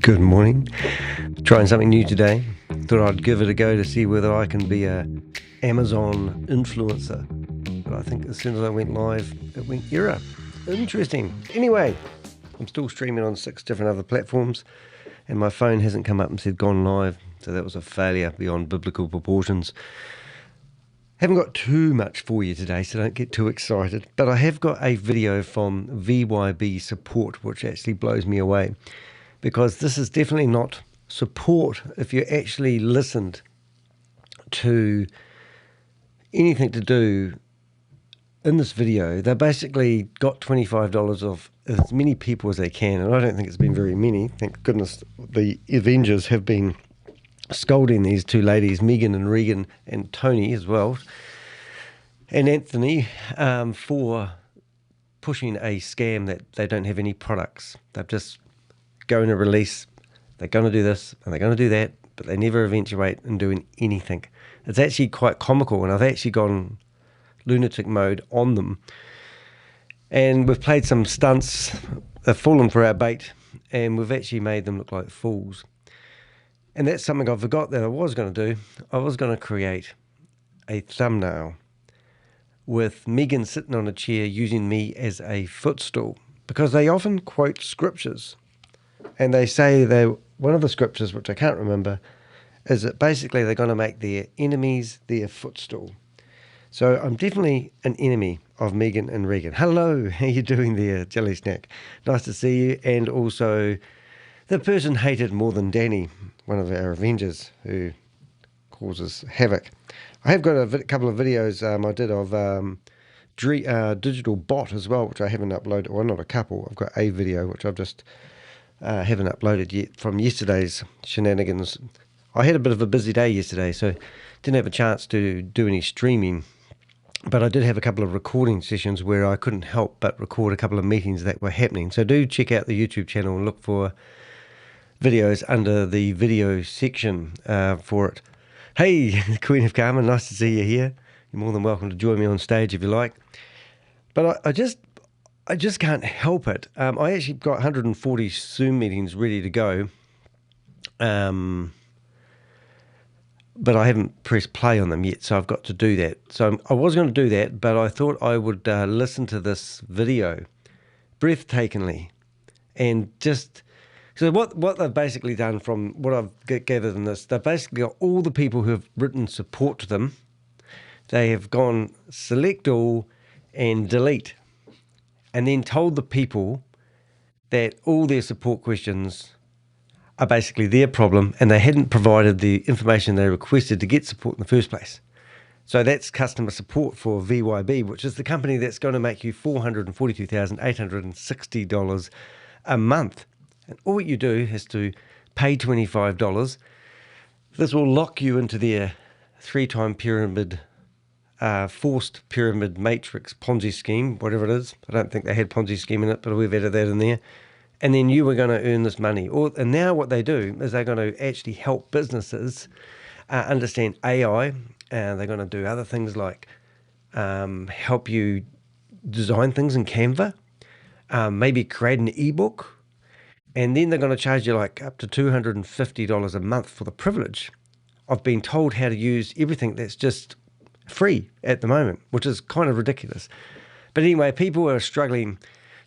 Good morning. Trying something new today. Thought I'd give it a go to see whether I can be a Amazon influencer. But I think as soon as I went live, it went error. Interesting. Anyway, I'm still streaming on 6 different other platforms, and my phone hasn't come up and said gone live, so that was a failure beyond biblical proportions. Haven't got too much for you today, so don't get too excited. But I have got a video from VYB support, which actually blows me away, because this is definitely not support if you actually listened to anything to do in this video. They basically got $25 of as many people as they can, and I don't think it's been very many. Thank goodness the Avengers have been scolding these two ladies, Megan and Regan, and Tony as well, and Anthony, for pushing a scam that they don't have any products. They've just going to release, they're going to do this and they're going to do that, but they never eventuate in doing anything. It's actually quite comical, and I've actually gone lunatic mode on them, and we've played some stunts. They've fallen for our bait, and we've actually made them look like fools. And that's something I forgot that I was going to do. I was going to create a thumbnail with Megan sitting on a chair using me as a footstool, because they often quote scriptures, and they say one of the scriptures, which I can't remember, is that basically they're going to make their enemies their footstool. So I'm definitely an enemy of Megan and Regan. Hello, how you doing there, Jelly Snack? Nice to see you. And also the person hated more than Danny, one of our Avengers, who causes havoc. I have got a couple of videos I did of digital bot as well, which I haven't uploaded. Well, not a couple. I've got a video which I've just haven't uploaded yet from yesterday's shenanigans. I had a bit of a busy day yesterday, so didn't have a chance to do any streaming. But I did have a couple of recording sessions where I couldn't help but record a couple of meetings that were happening. So do check out the YouTube channel and look for videos under the video section for it. Hey, Queen of Karma, nice to see you here. You're more than welcome to join me on stage if you like. But I just can't help it. I actually got 140 Zoom meetings ready to go. But I haven't pressed play on them yet, so I've got to do that. So I was going to do that, but I thought I would listen to this video breathtakingly, and just... So what they've basically done, from what I've gathered in this, they've basically got all the people who have written support to them. They have gone select all and delete, and then told the people that all their support questions are basically their problem, and they hadn't provided the information they requested to get support in the first place. So that's customer support for VYB, which is the company that's going to make you $442,860 a month. And all you do is to pay $25. This will lock you into their 3-time pyramid, forced pyramid matrix Ponzi scheme, whatever it is. I don't think they had Ponzi scheme in it, but we've added that in there. And then you were going to earn this money. And now what they do is they're going to actually help businesses understand AI, and they're going to do other things like help you design things in Canva, maybe create an ebook. And then they're going to charge you like up to $250 a month for the privilege of being told how to use everything that's just free at the moment, which is kind of ridiculous. But anyway, people are struggling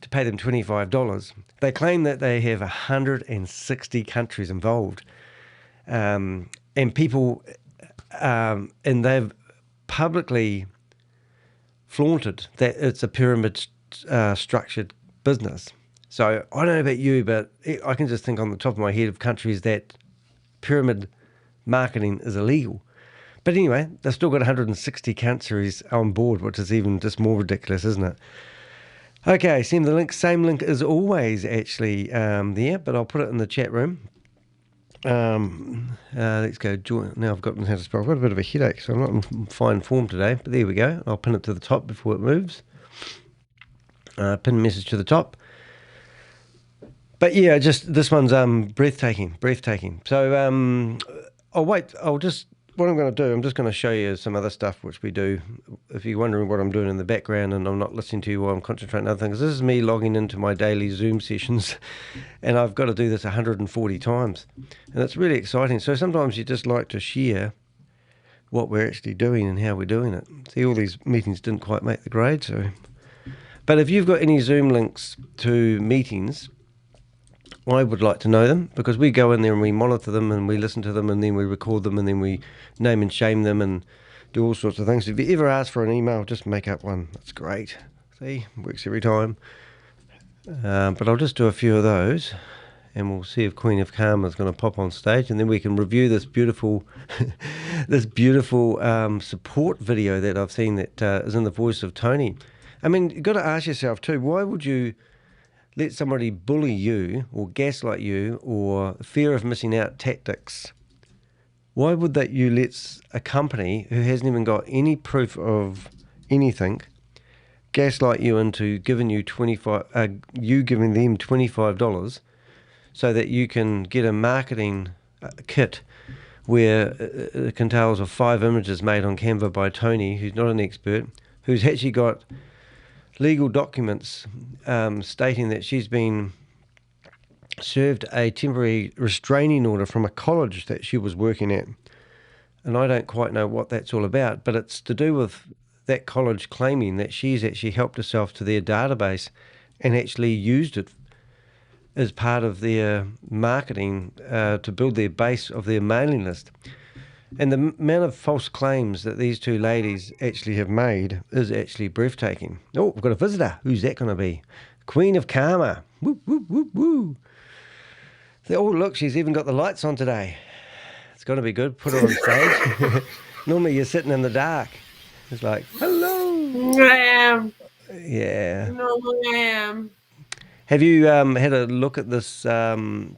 to pay them $25. They claim that they have 160 countries involved, and people, and they've publicly flaunted that it's a pyramid structured business. So I don't know about you, but I can just think on the top of my head of countries that pyramid marketing is illegal. But anyway, they've still got 160 countries on board, which is even just more ridiculous, isn't it? Okay, send the link. Same link as always, actually, there, but I'll put it in the chat room. Let's go. Now I've got how to spell. I've got a bit of a headache, so I'm not in fine form today. But there we go. I'll pin it to the top before it moves. Pin message to the top. But yeah, just this one's breathtaking. So I'll wait. I'll just what I'm going to do, I'm just going to show you some other stuff which we do. If you're wondering what I'm doing in the background and I'm not listening to you while I'm concentrating on other things, this is me logging into my daily Zoom sessions, and I've got to do this 140 times. And it's really exciting. So sometimes you just like to share what we're actually doing and how we're doing it. See, all these meetings didn't quite make the grade, so... But if you've got any Zoom links to meetings, I would like to know them, because we go in there and we monitor them and we listen to them and then we record them and then we name and shame them and do all sorts of things. If you ever ask for an email, just make up one. That's great. See, works every time. But I'll just do a few of those and we'll see if Queen of Karma is going to pop on stage, and then we can review this beautiful support video that I've seen that is in the voice of Tony. I mean, you've got to ask yourself too, why would you let somebody bully you or gaslight you or fear of missing out tactics? Why would that you let a company who hasn't even got any proof of anything gaslight you into giving you giving them $25 so that you can get a marketing kit where it contains of 5 images made on Canva by Tony, who's not an expert, who's actually got legal documents stating that she's been served a temporary restraining order from a college that she was working at. And I don't quite know what that's all about, but it's to do with that college claiming that she's actually helped herself to their database and actually used it as part of their marketing to build their base of their mailing list. And the amount of false claims that these two ladies actually have made is actually breathtaking. Oh, we've got a visitor. Who's that going to be? Queen of Karma. Woo, woo, woo, woo. Oh, look, she's even got the lights on today. It's going to be good. Put her on stage. Normally you're sitting in the dark. It's like, hello. I am. Yeah. No, I am. Have you had a look at this video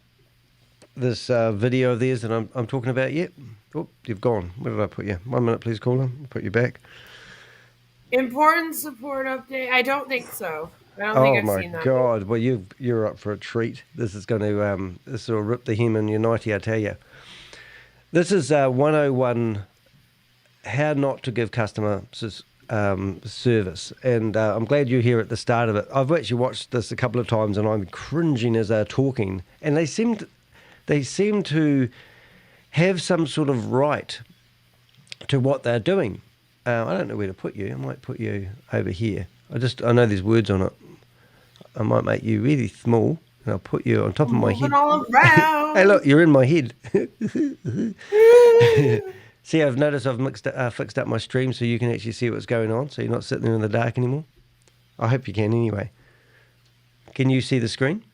of theirs that I'm talking about yet? Oh, you've gone. Where did I put you? 1 minute, please, caller. I'll put you back. Important support update? I don't think so. I don't think I've seen that. Oh, my God. Well, you're up for a treat. This is going to this will rip the hem in your nightie, I tell you. This is 101, how not to give customer service. And I'm glad you're here at the start of it. I've actually watched this a couple of times and I'm cringing as they're talking. And they seem to have some sort of right to what they're doing. I don't know where to put you. I might put you over here. I know there's words on it. I might make you really small and I'll put you on top of my head. All around. Hey, look, you're in my head. See, I've noticed I've fixed up my stream so you can actually see what's going on, so you're not sitting there in the dark anymore. I hope you can anyway. Can you see the screen?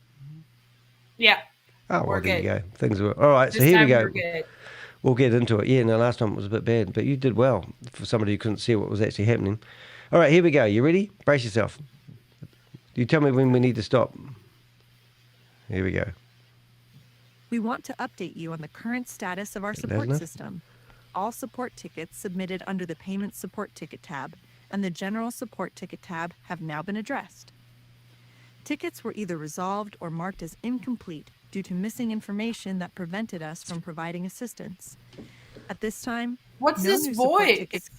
Yeah. Oh, well, there you go. Things were all right. So here we go. We'll get into it. Yeah, no, last time it was a bit bad, but you did well for somebody who couldn't see what was actually happening. All right, here we go. You ready? Brace yourself. You tell me when we need to stop. Here we go. We want to update you on the current status of our support system. All support tickets submitted under the Payment Support Ticket tab and the General Support Ticket tab have now been addressed. Tickets were either resolved or marked as incomplete due to missing information that prevented us from providing assistance. At this time, what's this voice?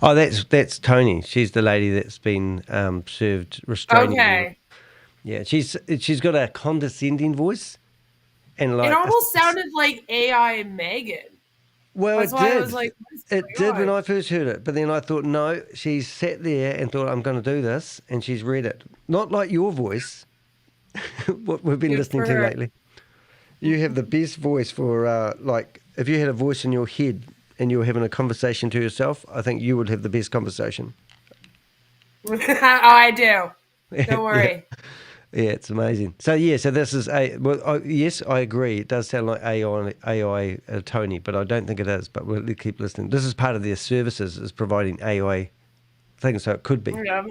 Oh, that's Tony. She's the lady that's been served restraining. Okay. Yeah, she's got a condescending voice, and like it almost sounded like AI Megan. Well, that's it why did. I was like, it did when I first heard it, but then I thought, no, she's sat there and thought, I'm going to do this, and she's read it. Not like your voice, what we've been listening to lately. You have the best voice for, like, if you had a voice in your head and you were having a conversation to yourself, I think you would have the best conversation. Oh, I do. Don't worry. Yeah, it's amazing. So this is yes, I agree. It does sound like AI Tony, but I don't think it is. But we'll keep listening. This is part of their services, is providing AI things, so it could be. Yeah,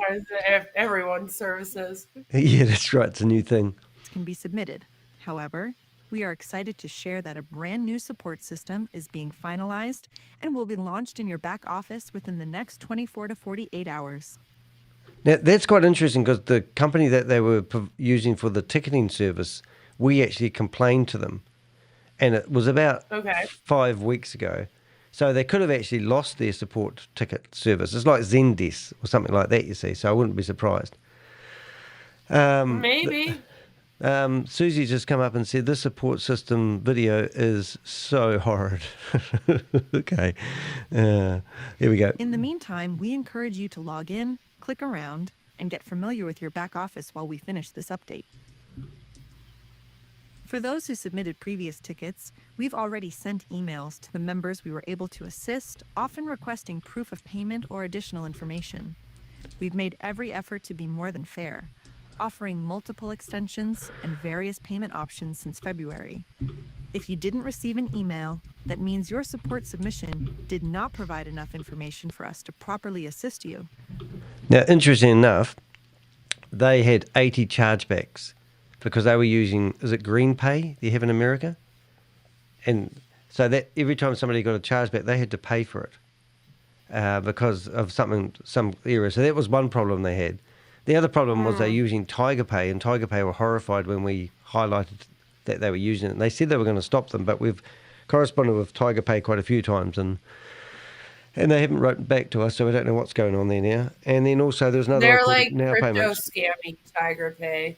everyone's services. Yeah, that's right. It's a new thing. Can be submitted. However, we are excited to share that a brand new support system is being finalized and will be launched in your back office within the next 24 to 48 hours. Now, that's quite interesting because the company that they were using for the ticketing service, we actually complained to them. And it was about 5 weeks ago. So they could have actually lost their support ticket service. It's like Zendesk or something like that, you see. So I wouldn't be surprised. Maybe. Susie just come up and said, this support system video is so horrid. Okay. Here we go. In the meantime, we encourage you to log in, click around, and get familiar with your back office while we finish this update. For those who submitted previous tickets, we've already sent emails to the members we were able to assist, often requesting proof of payment or additional information. We've made every effort to be more than fair, offering multiple extensions and various payment options since February. If you didn't receive an email, that means your support submission did not provide enough information for us to properly assist you. Now, interesting enough, they had 80 chargebacks because they were using, is it Green Pay you have in America? And so that every time somebody got a chargeback, they had to pay for it because of some error. So that was one problem they had. The other problem was they're using Tiger Pay, and Tiger Pay were horrified when we highlighted that they were using it. And they said they were going to stop them, but we've corresponded with Tiger Pay quite a few times, and they haven't written back to us, so we don't know what's going on there now. And then also there's another They're one like Now crypto Payments. scamming Tiger Pay.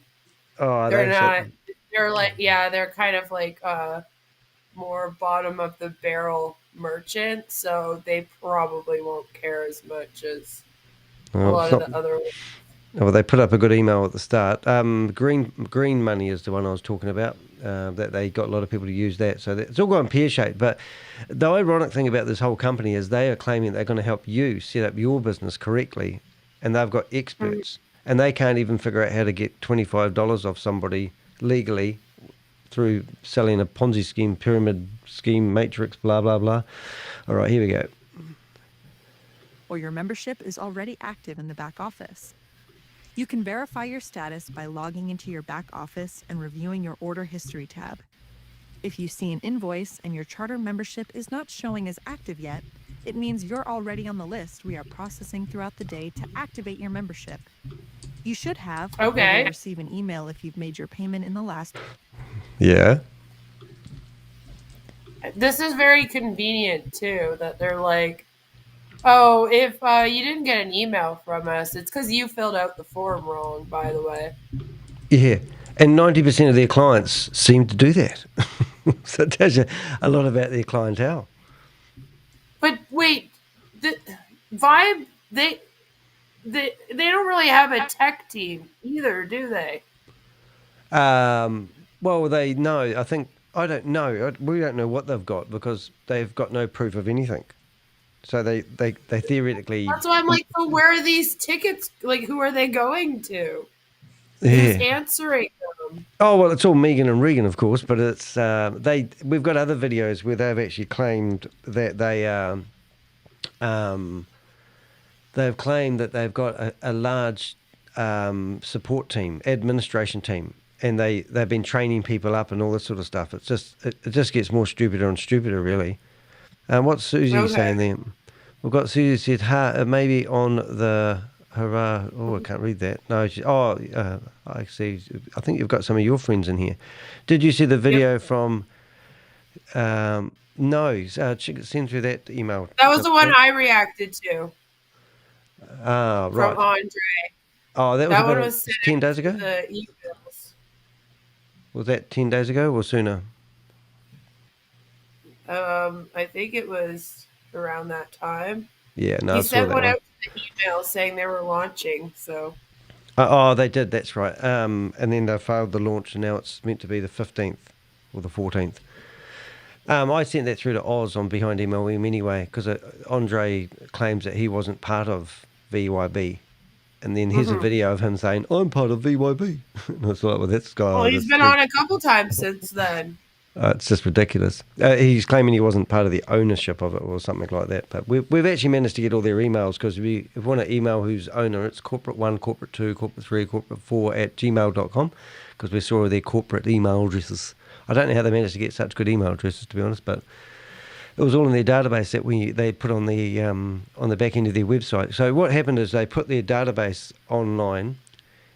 Oh, They're not. They're like, yeah, they're kind of like more bottom of the barrel merchant, so they probably won't care as much as a lot of the other ones. Well, they put up a good email at the start. Green Money is the one I was talking about, that they got a lot of people to use that. So it's all gone pear-shaped. But the ironic thing about this whole company is they are claiming they're going to help you set up your business correctly, and they've got experts, and they can't even figure out how to get $25 off somebody legally through selling a Ponzi scheme, pyramid scheme, matrix, blah, blah, blah. All right, here we go. Or your membership is already active in the back office. You can verify your status by logging into your back office and reviewing your order history tab. If you see an invoice and your charter membership is not showing as active yet, it means you're already on the list we are processing throughout the day to activate your membership. You should have Okay. receive an email if you've made your payment in the last. Yeah. This is very convenient too, that they're like, oh, if you didn't get an email from us, it's because you filled out the form wrong, by the way. Yeah, and 90% of their clients seem to do that. So it tells you a lot about their clientele. But wait, the VYB, they don't really have a tech team either, do they? Well, they know. I don't know. We don't know what they've got because they've got no proof of anything. So they theoretically. That's why I'm like, so where are these tickets? Like, who are they going to? Yeah. Who's answering them? Oh well, it's all Megan and Regan, of course, but it's we've got other videos where they've actually claimed that they've claimed that they've got a large support team, administration team, and they've been training people up and all this sort of stuff. It just gets more stupider and stupider, really. What's Susie saying there? We've got Susie said, maybe on the hurrah. Oh, I can't read that. No, I see. I think you've got some of your friends in here. Did you see the video from? No, send through that email. That was the one I reacted to. Right. From Andre. Oh, that one about was 10 days ago? The emails. Was that 10 days ago or sooner? I think it was around that time. Yeah, no, he I saw sent that one one. out to the email saying they were launching. So. Oh, they did. That's right. And then they failed the launch, and now it's meant to be the 15th or the 14th. I sent that through to Oz on Behind MLM anyway, because Andre claims that he wasn't part of VYB. And then here's a video of him saying, I'm part of VYB. And I was like, well, that's guy. Well, he's been on a couple times since then. It's just ridiculous. He's claiming he wasn't part of the ownership of it or something like that. But we've actually managed to get all their emails, because if you want to email who's owner, it's corporate1, corporate2, corporate3, corporate4 at gmail.com, because we saw their corporate email addresses. I don't know how they managed to get such good email addresses, to be honest, but it was all in their database that they put on the back end of their website. So what happened is they put their database online,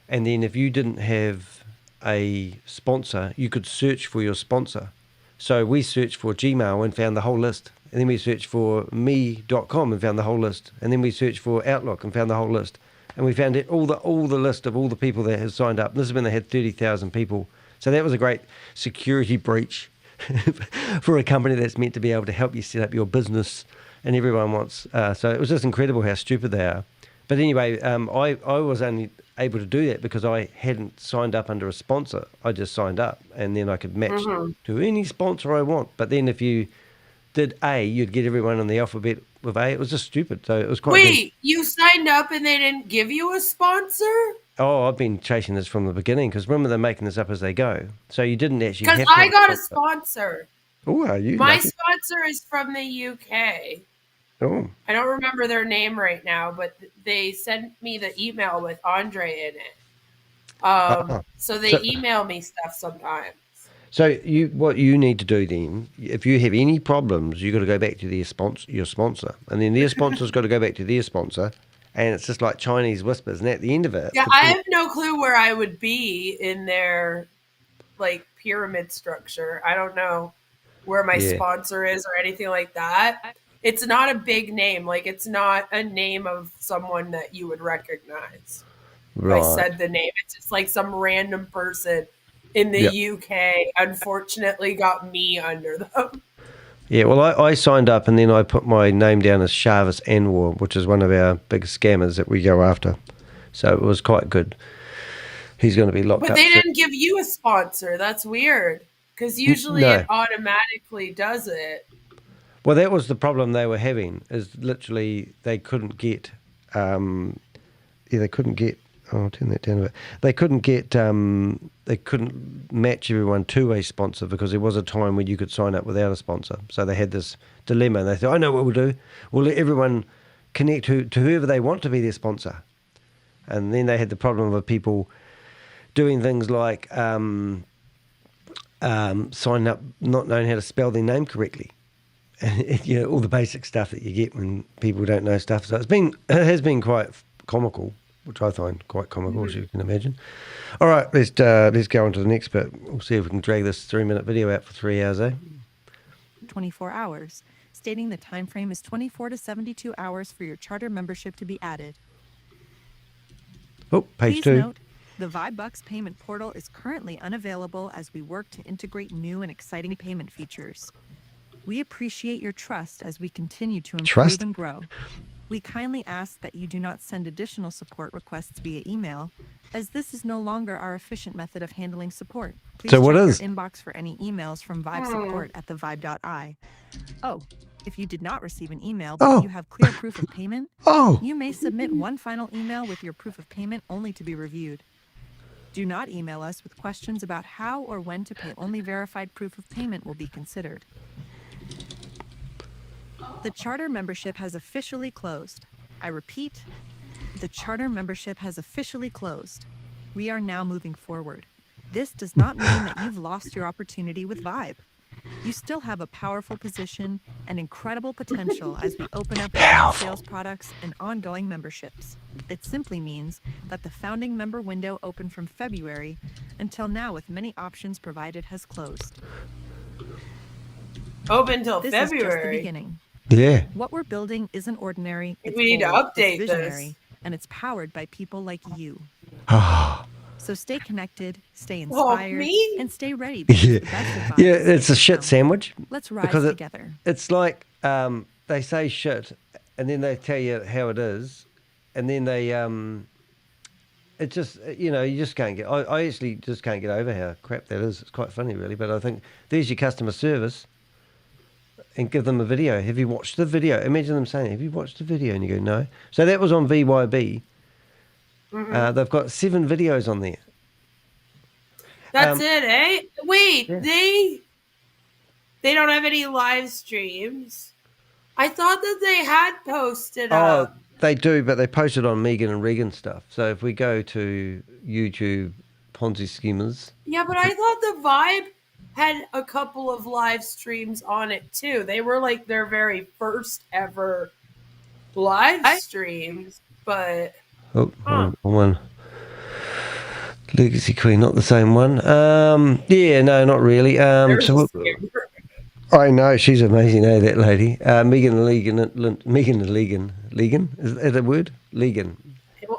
and then if you didn't have a sponsor, you could search for your sponsor. So we searched for Gmail and found the whole list, And then we searched for me.com and found the whole list. And then we searched for Outlook and found the whole list. And we found all the list of all the people that had signed up. This is when they had 30,000 people. So that was a great security breach for a company that's meant to be able to help you set up your business. And everyone wants. So it was just incredible how stupid they are. But anyway, I was only able to do that because I hadn't signed up under a sponsor. I just signed up, and then I could match to any sponsor I want. But then if you did A, you'd get everyone in the alphabet with A. It was just stupid. So it was quite. Wait, you signed up and they didn't give you a sponsor? Oh, I've been chasing this from the beginning because remember they're making this up as they go. So you didn't actually. Because I got a sponsor. Oh, are you? My lucky? sponsor is from the UK. Oh. I don't remember their name right now, but they sent me the email with Andre in it. So they email me stuff sometimes. So what you need to do then, if you have any problems, you got to go back to your sponsor, and then their sponsor's got to go back to their sponsor, and it's just like Chinese whispers. And at the end of it, yeah, I have no clue where I would be in their like pyramid structure. I don't know where my sponsor is or anything like that. It's not a big name. Like, it's not a name of someone that you would recognize. Right. I said the name. It's just like some random person in the UK, unfortunately, got me under them. Yeah, well, I signed up and then I put my name down as Shavis Anwar, which is one of our big scammers that we go after. So it was quite good. He's going to be locked up. But they didn't give you a sponsor. That's weird. Because usually it automatically does it. Well, that was the problem they were having, is literally they couldn't get, they couldn't get, I'll turn that down a bit. They couldn't match everyone to a sponsor because there was a time when you could sign up without a sponsor. So they had this dilemma and they thought, I know what we'll do. We'll let everyone connect to whoever they want to be their sponsor. And then they had the problem of people doing things like signing up, not knowing how to spell their name correctly. You know, all the basic stuff that you get when people don't know stuff. So it has been quite comical, which I find quite comical, as you can imagine. All right, let's go on to the next bit. We'll see if we can drag this 3-minute video out for 3 hours, 24 hours, stating the time frame is 24 to 72 hours for your charter membership to be added. Oh, page Please 2. Note, the VYBUcks payment portal is currently unavailable as we work to integrate new and exciting payment features. We appreciate your trust as we continue to improve and grow. We kindly ask that you do not send additional support requests via email, as this is no longer our efficient method of handling support. Please check your inbox for any emails from Vibe support at thevibe.ai. Oh, if you did not receive an email but you have clear proof of payment, you may submit one final email with your proof of payment only to be reviewed. Do not email us with questions about how or when to pay. Only verified proof of payment will be considered. The charter membership has officially closed. I repeat, the charter membership has officially closed. We are now moving forward. This does not mean that you've lost your opportunity with Vibe. You still have a powerful position and incredible potential as we open up sales products and ongoing memberships. It simply means that the founding member window opened from February until now with many options provided has closed. Open till This February. is just the beginning. Yeah. What we're building isn't ordinary. It's We need to bold, update it's visionary, this. and it's powered by people like you. Ah. So stay connected, stay inspired, me? and stay ready. Because the best advice Yeah, it's a shit sandwich. Let's rise because together. It's like they say shit, and then they tell you how it is, and then they it just, you know, you just can't get. I actually just can't get over how crap that is. It's quite funny, really. But I think there's your customer service, and give them a video. Have you watched the video? Imagine them saying, "Have you watched the video?" And you go, "No." So that was on VYB. They've got 7 videos on there. That's it, eh? Wait, Yeah. they don't have any live streams. I thought that they had posted up. They do, but they posted on Megan and Regan stuff. So if we go to YouTube Ponzi Schemers. Yeah, but I thought the Vibe had a couple of live streams on it too. They were like their very first ever live streams, but one. Legacy Queen, not the same one. Yeah, no, not really. So I know, she's amazing, that lady. Megan and Regan, is that a word? Regan.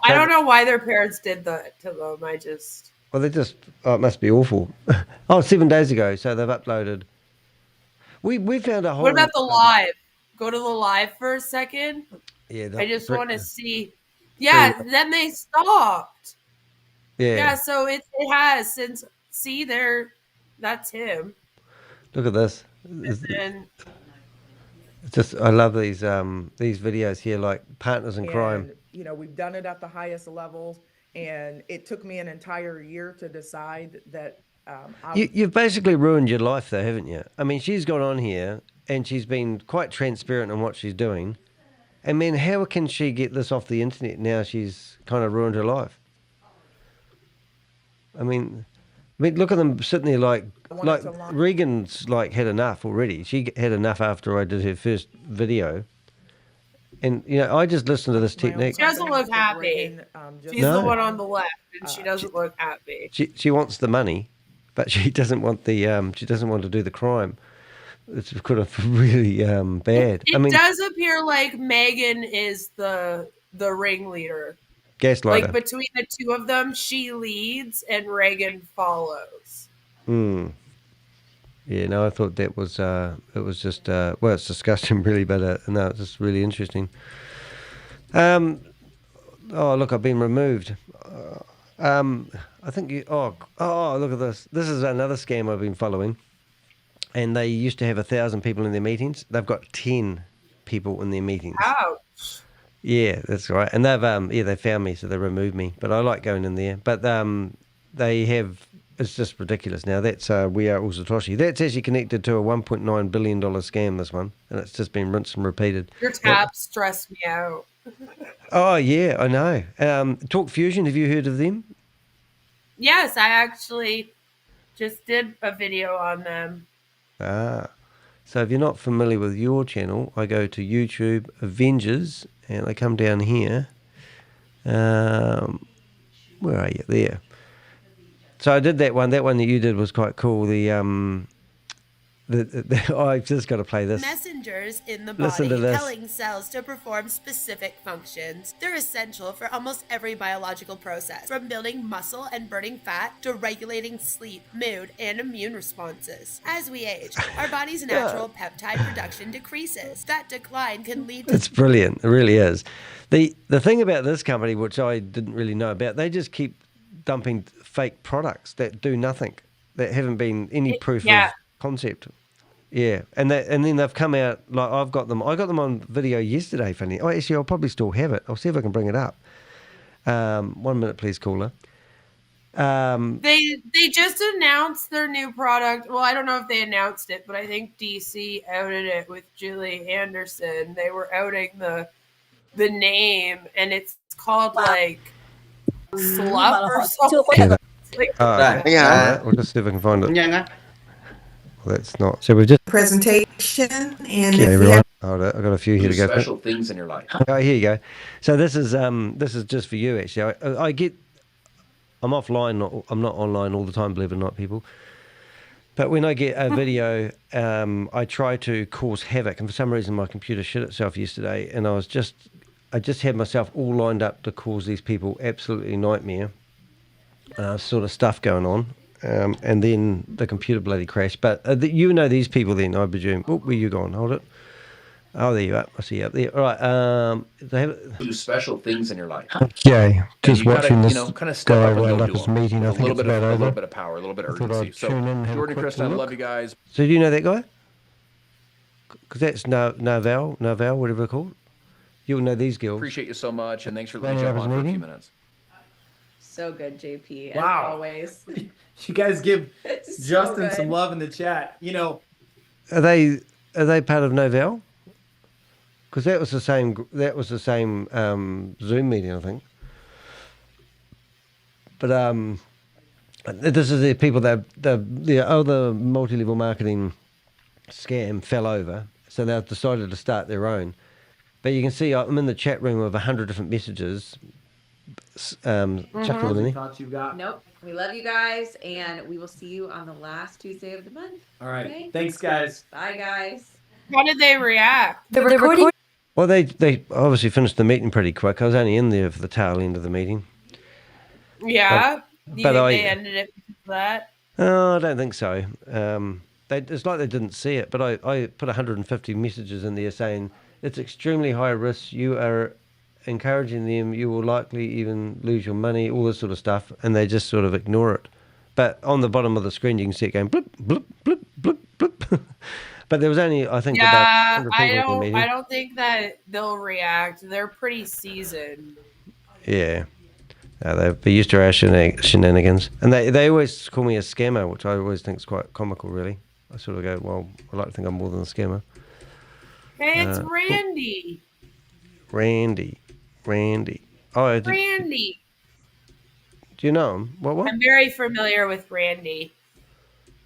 I don't know why their parents did that to them. Well, it must be awful. 7 days ago, so they've uploaded. We found a whole... What about the live? Go to the live for a second. Yeah. I just want to see. Yeah, then they stopped. Yeah, so it has since... See, that's him. Look at this. I love these videos here, like partners in crime. You know, we've done it at the highest levels, and it took me an entire year to decide that. You've basically ruined your life, though, haven't you? I mean, she's gone on here and she's been quite transparent on what she's doing. I mean, how can she get this off the internet now? She's kind of ruined her life. I mean, look at them sitting there like Regan's like had enough already. She had enough after I did her first video. And, you know, I just listened to this technique. She doesn't look happy. She's the one on the left, and she doesn't look happy. She wants the money, but she doesn't want she doesn't want to do the crime. It's kind of really bad. It does appear like Megan is the ringleader. Gaslighter. Like between the two of them, she leads and Regan follows. Yeah, no, I thought that was it was just well, it's disgusting, really, but no, it's just really interesting. Oh, look, I've been removed. I think you. Oh, look at this. This is another scam I've been following. And they used to have 1,000 people in their meetings. They've got 10 people in their meetings. Ouch. Yeah, that's right. And they've they found me, so they removed me. But I like going in there. But they have. It's just ridiculous now. That's We Are All Satoshi. That's actually connected to a $1.9 billion scam, this one. And it's just been rinsed and repeated. Your tab stressed me out. Oh, yeah, I know. Talk Fusion, have you heard of them? Yes, I actually just did a video on them. So if you're not familiar with your channel, I go to YouTube, Avengers, and I come down here. Where are you? There. So I did that one. That one that you did was quite cool. I've just got to play this. Messengers in the body telling cells to perform specific functions. They're essential for almost every biological process, from building muscle and burning fat to regulating sleep, mood, and immune responses. As we age, our body's natural peptide production decreases. That decline can lead to... It's brilliant. It really is. The thing about this company, which I didn't really know about, they just keep dumping fake products that do nothing, that haven't been any proof of concept. Yeah, and then they've come out, like I got them on video yesterday, funny. Oh, actually, I'll probably still have it. I'll see if I can bring it up. 1 minute, please, caller. They just announced their new product. Well, I don't know if they announced it, but I think DC outed it with Julie Anderson. They were outing the name, and it's called like Slup or something. We'll just see if I can find it. Well, that's not. So we've just presentation and everyone. Hold it. I've got a few here to go. Special things in your life. Oh, here you go. So this is just for you actually. I'm offline. I'm not online all the time, believe it or not, people. But when I get a video, I try to cause havoc, and for some reason my computer shit itself yesterday, and I just had myself all lined up to cause these people absolutely nightmare sort of stuff going on. And then the computer bloody crashed. But you know these people then, I presume. Oh, where you gone? Hold it. Oh, there you are. I see you up there. All right. They do special things in your life. Okay. Just watching this kind of step up and round go up do his them. meeting. I think it's about over. A little bit of power, a little bit of urgency. So, Jordan and Kristen, I love you guys. So do you know that guy? Because that's Naval, whatever they're called. You'll know these girls. Appreciate you so much, and thanks for letting me jump on for a few minutes. So good, JP. Wow. As always. You guys give Justin so some love in the chat. You know, are they part of Novell? Because that was the same Zoom meeting, I think. But this is the people that the other multi-level marketing scam fell over, so they've decided to start their own. But you can see I'm in the chat room with 100 different messages, chuckle them in there. Thoughts you got? Nope. We love you guys, and we will see you on the last Tuesday of the month. All right. Okay? Thanks, guys. Bye, guys. How did they react? The recording. Well, they obviously finished the meeting pretty quick. I was only in there for the tail end of the meeting. Yeah. Do you but think they ended it because of that? Oh, I don't think so. It's like they didn't see it, but I put 150 messages in there saying it's extremely high risk. You are encouraging them. You will likely even lose your money, all this sort of stuff, and they just sort of ignore it. But on the bottom of the screen, you can see it going blip, blip, blip, blip, blip. But there was only, I think, about 100 people at the meeting. I don't think that they'll react. They're pretty seasoned. Yeah. They're used to our shenanigans. And they always call me a scammer, which I always think is quite comical, really. I sort of go, well, I like to think I'm more than a scammer. Hey, it's Randy. Randy. Oh, Randy. Do you know him? What? I'm very familiar with Randy.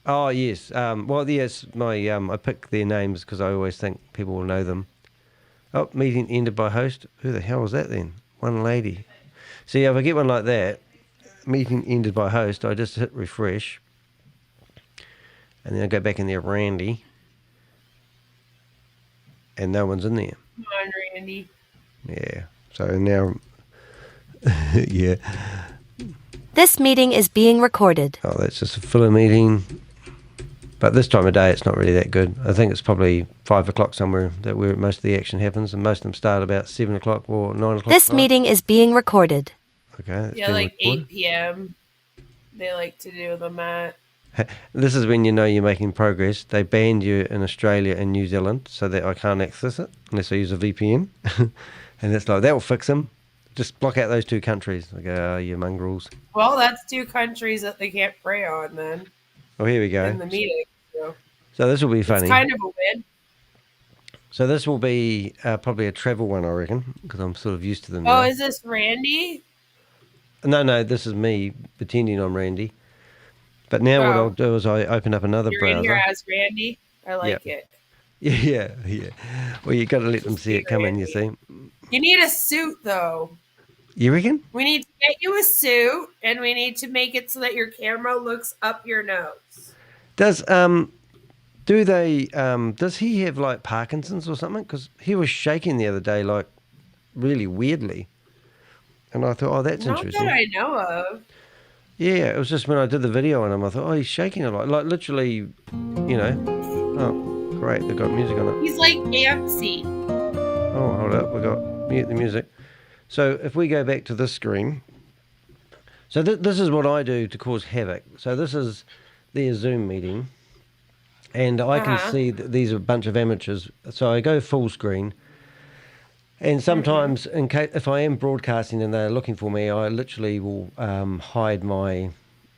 Oh, yes. Well, yes, I pick their names because I always think people will know them. Oh, meeting ended by host. Who the hell was that then? One lady. See, if I get one like that, meeting ended by host, I just hit refresh. And then I go back in there, Randy. And no one's in there. Come on, Randy. Yeah. So now, yeah. This meeting is being recorded. Oh, that's just a filler meeting. But this time of day, it's not really that good. I think it's probably 5 o'clock somewhere where most of the action happens, and most of them start about 7 o'clock or 9 o'clock. This meeting is being recorded. Okay. Yeah, like 8 p.m. They like to do them at. This is when you know you're making progress. They banned you in Australia and New Zealand so that I can't access it unless I use a VPN. And it's like, that will fix them. Just block out those 2 countries. I go, oh, you mongrels. Well, that's 2 countries that they can't prey on then. Oh, here we go. In the meeting. So this will be funny. It's kind of a win. So this will be probably a travel one, I reckon, because I'm sort of used to them Oh, now. is this Randy? No, this is me pretending I'm Randy. But now what I'll do is I open up another You're browser. in here as Randy? I like it. Yeah. Well, you got to let them see it come in, you see. You need a suit, though. You reckon? We need to get you a suit, and we need to make it so that your camera looks up your nose. Does he have like Parkinson's or something? Because he was shaking the other day like really weirdly. And I thought, oh, that's interesting. Not that I know of. Yeah, it was just when I did the video on him, I thought, oh, he's shaking a lot. Like literally, you know. Oh, great, they've got music on it. He's like antsy. Oh, hold up, we got mute the music. So if we go back to this screen, so this is what I do to cause havoc. So this is their Zoom meeting, and I can see that these are a bunch of amateurs. So I go full screen, and sometimes in case if I am broadcasting and they're looking for me, I literally will hide my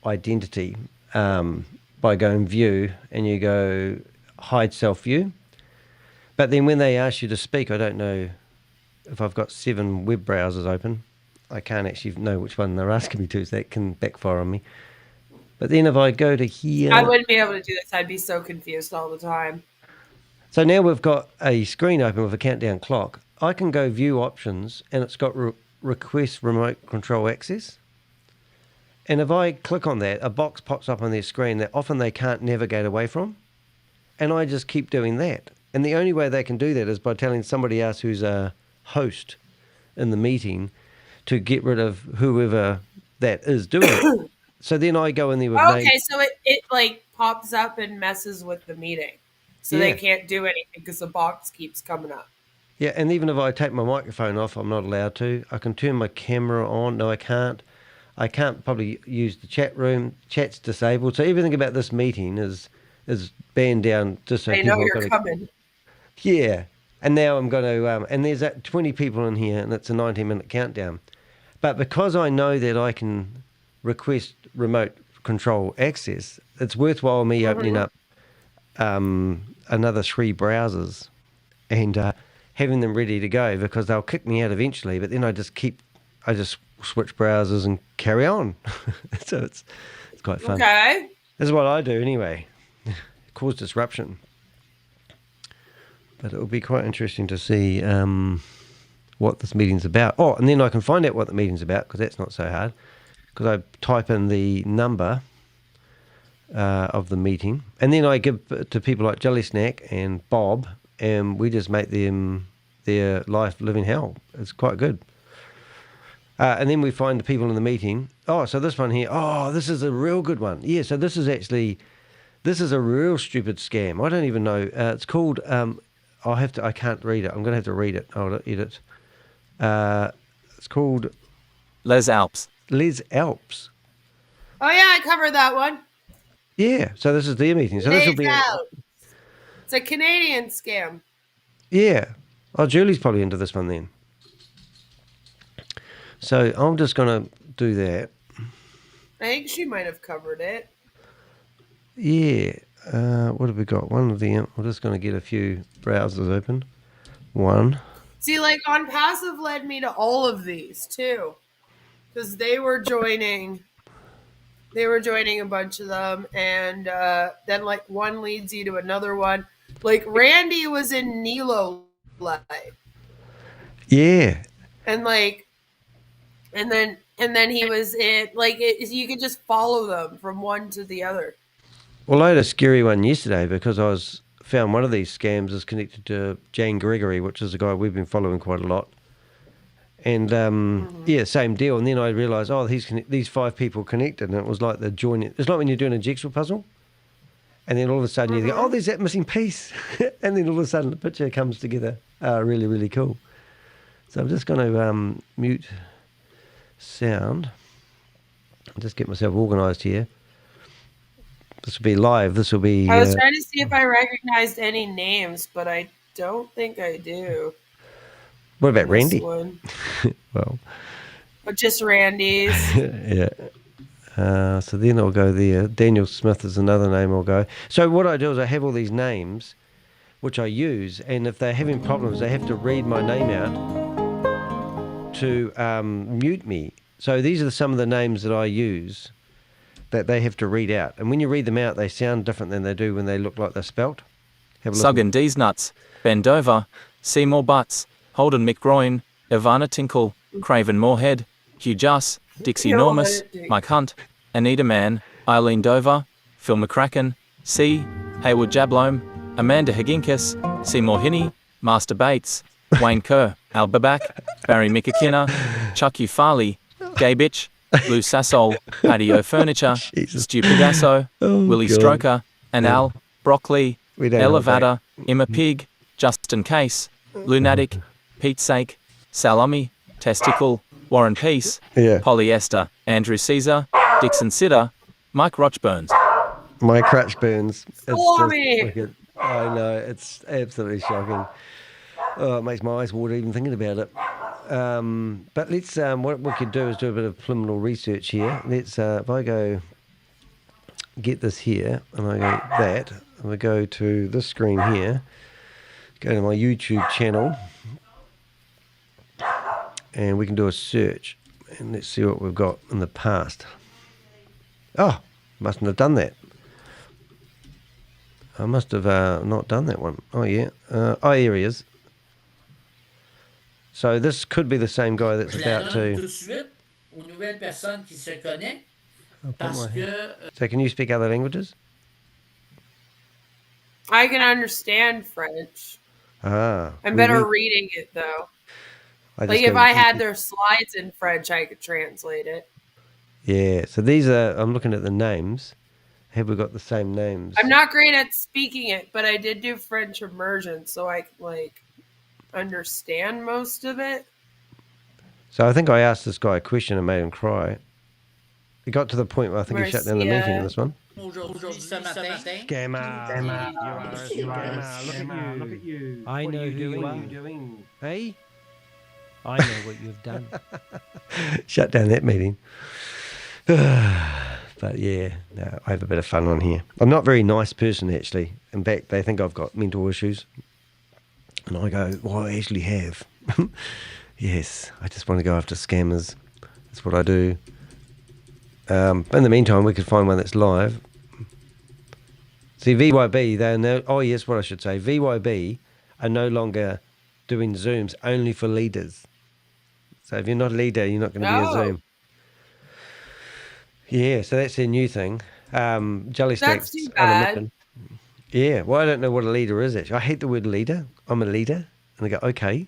identity by going view, and you go hide self view. But then when they ask you to speak, I don't know if I've got 7 web browsers open. I can't actually know which one they're asking me to, so that can backfire on me. But then if I go to here... I wouldn't be able to do this. I'd be so confused all the time. So now we've got a screen open with a countdown clock. I can go view options, and it's got request remote control access. And if I click on that, a box pops up on their screen that often they can't navigate away from. And I just keep doing that. And the only way they can do that is by telling somebody else who's a host in the meeting to get rid of whoever that is doing it. So then I go in there with so it like pops up and messes with the meeting. So they can't do anything because the box keeps coming up. Yeah, and even if I take my microphone off, I'm not allowed to. I can turn my camera on. No, I can't. I can't probably use the chat room. Chat's disabled. So everything about this meeting is banned down just so they know you're coming. Yeah. And now I'm going to, and there's 20 people in here, and it's a 90-minute countdown. But because I know that I can request remote control access, it's worthwhile me opening up another 3 browsers and having them ready to go, because they'll kick me out eventually. But then I just switch browsers and carry on. So it's quite fun. Okay. This is what I do anyway. Cause disruption. But it will be quite interesting to see what this meeting's about. Oh, and then I can find out what the meeting's about, because that's not so hard. Because I type in the number of the meeting, and then I give it to people like Jelly Snack and Bob, and we just make them their life living hell. It's quite good. And then we find the people in the meeting. Oh, so this one here. Oh, this is a real good one. Yeah, so this is a real stupid scam. I don't even know. It's called, I can't read it. I'm going to have to read it. I'll edit. It's called Les Alps. Les Alps. Oh yeah, I covered that one. Yeah, so this is their meeting. So this will be. It's a Canadian scam. Yeah. Oh, Julie's probably into this one then. So I'm just going to do that. I think she might have covered it. Yeah. What have we got? One of them. I'm just going to get a few browsers open. One. See, like On Passive led me to all of these too, because they were joining a bunch of them, and then like one leads you to another one. Like Randy was in Nilo Live. Yeah. And like, and then he was in you could just follow them from one to the other. Well, I had a scary one yesterday because I found one of these scams is connected to Jane Gregory, which is a guy we've been following quite a lot. And yeah, same deal. And then I realised, oh, these 5 people connected, and it was like the joining. It's like when you're doing a jigsaw puzzle, and then all of a sudden you think, oh, there's that missing piece, and then all of a sudden the picture comes together. Really, really cool. So I'm just going to mute sound. I'll just get myself organised here. This will be live. This will be. I was trying to see if I recognized any names, but I don't think I do. What about Randy? Well, but just Randy's. Yeah. So then I'll go there. Daniel Smith is another name I'll go. So what I do is I have all these names, which I use, and if they're having problems, they have to read my name out to mute me. So these are some of the names that I use that they have to read out. And when you read them out, they sound different than they do when they look like they're spelt. Suggin D's Nuts, Ben Dover, Seymour Butts, Holden McGroin, Ivana Tinkle, Craven Moorhead, Hugh Juss, Dixie Normus, Mike Hunt, Anita Mann, Eileen Dover, Phil McCracken, C, Haywood Jablome, Amanda Higinkis, Seymour Hinney, Master Bates, Wayne Kerr, Al Babak, Barry Mikakina, Chuck U. Farley, Gay Bitch, Lou Sassol, Patio Furniture, Stu Pigasso, Willie Stroker, and Al, Broccoli, Ella Vada, Emma Pig, Justin Case, Lunatic, Pete Sake, Salami, Testicle, Warren Peace, Polyester, Andrew Caesar, Dixon Sitter, Mike Rochburns. Mike Rochburns. Salami! I know, it's absolutely shocking. Oh, it makes my eyes water even thinking about it. But let's, what we could do is do a bit of preliminary research here. Let's, if I go get this here, and I go that, and we go to this screen here, go to my YouTube channel, and we can do a search, and let's see what we've got in the past. Oh, mustn't have done that. I must have not done that one. Oh, yeah. Oh, here he is. So this could be the same guy that's about to... So can you speak other languages? I can understand French. Ah. I'm better reading it, though. Like if I had their slides in French, I could translate it. Yeah, so these are... I'm looking at the names. Have we got the same names? I'm not great at speaking it, but I did do French immersion, so I like understand most of it. So I think I asked this guy a question and made him cry. It got to the point where I think he shut down the meeting in this one. Scammer. Look at you. I know who you are. Hey? I know what you've done. Shut down that meeting. But yeah, no, I have a bit of fun on here. I'm not a very nice person, actually. In fact, they think I've got mental issues. And I go, well, I actually have. Yes, I just want to go after scammers. That's what I do. In the meantime, we could find one that's live. See, VYB, they're no... Oh, yes, what I should say. VYB are no longer doing Zooms only for leaders. So if you're not a leader, you're not going to be a Zoom. Yeah, so that's their new thing. Jelly That's Stacks too on a bad. mission. Yeah, well, I don't know what a leader is, actually. I hate the word leader. I'm a leader. And I go, okay,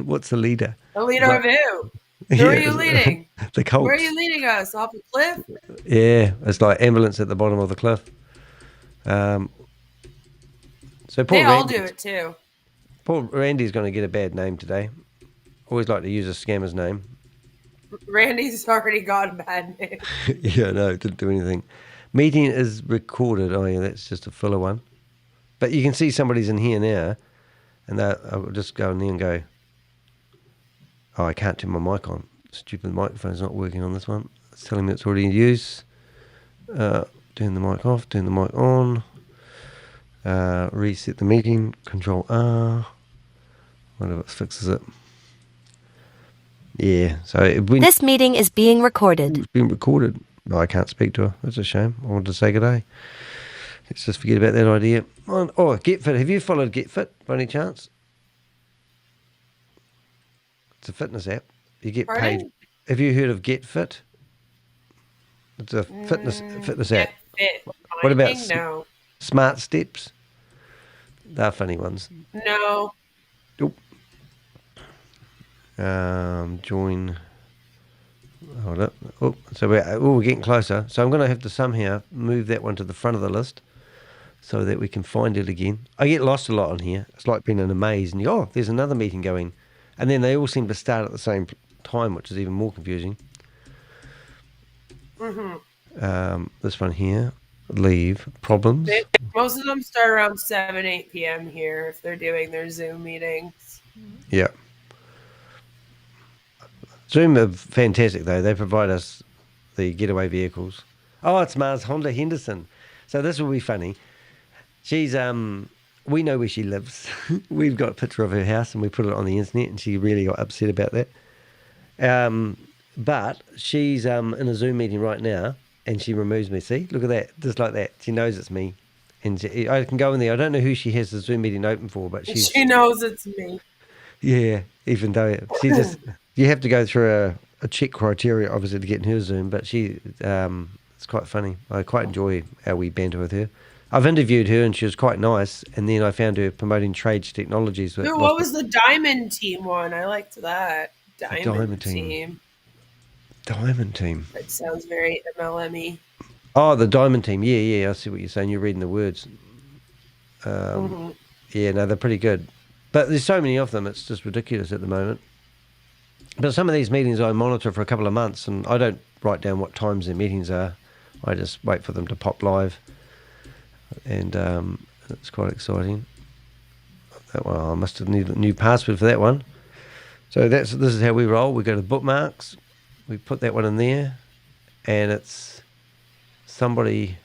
what's a leader? A leader of who? Who Yeah, are you leading? The cults. Where are you leading us? Off a cliff? Yeah, it's like ambulance at the bottom of the cliff. So poor They all Randy, do it too. poor Randy's going to get a bad name today. Always like to use a scammer's name. Randy's already got a bad name. Yeah, no, didn't do anything. Meeting is recorded. Oh, yeah, that's just a filler one. But you can see somebody's in here now, and I'll just go in there and go, oh, I can't turn my mic on. Stupid microphone's not working on this one. It's telling me it's already in use. Turn the mic off, turn the mic on. Reset the meeting, Control R. Whatever fixes it. Yeah, so This meeting is being recorded. It's been recorded. No, I can't speak to her. That's a shame. I wanted to say good day. Let's just forget about that idea. Oh, GetFit. Have you followed GetFit by any chance? It's a fitness app. You get paid. Have you heard of GetFit? It's a fitness app. What about Smart Steps? They're funny ones. No. Nope. Join. Hold up. Oh, so we're getting closer. So I'm going to have to somehow move that one to the front of the list so that we can find it again. I get lost a lot on here. It's like being in a maze and there's another meeting going. And then they all seem to start at the same time, which is even more confusing. This one here, leave, problems. Most of them start around 7, 8 p.m. here if they're doing their Zoom meetings. Yeah. Zoom are fantastic, though. They provide us the getaway vehicles. Oh, it's Mars Honda Henderson. So this will be funny. She's, we know where she lives. We've got a picture of her house and we put it on the internet and she really got upset about that. But she's in a Zoom meeting right now and she removes me. See, look at that. Just like that. She knows it's me. And I can go in there. I don't know who she has the Zoom meeting open for, but she knows it's me. Yeah, even though she just... You have to go through a check criteria, obviously, to get in her Zoom, but it's quite funny. I quite enjoy how we banter with her. I've interviewed her and she was quite nice, and then I found her promoting Trades Technologies. Dude, what was the Diamond Team one? I liked that. Diamond Team. Diamond Team. That sounds very MLM-y. Oh, the Diamond Team. Yeah, I see what you're saying. You're reading the words. Yeah, no, they're pretty good. But there's so many of them, it's just ridiculous at the moment. But some of these meetings I monitor for a couple of months and I don't write down what times their meetings are. I just wait for them to pop live. And it's quite exciting. I must have needed a new password for that one. So this is how we roll. We go to bookmarks. We put that one in there. And it's somebody...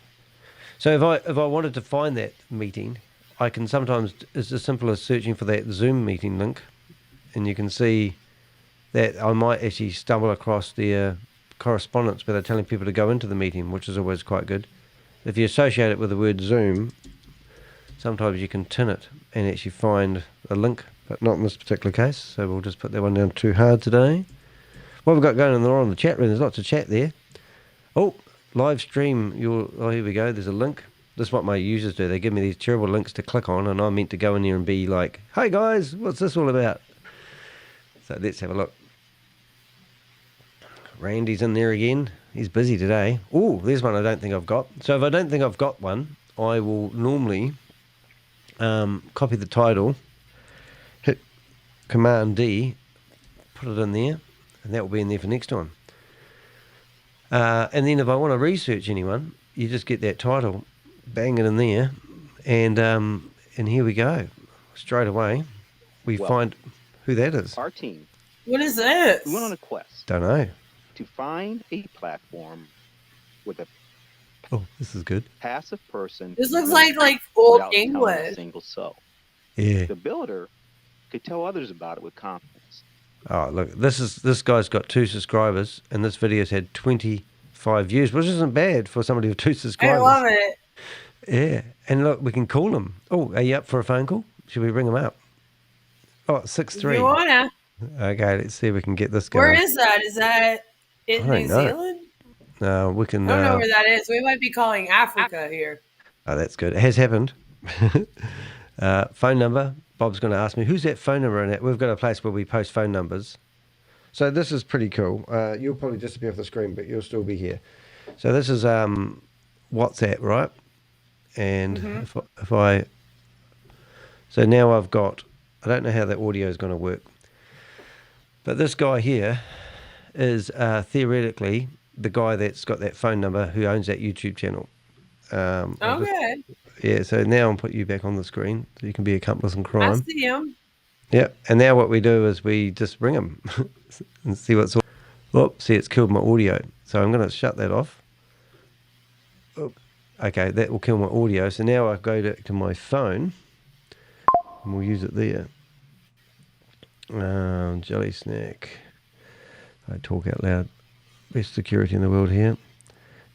So if I wanted to find that meeting, I can sometimes... It's as simple as searching for that Zoom meeting link. And you can see... that I might actually stumble across the correspondence where they're telling people to go into the meeting, which is always quite good. If you associate it with the word Zoom, sometimes you can tin it and actually find a link, but not in this particular case. So we'll just put that one down too hard today. What we've got going on the chat room, there's lots of chat there. Oh, live stream. Oh, here we go. There's a link. This is what my users do. They give me these terrible links to click on, and I'm meant to go in there and be like, hey guys, what's this all about? So let's have a look. Randy's in there again. He's busy today. Oh, there's one I don't think I've got. So if I don't think I've got one, I will normally copy the title, hit Command D, put it in there, and that will be in there for next time. And then if I want to research anyone, you just get that title, bang it in there, and here we go. Straight away, we find who that is. Our team. What is this? We went on a quest. Don't know. To find a platform with a this is good. passive person. This looks like old without telling English. a single soul. Yeah. The builder could tell others about it with confidence. Oh, look, this guy's got 2 subscribers, and this video's had 25 views, which isn't bad for somebody with 2 subscribers. I love it. Yeah, and look, we can call him. Oh, are you up for a phone call? Should we ring him up? Oh, 6-3. You wanna? Okay, let's see if we can get this going. Where is that? Is that in New Zealand? No, we can. I don't know where that is. We might be calling Africa here. Oh, that's good. It has happened. Phone number. Bob's going to ask me, who's that phone number in it? We've got a place where we post phone numbers. So this is pretty cool. You'll probably disappear off the screen, but you'll still be here. So this is WhatsApp, right? And if I... So now I've got... I don't know how the audio is going to work. But this guy here is theoretically the guy that's got that phone number who owns that YouTube channel. Okay. Yeah, so now I'll put you back on the screen so you can be accomplice in crime. I see him. Yep, and now what we do is we just ring him and see what's... Oh, see, it's killed my audio. So I'm going to shut that off. Oh, okay, that will kill my audio. So now I go to my phone and we'll use it there. Jelly snack. I talk out loud. Best security in the world here.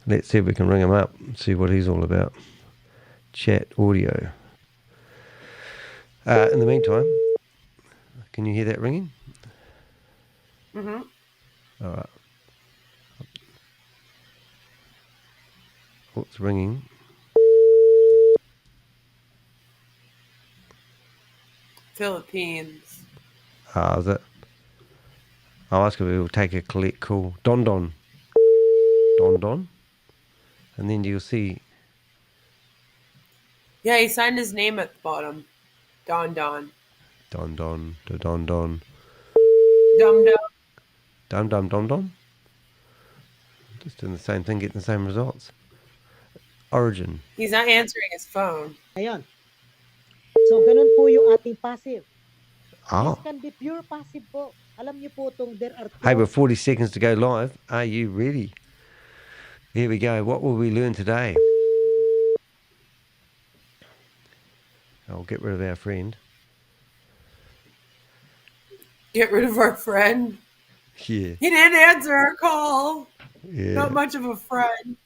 Let's see if we can ring him up and see what he's all about. Chat audio. In the meantime, can you hear that ringing? Mm-hmm. All right. Oh, it's ringing. Philippines. Is it? I'll ask if we will take a collect call. Don. Don. And then you'll see. Yeah, he signed his name at the bottom. Don. Don. Dum. Just doing the same thing, getting the same results. Origin. He's not answering his phone. Ayan. So, ganun po yung ating passive. Oh. This can be pure passive po. Alam niyo po itong there are... Hey, we're 40 seconds to go live. Are you ready? Here we go. What will we learn today? I'll get rid of our friend. Get rid of our friend? Yeah. He didn't answer our call. Yeah. Not much of a friend.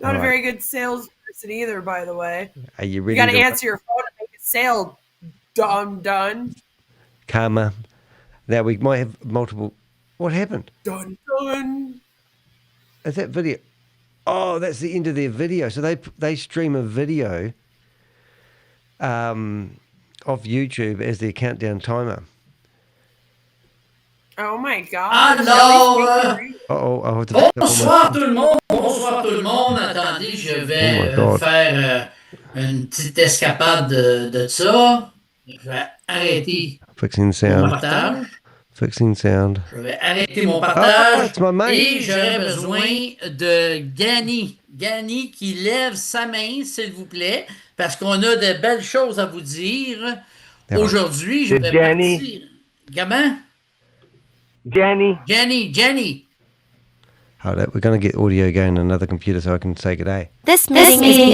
Not a very good salesperson either, by the way. Are you ready? You got to answer your phone and make a sale. Done. Karma. Now we might have multiple. What happened? Done. Is that video? Oh, that's the end of their video. So they stream a video off YouTube as their countdown timer. Oh my God. Alors, bonsoir tout le monde. Attendez, je vais faire une petite escapade de ça. Je vais arrêter Fixing sound. mon partage. Fixing sound. Je vais arrêter mon partage. It's my mate. Et j'aurais besoin de Gani qui lève sa main, s'il vous plaît, parce qu'on a de belles choses à vous dire. Aujourd'hui, je vais partir. Comment? Jenny. Hold up, we're going to get audio going on another computer so I can say good day. This meeting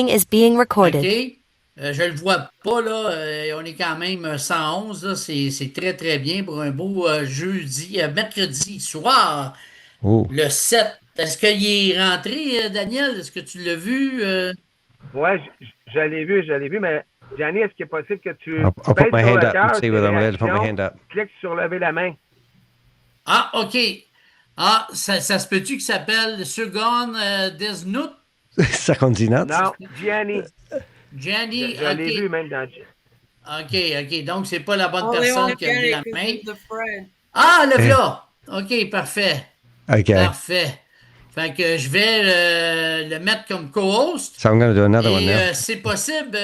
is being recorded. OK. Je le vois pas, là. On est quand même 111. Là. C'est très, très bien pour un beau mercredi soir. Oh. Le 7. Est-ce qu'il est rentré, Daniel? Est-ce que tu l'as vu? Ouais, je l'ai vu, mais Gianni, est-ce qu'il est possible que tu I'll put my hand up and see whether I'm allowed to put my hand up. Clique sur lever la main. Ah, OK. Ah, ça se peut-tu qu'il s'appelle Sugon Desnut? Sugon Desnut? Non, Gianni. Je l'ai vu même dans... OK. Donc, c'est pas la bonne personne qui a mis la main. Ah, le voilà. OK, parfait. OK. Parfait. Fait que je vais le mettre comme co-host. So I'm going to do another one now. C'est possible,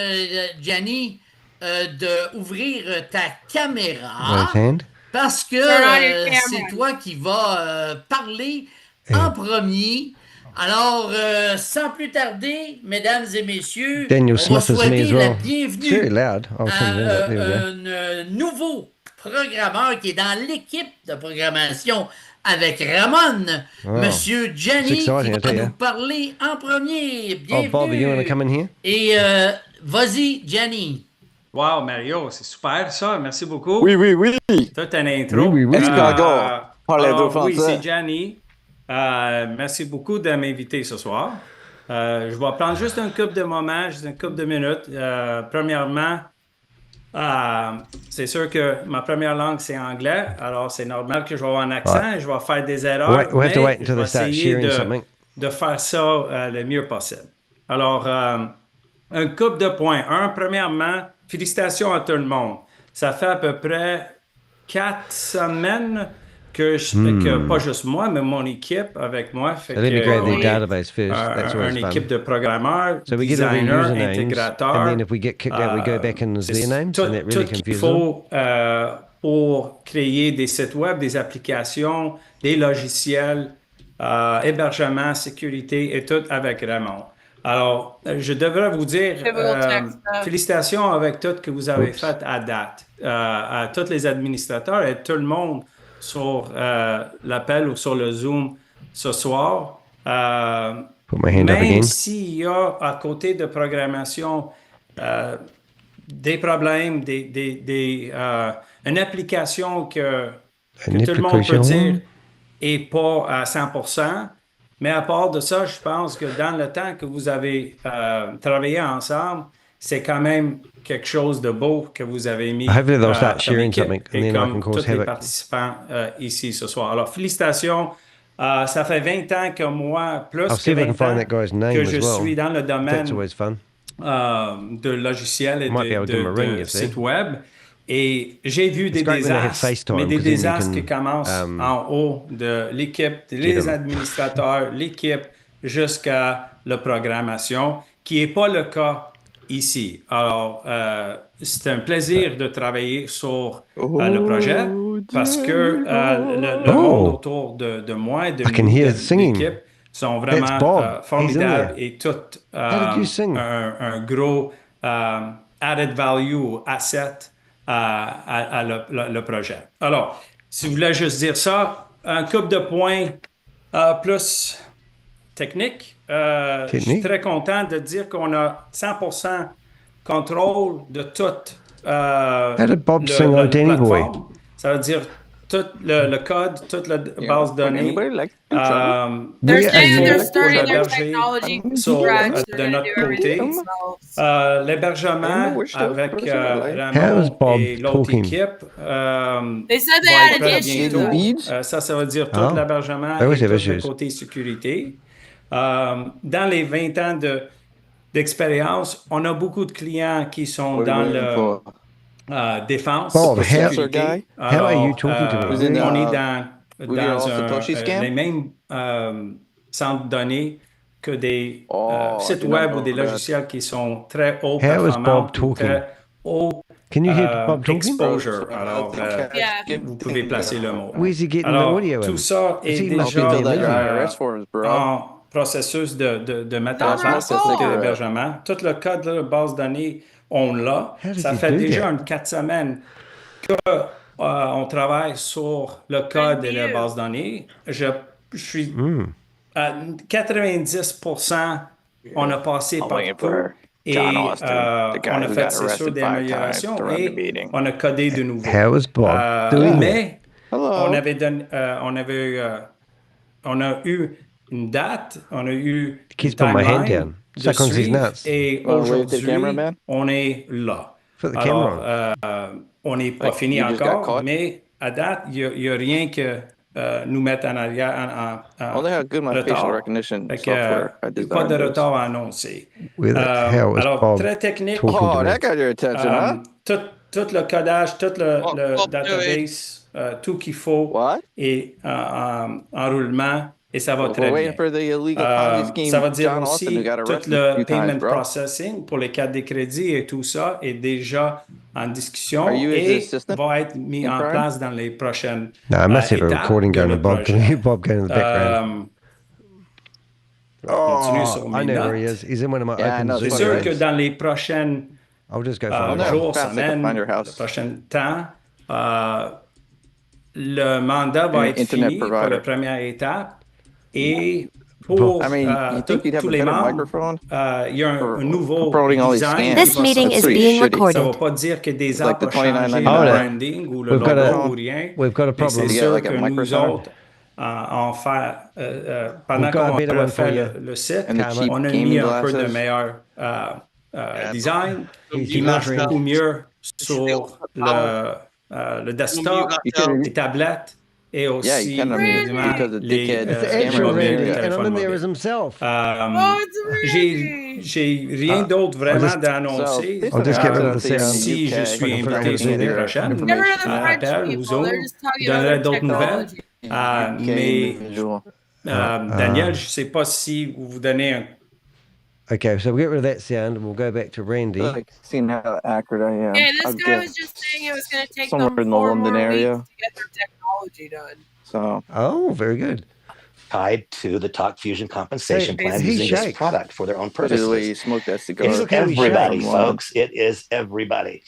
Gianni, d'ouvrir ta caméra. Right hand. Parce que c'est toi qui vas parler en premier. Alors, sans plus tarder, mesdames et messieurs, Daniel on va Smith souhaiter is me as la well. bienvenue Very loud. I'll turn it up. There we go. un nouveau programmeur qui est dans l'équipe de programmation avec Ramon, Monsieur Gianni, qui va nous parler en premier. Bienvenue. Oh, Bob, you want to come in here? Et vas-y, Gianni. Wow, Mario, c'est super ça. Merci beaucoup. Oui. Toute une intro. Oui. Est-ce qu'encore parler de français? Oui, c'est Gianni. Merci beaucoup de m'inviter ce soir. Je vais prendre juste un couple de moments, juste un couple de minutes. Premièrement, c'est sûr que ma première langue, c'est anglais. Alors, c'est normal que je vais avoir un accent et je vais faire des erreurs. Mais je vais essayer de faire ça le mieux possible. Alors, un couple de points. Premièrement, félicitations à tout le monde. Ça fait à peu près 4 semaines que pas juste moi, mais mon équipe avec moi. Fait so let me grab the database first. That's always une fun. équipe de programmeurs, so we get all the designers, usernames, intégrateurs. and then if we get kicked out, we go back in as their names, and that really confuses qu'il faut pour créer des sites web, des applications, des logiciels, hébergement, sécurité et tout avec Raymond. Alors, je devrais vous dire félicitations avec tout que vous avez fait à date, à tous les administrateurs et tout le monde sur l'appel ou sur le Zoom ce soir. Même s'il y a à côté de programmation des problèmes, une application que tout le monde peut dire n'est pas à 100%, mais à part de ça, je pense que dans le temps que vous avez travaillé ensemble, c'est quand même quelque chose de beau que vous avez mis comme équipe et comme tous les participants ici ce soir. Alors, félicitations. Ça fait 20 ans que moi, plus que 20 ans, que je suis dans le domaine de logiciels et de sites web. Et j'ai vu des désastres, mais des désastres qui commencent en haut de l'équipe, les administrateurs, l'équipe, jusqu'à la programmation, qui n'est pas le cas ici. Alors, c'est un plaisir de travailler sur le projet parce que le monde autour de moi et de l'équipe sont vraiment formidables et tout un gros added value, asset à le projet. Alors, si vous voulez juste dire ça, un couple de points plus techniques. Je suis très content de dire qu'on a 100% contrôle de tout la plateforme. Ça veut dire tout le code, toute la base de données. They're starting their technology de notre côté. L'hébergement avec Ramon et l'autre équipe. They said they had an issue. Ça veut dire tout l'hébergement et tout le côté sécurité. Dans les 20 ans d'expérience, on a beaucoup de clients qui sont dans le défense. Bob, sécurité. How are you talking to me? On est dans les mêmes centres de données que des sites web ou des logiciels qui sont très haut performants, très haut exposure. Alors, vous pouvez placer le mot. Alors, tout ça est déjà en processus de mettre en place l'hébergement. Tout le code de base de données, on l'a. Ça fait déjà 4 semaines qu'on travaille sur le code et la base de données. Je suis à 90%, on a passé par tout. Et on a fait, c'est sûr, des améliorations et on a codé de nouveau. Mais on a eu une date, on a eu une timeline de suivre et aujourd'hui, on est là. Alors, on n'est pas fini encore, mais à date, il n'y a rien que nous mettre en arrière en retard. Pas de retard à annoncer. Alors, très technique. Tout le codage, tout le database, tout qu'il faut est en roulement. Et ça va très bien. Ça veut dire aussi tout le payment processing pour les cartes de crédit et tout ça est déjà en discussion et va être mis en place dans les prochaines étapes de le projet. Continue sur mes notes. C'est sûr que dans les prochaines jours, semaines, le prochain temps, le mandat va être fini pour la première étape. Et pour tous les membres, il y a un nouveau design. This meeting is being recorded. Ça ne va pas dire que des apps ont changé le branding ou le logo ou rien. C'est sûr que nous autres, pendant qu'on a fait le site, on a mis un peu de meilleur design qui marche beaucoup mieux sur le desktop, les tablettes et aussi évidemment les mobiles, téléphones mobiles. J'ai rien d'autre vraiment d'annoncer. Si je suis invité sur les prochaines appels ou Zoom, je donnerai d'autres nouvelles. Mais Daniel, je ne sais pas si vous donnez un... Okay, so we'll get rid of that sound and we'll go back to Randy. Like, seeing how accurate I am. Yeah, this guy was just saying it was going to take somewhere them in the 4 London more area. weeks to get their technology done. So. Oh, very good. Tied to the Talk Fusion compensation plan using this product for their own purposes. Literally smoke that cigar. It's everybody, folks. It is everybody.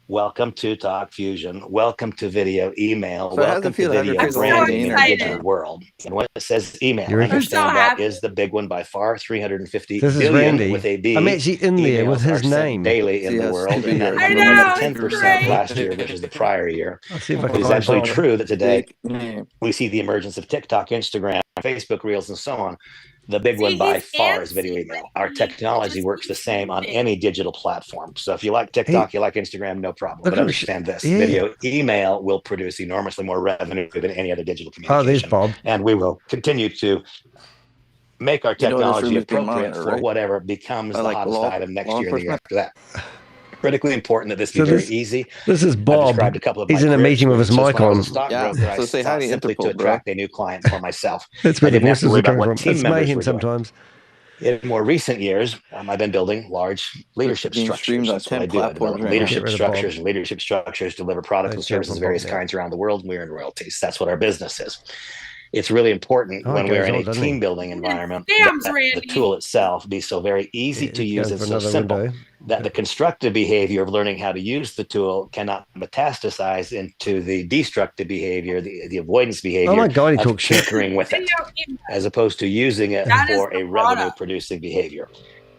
Welcome to Talk Fusion. Welcome to video email. Welcome to video branding in our digital world. And when it says email, understand that is the big one by far. 350 billion with a B. I'm actually in there with his name daily in the world. And that number went up 10% last year, which is the prior year. It is actually true that today we see the emergence of TikTok, Instagram, Facebook Reels, and so on. The big one by far is video email. Our technology works the same on any digital platform. So if you like TikTok, you like Instagram, no problem. But understand this, video email will produce enormously more revenue than any other digital communication. Oh, there's Bob. And we will continue to make our technology appropriate for whatever becomes the hottest item next year and the year after that. Critically important that this be very easy. This is Bob. He's in a meeting with his mic on. So say hi to simply to attract a new client for myself. That's where the voices are coming from. It's mayhem sometimes. In more recent years, I've been building large leadership structures. That's what I do. I develop leadership structures, and leadership structures deliver products and services of various kinds around the world. And we're in royalties. That's what our business is. It's really important when we're in a team building environment that the tool itself be so very easy to use and so simple that the constructive behavior of learning how to use the tool cannot metastasize into the destructive behavior, the avoidance behavior of tinkering with it, as opposed to using it for a revenue producing behavior.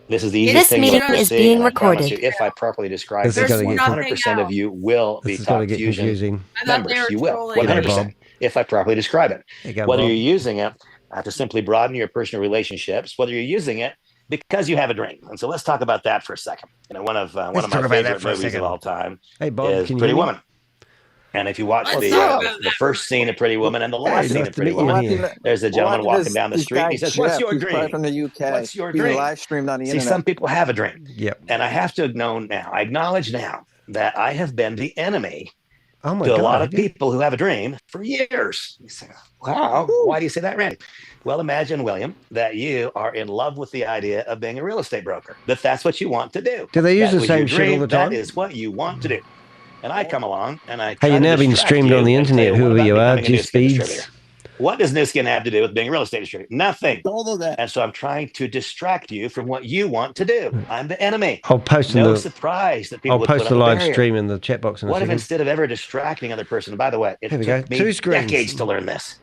This is the easiest thing. This meeting is being recorded. If I properly describe this, 100% of you will be Talk Fusion members. You will, 100%. If I properly describe it. Whether you're using it to simply broaden your personal relationships, whether you're using it because you have a dream. And so let's talk about that for a second. You know, one of my favorite movies of all time is Pretty Woman. And if you watch the first scene of Pretty Woman and the last scene of Pretty Woman, there's a gentleman walking down the street and he says, "What's your dream?" From the UK. What's your dream? Live streamed on the internet. See, some people have a dream. Yep. And I have to acknowledge now that I have been the enemy to a lot of people who have a dream for years. You say, wow, why do you say that, Randy? Well, imagine, William, that you are in love with the idea of being a real estate broker, that's what you want to do. Do they use the same shit all the time? That is what you want to do. And I come along and I you're now being streamed on the internet, whoever you are, G-Speeds. What does Nu Skin have to do with being a real estate distributor? Nothing. And so I'm trying to distract you from what you want to do. I'm the enemy. I'll post surprise that people I'll post the live stream in the chat box. What if instead of ever distracting other person, by the way, it took me decades to learn this.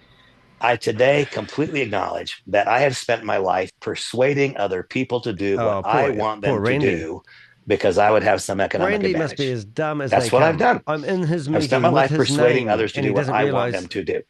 I today completely acknowledge that I have spent my life persuading other people to do what I want them to do because I would have some economic advantage. Randy must be as dumb as That's what I've done. I'm in his meeting. I've spent my life persuading others to do what I want them to do.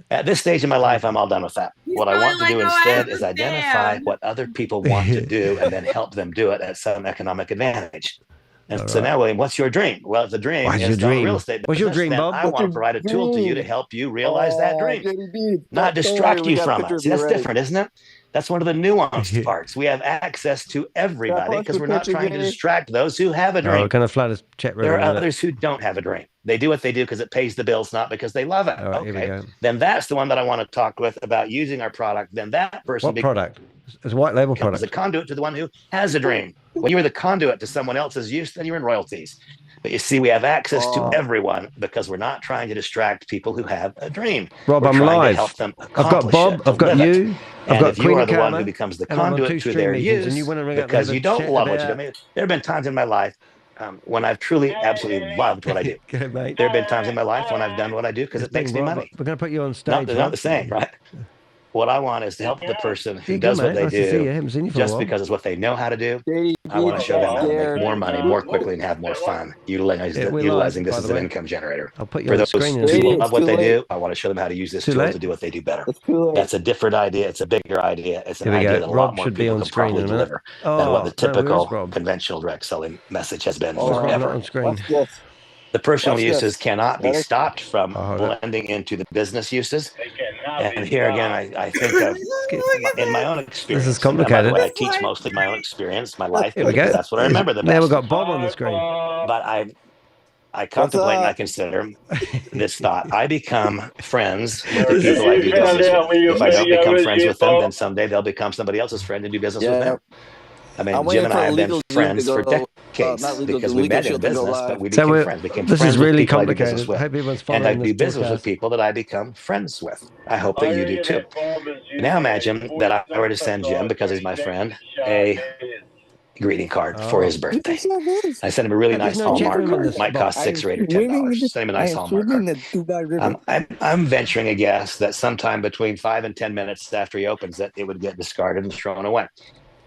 At this stage in my life, I'm all done with that. What I want to do instead is identify what other people want to do and then help them do it at some economic advantage. And so now, William, what's your dream? Well, if the dream is real estate business, what's your dream, Bob? I want to provide a tool to you to help you realize that dream, not distract you from it. See, that's different, isn't it? That's one of the nuanced parts. We have access to everybody because we're not trying to distract those who have a dream. Kind of flat as chat room. There are others who don't have a dream. They do what they do because it pays the bills, not because they love it. Okay. Then that's the one that I want to talk with about using our product. Then that person. What product? It's a white label product. As a conduit to the one who has a dream. When you're the conduit to someone else's use, then you're in royalties. But you see, we have access to everyone because we're not trying to distract people who have a dream. Rob, I'm live. I've got Bob. I've got you. I've got you are the one who becomes the conduit to their use because you don't love what you do. There have been times in my life when I've truly, absolutely loved what I do. There have been times in my life when I've done what I do because it makes me money. We're going to put you on stage. Not the same, right? What I want is to help the person who does what they do just because it's what they know how to do. I want to show them how to make more money more quickly and have more fun utilizing this as an income generator. I'll put you For on the those screen who love what they do, I want to show them how to use this tool to do what they do better. That's a different idea. It's a bigger idea. It's an idea that a lot more people can probably deliver than what the typical conventional direct selling message has been forever. The personal uses cannot be stopped from blending into the business uses. And here again, I think of in my own experience. This is complicated. By the way, I teach mostly my own experience, my life, Here we go. because that's what I remember the best. Now we've got Bob on the screen. But I contemplate and I consider this thought. I become friends with the people I do business with. If I don't become friends with them, then someday they'll become somebody else's friend and do business with them. I mean, Jim and I have been friends for decades because we met in business, but we became friends. This is really complicated. I hope everyone's and I following do this business podcast. with people that I become friends with. I hope that you do too. Now imagine that I were to send Jim, because he's my friend, a greeting card for his birthday. I sent him a really nice Hallmark card. It might cost $6 or $8 or $10. Send him a nice Hallmark card. I'm venturing a guess that sometime between 5 and 10 minutes after he opens it, it would get discarded and thrown away.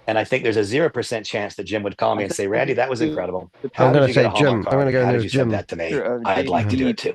And I think there's a 0% chance that Jim would call me and say, Randy, that was incredible. I'm going to say Jim. I'm going to go How near did you Jim. send that to me? I'd like to do it too.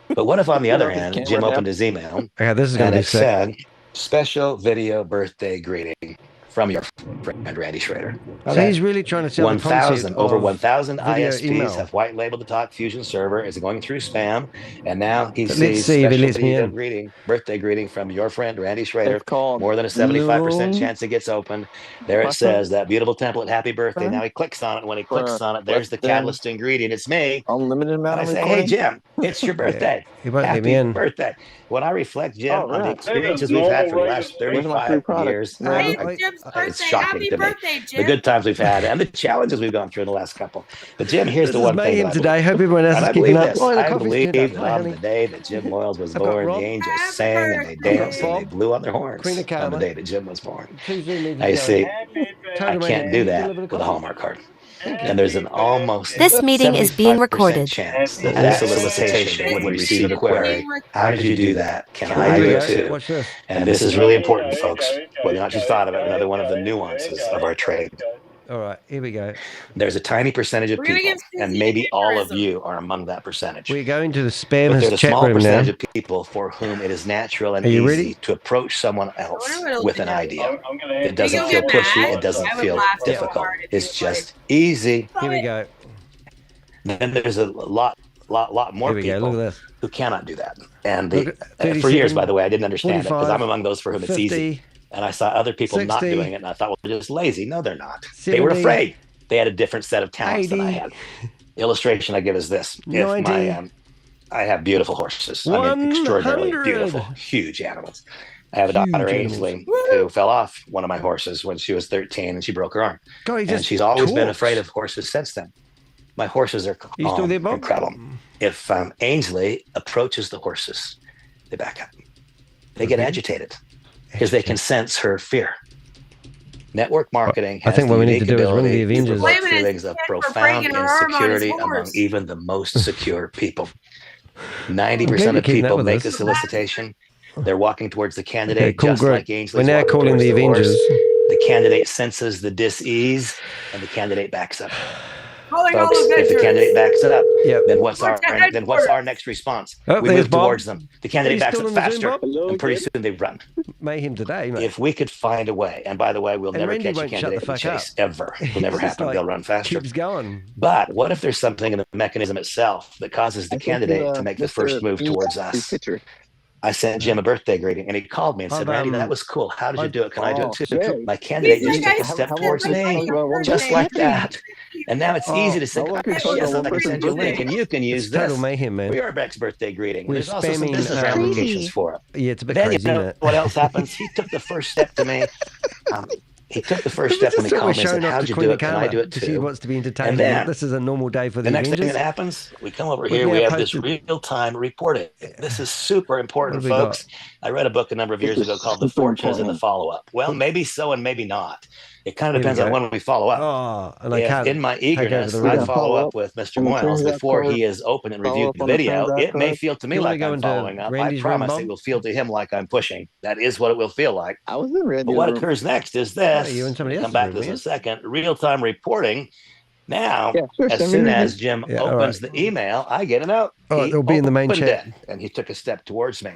But what if, on the other hand, Jim opened his email this is going and to be it said, special video birthday greeting from your friend Randy Schroeder. So he's really trying to sell the concept over of 1,000 video ISPs email. have white labeled the Talk Fusion server as going through spam, and now he Let's sees see if he special lets me video in. greeting, birthday greeting from your friend Randy Schroeder. More than a 75% chance it gets opened. There it says that beautiful template, happy birthday. Now he clicks on it. When he clicks on it, there's the catalyst ingredient. It's me. Unlimited amount I of say, recording? hey Jim, it's your birthday. He won't let me Happy in. birthday. When I reflect, Jim, on the experiences we've had for the last 35 years, Hey, Jim's birthday. it's shocking Happy to me. birthday, The Jim. good times we've had and the challenges we've gone through in the last couple. But Jim, here's This the is one thing Mayhem that today. Hope everyone else and is I keeping believe up. this. Oh, the I coffee's believe turned up. that Hi, on honey. the day that Jim Moyles was I've got born, Rob. the angels sang and they danced and they blew on their horns Queen of on the Karma. day that Jim was born. Please do need to I go. see. I Total can't Mayhem, do that deliver the with a coffee. Hallmark card. And there's an almost This meeting is being 75% recorded. chance that that solicitation would receive a query. How did you do that? Can I do it too? Watch this. And this is really important, folks. Whether or not you thought of it, another one of the nuances of our trade. All right, here we go. There's a tiny percentage of We're gonna people, give and Susie maybe all of aneurysm. you are among that percentage. We're going to the But there's spammers a chat small room now. percentage of people for whom it is natural and Are you easy ready? to approach someone else wonder what it'll with do. an idea. It Are doesn't you feel gonna get pushy. mad? It doesn't I would feel laugh so difficult. hard if you It's were just easy. Here we go. Then there's a lot more Here we go. people Look at this. who cannot do that. And Look at for 37, years, by the way, I didn't understand it because 45, I'm among those for whom it's 50, easy. And I saw other people not 60, doing it, and I thought, well, they're just lazy. No, they're not. They were 70, afraid. They had a different set of talents than I 80, had. Illustration I give is this: if 90, I have beautiful horses. I mean, extraordinarily 100. beautiful, huge animals. I have a daughter, Huge Ainsley, who fell off one of my horses when she was 13 and she broke her arm. God, he And just she's always been talks. afraid of horses since then. My horses are You still calm there, Bob? and credible. If Ainsley approaches the horses, they back up. They get agitated because they can sense her fear. Network marketing I has think the what we need unique to do is ring the ability to Avengers. provoke Blaming his feelings of kid for profound breaking her arm on his insecurity among horse. even the most secure people. I'm 90% glad of you're keeping up people with make this. a solicitation. They're walking towards the candidate, Okay, cool, just great. like Ainsley's We're now walking calling towards the horse. Avengers. The candidate senses the dis-ease, and the candidate backs up. Calling all Folks, if the Avengers. candidate backs it up, Yep. then what's We're our to then what's headquarters. our next response? Oh, We there's move Bob. towards them. The candidate He's backs still up in the Zoom, faster, Bob? and pretty soon they run. Mayhem today, mate. If we could find a way, and by the way, we'll And never Randy catch a won't shut candidate the in the fuck chase ever. It'll never It's just happen. like, They'll run faster. keeps going. But what if there's something in the mechanism itself that causes the candidate to make the first move towards us? I sent Jim a birthday greeting, and he called me and said, "Randy, that was cool. How did you do it? Can I do it too?" My candidate just took a step towards me, just like that. And now it's easy to say, "Oh, yes, I can send you a link, and you can use It's total this mayhem, man. for your Beck's birthday greeting." We're There's also some spamming, business ramifications for it. Yeah, it's a bit Then crazy, you know isn't it? what else happens? He took the first step to me. he took the first step and he called me and said, how'd you do it? Can I do it too? She wants to be entertained. And then, this is a normal day for the next Avengers. thing that happens, we come over here, we have this real-time reporting. This is super important, folks. I read a book a number of years ago called The Fortunes and the Follow-Up. Well, maybe so and maybe not. It kind of depends on when we follow up. Oh, and if in my eagerness, I follow up with Mr. Moyles before he is open and reviewed the video, it may feel to me like I'm following up. I promise it will feel to him like I'm pushing. That is what it will feel like. I was in Randy. But what occurs next is this. Come back to this in a second. Real-time reporting. Now, as soon as Jim opens the email, I get a note. It'll be in the main chat. And he took a step towards me.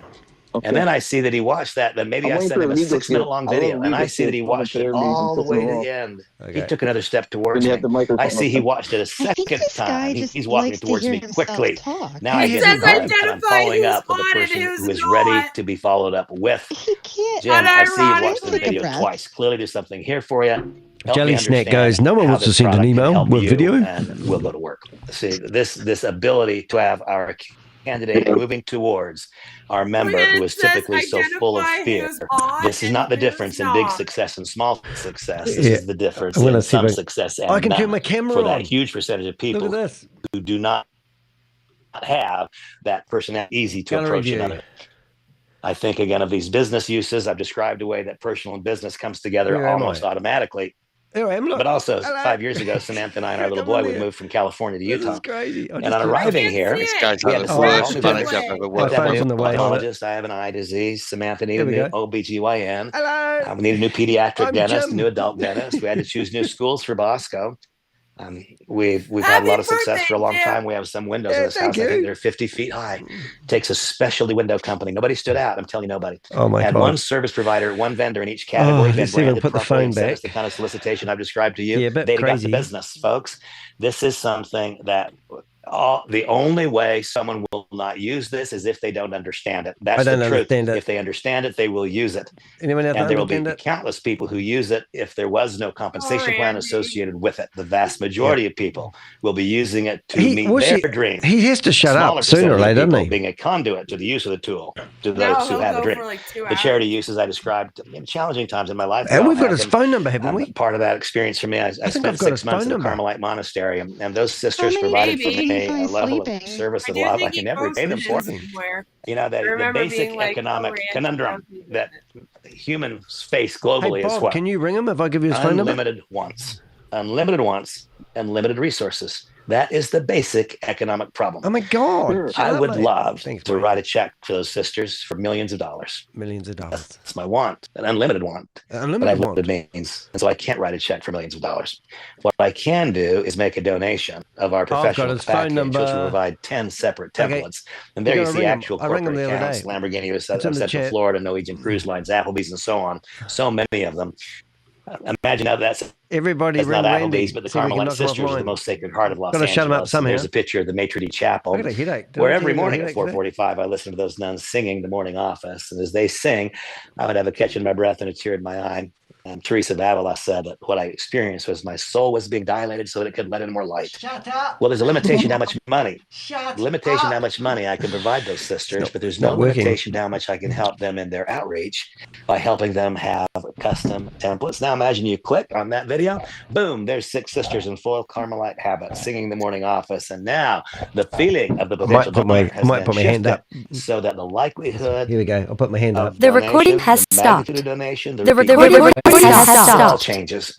Okay. And then I see that he watched that. Then maybe I sent him a 6-minute long video, and I see that he watched it all the way to the end. Okay. He took another step towards me. I see he watched it a second time. He's walking towards me quickly. Now I get involved, and I'm following up with a person who is ready to be followed up with. Jim, I see you watched the video twice. Clearly, there's something here for you. Jelly Snack goes, no one wants to send an email with video. And we'll go to work. See, this ability to have our candidate moving towards our member who is typically so full of fear. This is not the difference in big success and small success. This is the difference in some success and I can turn my camera for that huge percentage of people who do not have that personality easy to approach another. I think, again, of these business uses. I've described a way that personal and business comes together almost automatically. But also, 5 years ago, Samantha and I and our little boy, we moved from California to Utah. This is crazy. And on arriving here, these guys we had have to oncologist. I have an eye disease. Samantha needed a new OBGYN. We need a new pediatric dentist, a new adult dentist. We had to choose new schools for Bosco. We've had a lot of success for a long time. We have some windows in this house. I think they're 50 feet high. Takes a specialty window company. Nobody stood out. I'm telling you, nobody. Oh my God. One service provider, one vendor in each category. Put the phone back. The kind of solicitation I've described to you. Yeah, but they got the business, folks. This is something that the only way someone will not use this is if they don't understand it. That's the truth. If they understand it, they will use it. And there will be countless people who use it if there was no compensation plan associated with it. The vast majority of people will be using it to meet their dreams. He has to shut up sooner or later, doesn't he? Being a conduit to the use of the tool to those who have a dream. The charity uses I described in challenging times in my life. And we've got his phone number, haven't we? Part of that experience for me, I spent 6 months in a Carmelite monastery, and those sisters provided for me a level of service of love I can never repay them for. You know, the basic economic conundrum that humans face globally Bob, is what? Can you ring him if I give you his phone number? Unlimited wants, unlimited resources. That is the basic economic problem. Oh my God. I would love to write a check for those sisters for millions of dollars. Millions of dollars. That's my want, an unlimited want. But I have limited means. And so I can't write a check for millions of dollars. What I can do is make a donation of our professional package, which will provide 10 separate templates. And there you see actual corporate accounts, Lamborghini was Central Florida, Norwegian Cruise Lines, Applebee's, and so on. So many of them. Imagine how that's everybody. It's not Applebee's, but the Carmelite Sisters are the most sacred heart of Los Angeles. Shut them up somehow. There's a picture of the Maitre d' Chapel, where every morning at 4:45 I listen to those nuns singing the morning office, and as they sing, I would have a catch in my breath and a tear in my eye. And Teresa of Avila said that what I experienced was my soul was being dilated so that it could let in more light. Shut up. Well, there's a limitation to how much money. Shut limitation up. to how much money I can provide those sisters, but there's no limitation to how much I can help them in their outreach by helping them have custom templates. Now imagine you click on that video, boom, there's 6 sisters in full Carmelite habit singing the morning office, and now the feeling of the potential donor has been shifted so that the likelihood. Here we go. I'll put my hand up. The recording has stopped. The recording has stopped. Changes.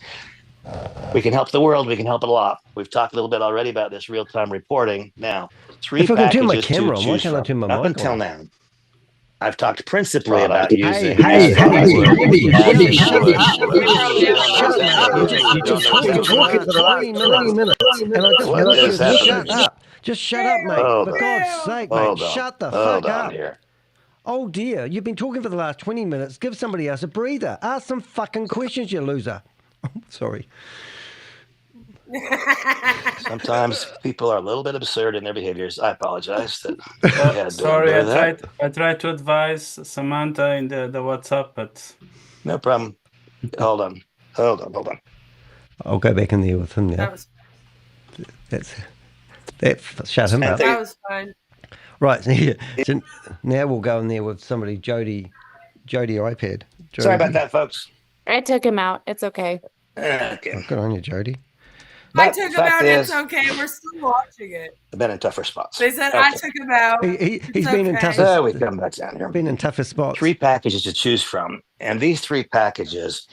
We can help the world. We can help it a lot. We've talked a little bit already about this real-time reporting. Now, 3 if I can turn my packages camera to on, why choose can't I from. turn my Up mic until on? now, I've talked principally about using. Just shut up, mate. For God's sake, mate. Shut the fuck up. Oh dear, you've been talking for the last 20 minutes. Give somebody else a breather. Ask some fucking questions, you loser. Sorry. Sometimes people are a little bit absurd in their behaviors. I apologize. Sorry, I tried to advise Samantha in the WhatsApp, but no problem. Hold on. I'll go back in there with him now. That shut him up. That was fine. Right, so now we'll go in there with somebody, Jody iPad. Sorry about that, folks. I took him out. It's okay. Okay. Oh, good on you, Jody. I took him out. It's okay. We're still watching it. I've been in tougher spots. They said I took him out. He's been in tougher. So we come back down here. Been in tougher spots. 3 packages to choose from, and these 3 packages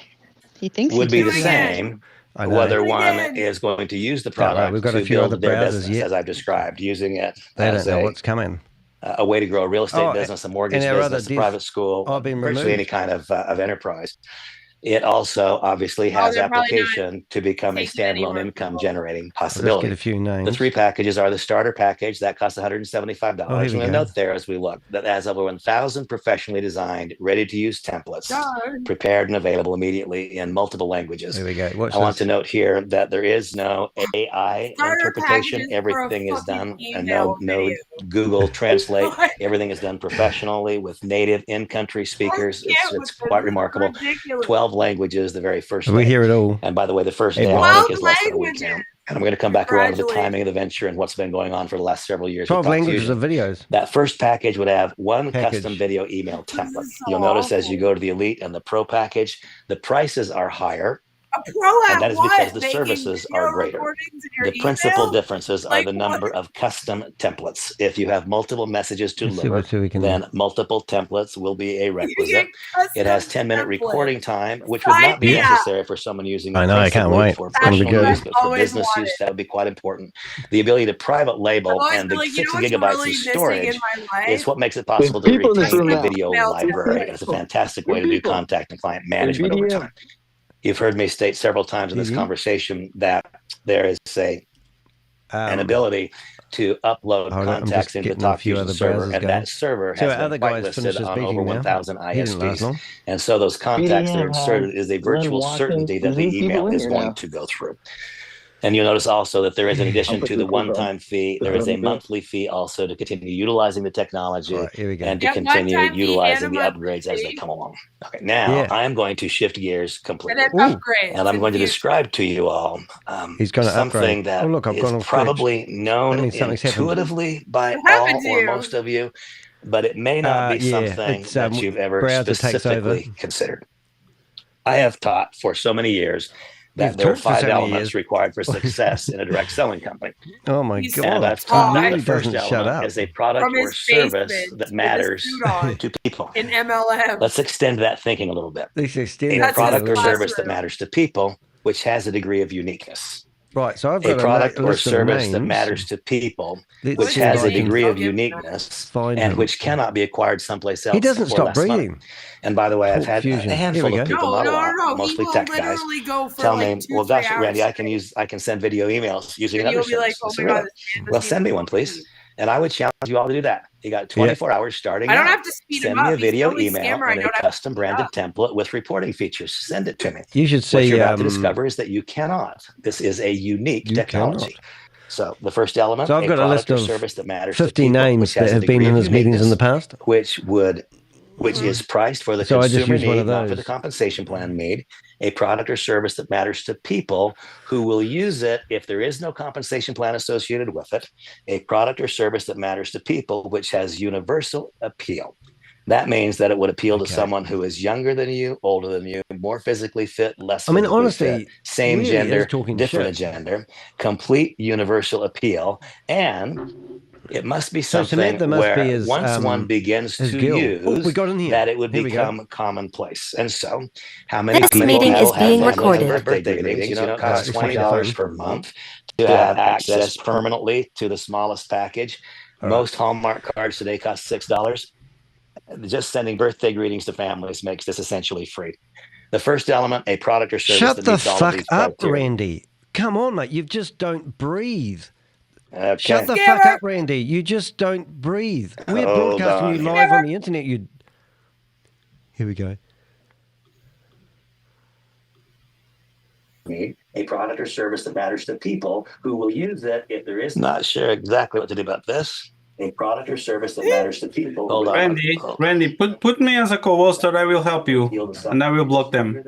would be the same. Whether one is going to use the product we've got a to few build other their browsers business, yet. as I've described, using it They as don't know what's coming. A way to grow a real estate business, a mortgage business, a private school, virtually any kind of enterprise. It also obviously has application to become a standalone income generating possibility. Let's get a few names. The 3 packages are the starter package that costs $175. Oh, here we and a go. note there as we look that has over 1,000 professionally designed, ready to use templates, prepared and available immediately in multiple languages. Here we go. I want to note here that there is no AI interpretation. Everything is done, and no Google Translate. Everything is done professionally with native in-country speakers. It's quite remarkable. 12 languages the very first We day. hear it all. And by the way, the first day I think is less than a week now. And I'm going to come back around to the timing of the venture and what's been going on for the last several years. 12 languages of videos. That first package would have one custom video email template. You'll notice as you go to the Elite and the Pro package, the prices are higher. And that is because the services are greater. The principal differences are the number of custom templates. If you have multiple messages to deliver, then multiple templates will be a requisite. It has 10-minute recording time, which would not be necessary for someone using it. I know, I can't wait. For It's gonna be personal good. use, but for business use, that would be quite important. The ability to private label and the 6 gigabytes of storage is what makes it possible to retain a video library. It's a fantastic way to do contact and client management over time. You've heard me state several times in this conversation that there is an ability to upload contacts into TalkFusion server, and that server has been whitelisted on over 1,000 ISPs. And so those contacts that are inserted is a virtual certainty that the email is going to go through. And you'll notice also that there is, in addition to the one-time fee, there is a monthly fee also to continue utilizing the technology and to continue utilizing the upgrades as they come along. Okay, now I am going to shift gears completely. And I'm going to describe to you all something that is probably known intuitively by all or most of you, but it may not be something that you've ever specifically considered. I have taught for so many years that there are 5 elements required for success in a direct selling company. Oh my God! And I've taught that the first element is a product or service that matters to people. In MLM. Let's extend that thinking a little bit. A product or service that matters to people, which has a degree of uniqueness. Right, so I've got a product or service that matters to people, which has a degree of uniqueness and which cannot be acquired someplace else. He doesn't stop breathing. And by the way, I've had a handful of people, not a lot, mostly tech guys, tell me, well, gosh, Randy, I can send video emails using another service. Well, send me one, please. And I would challenge you all to do that. You got 24 hours starting. I don't have to speed Send him me up. a video He's email scammer. and a custom branded template with reporting features. Send it to me. You should say what you're about to discover is that you cannot. This is a unique technology. So the first element, so I've got a list of service that matters 50 names that have been in his meetings in the past, which is priced for the consumer need, not for the compensation plan need. A product or service that matters to people who will use it if there is no compensation plan associated with it. A product or service that matters to people, which has universal appeal. That means that it would appeal to someone who is younger than you, older than you, more physically fit, less physically honestly, fit, same really gender, different gender, complete universal appeal, and it must be something where once one begins to use that it would become commonplace. And so, how many people meeting is being recorded. Birthday meetings? You know, it costs $20 per month to have access permanently to the smallest package. Most Hallmark cards today cost $6. Just sending birthday greetings to families makes this essentially free. The first element, a product or service Shut that the meets all of fuck these up, criteria. Randy. Come on, mate. You just don't breathe. Okay. Shut the fuck up, Randy. You just don't breathe. We're broadcasting you live on the internet. Here we go. A product or service that matters to people who will use it if there is not sure exactly what to do about this. A product or service that matters to people. Hold on. Randy, put me as a co-hoster. I will help you, and I will block them.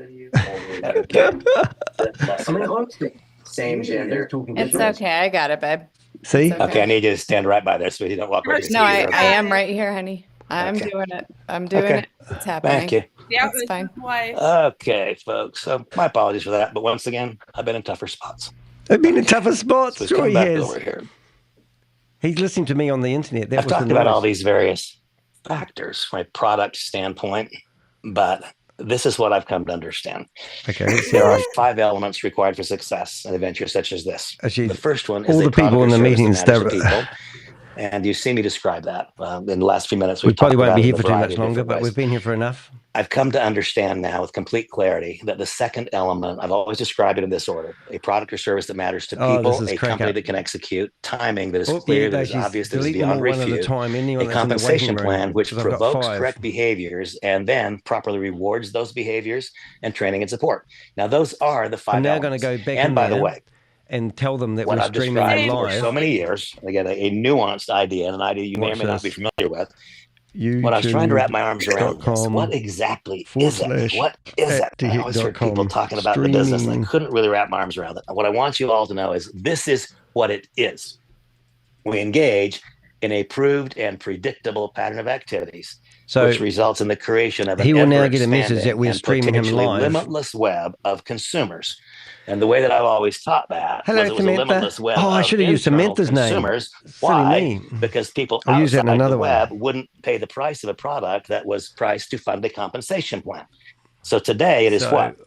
Same gender. It's okay. I got it, babe. See? Okay, I need you to stand right by there so you don't walk right. No, I am right here, honey. I'm doing it. I'm doing it. It's happening. Thank you. Yeah, That's fine. Okay, folks. So my apologies for that. But once again, I've been in tougher spots. I've been in tougher spots. So Sure, he back has. over here. He's listening to me on the internet. That I've was talked the about noise. all these various factors from a product standpoint, but this is what I've come to understand. Okay, let's see. There are 5 elements required for success in a venture such as this. Actually, the first one is all a the people in the meetings. people. And you've seen me describe that in the last few minutes. We probably won't be here for for too much longer, but we've been here for enough. I've come to understand now with complete clarity that the second element, I've always described it in this order: a product or service that matters to people, a company that can execute, timing that is clear, that is obvious, that is beyond refute, a compensation plan which provokes correct behaviors and then properly rewards those behaviors, and training and support. Now, those are the 5 I'm now elements. going to go back and by the way, and tell them that what we're I've streaming described live. for so many years, again, a nuanced idea, and an idea you may or may not be familiar with. What I was trying to wrap my arms around is what exactly is it? What is it? I always heard people talking about the business, and I couldn't really wrap my arms around it. What I want you all to know is this is what it is. We engage in a proved and predictable pattern of activities, which results in the creation of an he will now get a message that we're streaming him live. Limitless web of consumers. And the way that I've always taught that was it was a limitless web I should have used Samantha's consumers. name. Why? Because people I'll use that in outside another the web wouldn't pay the price of a product that was priced to fund a compensation plan. So today it is what?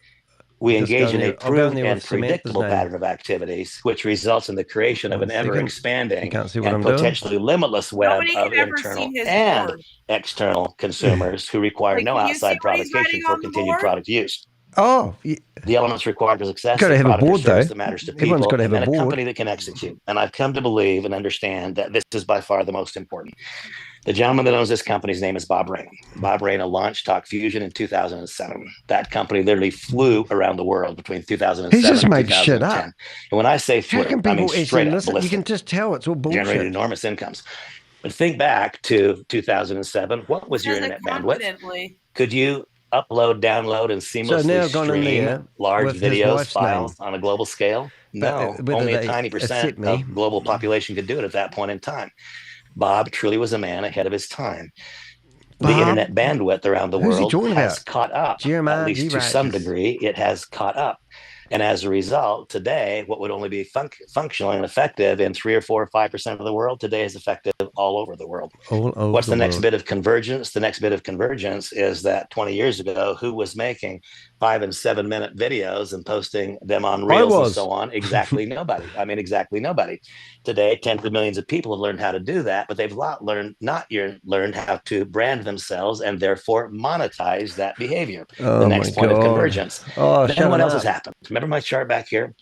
We engage in a proven and predictable pattern of activities, which results in the creation of an ever-expanding and potentially limitless web of internal and external consumers who require no outside provocation for continued product use. Oh, the elements required for success. Got to have a board, though. That matters to people, got to have and a board. company that can execute. And I've come to believe and understand that this is by far the most important. The gentleman that owns this company's name is Bob Reyna. Bob Reyna launched Talk Fusion in 2007. That company literally flew around the world between 2007 He just and made 2010. shit up. And when I say flew, I mean straight up listen? ballistic. You can just tell it's all bullshit. Generated enormous incomes. But think back to 2007. What was your internet bandwidth? Could you upload, download, and seamlessly stream large videos, files on a global scale? No, only a tiny percent of global population could do it at that point in time. Bob truly was a man ahead of his time. The internet bandwidth around the world has caught up, at least to some degree. It has caught up. And as a result, today, what would only be functional and effective in 3 or 4 or 5% of the world, today is effective all over the world. What's the next bit of convergence? The next bit of convergence is that 20 years ago, who was making 5 and 7 minute videos and posting them on Reels and so on? Exactly nobody. I mean, exactly nobody. Today, tens of millions of people have learned how to do that, but they've learned how to brand themselves and therefore monetize that behavior. The next point of convergence. Then what else has happened? Remember my chart back here?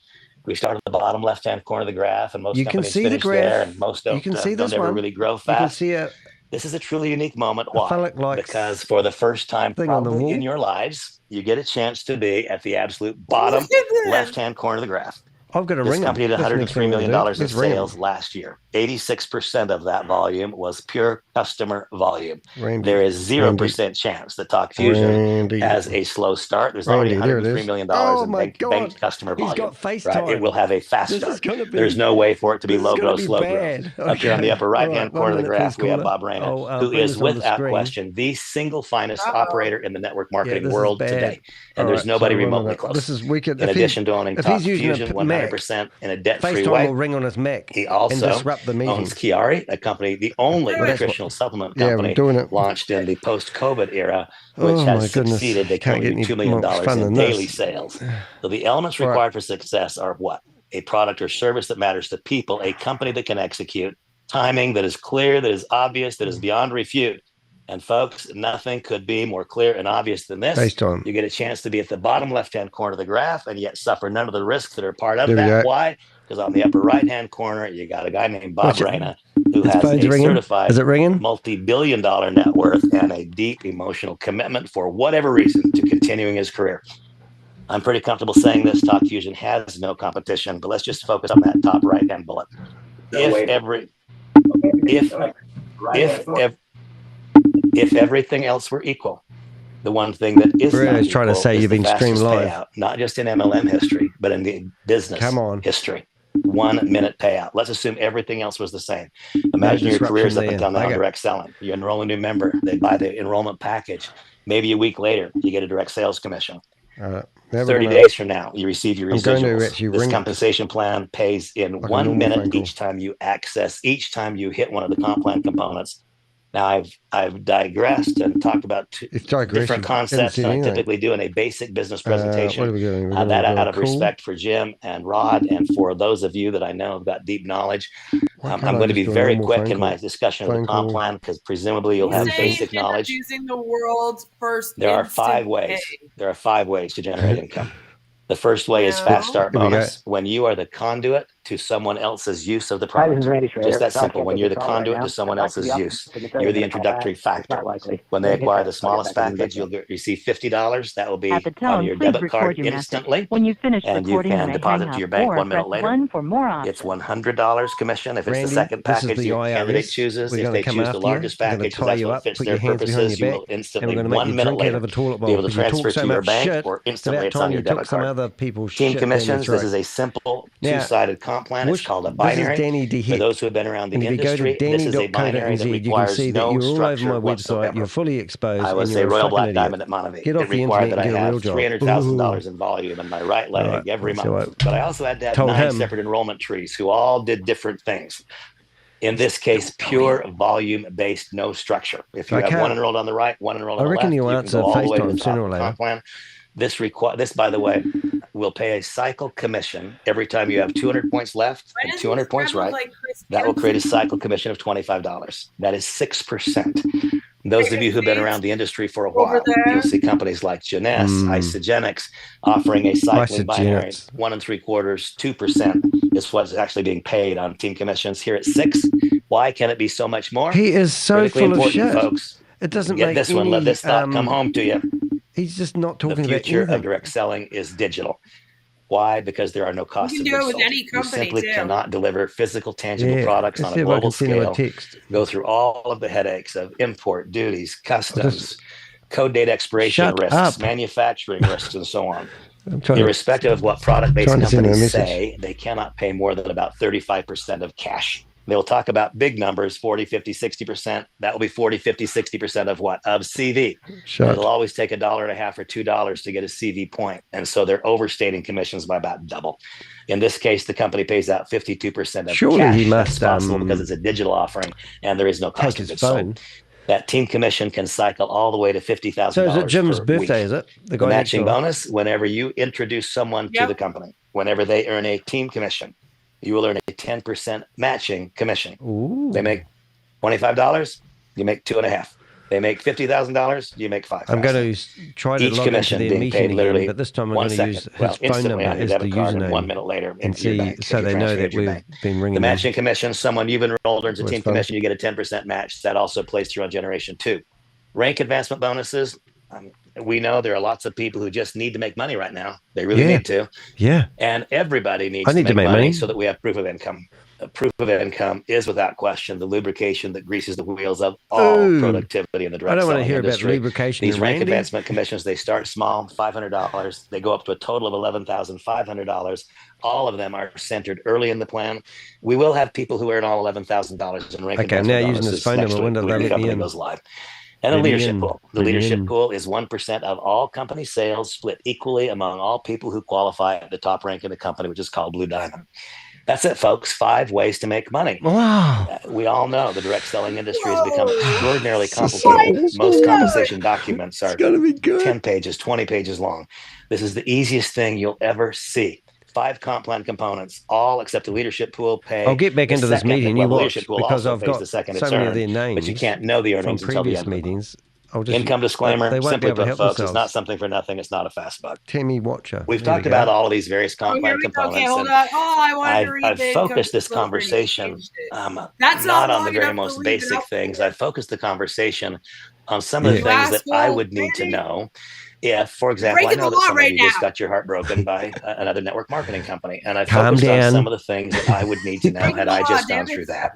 We start at the bottom left-hand corner of the graph, and most companies finish there, and most don't ever really grow fast. This is a truly unique moment. Why? Because for the first time probably in your lives, you get a chance to be at the absolute bottom left-hand corner of the graph. I've got a This ring. company had $103 million in sales last year. 86% of that volume was pure customer volume. There is 0% chance that Talk Fusion has a slow start. There's already $103 million in banked customer volume. He's got FaceTime. It will have a fast start. There's no way for it to be low growth, slow growth. Up here on the upper right-hand corner of the graph, we have Bob Reyna, who is without question the single finest operator in the network marketing world today. And there's nobody remotely close. In addition to owning Talk Fusion 100% in a debt-free way, will ring on his Mac. He also owns Chiari, a company, the only nutritional supplement company launched in the post-COVID era, which has succeeded. They currently do $2 million in daily sales. So the elements required for success are what? A product or service that matters to people, a company that can execute, timing that is clear, that is obvious, that is beyond refute. And folks, nothing could be more clear and obvious than this. You get a chance to be at the bottom left-hand corner of the graph and yet suffer none of the risks that are part of that. Why? Because on the upper right-hand corner, you got a guy named Bob Reyna who has a certified multi-billion-dollar net worth and a deep emotional commitment for whatever reason to continuing his career. I'm pretty comfortable saying this. Talk Fusion has no competition, but let's just focus on that top right-hand bullet. If everything else were equal, the one thing that is not equal trying to say is you've the been streamed fastest live. payout, not just in MLM history, but in the business history. 1 minute payout. Let's assume everything else was the same. Imagine your career is up and down the line direct selling. You enroll a new member. They buy the enrollment package. Maybe a week later, you get a direct sales commission. 30 days from now, you receive your residuals. This compensation plan pays in 1 minute each time you hit one of the comp plan components. Now, I've digressed and talked about different concepts than I typically do in a basic business presentation. That out of respect for Jim and Rod, and for those of you that I know have got deep knowledge. I'm going to be very quick in my discussion of the comp plan, because presumably you'll have basic knowledge. Using the world's first. There are 5 ways. There are 5 ways to generate income. The first way is fast start bonus, when you are the conduit to someone else's use of the product. This is Randy Schroeder. Just that simple. When you're the conduit to someone else's use, you're the introductory factor. When they acquire the smallest package, you'll receive $50. That will be on your debit card instantly. When you finish and you can deposit to your bank 1 minute later. It's $100 commission if it's the second package your candidate chooses. If they choose the largest package, that's what fits their purposes, you will instantly 1 minute later be able to transfer to your bank, or instantly it's on your debit card. Team commissions, this is a simple two-sided comp plan. It's called a binary. Danny de Hek. For those who have been around the industry, this is a binary that you can requires see that no you're all over structure my whatsoever. website. You're fully exposed. I was a Royal Black Diamond at Monavie. Get It off the required internet that I and get a real have job. $300,000 in volume in my right leg every month. So but I also had to have told 9 him. separate enrollment trees who all did different things. In this case, pure volume-based, no structure. If you have one enrolled on the right, one enrolled on the left, you can go all the way to the top of the comp plan. This, by the way, will pay a cycle commission every time you have 200 points left and 200 points right. That will create a cycle commission of $25. That is 6%. Those of you who've been around the industry for a while, you'll see companies like Jeunesse, Isogenics offering a cycling binary 1 3/4, 2% is what's actually being paid on team commissions. Here at 6. Why can it be so much more? He is so Critically full of shit, folks. It doesn't Get make this one. Let this thought come home to you. He's just not talking about the future of direct selling is digital. Why? Because there are no costs. You can do it with any company, you simply cannot deliver physical, tangible products on a global scale. Go through all of the headaches of import, duties, customs, code date expiration risks, manufacturing risks, and so on. Irrespective of what product-based companies say, they cannot pay more than about 35% of cash. They'll talk about big numbers, 40, 50, 60%. That will be 40, 50, 60% of what? Of CV. It'll always take $1.50 or $2 to get a CV point. And so they're overstating commissions by about double. In this case, the company pays out 52% of Surely cash. he must, That's possible because it's a digital offering and there is no cost of goods sold. That team commission can cycle all the way to $50,000. So is it Jim's birthday, is it? The matching bonus, whenever you introduce someone to the company, whenever they earn a team commission, you will earn a 10% matching commission. Ooh. They make $25, you make 2.5. They make $50,000, you make 5. I'm going to try to each log commission into their being paid meeting literally again, but this time I'm 1 going to second. use his phone number on your as the debit card, and username 1 minute later and see, so they know that we've been ringing the them. matching commission. Someone you've enrolled earns a Well, team it's fun. commission, you get a 10% match. That also plays through on generation 2. Rank advancement bonuses. We know there are lots of people who just need to make money right now. They really need to. Yeah. And everybody needs to make money so that we have proof of income. Proof of income is without question the lubrication that greases the wheels of all productivity in the direct I don't want to selling hear industry. about lubrication. These rank Randy. advancement commissions, they start small, $500. They go up to a total of $11,500. All of them are centered early in the plan. We will have people who earn all $11,000 in rank Okay, advancement now using bonuses this phone next number, week when do they when the let me company in? goes live. And a leadership pool. The leadership pool is 1% of all company sales split equally among all people who qualify at the top rank in the company, which is called Blue Diamond. That's it, folks. 5 ways to make money. Wow. We all know the direct selling industry has become extraordinarily complicated. Most compensation documents are 10 pages, 20 pages long. This is the easiest thing you'll ever see. 5 comp plan components, all except the leadership pool pay. I'll get back into this meeting. You watch, because I've got the second so it's many earned, of their names but you can't know the earnings from until the previous end of the month. meetings. I'll just, Income disclaimer, they won't be simply able to put, help folks, it's themselves. not something for nothing. It's not a fast buck. Timmy Watcher. We've There talked we go. about all of these various comp plan components. Okay, hold and on. Oh, I wanted to read I've the focused this income conversation That's not not on the long very enough to most leave it basic up things. there. I've focused the conversation on some of the You things that I asshole, would need to Randy. know. If, for example, I breaking know the that law some right of you just now. got your heart broken by another network marketing company, and I Calm focused on down. some of the things that I would need to know had I just Damn gone it. through that.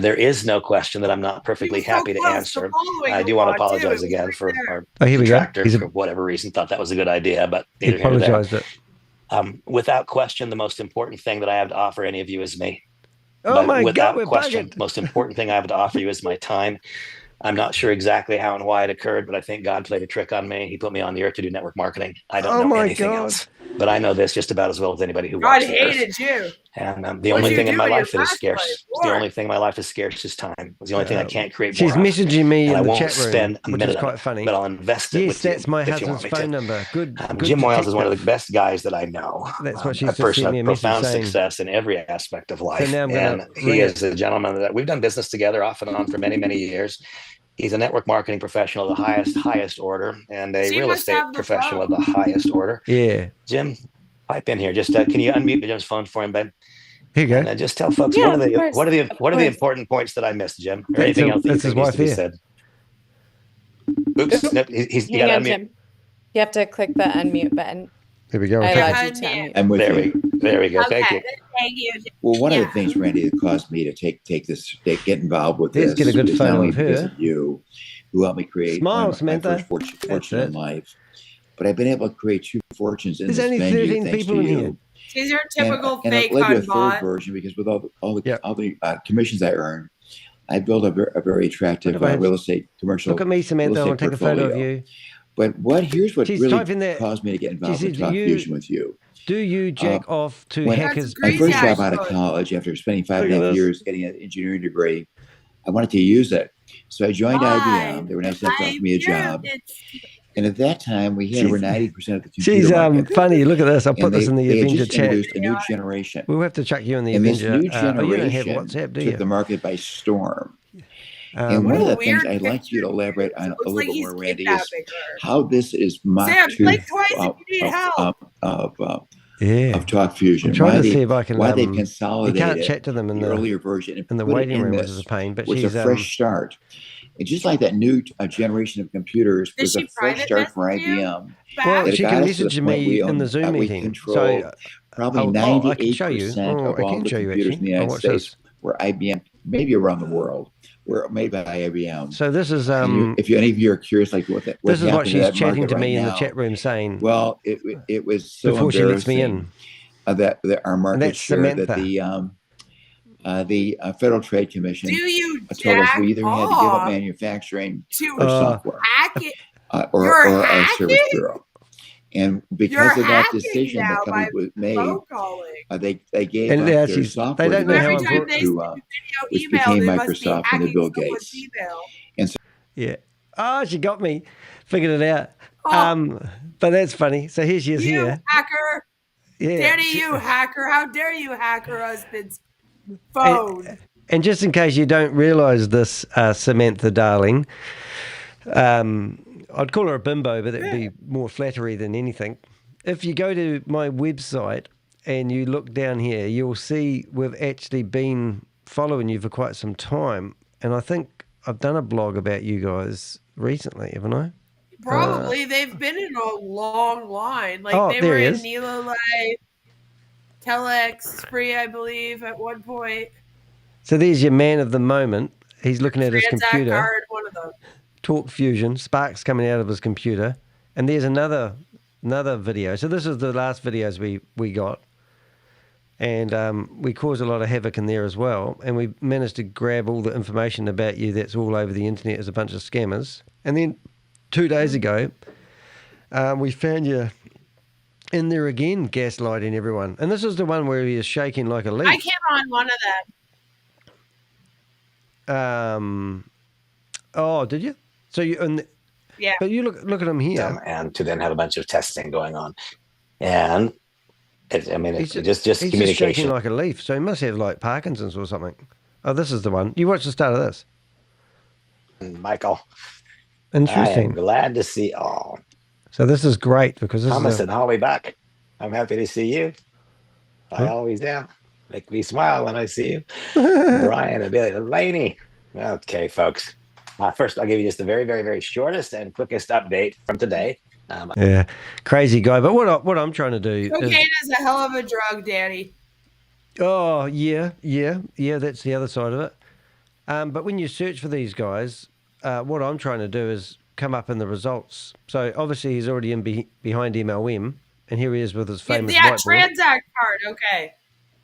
There is no question that I'm not perfectly so happy to close to answer. following I the do want to law, too. apologize It was again right for there. our Oh, here we go. detractor, for whatever reason, thought that was a good idea, but He neither here nor there. apologized it. Without question, the most important thing that I have to offer any of you is me. Oh But my without God, we're question, bugged. most important thing I have to offer you is my time. I'm not sure exactly how and why it occurred, but I think God played a trick on me. He put me on the earth to do network marketing. I don't know anything else, but I know this just about as well as anybody who walks the earth. God hated you. And the only thing in my life that is scarce, the only thing in my life is scarce is time. It's the only thing I can't create She's more messaging me and in the I won't chat room, spend a which minute is quite of it, funny. but I'll invest it with that's you my if you want husband's me phone to. number. Good Jim Wiles is one of detective. the best guys that I know. That's what she's A just person sent me of a message profound saying. success in every aspect of life. now I'm And gonna he is a gentleman that we've done business together off and on for many, many years. He's a network marketing professional of the highest order, and a real estate professional of the highest order. Yeah. Jim, pipe in here. Just can you unmute Jim's phone for him, babe? Here you go. And just tell folks what are the important points that I missed, Jim, or anything else that you think needs to be said. Oops, nope, he's Hang on, Jim. You have to click the unmute button. Here we go. I allowed you to unmute. I'm with you. There we go. Thank you. Well, one of the things, Randy, that caused me to get involved with this get a good is photo not only of her. because of you, who helped me create my first fortune in life, but I've been able to create 2 fortunes in this venue. There's only 13 people in here. She's your typical fake and it led to a bot. third version because with all the commissions I earned, I built a very attractive real estate commercial. Look at me, Samantha. I'll take a photo of you. But here's what really caused me to get involved in Talk Fusion with you. Do you jack off to hackers? My first job out of college, after spending 5.5 years getting an engineering degree, I wanted to use it. So I joined IBM. They were nice enough to offer me a job. And at that time, we had over 90% of the computer market. Funny. Look at this. I'll put this in the Avenger just chat. Introduced a new generation. We'll have to chuck you in the and Avenger. This new generation you don't have WhatsApp, do you? took the market by storm. And one of the things I'd like you to elaborate on a little bit more, Randy, is how this is Mach 2 of Talk Fusion. I'm trying to see if I can. Why they've consolidated you can't chat to them in the earlier version in the waiting room, which is a pain. But she's a fresh start. It's just like that new generation of computers was a fresh start for IBM. Well, she can message me in the Zoom meeting. So probably 98% of all the computers in the United States were IBM, maybe around the world, were made by IBM. So this is if any of you are curious, like what this is what she's chatting to me in the chat room saying. Well, it was so before she lets me in that our market share that the Federal Trade Commission told us we either had to give up manufacturing or software or our service bureau. And because of that decision that company was made, they gave up their software they don't know how to which became Microsoft and the Bill Gates. And so, yeah. Oh, she got me. Figured it out. But that's funny. So here she is here. Hacker. Yeah. Danny, you hacker. How dare you hack her husband's phone? And just in case you don't realize this, Samantha, darling, I'd call her a bimbo, but that'd be more flattery than anything. If you go to my website and you look down here, you'll see we've actually been following you for quite some time. And I think I've done a blog about you guys recently, haven't I? Probably. They've been in a long line. Like they were in Nilo Life, Telex, Free, I believe, at one point. So there's your man of the moment. He's looking at his computer. Card, one of them. Talk Fusion, sparks coming out of his computer. And there's another video. So this is the last videos we got. And we caused a lot of havoc in there as well. And we managed to grab all the information about you that's all over the internet as a bunch of scammers. And then 2 days ago, we found you in there again, gaslighting everyone. And this is the one where he is shaking like a leaf. I came on one of them. Oh, did you? So you yeah. But you look at him here, and to then have a bunch of testing going on, and it's just he's communication. Just shaking like a leaf. So he must have like Parkinson's or something. Oh, this is the one. You watched the start of this, Michael. Interesting. I am glad to see all. So this is great because this Thomas and Holly back. I'm happy to see you. I always am. Make me smile when I see you. Brian and Billy Delaney. Okay, folks. First, I'll give you just the very, very, very shortest and quickest update from today. Yeah, crazy guy. But what I'm trying to do cocaine is a hell of a drug, Danny. Oh, yeah. That's the other side of it. But when you search for these guys, what I'm trying to do is come up in the results. So obviously he's already in behind MLM, and here he is with his famous whiteboard. Transact card. Okay.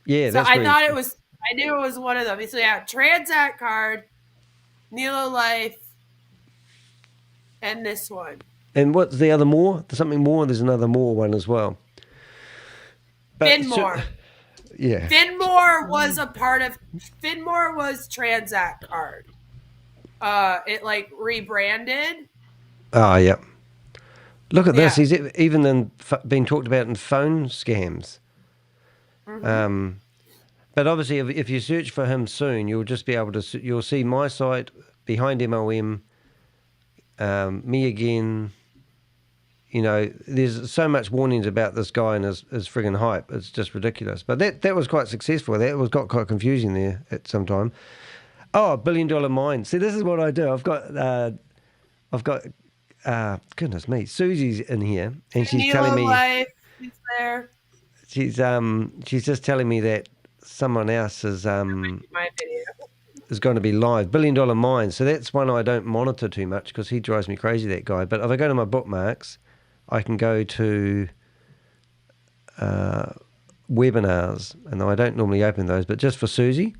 Yeah, so I thought it was. I knew it was one of them. So yeah, Transact card, Nilo Life, And this one. And what's the other more? There's something more. There's another more one as well. Finmore. Yeah. Finmore was a part of. Finmore was Transact Card. It like rebranded. Oh, yeah. Look at this. He's even then been talked about in phone scams. Mm-hmm. But obviously, if you search for him soon, you'll just be able to. You'll see my site, Behind MOM, me again. You know, there's so much warnings about this guy and his friggin' hype. It's just ridiculous. But that was quite successful. That got quite confusing there at some time. Oh, $1 billion mine. See, this is what I do. I've got. Goodness me, Susie's in here, and she's telling me. Life is there. She's just telling me that someone else is my video. is going to be live. $1 billion mine. So that's one I don't monitor too much because he drives me crazy, that guy. But if I go to my bookmarks, I can go to webinars, and I don't normally open those, but just for Susie.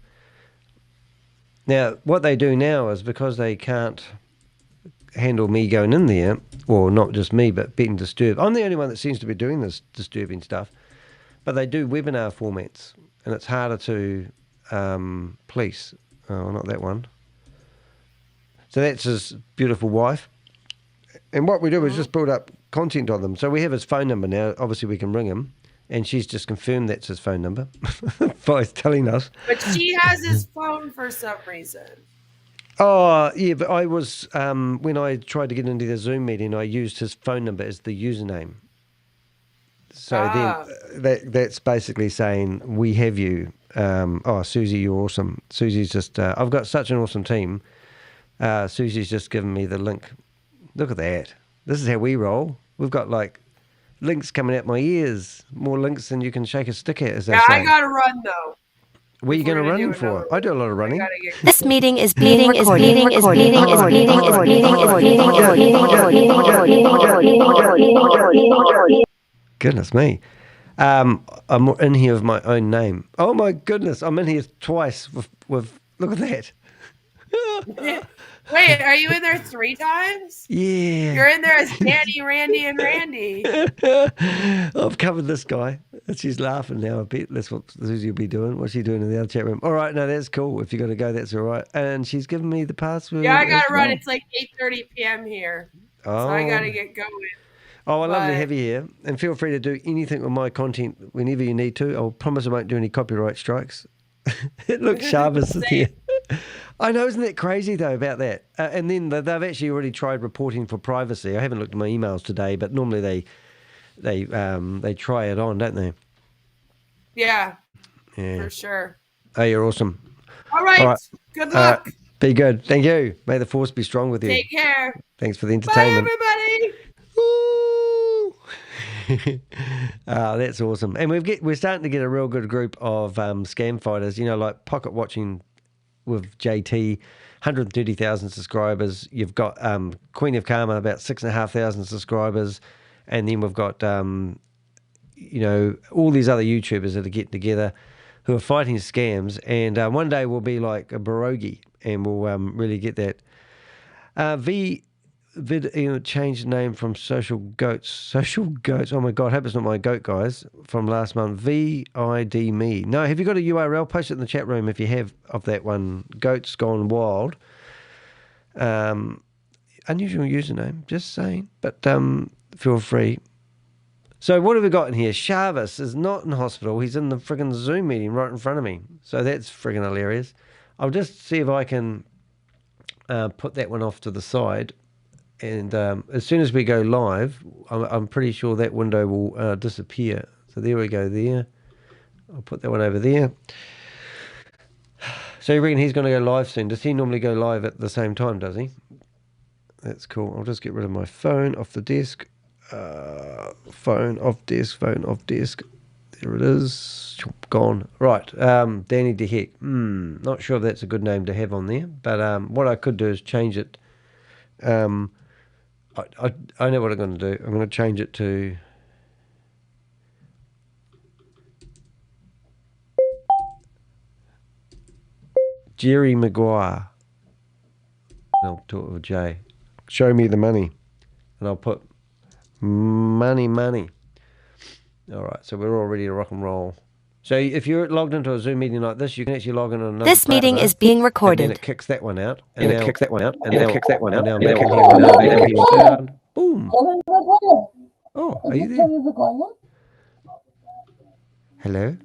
Now, what they do now is because they can't handle me going in there, or not just me, but being disturbed. I'm the only one that seems to be doing this disturbing stuff, but they do webinar formats, and it's harder to police. Oh, not that one. So that's his beautiful wife. And what we do is just build up content on them. So we have his phone number now. Obviously, we can ring him. And she's just confirmed that's his phone number by telling us. But she has his phone for some reason. Oh, yeah, but I was, when I tried to get into the Zoom meeting, I used his phone number as the username. So then that's basically saying, we have you. Susie, you're awesome. Susie's just, I've got such an awesome team. Susie's just given me the link. Look at that. This is how we roll. We've got like links coming out my ears. More links than you can shake a stick at, as they say. I got to run though. Where are you going to run for? I do a lot of running. This meeting is being recorded. Goodness me. I'm in here with my own name. Oh my goodness. I'm in here twice with look at that. Wait, are you in there 3 times? Yeah. You're in there as Danny, Randy, and Randy. I've covered this guy. She's laughing now a bit. That's what Susie will be doing. What's she doing in the other chat room? All right, no, that's cool. If you're going to go, that's all right. And she's given me the password. Yeah, I got to run. It's like 8:30 p.m. here. So I got to get going. Oh, I love to have you here. And feel free to do anything with my content whenever you need to. I'll promise I won't do any copyright strikes. It looks Sharvis is here. I know, isn't that crazy though about that? And then they've actually already tried reporting for privacy. I haven't looked at my emails today, but normally they try it on, don't they? Yeah, for sure. Oh, you're awesome. All right. Good luck. Be good. Thank you. May the force be strong with you. Take care. Thanks for the entertainment. Bye, everybody. That's awesome. And we're starting to get a real good group of scam fighters, you know, like pocket watching with JT, 130,000 subscribers. You've got Queen of Karma, about 6,500 subscribers. And then we've got, you know, all these other YouTubers that are getting together who are fighting scams. And one day we'll be like a Barogi and we'll really get that. Changed name from Social Goats. Oh my God, hope it's not my goat, guys, from last month. VID me. No, have you got a URL? Post it in the chat room if you have of that one. Goats Gone Wild. Unusual username, just saying. But feel free. So what have we got in here? Sharvis is not in hospital. He's in the friggin' Zoom meeting right in front of me. So that's friggin' hilarious. I'll just see if I can put that one off to the side. And as soon as we go live, I'm pretty sure that window will disappear. So there we go there. I'll put that one over there. So you reckon he's going to go live soon? Does he normally go live at the same time, does he? That's cool. I'll just get rid of my phone off the desk. Phone off desk. There it is. Gone. Right. Danny de Hek. Not sure if that's a good name to have on there. But what I could do is change it. I know what I'm going to do. I'm going to change it to Jerry Maguire. I'll talk with Jay. show me the money. And I'll put money. All right, so we're all ready to rock and roll. So if you're logged into a Zoom meeting like this, you can actually log in on another This meeting browser, is being recorded. And then it kicks that one out. And it kicks that one out. And then it kicks that one out. And now back in here. And now back in here. Boom. Oh, are you there? Hello?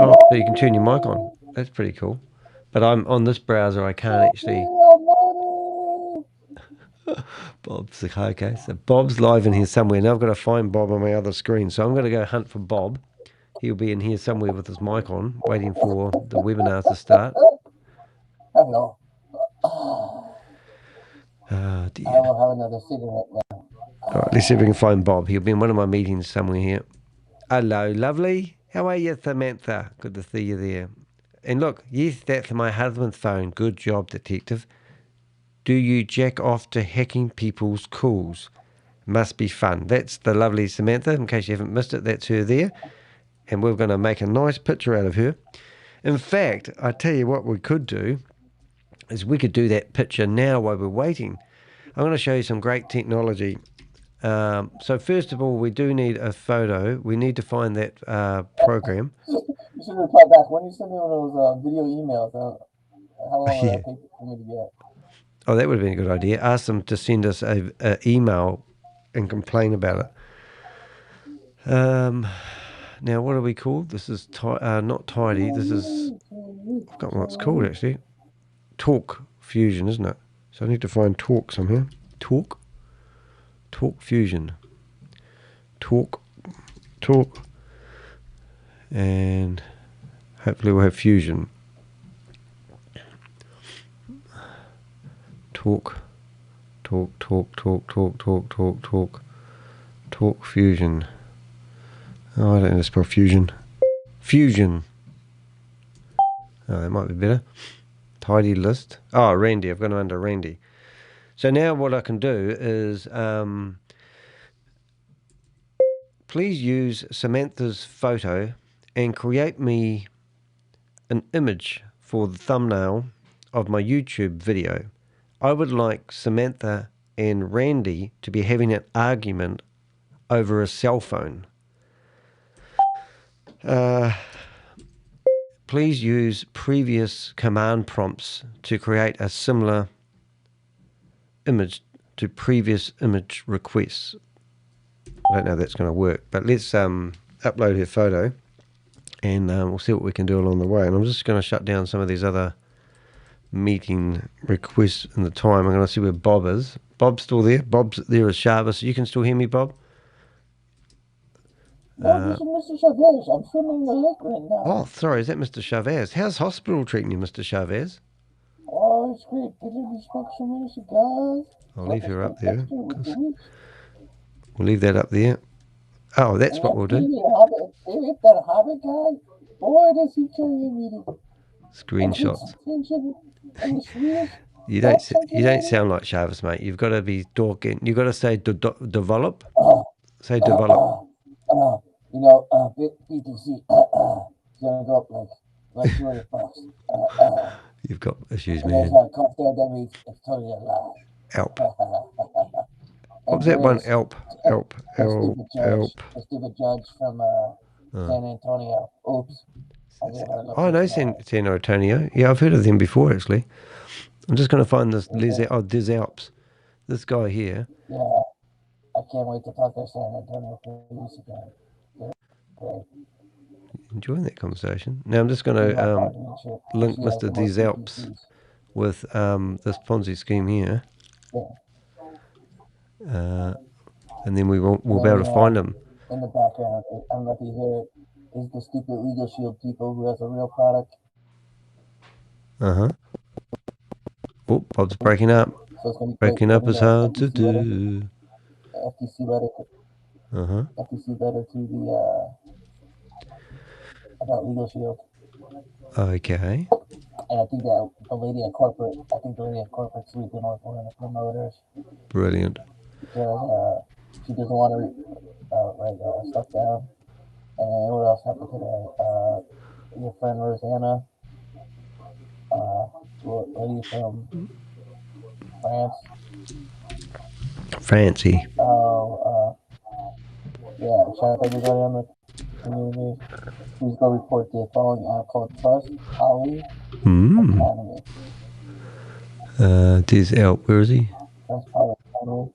Oh, so you can turn your mic on. That's pretty cool. But I'm on this browser. I can't actually. Bob's okay. So Bob's live in here somewhere. Now I've got to find Bob on my other screen. So I'm going to go hunt for Bob. He'll be in here somewhere with his mic on, waiting for the webinar to start. Hello. Oh dear. I will have another cigarette now. All right, let's see if we can find Bob. He'll be in one of my meetings somewhere here. Hello, lovely. How are you, Samantha? Good to see you there. And look, yes, that's my husband's phone. Good job, detective. Do you jack off to hacking people's calls? Must be fun. That's the lovely Samantha. In case you haven't missed it, that's her there. And we're going to make a nice picture out of her. In fact, I tell you what we could do is we could do that picture now while we're waiting. I'm going to show you some great technology. So first of all, we do need a photo. We need to find that program. You should reply back. When you send me one of those video emails, how long will that take for me to get? Oh, that would have been a good idea. Ask them to send us an email and complain about it. Now, what are we called? This is not Tidy. This is, I've forgotten what it's called actually. Talk Fusion, isn't it? So I need to find Talk somehow. Talk Fusion. Talk. And hopefully we'll have Fusion. Talk Fusion. Oh, I don't know how to spell fusion. Fusion. Oh, that might be better. Tidy list. Oh, Randy. I've got it under Randy. So now what I can do is please use Samantha's photo and create me an image for the thumbnail of my YouTube video. I would like Samantha and Randy to be having an argument over a cell phone. Please use previous command prompts to create a similar image to previous image requests. I don't know if that's going to work, but let's upload her photo and we'll see what we can do along the way. And I'm just going to shut down some of these other meeting requests in the time. I'm going to see where Bob is. Bob's still there. Bob's there as Shava. So you can still hear me, Bob? No, this is Mr. Chavez. I'm filming the link right now. Oh, sorry. Is that Mr. Chavez? How's hospital treating you, Mr. Chavez? Oh, it's great. Did you smoke some minutes, guys? I'll leave her up there. We'll leave that up there. Oh, that's what we'll do. That Hobbit guy, boy, does he carry a meeting. Screenshots. You don't sound like Chavez, mate. You've got to be talking. You've got to say develop. Say develop. You know, BTC is gonna go up like $200. You've got issues, man. That means it's totally a lie. Help. What was that one? Help. The stupid judge from San Antonio. Oops. Oh, I know San Antonio. Yeah, I've heard of them before, actually. I'm just going to find this Des Alps. This guy here. Yeah. I can't wait to talk to San Antonio police again. Great. Enjoying that conversation. Now I'm just going to link Mr. Des Alps with this Ponzi scheme here. And then we'll be able to find him. In the background, I'm lucky here is the stupid Legal Shield people who has a real product. Uh-huh. Oh, Bob's breaking up. So breaking up is hard to do. FTC letter. FTC letter to the about Legal Shield. Okay. And I think that the lady at corporate, sleeping with one of the promoters. Brilliant. Because she doesn't want to write stuff down. And what else happened today? Your friend Rosanna lady from France. Fancy. Yeah, shout out to everybody on the community. Please go report the following app called Trust Holly Academy. This out. Where is he? Trust Holly Academy.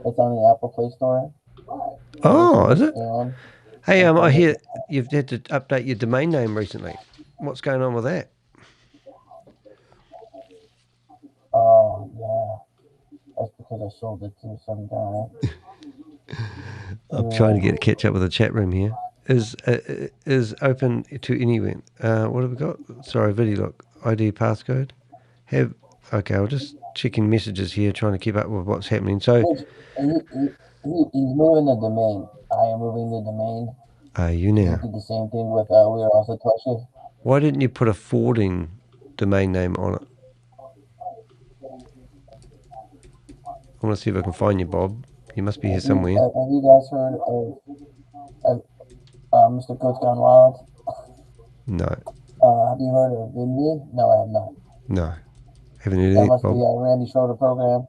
It's on the Apple Play Store. Oh, is it? Hey, I hear you've had to update your domain name recently. What's going on with that? Oh, yeah. That's because I sold it to some guy. I'm trying to catch up with the chat room here. Is open to anyone. What have we got? Sorry, video look. ID passcode. Okay, I'll just checking messages here, trying to keep up with what's happening. So he's moving the domain. I am moving the domain. Are you now? We did the same thing with we are also touching. Why didn't you put a forwarding domain name on it? I want to see if I can find you, Bob. You must be here somewhere. Have you guys heard of Mr. Coach Gone Wild? No. Have you heard of VYB? No, I have not. No. Haven't heard That that, must Bob. be a Randy Schroeder program.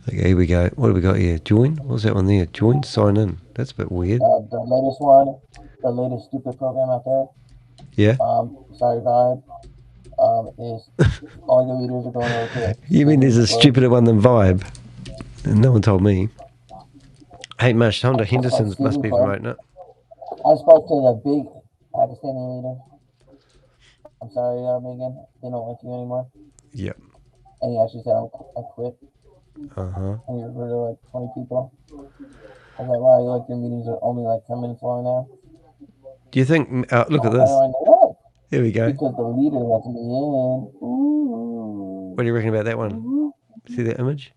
Okay, here we go. What do we got here? Join? What's that one there? Join? Sign in. That's a bit weird. The latest one, the latest stupid program out there. Yeah. Sorry, Vibe. Is all your leaders are going over to it. You mean there's a stupider one than Vibe? No one told me. Hey, Mush, Honda Henderson's must be promoting it. I spoke to the big Pakistani leader. I'm sorry, Megan. They don't like you anymore. Yep. And he actually said, I quit. Uh-huh. And you're rid of like 20 people. I was like, wow, your meetings are only like 10 minutes long now. Do you think, look at this. How do I know that? Here we go. Because the leader lets me in. Ooh. What do you reckon about that one? See that image?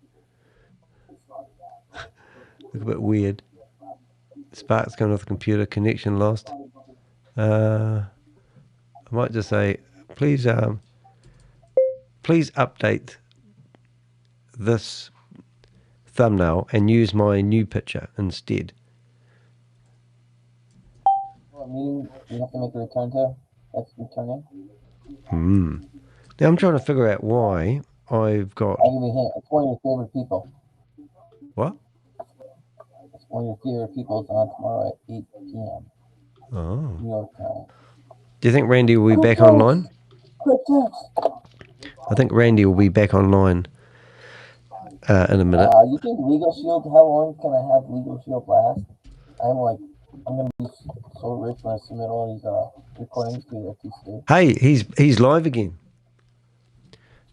Look a bit weird. Spark's going off the computer, connection lost. I might just say, please update this thumbnail and use my new picture instead. What meeting you have to make a return to? That's returning. Now I'm trying to figure out why I've got. I'll give you a hint. It's one of your favorite people. What? It's one of your favorite people. It's on tomorrow at 8 p.m. Oh. New York time. Do you think Randy will be back online? I think Randy will be back online in a minute. You think Legal Shield? How long can I have Legal Shield last? I'm gonna be so rich when I submit all these recordings to the FTC. Hey, he's live again.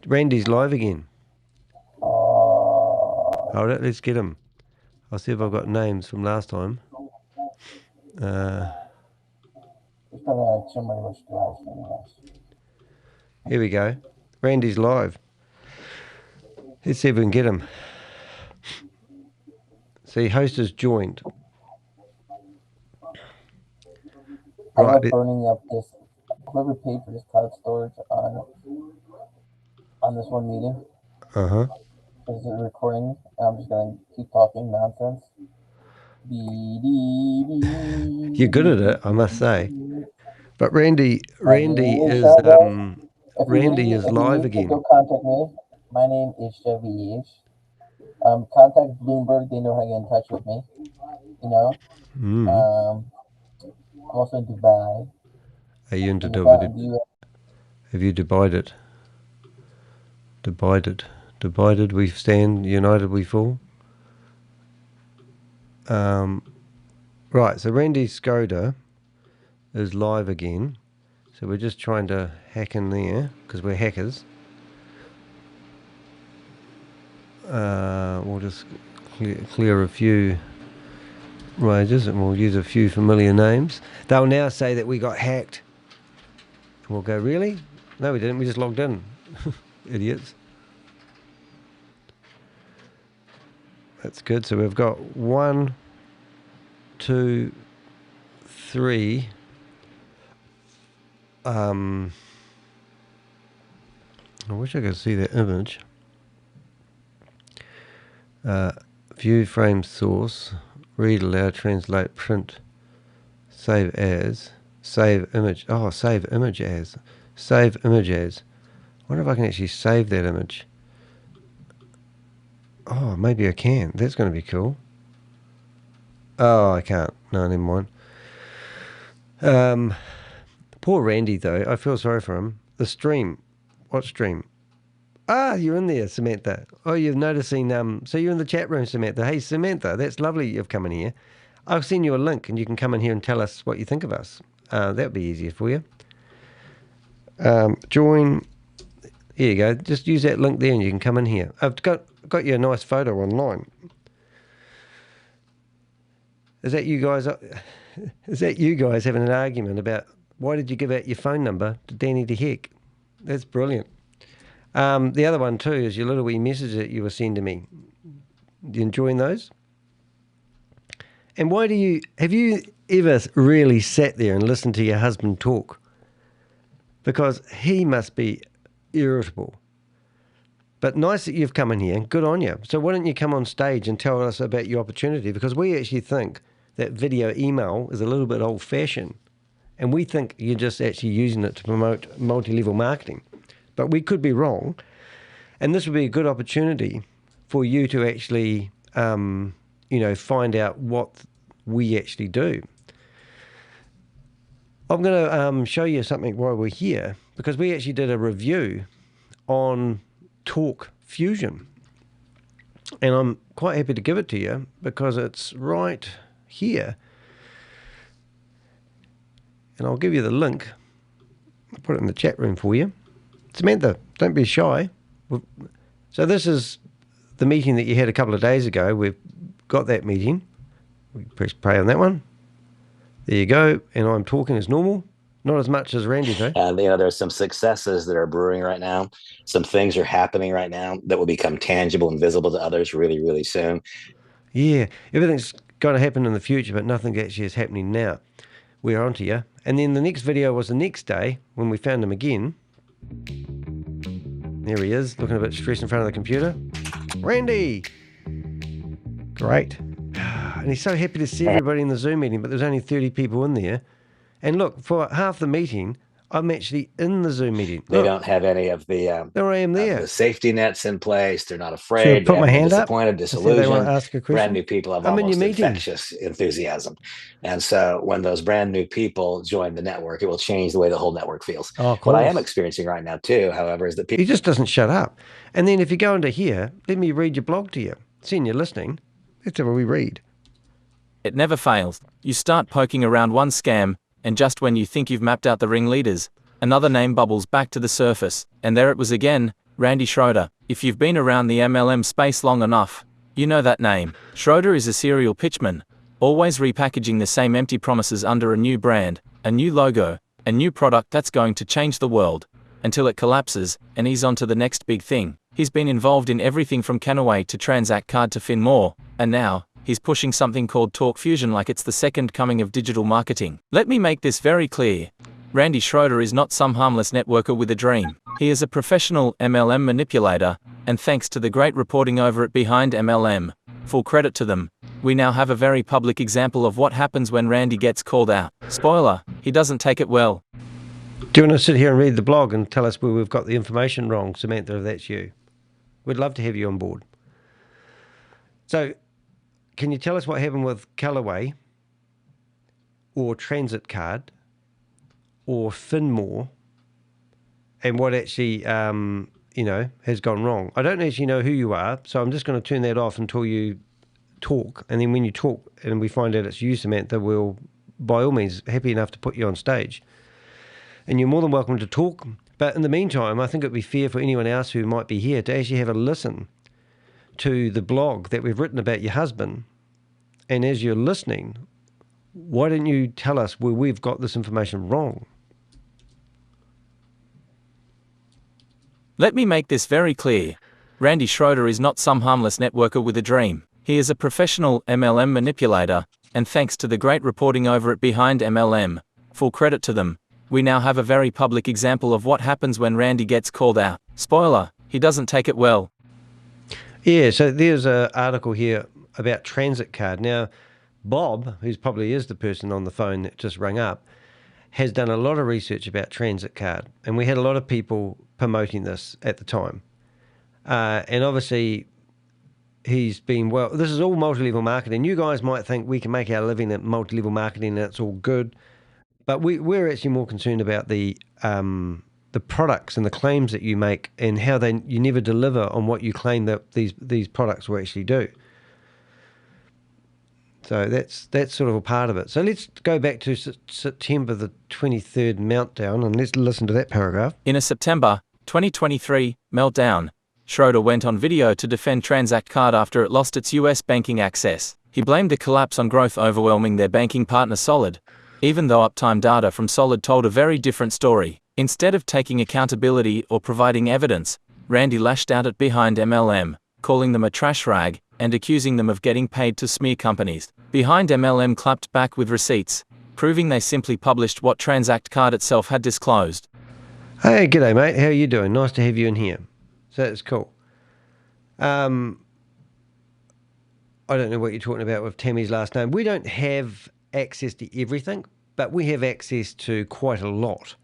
Randy's live again. Hold it, let's get him. I'll see if I've got names from last time. Here we go. Randy's live. Let's see if we can get him. See, host is joined. I'm burning up this. Whoever paid for this cloud storage on this one meeting. Is it recording? I'm just gonna keep talking nonsense. You're good at it, I must say. But Randy is live again. Go contact me. My name is Chevy. Contact Bloomberg. They know how to get in touch with me. You know. I'm also in Dubai. Are you into Dubai? Have you divided? Divided we stand, united we fall. Right, so Randy Schroeder is live again. So we're just trying to hack in there because we're hackers. We'll just clear a few rages and we'll use a few familiar names. They'll now say that we got hacked. And we'll go, really? No, we didn't. We just logged in. Idiots. That's good. So we've got 1, 2, 3. I wish I could see that image. View frame source, read aloud, translate, print, save as, save image. Oh, save image as, save image as. wonder if I can actually save that image. Oh, maybe I can. That's going to be cool. Oh, I can't. No, never mind. Poor Randy, though. I feel sorry for him. The stream. What stream? Ah, you're in there, Samantha. Oh, you've noticing. So you're in the chat room, Samantha. Hey, Samantha, that's lovely you've come in here. I'll send you a link and you can come in here and tell us what you think of us. That would be easier for you. Join. Here you go. Just use that link there and you can come in here. I've got you a nice photo online. Is that you guys? Is that you guys having an argument about why did you give out your phone number to Danny de Hek? That's brilliant. The other one too is your little wee message that you were sending me. You enjoying those? And have you ever really sat there and listened to your husband talk? Because he must be irritable. But nice that you've come in here. Good on you. So why don't you come on stage and tell us about your opportunity? Because we actually think that video email is a little bit old-fashioned. And we think you're just actually using it to promote multi-level marketing. But we could be wrong. And this would be a good opportunity for you to actually, find out what we actually do. I'm going to show you something while we're here, because we actually did a review on Talk Fusion. And I'm quite happy to give it to you because it's right here. And I'll give you the link. I'll put it in the chat room for you. Samantha, don't be shy. So this is the meeting that you had a couple of days ago. We've got that meeting. We press play on that one. There you go. And I'm talking as normal. Not as much as Randy, though. And, there's some successes that are brewing right now. Some things are happening right now that will become tangible and visible to others really, really soon. Yeah, everything's going to happen in the future, but nothing actually is happening now. We're onto you. And then the next video was the next day when we found him again. There he is, looking a bit stressed in front of the computer. Randy! Great. And he's so happy to see everybody in the Zoom meeting, but there's only 30 people in there. And look, for half the meeting, I'm actually in the Zoom meeting. They don't have any of the there I am there. The safety nets in place. They're not afraid. Put my hand up. Disappointed, disillusioned. They want to ask a question. Brand new people have almost infectious enthusiasm. And so when those brand new people join the network, it will change the way the whole network feels. What I am experiencing right now too, however, is that people... He just doesn't shut up. And then if you go into here, let me read your blog to you. Seeing you're listening, let's have a reread. It never fails. You start poking around one scam, and just when you think you've mapped out the ringleaders, another name bubbles back to the surface, and there it was again, Randy Schroeder. If you've been around the MLM space long enough, you know that name. Schroeder is a serial pitchman, always repackaging the same empty promises under a new brand, a new logo, a new product that's going to change the world, until it collapses, and he's on to the next big thing. He's been involved in everything from Canaway to Transact Card to Finmore, and now, he's pushing something called Talk Fusion like it's the second coming of digital marketing. Let me make this very clear. Randy Schroeder is not some harmless networker with a dream. He is a professional MLM manipulator, and thanks to the great reporting over at Behind MLM, full credit to them, we now have a very public example of what happens when Randy gets called out. Spoiler, he doesn't take it well. Do you want to sit here and read the blog and tell us where we've got the information wrong, Samantha, if that's you? We'd love to have you on board. So, can you tell us what happened with Callaway or Transit Card or Finmore and what actually, has gone wrong? I don't actually know who you are, so I'm just going to turn that off until you talk. And then when you talk and we find out it's you, Samantha, we'll, by all means, happy enough to put you on stage. And you're more than welcome to talk. But in the meantime, I think it would be fair for anyone else who might be here to actually have a listen to the blog that we've written about your husband. And as you're listening, why don't you tell us where we've got this information wrong? Let me make this very clear. Randy Schroeder is not some harmless networker with a dream. He is a professional MLM manipulator, and thanks to the great reporting over at Behind MLM, full credit to them, we now have a very public example of what happens when Randy gets called out. Spoiler, he doesn't take it well. Yeah, so there's an article here about Transit Card. Now, Bob, who probably is the person on the phone that just rang up, has done a lot of research about transit card, and we had a lot of people promoting this at the time. And obviously, he's been this is all multi-level marketing. You guys might think we can make our living at multi-level marketing and it's all good, but we're actually more concerned about the products and the claims that you make and how you never deliver on what you claim that these products will actually do. So that's sort of a part of it. So let's go back to September the 23rd meltdown and let's listen to that paragraph. In a September 2023 meltdown, Schroeder went on video to defend Transact Card after it lost its US banking access. He blamed the collapse on growth overwhelming their banking partner Solid, even though uptime data from Solid told a very different story. Instead of taking accountability or providing evidence, Randy lashed out at Behind MLM, calling them a trash rag and accusing them of getting paid to smear companies. Behind MLM clapped back with receipts, proving they simply published what Transact Card itself had disclosed. Hey, g'day mate, how are you doing? Nice to have you in here. So that's cool. I don't know what you're talking about with Tammy's last name. We don't have access to everything, but we have access to quite a lot.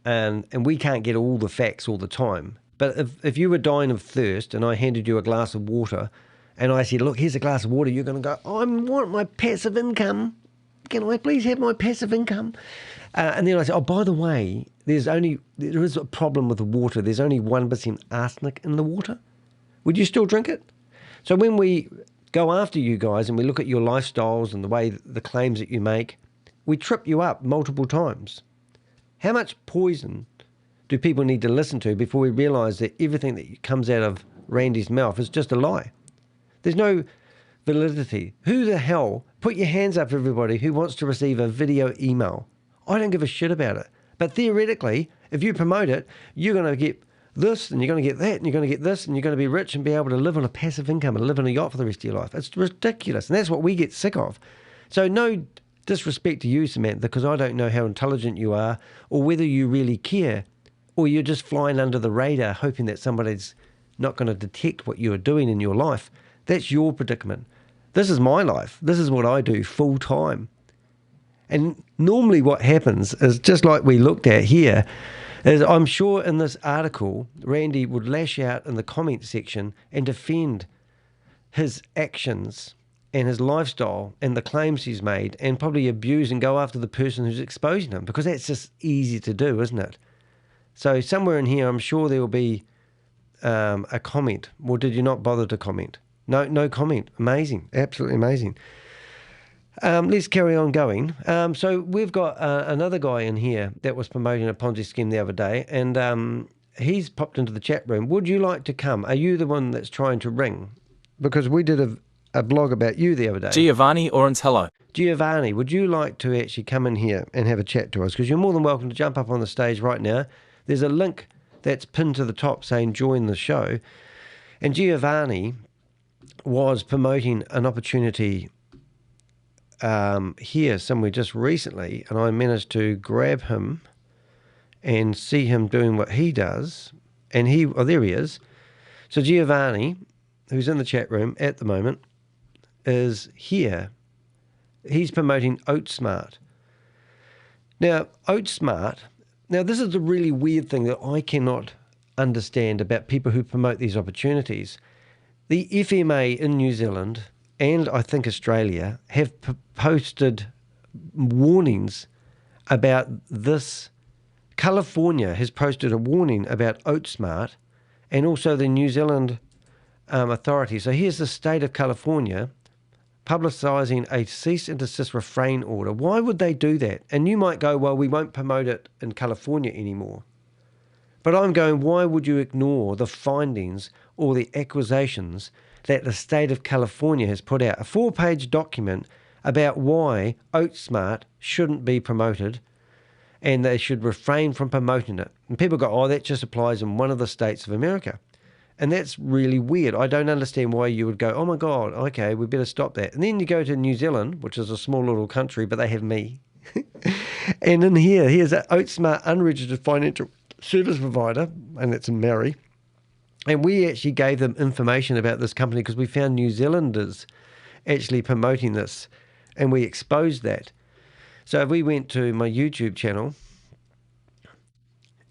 And we can't get all the facts all the time. But if you were dying of thirst and I handed you a glass of water and I said, look, here's a glass of water, you're going to go, I want my passive income. Can I please have my passive income? And then I say, oh, by the way, there is a problem with the water. There's only 1% arsenic in the water. Would you still drink it? So when we go after you guys and we look at your lifestyles and the way the claims that you make, we trip you up multiple times. How much poison do people need to listen to before we realise that everything that comes out of Randy's mouth is just a lie? There's no validity. Who the hell, put your hands up everybody who wants to receive a video email. I don't give a shit about it. But theoretically, if you promote it, you're going to get this and you're going to get that and you're going to get this and you're going to be rich and be able to live on a passive income and live on a yacht for the rest of your life. It's ridiculous. And that's what we get sick of. So no disrespect to you, Samantha, because I don't know how intelligent you are or whether you really care or you're just flying under the radar hoping that somebody's not going to detect what you're doing in your life. That's your predicament. This is my life. This is what I do full time. And normally what happens is just like we looked at here, is I'm sure in this article, Randy would lash out in the comment section and defend his actions and his lifestyle and the claims he's made and probably abuse and go after the person who's exposing him because that's just easy to do, isn't it? So somewhere in here, I'm sure there will be a comment. Or did you not bother to comment? No comment. Amazing. Absolutely amazing. Let's carry on going. So we've got another guy in here that was promoting a Ponzi scheme the other day, and he's popped into the chat room. Would you like to come? Are you the one that's trying to ring? Because we did a blog about you the other day. Giovanni Orange, hello. Giovanni, would you like to actually come in here and have a chat to us? Because you're more than welcome to jump up on the stage right now. There's a link that's pinned to the top saying join the show. And Giovanni was promoting an opportunity here somewhere just recently, and I managed to grab him and see him doing what he does. And there he is. So Giovanni, who's in the chat room at the moment, is here. He's promoting OatSmart. Now, OatSmart, this is the really weird thing that I cannot understand about people who promote these opportunities. The FMA in New Zealand and I think Australia have posted warnings about this. California has posted a warning about OatSmart and also the New Zealand authority. So here's the state of California publicising a cease and desist refrain order. Why would they do that? And you might go, well, we won't promote it in California anymore. But I'm going, why would you ignore the findings or the accusations that the state of California has put out? A 4-page document about why OatSmart shouldn't be promoted and they should refrain from promoting it. And people go, oh, that just applies in one of the states of America. And that's really weird. I don't understand why you would go, oh my God, okay, we better stop that. And then you go to New Zealand, which is a small little country, but they have me. And in here's an OatSmart unregistered financial service provider, and it's in Maori. And we actually gave them information about this company because we found New Zealanders actually promoting this, and we exposed that. So if we went to my YouTube channel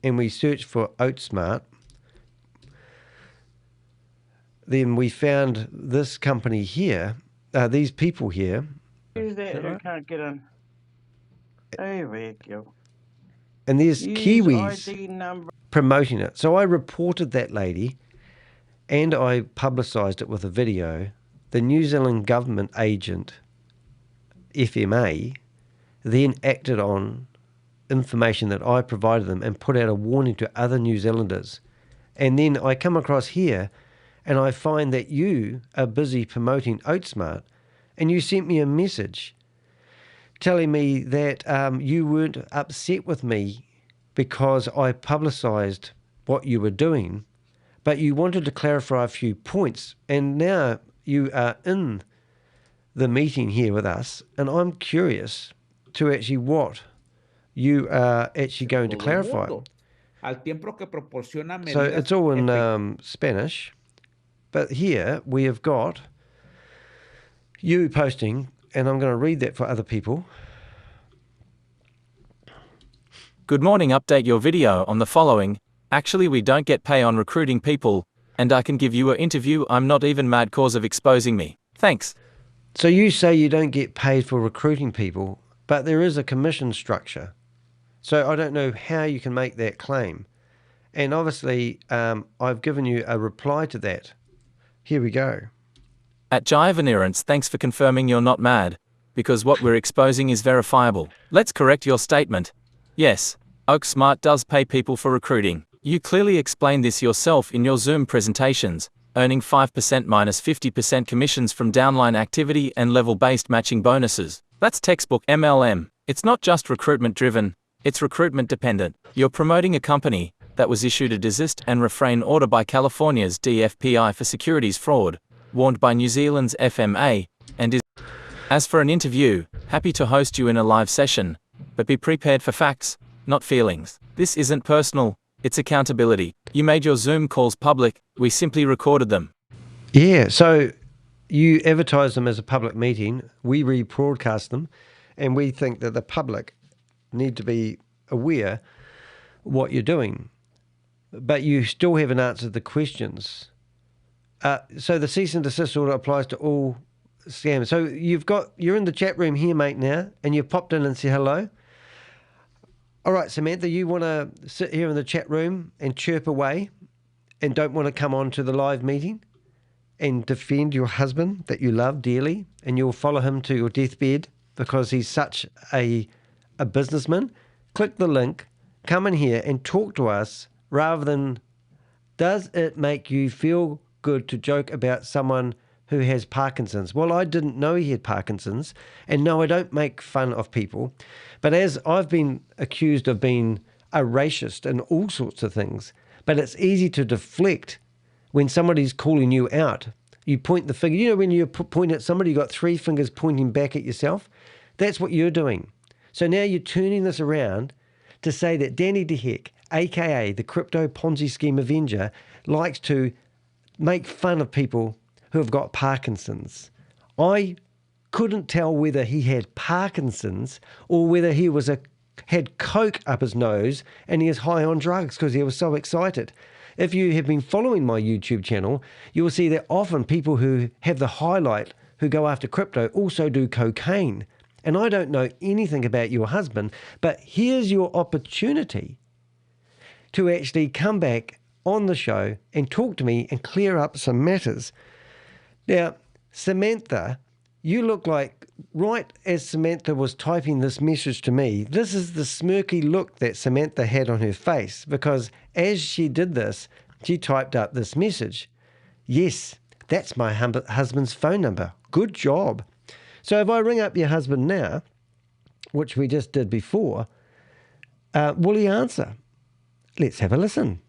and we searched for OatSmart, then we found this company here, these people here. Is that I can't get in? There we go. And there's Use Kiwis ID number. promoting it. So I reported that lady and I publicised it with a video. The New Zealand government agent, FMA, then acted on information that I provided them and put out a warning to other New Zealanders. And then I come across here and I find that you are busy promoting OatSmart, and you sent me a message telling me that you weren't upset with me because I publicised what you were doing, but you wanted to clarify a few points. And now you are in the meeting here with us, and I'm curious to actually what you are actually going to clarify. So it's all in Spanish. But here we have got you posting, and I'm going to read that for other people. Good morning, update your video on the following. Actually, we don't get pay on recruiting people, and I can give you an interview. I'm not even mad cause of exposing me. Thanks. So you say you don't get paid for recruiting people, but there is a commission structure. So I don't know how you can make that claim. And obviously, I've given you a reply to that. Here we go. At GIOVANNI, thanks for confirming you're not mad, because what we're exposing is verifiable. Let's correct your statement. Yes, OatSmart does pay people for recruiting. You clearly explained this yourself in your Zoom presentations, earning 5% minus 50% commissions from downline activity and level-based matching bonuses. That's textbook MLM. It's not just recruitment-driven, it's recruitment-dependent. You're promoting a company that was issued a desist and refrain order by California's DFPI for securities fraud, warned by New Zealand's FMA, and is. As for an interview, happy to host you in a live session, but be prepared for facts, not feelings. This isn't personal, it's accountability. You made your Zoom calls public, we simply recorded them. Yeah, so you advertise them as a public meeting, we rebroadcast them, and we think that the public need to be aware what you're doing. But you still haven't answered the questions. So the cease and desist order applies to all scams. So you're in the chat room here, mate, now, and you've popped in and said hello. All right, Samantha, you want to sit here in the chat room and chirp away and don't want to come on to the live meeting and defend your husband that you love dearly, and you'll follow him to your deathbed because he's such a businessman? Click the link, come in here and talk to us rather than, does it make you feel good to joke about someone who has Parkinson's? Well, I didn't know he had Parkinson's, and no, I don't make fun of people. But as I've been accused of being a racist and all sorts of things, but it's easy to deflect when somebody's calling you out. You point the finger. You know, when you point at somebody, you've got three fingers pointing back at yourself. That's what you're doing. So now you're turning this around to say that Danny de Hek, aka the Crypto Ponzi Scheme Avenger, likes to make fun of people who have got Parkinson's. I couldn't tell whether he had Parkinson's or whether he had coke up his nose and he is high on drugs because he was so excited. If you have been following my YouTube channel, you will see that often people who have the highlight who go after crypto also do cocaine. And I don't know anything about your husband, but here's your opportunity to actually come back on the show and talk to me and clear up some matters. Now, Samantha, you look like, right as Samantha was typing this message to me, this is the smirky look that Samantha had on her face, because as she did this, she typed up this message. Yes, that's my husband's phone number. Good job. So if I ring up your husband now, which we just did before, will he answer? Let's have a listen.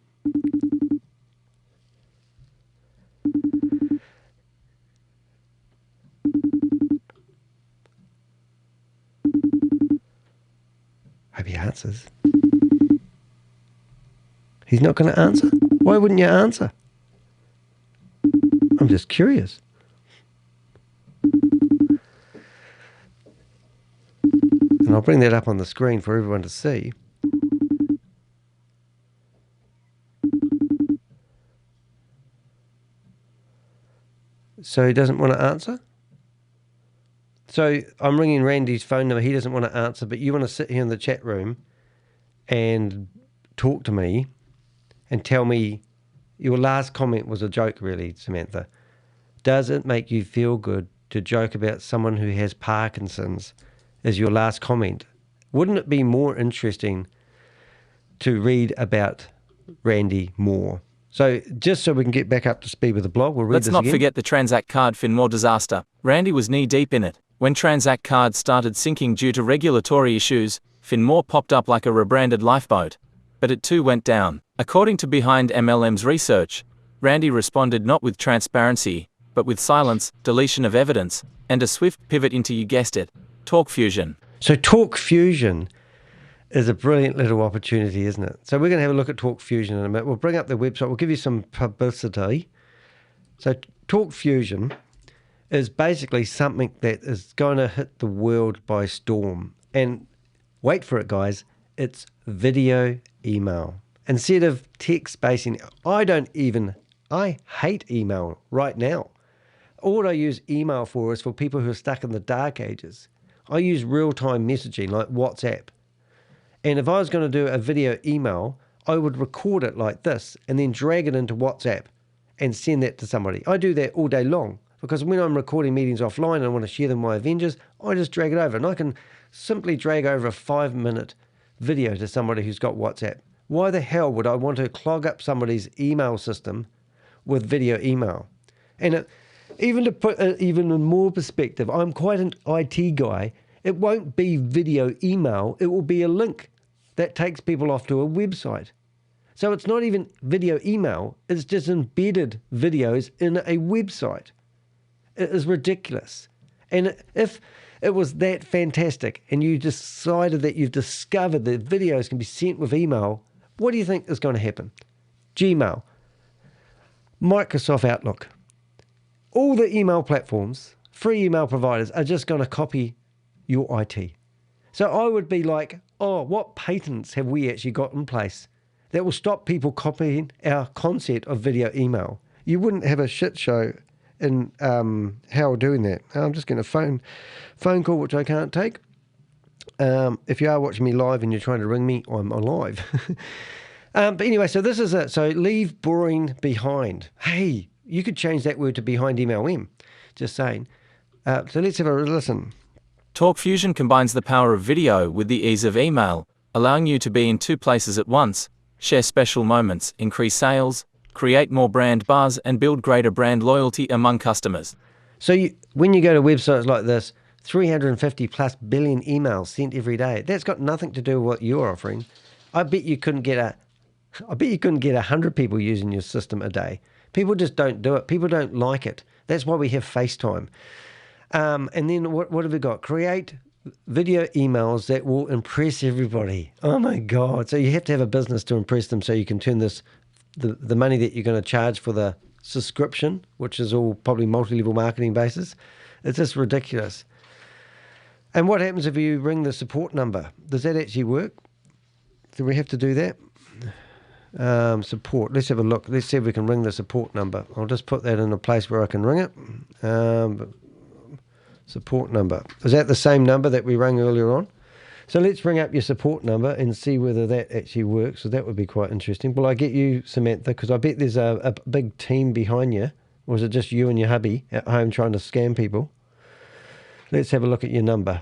Hope he answers. He's not going to answer? Why wouldn't you answer? I'm just curious. And And I'll bring that up on the screen for everyone to see. So he doesn't want to answer? So I'm ringing Randy's phone number. He doesn't want to answer, but you want to sit here in the chat room and talk to me and tell me your last comment was a joke, really, Samantha. Does it make you feel good to joke about someone who has Parkinson's as your last comment? Wouldn't it be more interesting to read about Randy more? So just so we can get back up to speed with the blog, we'll read Let's this not again. forget the Transact card Finmore disaster. Randy was knee-deep in it. When Transact cards started sinking due to regulatory issues, Finmore popped up like a rebranded lifeboat. But it too went down. According to Behind MLM's research, Randy responded not with transparency, but with silence, deletion of evidence, and a swift pivot into, you guessed it, Talk Fusion. So Talk Fusion is a brilliant little opportunity, isn't it? So we're going to have a look at Talk Fusion in a minute. We'll bring up the website. We'll give you some publicity. So Talk Fusion is basically something that is going to hit the world by storm. And wait for it, guys. It's video email. Instead of text-based, I hate email right now. All I use email for is for people who are stuck in the dark ages. I use real-time messaging like WhatsApp. And if I was going to do a video email, I would record it like this and then drag it into WhatsApp and send that to somebody. I do that all day long because when I'm recording meetings offline and I want to share them with my Avengers, I just drag it over. And I can simply drag over a 5-minute video to somebody who's got WhatsApp. Why the hell would I want to clog up somebody's email system with video email? And even to put it even in more perspective, I'm quite an IT guy. It won't be video email. It will be a link that takes people off to a website. So it's not even video email. It's just embedded videos in a website. It is ridiculous. And if it was that fantastic and you decided that you've discovered that videos can be sent with email, what do you think is going to happen? Gmail, Microsoft Outlook, all the email platforms, free email providers are just going to copy your IT. So I would be like, oh, what patents have we actually got in place that will stop people copying our concept of video email? You wouldn't have a shit show in how doing that. I'm just getting a phone call, which I can't take. If you are watching me live and you're trying to ring me, I'm alive. But anyway, so this is it. So leave boring behind. Hey, you could change that word to behind MLM. Just saying. So let's have a listen. Talk Fusion combines the power of video with the ease of email, allowing you to be in 2 places at once, share special moments, increase sales, create more brand buzz, and build greater brand loyalty among customers. So when you go to websites like this, 350 plus billion emails sent every day. That's got nothing to do with what you're offering. I bet you couldn't get 100 people using your system a day. People just don't do it. People don't like it. That's why we have FaceTime. And then what have we got? Create video emails that will impress everybody. Oh my God. So you have to have a business to impress them so you can turn the money that you're going to charge for the subscription, which is all probably multi-level marketing basis. It's just ridiculous. And what happens if you ring the support number? Does that actually work? Do we have to do that? Support. Let's have a look. Let's see if we can ring the support number. I'll just put that in a place where I can ring it. Support number. Is that the same number that we rang earlier on? So let's bring up your support number and see whether that actually works. So that would be quite interesting. Will I get you, Samantha? Because I bet there's a big team behind you. Or is it just you and your hubby at home trying to scam people? Let's have a look at your number.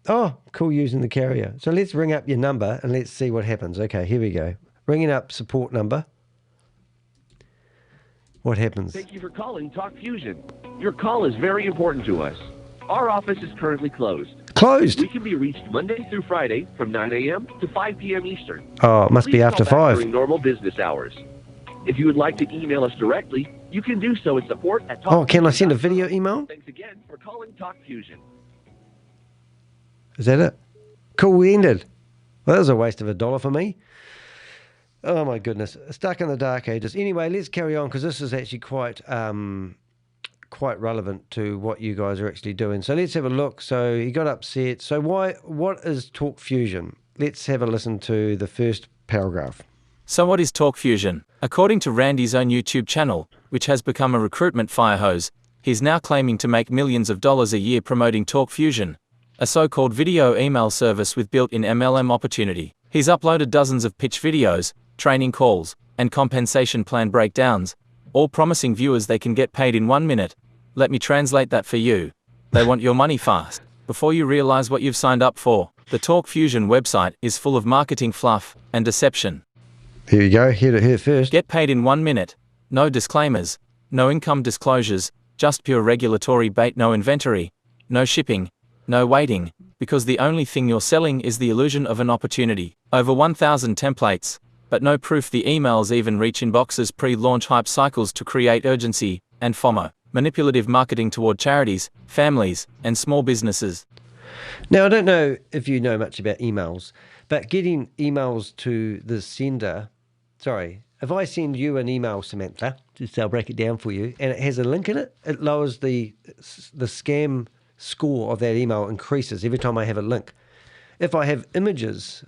Oh, cool, using the carrier. So let's ring up your number and let's see what happens. Okay, here we go. Ringing up support number. What happens? Thank you for calling Talk Fusion. Your call is very important to us. Our office is currently closed. Closed? We can be reached Monday through Friday from 9 a.m. to 5 p.m. Eastern. Oh, it must Please be after call back 5. during normal business hours. If you would like to email us directly, you can do so at support@talkfusion.com. Oh, can I send a video email? Thanks again for calling Talk Fusion. Is that it? Cool, we ended. Well, that was a waste of $1 for me. Oh my goodness. Stuck in the dark ages. Anyway, let's carry on because this is actually quite quite relevant to what you guys are actually doing. So let's have a look. So he got upset. So what is Talk Fusion? Let's have a listen to the first paragraph. So what is Talk Fusion? According to Randy's own YouTube channel, which has become a recruitment fire hose, he's now claiming to make millions of dollars a year promoting Talk Fusion, a so-called video email service with built-in MLM opportunity. He's uploaded dozens of pitch videos, training calls, and compensation plan breakdowns, all promising viewers they can get paid in 1 minute. Let me translate that for you. They want your money fast. Before you realize what you've signed up for, the Talk Fusion website is full of marketing fluff and deception. Here you go, here first. Get paid in 1 minute. No disclaimers, no income disclosures, just pure regulatory bait, no inventory, no shipping, no waiting, because the only thing you're selling is the illusion of an opportunity. Over 1,000 templates, but no proof the emails even reach inboxes. Pre-launch hype cycles to create urgency, and FOMO. Manipulative marketing toward charities, families, and small businesses. Now, I don't know if you know much about emails, but getting emails to the sender, if I send you an email, Samantha, just I'll break it down for you, and it has a link in it, it lowers the scam score of that email increases every time I have a link. If I have images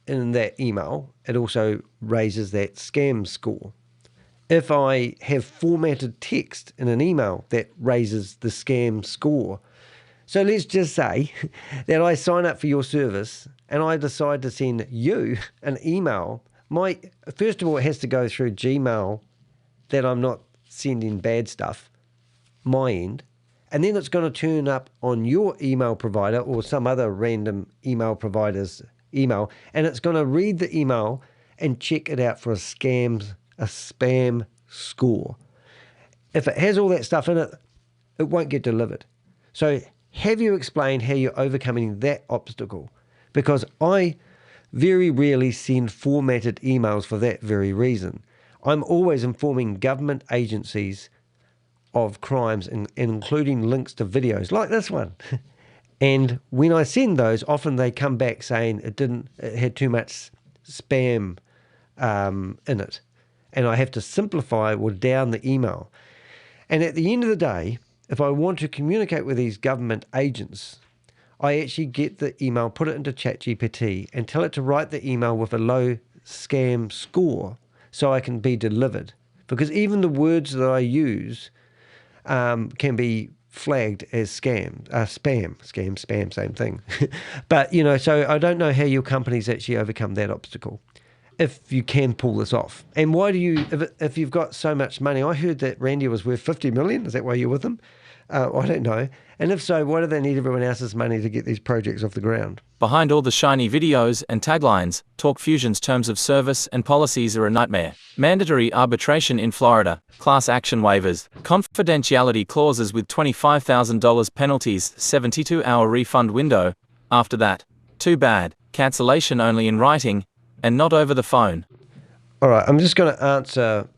in that email, it also raises that scam score. If I have formatted text in an email, that raises the scam score. So let's just say that I sign up for your service and I decide to send you an email. First of all, it has to go through Gmail, that I'm not sending bad stuff, my end. And then it's going to turn up on your email provider or some other random email provider's email, and it's going to read the email and check it out for a spam score. If it has all that stuff in it, it won't get delivered. So have you explained how you're overcoming that obstacle? Because I very rarely send formatted emails for that very reason. I'm always informing government agencies of crimes, including links to videos like this one. And when I send those, often they come back saying it had too much spam in it. And I have to simplify or down the email. And at the end of the day, if I want to communicate with these government agents, I actually get the email, put it into ChatGPT, and tell it to write the email with a low scam score so I can be delivered. Because even the words that I use can be flagged as spam, same thing. But, so I don't know how your company's actually overcome that obstacle, if you can pull this off. And why do you, if you've got so much money, I heard that Randy was worth 50 million. Is that why you're with him? I don't know. And if so, why do they need everyone else's money to get these projects off the ground? Behind all the shiny videos and taglines, Talk Fusion's terms of service and policies are a nightmare. Mandatory arbitration in Florida, class action waivers, confidentiality clauses with $25,000 penalties, 72-hour refund window. After that, too bad, cancellation only in writing, and not over the phone. All right, I'm just going to answer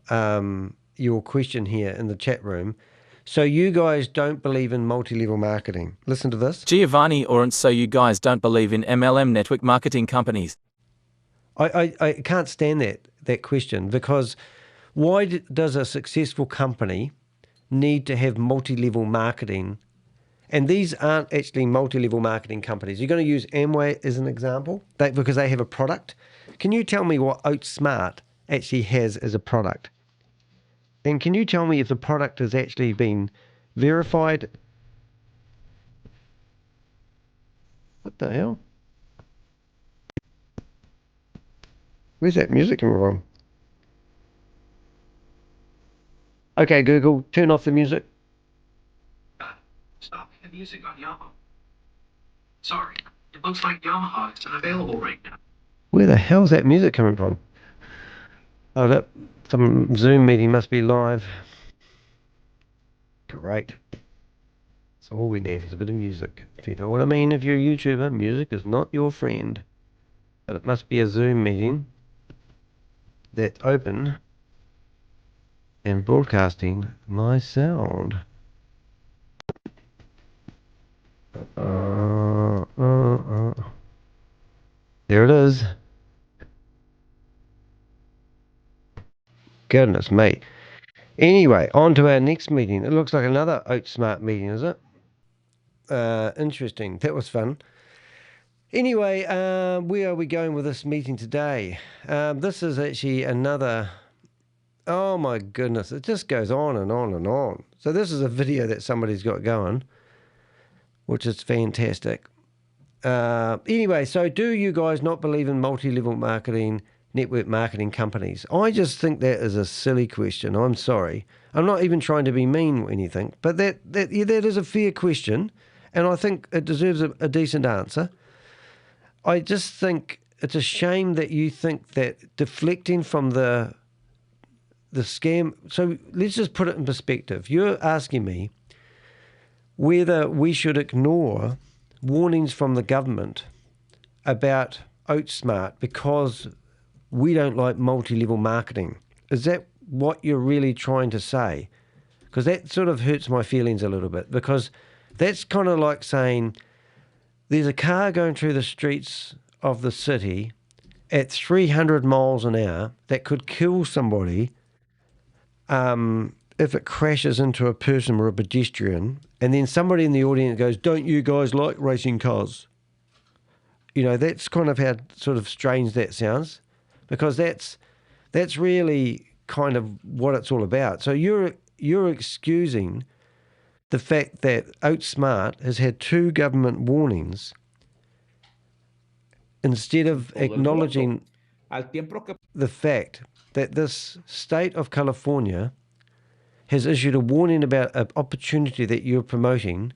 your question here in the chat room. So you guys don't believe in multi-level marketing. Listen to this. GIOVANNI ORANTES. So you guys don't believe in MLM network marketing companies? I can't stand that question, because why does a successful company need to have multi-level marketing? And these aren't actually multi-level marketing companies. You're going to use Amway as an example, because they have a product. Can you tell me what OatSmart actually has as a product? And can you tell me if the product has actually been verified? What the hell? Where's that music coming from? Okay, Google, turn off the music. Stop the music on Yamaha. Sorry, it looks like Yamaha is unavailable right now. Where the hell's that music coming from? Oh, some Zoom meeting must be live. Great. So all we need is a bit of music. If you know what I mean, if you're a YouTuber, music is not your friend. But it must be a Zoom meeting that's open and broadcasting my sound. There it is. Goodness me. Anyway, on to our next meeting. It looks like another Oat Smart meeting, is it? Interesting. That was fun. Anyway, where are we going with this meeting today? This is actually another... Oh my goodness, it just goes on and on and on. So this is a video that somebody's got going, which is fantastic. Anyway, so do you guys not believe in multi-level marketing, network marketing companies? I just think that is a silly question. I'm sorry. I'm not even trying to be mean or anything, but that is a fair question, and I think it deserves a decent answer. I just think it's a shame that you think that deflecting from the scam... So let's just put it in perspective. You're asking me whether we should ignore warnings from the government about OatSmart because we don't like multi-level marketing. Is that what you're really trying to say? Because that sort of hurts my feelings a little bit, because that's kind of like saying there's a car going through the streets of the city at 300 miles an hour that could kill somebody if it crashes into a person or a pedestrian, and then somebody in the audience goes, "Don't you guys like racing cars?" You know, that's kind of how sort of strange that sounds, because that's really kind of what it's all about. So you're excusing the fact that OatSmart has had 2 government warnings instead of acknowledging the fact that this state of California has issued a warning about an opportunity that you're promoting,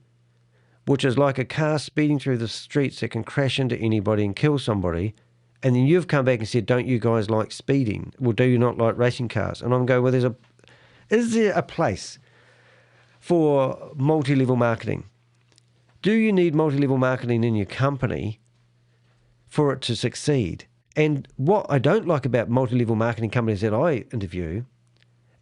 which is like a car speeding through the streets that can crash into anybody and kill somebody. And then you've come back and said, "Don't you guys like speeding? Well, do you not like racing cars?" And I'm going, well, is there a place for multi-level marketing? Do you need multi-level marketing in your company for it to succeed? And what I don't like about multi-level marketing companies that I interview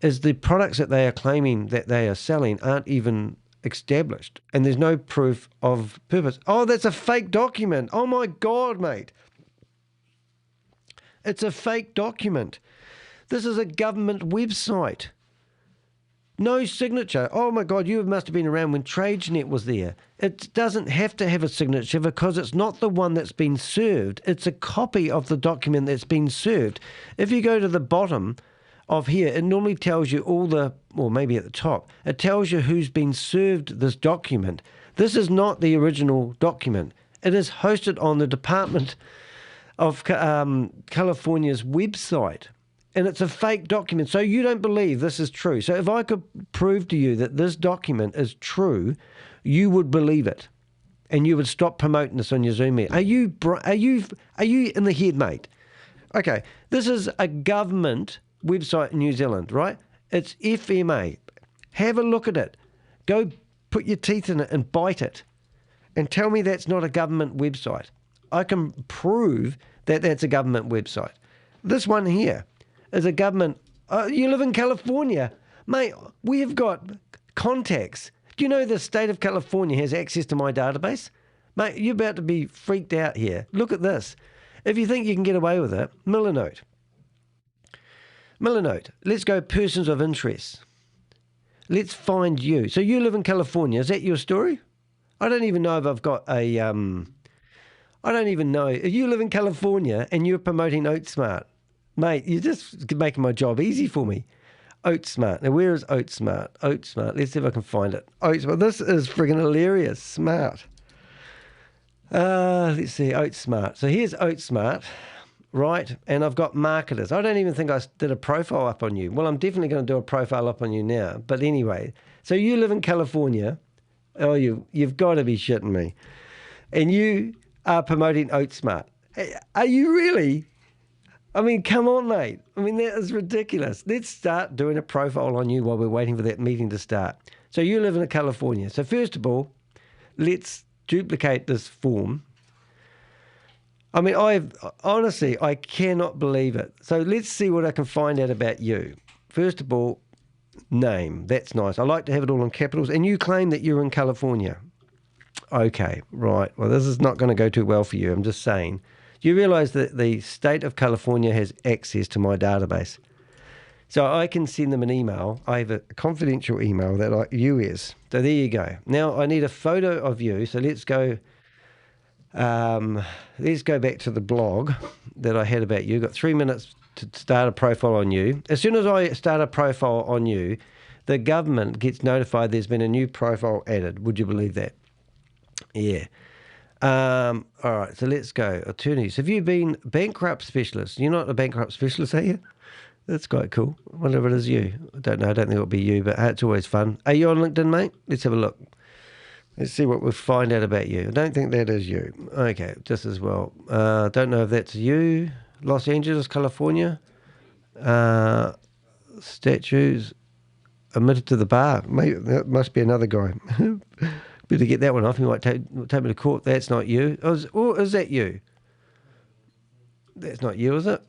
is the products that they are claiming that they are selling aren't even established, and there's no proof of purpose. Oh, that's a fake document. Oh my God, mate. It's a fake document. This is a government website. No signature. Oh my God, you must have been around when TradeNet was there. It doesn't have to have a signature because it's not the one that's been served. It's a copy of the document that's been served. If you go to the bottom of here, it normally tells you or maybe at the top, it tells you who's been served this document. This is not the original document. It is hosted on the Department of California's website. And it's a fake document. So you don't believe this is true. So if I could prove to you that this document is true, you would believe it, and you would stop promoting this on your Zoom meeting. Are you in the head, mate? Okay, this is a government website in New Zealand, right? It's FMA. Have a look at it. Go put your teeth in it and bite it, and tell me that's not a government website. I can prove that that's a government website. This one here is a government... you live in California. Mate, we have got contacts. Do you know the state of California has access to my database? Mate, you're about to be freaked out here. Look at this. If you think you can get away with it, Millernote. Let's go persons of interest. Let's find you. So you live in California. Is that your story? I don't even know if I've got a... I don't even know. If you live in California and you're promoting OatSmart, mate, you're just making my job easy for me. OatSmart. Now, where is OatSmart? OatSmart. Let's see if I can find it. OatSmart. This is friggin' hilarious. Smart. Let's see. OatSmart. So here's OatSmart, right? And I've got marketers. I don't even think I did a profile up on you. Well, I'm definitely going to do a profile up on you now. But anyway, so you live in California. Oh, you've got to be shitting me. And you are promoting OatSmart. Are you really? I mean, come on, mate. I mean, that is ridiculous. Let's start doing a profile on you while we're waiting for that meeting to start. So you live in California. So first of all, let's duplicate this form. I mean, honestly, I cannot believe it. So let's see what I can find out about you. First of all, name. That's nice. I like to have it all in capitals. And you claim that you're in California. Okay, right. Well, this is not going to go too well for you. I'm just saying. Do you realize that the state of California has access to my database? So I can send them an email. I have a confidential email that US. So there you go. Now I need a photo of you. So let's go back to the blog that I had about you. Got 3 minutes to start a profile on you. As soon as I start a profile on you, the government gets notified there's been a new profile added. Would you believe that? Yeah. All right, so let's go. Attorneys. Have you been bankrupt specialist? You're not a bankrupt specialist, are you? That's quite cool. I wonder if it is you. I don't know. I don't think it'll be you, but it's always fun. Are you on LinkedIn, mate? Let's have a look. Let's see what we find out about you. I don't think that is you. Okay, just as well. Don't know if that's you. Los Angeles, California. Statues admitted to the bar. Maybe that must be another guy. Better get that one off. He might take me to court. That's not you. Or is that you? That's not you, is it?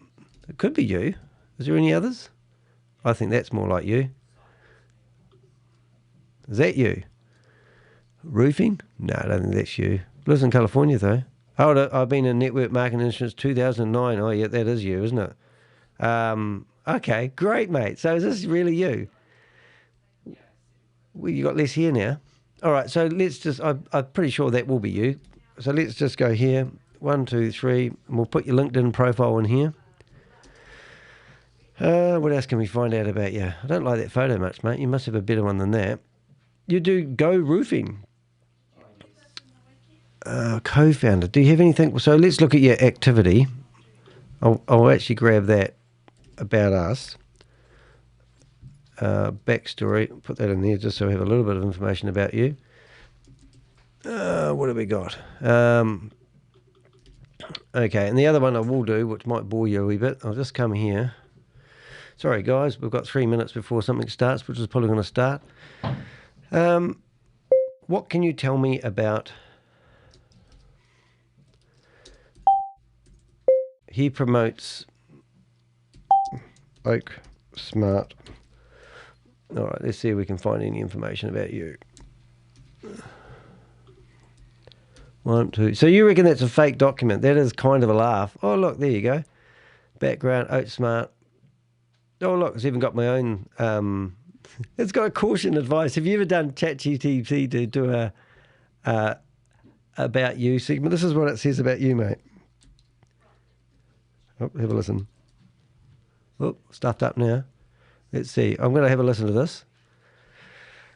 It could be you. Is there any others? I think that's more like you. Is that you? Roofing? No, I don't think that's you. Lives in California, though. Oh, I've been in network marketing since 2009. Oh, yeah, that is you, isn't it? Okay, great, mate. So is this really you? Well, you got less here now. All right, so let's just, I'm pretty sure that will be you. So let's just go here. 1, 2, 3, and we'll put your LinkedIn profile in here. What else can we find out about you? I don't like that photo much, mate. You must have a better one than that. You do Go Roofing. Co-founder. Do you have anything? So let's look at your activity. I'll actually grab that about us. Backstory. Put that in there just so we have a little bit of information about you. What have we got? Okay, and the other one I will do, which might bore you a wee bit. I'll just come here. Sorry, guys, we've got 3 minutes before something starts, which is probably going to start. What can you tell me about... He promotes Oak Smart. All right, let's see if we can find any information about you. 1, 2. So you reckon that's a fake document? That is kind of a laugh. Oh, look, there you go. Background, Oak Smart. Oh, look, it's even got my own... it's got a caution advice. Have you ever done ChatGPT to do a about you segment? This is what it says about you, mate. Oh, have a listen. Oh, stuffed up now. Let's see. I'm going to have a listen to this.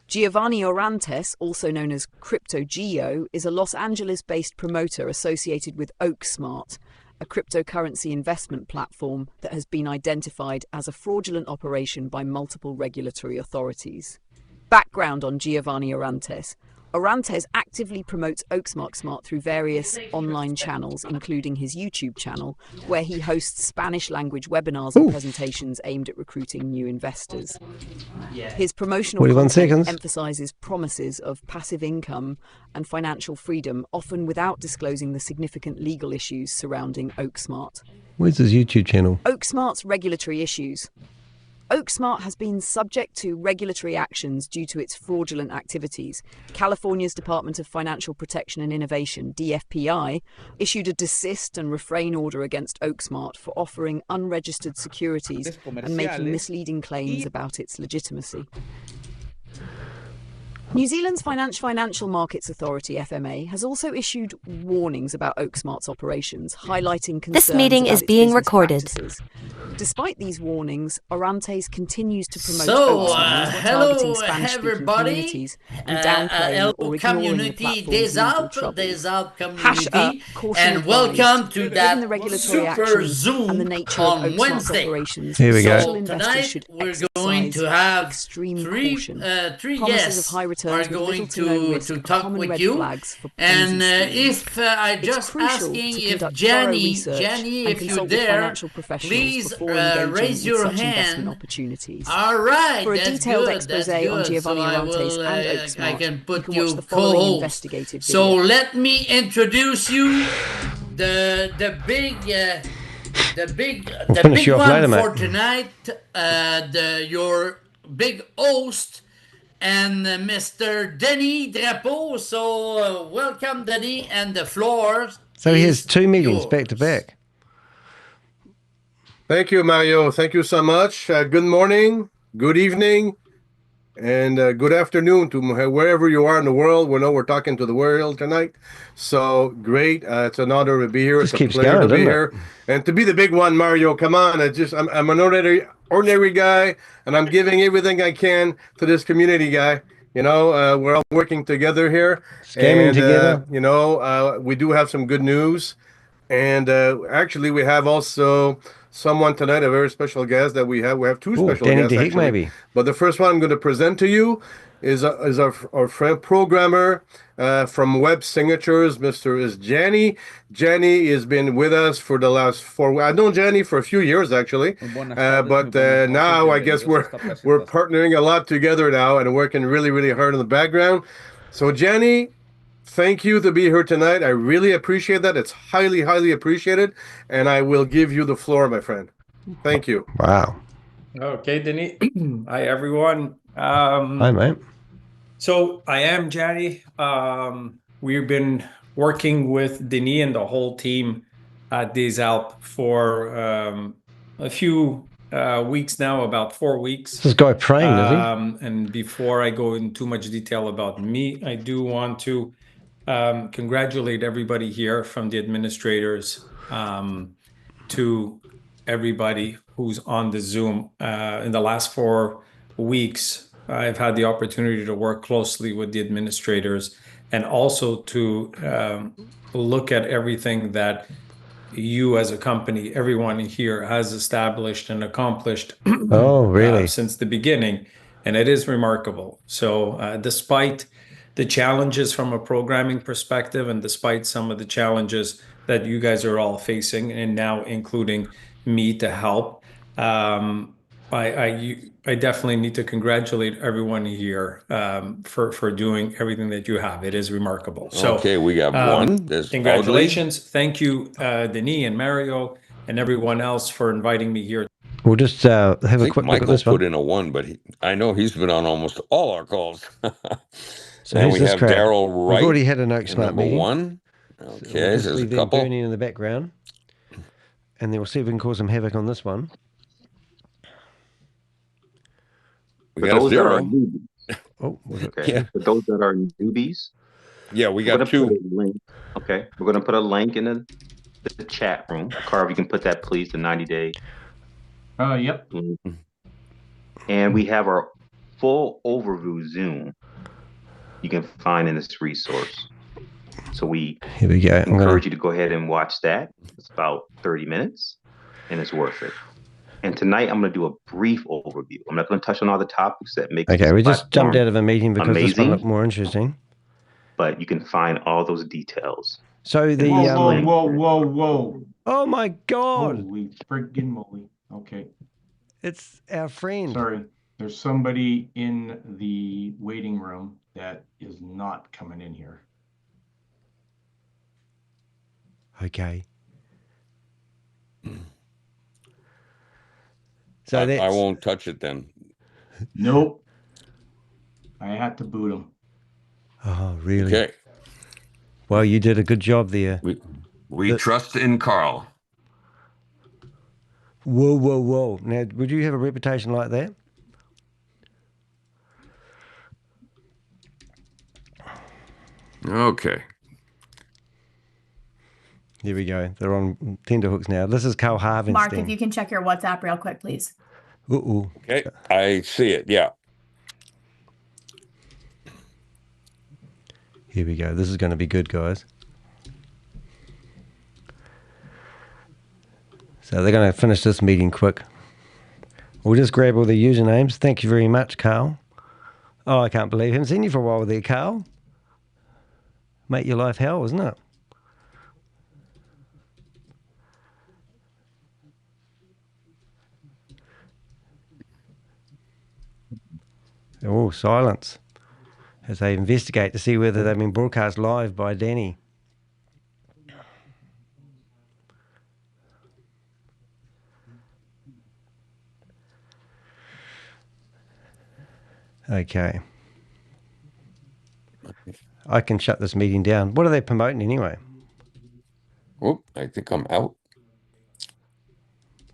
Giovanni Orantes, also known as Crypto Geo, is a Los Angeles-based promoter associated with OakSmart, a cryptocurrency investment platform that has been identified as a fraudulent operation by multiple regulatory authorities. Background on Giovanni Orantes. Orantes actively promotes OakSmart through various online channels, including his YouTube channel, where he hosts Spanish-language webinars and presentations aimed at recruiting new investors. His promotional content emphasizes promises of passive income and financial freedom, often without disclosing the significant legal issues surrounding OakSmart. Where's his YouTube channel? OakSmart's regulatory issues. OakSmart has been subject to regulatory actions due to its fraudulent activities. California's Department of Financial Protection and Innovation, DFPI, issued a desist and refrain order against OakSmart for offering unregistered securities and making misleading claims about its legitimacy. New Zealand's Financial Markets Authority, FMA, has also issued warnings about OakSmart's operations, highlighting concerns This meeting about is its being business recorded. practices. Despite these warnings, Orantes continues to promote hello OakSmart, targeting Spanish-speaking communities and downplaying or ignoring the platform's legal troubles. And welcome to Given that the regulatory super actions Zoom and the nature on of OakSmart's Wednesday. operations, Here we go. social investors should We're going to have extreme three caution. three Promises guests of high returns are with going little to no risk to are talk common with red you. flags for Ponzi And schemes. if I It's just crucial asking to if conduct thorough Jenny, research and if you're consult with there, financial professionals please before engaging raise with your such investment hand. opportunities. All right, For a that's detailed good, expose that's on good. Giovanni So I Orantes will, and I OakSmart, can put you can watch you the following co-host. investigative So video. let me introduce you the big you off one later, for mate. tonight. Your big host and Mr. Danny Drapeau. So welcome, Danny, and the floor. So he has 2 meetings back to back. Thank you, Mario. Thank you so much. Good morning, good evening, and good afternoon to wherever you are in the world. We know we're talking to the world tonight. So great. It's an honor to be here. It's a pleasure to be here. And to be the big one, Mario, come on. I'm an ordinary guy, and I'm giving everything I can to this community guy. You know, we're all working together here. Scamming together. You know, we do have some good news. And actually, we have also someone tonight, a very special guest that we have. We have two special Danny guests, de Hek, actually. maybe. But the first one I'm going to present to you is our friend programmer from Web Signatures, is Jenny. Jenny has been with us for the last 4 weeks. I've known Jenny for a few years, actually. But now I guess we're partnering a lot together now and working really, really hard in the background. So Jenny, thank you to be here tonight. I really appreciate that. It's highly, highly appreciated. And I will give you the floor, my friend. Thank you. Wow. Okay, Denis. Hi, everyone. Hi, mate. So I am Jenny. We've been working with Denis and the whole team at DesAlp for a few weeks now, about 4 weeks. This guy praying, is he? And before I go into too much detail about me, I do want to congratulate everybody here, from the administrators to everybody who's on the Zoom. In the last 4 weeks, I've had the opportunity to work closely with the administrators and also to look at everything that you as a company, everyone here, has established and accomplished since the beginning. And it is remarkable. So despite the challenges from a programming perspective, and despite some of the challenges that you guys are all facing, and now including me to help, I definitely need to congratulate everyone here for doing everything that you have. It is remarkable. So, okay, we got one. There's congratulations. Thank you, Denis and Mario and everyone else, for inviting me here. We'll just have a quick look at this one. Put in a 1, but I know he's been on almost all our calls. So and who's we this have crowd? Daryl Wright. We've already had an Oak Smart meeting. 1. Okay, so there's a them couple. burning in the background. And then we'll see if we can cause some havoc on this one. We got a 0. Oh, okay. For those that are newbies, yeah, we got 2. Okay, we're going to put a link in the chat room. Carv, you can put that, please, the 90-day. Yep. And we have our full overview Zoom you can find in this resource. So here we go. Encourage you to go ahead and watch that. It's about 30 minutes, and it's worth it. And tonight I'm going to do a brief overview. I'm not going to touch on all the topics that make. Okay, we just jumped out of a meeting because this one looked more interesting. But you can find all those details. So the whoa! Oh my God! Holy friggin' moly! Okay, it's our friend. Sorry, there's somebody in the waiting room that is not coming in here. Okay. So I won't touch it then. Nope. I had to boot him. Oh, really? Okay. Well, you did a good job there. We trust in Carl. Whoa. Now, would you have a reputation like that? Okay. Here we go. They're on tenterhooks now. This is Carl Harvenstein. Mark, if you can check your WhatsApp real quick, please. Okay, I see it. Yeah. Here we go. This is going to be good, guys. So they're going to finish this meeting quick. We'll just grab all the usernames. Thank you very much, Carl. Oh, I can't believe I haven't seen you for a while there, Carl. Make your life hell, isn't it? Oh, silence as they investigate to see whether they've been broadcast live by Danny. Okay. I can shut this meeting down. What are they promoting anyway? Oh, I think I'm out.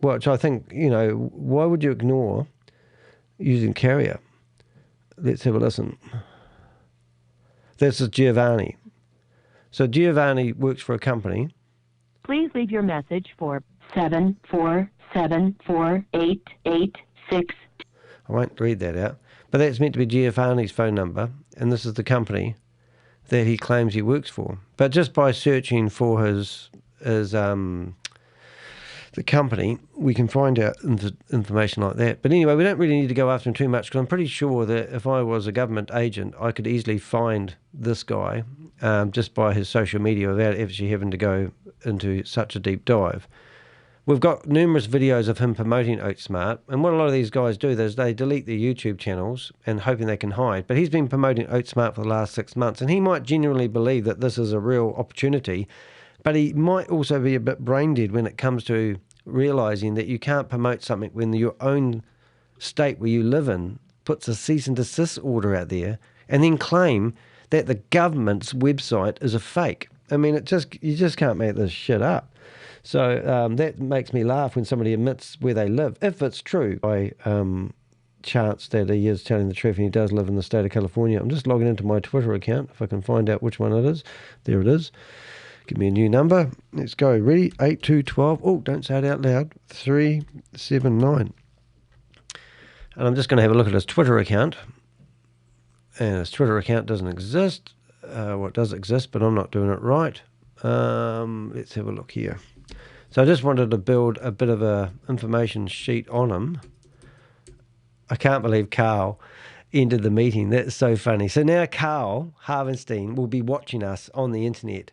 which I think, why would you ignore using carrier? Let's have a listen. This is Giovanni. So Giovanni works for a company. Please leave your message for 7474886. I won't read that out. But that's meant to be Giovanni's phone number, and this is the company that he claims he works for. But just by searching for the company, we can find out information like that. But anyway, we don't really need to go after him too much, because I'm pretty sure that if I was a government agent, I could easily find this guy just by his social media without actually having to go into such a deep dive. We've got numerous videos of him promoting OatSmart, and what a lot of these guys do is they delete their YouTube channels and hoping they can hide. But he's been promoting OatSmart for the last 6 months, and he might genuinely believe that this is a real opportunity, but he might also be a bit brain dead when it comes to realising that you can't promote something when your own state where you live in puts a cease and desist order out there and then claim that the government's website is a fake. I mean, you just can't make this shit up. So that makes me laugh when somebody admits where they live, if it's true. By chance that he is telling the truth and he does live in the state of California. I'm just logging into my Twitter account if I can find out which one it is. There it is. Give me a new number. Let's go. Ready? 8212. Oh, don't say it out loud. 379. And I'm just going to have a look at his Twitter account. And his Twitter account doesn't exist. Well, it does exist, but I'm not doing it right. Let's have a look here. So I just wanted to build a bit of a information sheet on him. I can't believe Carl ended the meeting. That's so funny. So now Carl Havenstein will be watching us on the internet.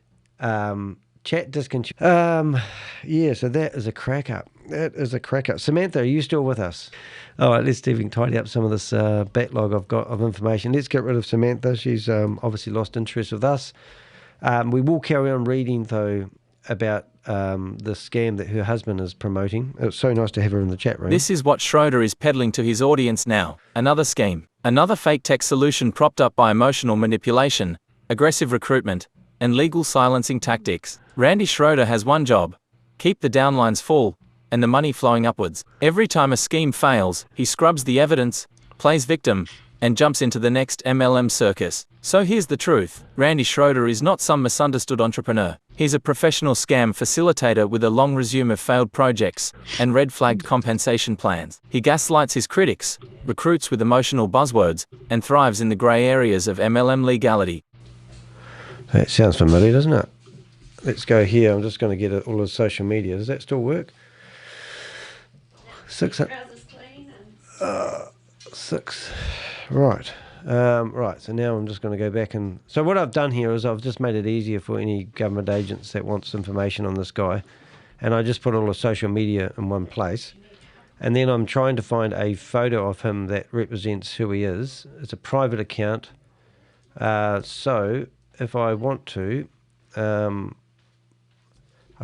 Chat discontinued. Yeah, so that is a crack up. That is a crack up. Samantha, are you still with us? All right, let's see if we can tidy up some of this backlog I've got of information. Let's get rid of Samantha. She's obviously lost interest with us. We will carry on reading, though, about the scam that her husband is promoting. It's so nice to have her in the chat room. This is what Schroeder is peddling to his audience now. Another scheme. Another fake tech solution propped up by emotional manipulation, aggressive recruitment, and legal silencing tactics. Randy Schroeder has one job: keep the downlines full and the money flowing upwards. Every time a scheme fails, he scrubs the evidence, plays victim, and jumps into the next MLM circus. So here's the truth. Randy Schroeder is not some misunderstood entrepreneur. He's a professional scam facilitator with a long resume of failed projects and red-flagged compensation plans. He gaslights his critics, recruits with emotional buzzwords, and thrives in the grey areas of MLM legality. That sounds familiar, doesn't it? Let's go here. I'm just going to get all his social media. Does that still work? 6. Right. Right, so now I'm just going to go back and... So what I've done here is I've just made it easier for any government agents that wants information on this guy. And I just put all the social media in one place. And then I'm trying to find a photo of him that represents who he is. It's a private account. So if I want to, I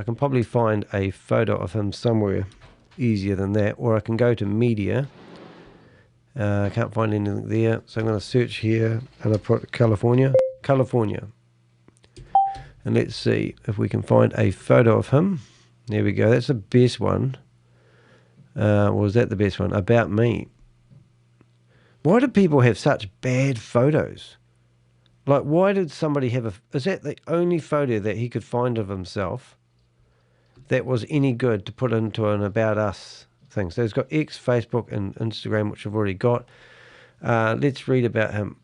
can probably find a photo of him somewhere easier than that. Or I can go to media. I can't find anything there, so I'm going to search here, and I put California. And let's see if we can find a photo of him. There we go, that's the best one. Was that the best one? About me. Why do people have such bad photos? Like, why did somebody have is that the only photo that he could find of himself that was any good to put into an About Us thing? So he's got X, Facebook, and Instagram, which I've already got. Let's read about him.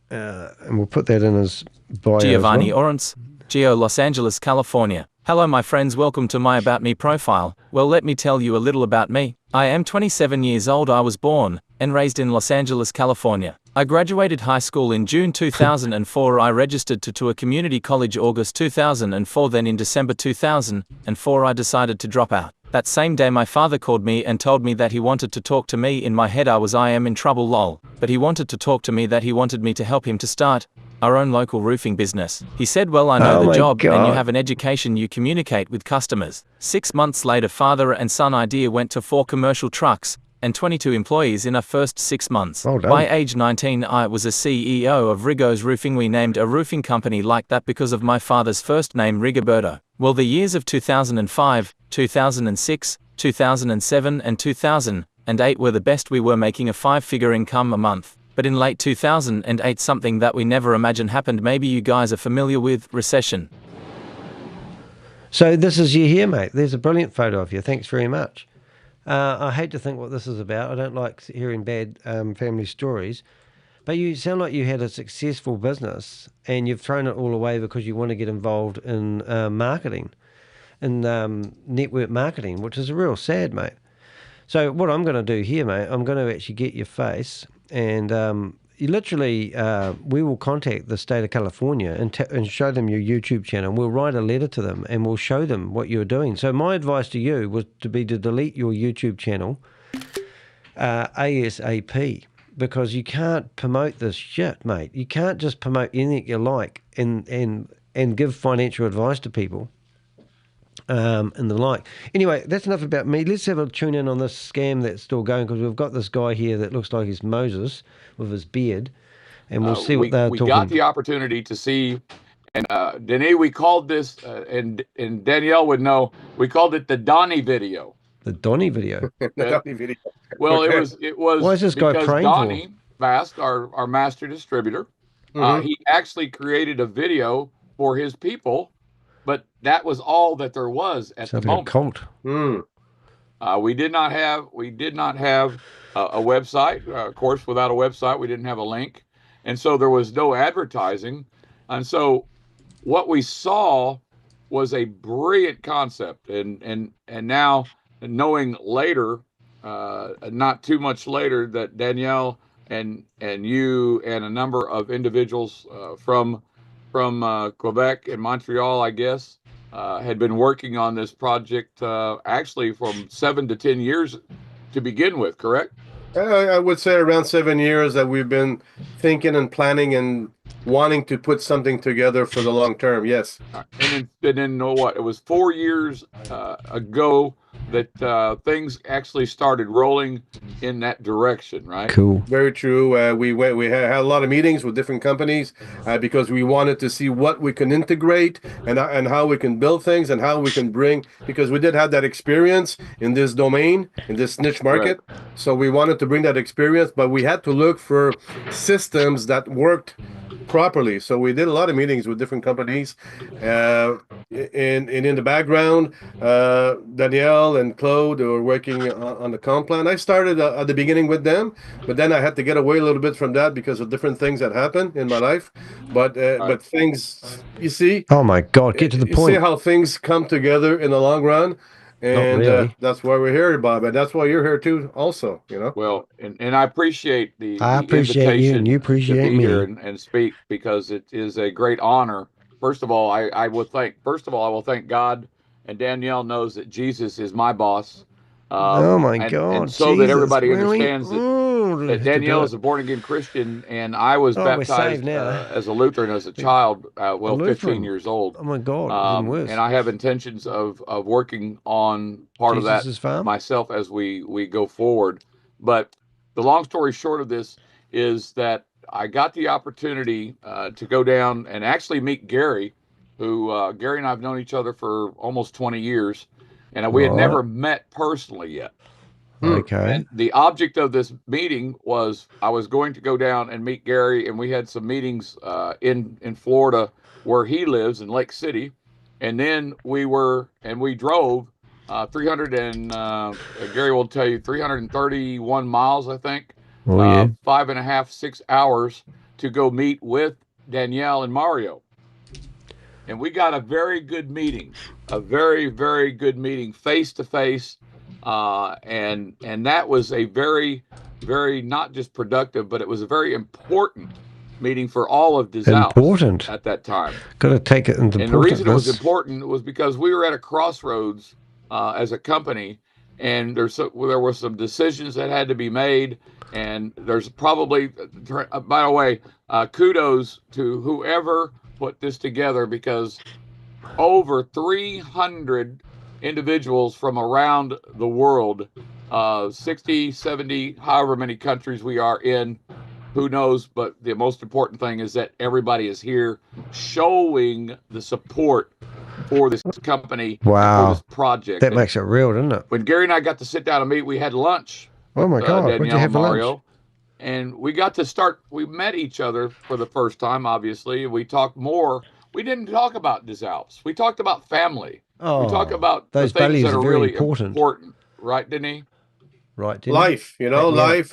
And we'll put that in his bio. Giovanni as well. Orantes, Geo, Los Angeles, California. Hello my friends, welcome to my About Me profile. Well, let me tell you a little about me. I am 27 years old. I was born and raised in Los Angeles, California. I graduated high school in June 2004. I registered to a community college August 2004. Then in December 2004 I decided to drop out. That same day my father called me and told me that he wanted to talk to me. In my head I am in trouble lol. But he wanted to talk to me, that he wanted me to help him to start our own local roofing business. He said, well, I know the job and you have an education, you communicate with customers. 6 months later, father and son idea went to 4 commercial trucks and 22 employees in our first 6 months. By age 19 I was a CEO of Rigo's Roofing. We named a roofing company like that because of my father's first name, Rigoberto. Well, the years of 2005, 2006, 2007 and 2008 were the best. We were making a 5-figure income a month. But in late 2008, something that we never imagined happened. Maybe you guys are familiar with recession. So this is you here, mate. There's a brilliant photo of you. Thanks very much. I hate to think what this is about. I don't like hearing bad family stories. But you sound like you had a successful business and you've thrown it all away because you want to get involved in marketing, in network marketing, which is real sad, mate. So what I'm going to do here, mate, I'm going to actually get your face and you literally, we will contact the state of California and show them your YouTube channel. We'll write a letter to them and we'll show them what you're doing. So my advice to you was to delete your YouTube channel ASAP, because you can't promote this shit, mate. You can't just promote anything you like and give financial advice to people and the like. Anyway, that's enough about me. Let's have a tune in on this scam that's still going, because we've got this guy here that looks like he's Moses with his beard, and we'll see what they're talking. We got the opportunity to see, and Danae, we called this, and Danielle would know, we called it the Donnie video. The Donnie video. The Donnie video. Well, it was. Why is this guy praying Donnie for? Vast, our master distributor, he actually created a video for his people, but that was all that there was at the moment. Sounds like a cult. We did not have a website. Of course, without a website, we didn't have a link, and so there was no advertising. And so, what we saw was a brilliant concept, and now knowing later, not too much later, that Danielle and you and a number of individuals from Quebec and Montreal, I guess, had been working on this project actually from 7 to 10 years to begin with, correct? I would say around 7 years that we've been thinking and planning and wanting to put something together for the long term. Yes. And then what? It was 4 years ago that things actually started rolling in that direction, right? Cool. Very true. We had a lot of meetings with different companies because we wanted to see what we can integrate and how we can build things and how we can bring, because we did have that experience in this domain, in this niche market. Right. So we wanted to bring that experience, but we had to look for systems that worked properly. So we did a lot of meetings with different companies, and in the background, Danielle and Claude were working on the comp plan. I started at the beginning with them, but then I had to get away a little bit from that because of different things that happened in my life. But things, you see. Oh my God! Get to the point. You see how things come together in the long run. And really. That's why we're here, Bob, and that's why you're here too, also. You know. Well, and I appreciate the appreciate you, and you appreciate me here and speak, because it is a great honor. First of all, I will thank God, and Danielle knows that Jesus is my boss. Oh my God! And so Jesus, that everybody understands that Danielle is a born-again Christian, and I was baptized as a Lutheran as a child, 15 years old. Oh my God! And I have intentions of working on part of that myself as we go forward. But the long story short of this is that I got the opportunity to go down and actually meet Gary, who Gary and I have known each other for almost 20 years. And we had never met personally yet. Okay. And the object of this meeting was I was going to go down and meet Gary, and we had some meetings in Florida where he lives in Lake City. And then we drove 331 miles, I think. 5.5, 6 hours to go meet with Danielle and Mario. And we got a very good meeting, a very, very good meeting, face to face, and that was a very, very not just productive, but it was a very important meeting for all of DeSouth at that time. Got to take it into. And the reason it was important was because we were at a crossroads as a company, and there were some decisions that had to be made, and there's probably, by the way, kudos to whoever put this together, because over 300 individuals from around the world, 60, 70, however many countries we are in, who knows, but the most important thing is that everybody is here showing the support for this company, wow, for this project. That makes it real, doesn't it? When Gary and I got to sit down and meet, we had lunch. Oh my God, Danielle, what'd you have for Mario, lunch? and we got to start. We met each other for the first time. Obviously, we talked more. We didn't talk about DesAlps. We talked about family. Oh, we talked about those the things values that are very really important. Right, Denny? Right, Denny? Life, life,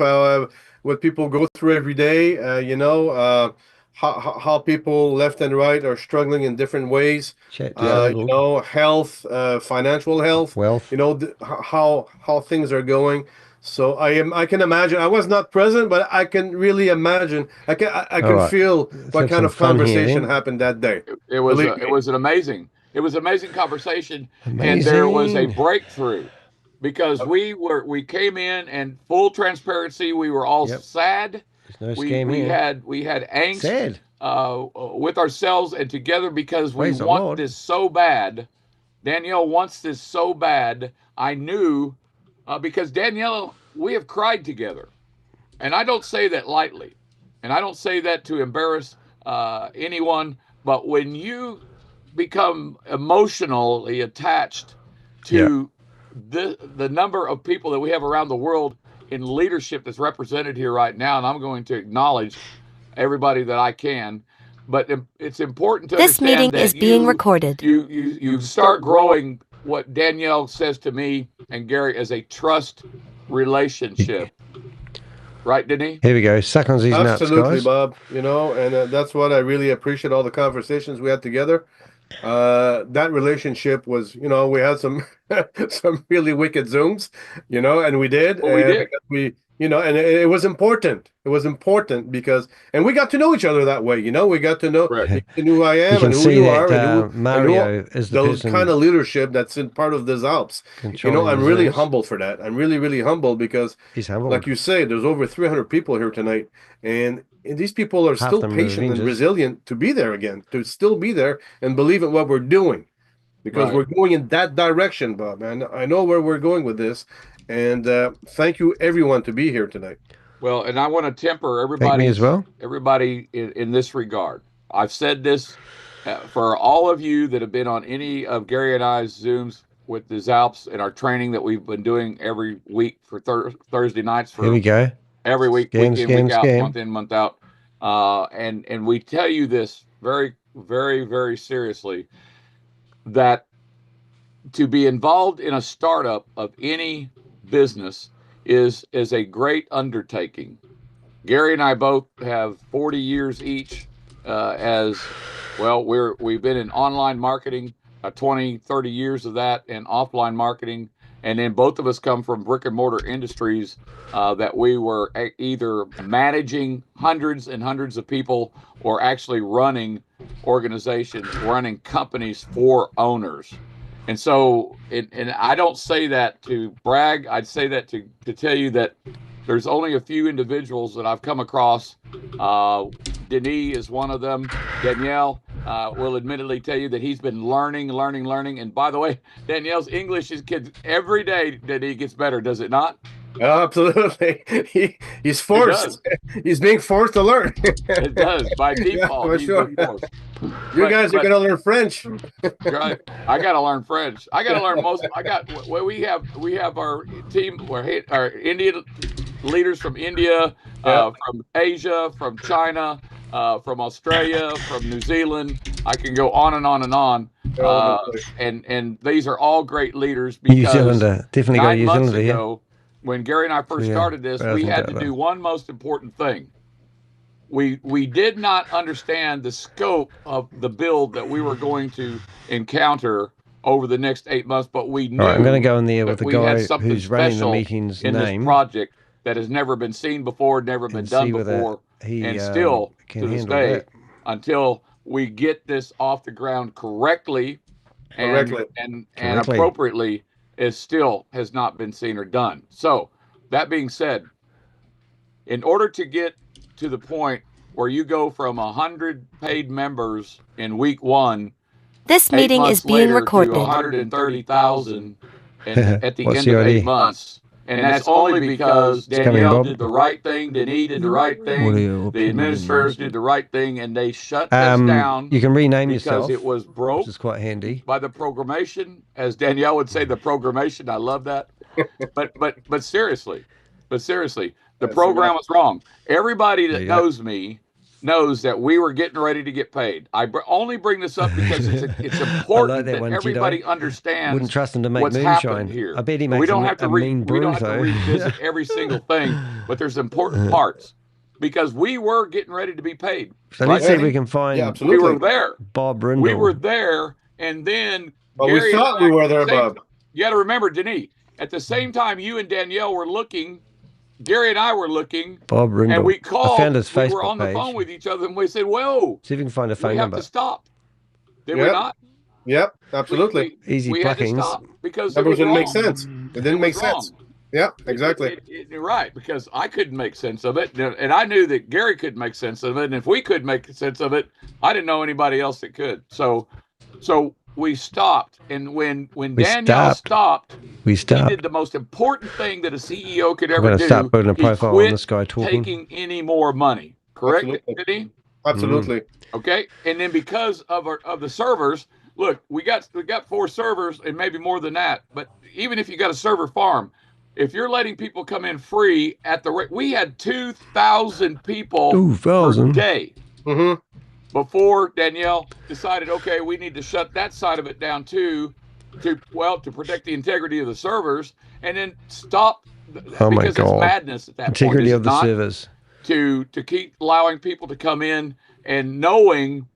what people go through every day, how people left and right are struggling in different ways, health, financial health, wealth, how things are going. So I can imagine. I was not present, but I can really imagine. I can feel what kind of conversation happened that day. It was an amazing conversation, and there was a breakthrough because we came in and full transparency. We were all sad. No we had angst with ourselves and together because we want this so bad. Danielle wants this so bad. I knew. Because Danielle, we have cried together, and I don't say that lightly, and I don't say that to embarrass anyone. But when you become emotionally attached to the number of people that we have around the world in leadership that's represented here right now, and I'm going to acknowledge everybody that I can, but it's important to this understand meeting is being recorded. You start growing what Danielle says to me and Gary as a trust relationship. Right, Denny? Here we go. Suck on these nuts, guys. Absolutely, Bob. And that's what I really appreciate, all the conversations we had together. That relationship was, we had some some really wicked Zooms, and we did. Well, we did. And it was important. It was important because, and we got to know each other that way. We got to know who I am and who you are, and Mario is the person, kind of leadership that's in part of DesAlps. I'm really humbled for that. I'm really, really humbled because, he's humbled. Like you say, there's over 300 people here tonight, and these people are still patient and resilient to be there again, to still be there and believe in what we're doing, because we're going in that direction, Bob. And I know where we're going with this. And thank you, everyone, to be here tonight. Well, and I want to temper everybody as well. Everybody in this regard. I've said this for all of you that have been on any of Gary and I's Zooms with DesAlps and our training that we've been doing every week for Thursday nights. Here we go. Every week, week in, week out, month in, month out. And we tell you this very, very, very seriously, that to be involved in a startup of any business is a great undertaking. Gary and I both have 40 years each as well. We've been in online marketing, 20, 30 years of that, and offline marketing. And then both of us come from brick and mortar industries that we were either managing hundreds and hundreds of people or actually running organizations, running companies for owners. And so, and I don't say that to brag. I'd say that to tell you that there's only a few individuals that I've come across. Denis is one of them. Danielle will admittedly tell you that he's been learning. And by the way, Danielle's English gets every day that he gets better, does it not? Absolutely. He's forced. He's being forced to learn. It does, by default. For sure. You guys are going to learn French. Right. I got to learn French. I got to learn most. We have our team, our Indian leaders from India, from Asia, from China, from Australia, from New Zealand. I can go on and on and on. And these are all great leaders because New Zealander. Definitely got a New Zealander here. When Gary and I first started this, we had to do one most important thing. We did not understand the scope of the build that we were going to encounter over the next 8 months, but we knew. All right, I'm going to go in there with the guy who's running the meeting's in this project that has never been seen before, never been done before, and still to this day, until we get this off the ground correctly and appropriately, it still has not been seen or done. So that being said, in order to get to the point where you go from 100 paid members in week 1, this meeting is being recorded, to 130,000 at the end of 8 months, And that's only because Danielle did the right thing, Denis did the right thing, the administrators did the right thing, and they shut us down. You can rename because yourself, it was broke. which is quite handy. By the programmation, as Danielle would say, the programmation. I love that. But seriously, the program was wrong. Everybody that knows me knows that we were getting ready to get paid. I only bring this up because it's important that everybody understands Wouldn't trust him to make what's moonshine. happened here. I bet he makes we don't have to though. revisit every single thing, but there's important parts because we were getting ready to be paid. So let's see if we can find. We were there. Bob Brindle. We were there, and then. Well, we thought we were there, Bob. You got to remember, Denis. At the same time, you and Danielle were looking. Gary and I were looking, Bob Brindle. And we called. I found his Facebook we were on the phone with each other, and we said, "Whoa!" See if we can find a phone we number. We have to stop. Did we not? Yep, absolutely. Easy we pluckings. Had to stop because that didn't make wrong. sense. It didn't make sense. Yeah, exactly. You're right, because I couldn't make sense of it, and I knew that Gary couldn't make sense of it, and if we could make sense of it, I didn't know anybody else that could. So we stopped, and when Danielle stopped, he did the most important thing that a CEO could ever do. Start building a profile he quit on this guy talking. Taking any more money, correct? Did he? Absolutely. Okay, and then because of the servers, look, we got 4 servers and maybe more than that. But even if you got a server farm, if you're letting people come in free at the rate, we had 2,000 people per day. Before Danielle decided, okay, we need to shut that side of it down too, to protect the integrity of the servers, and then stop because it's madness at that point. Integrity of the servers. To keep allowing people to come in and knowing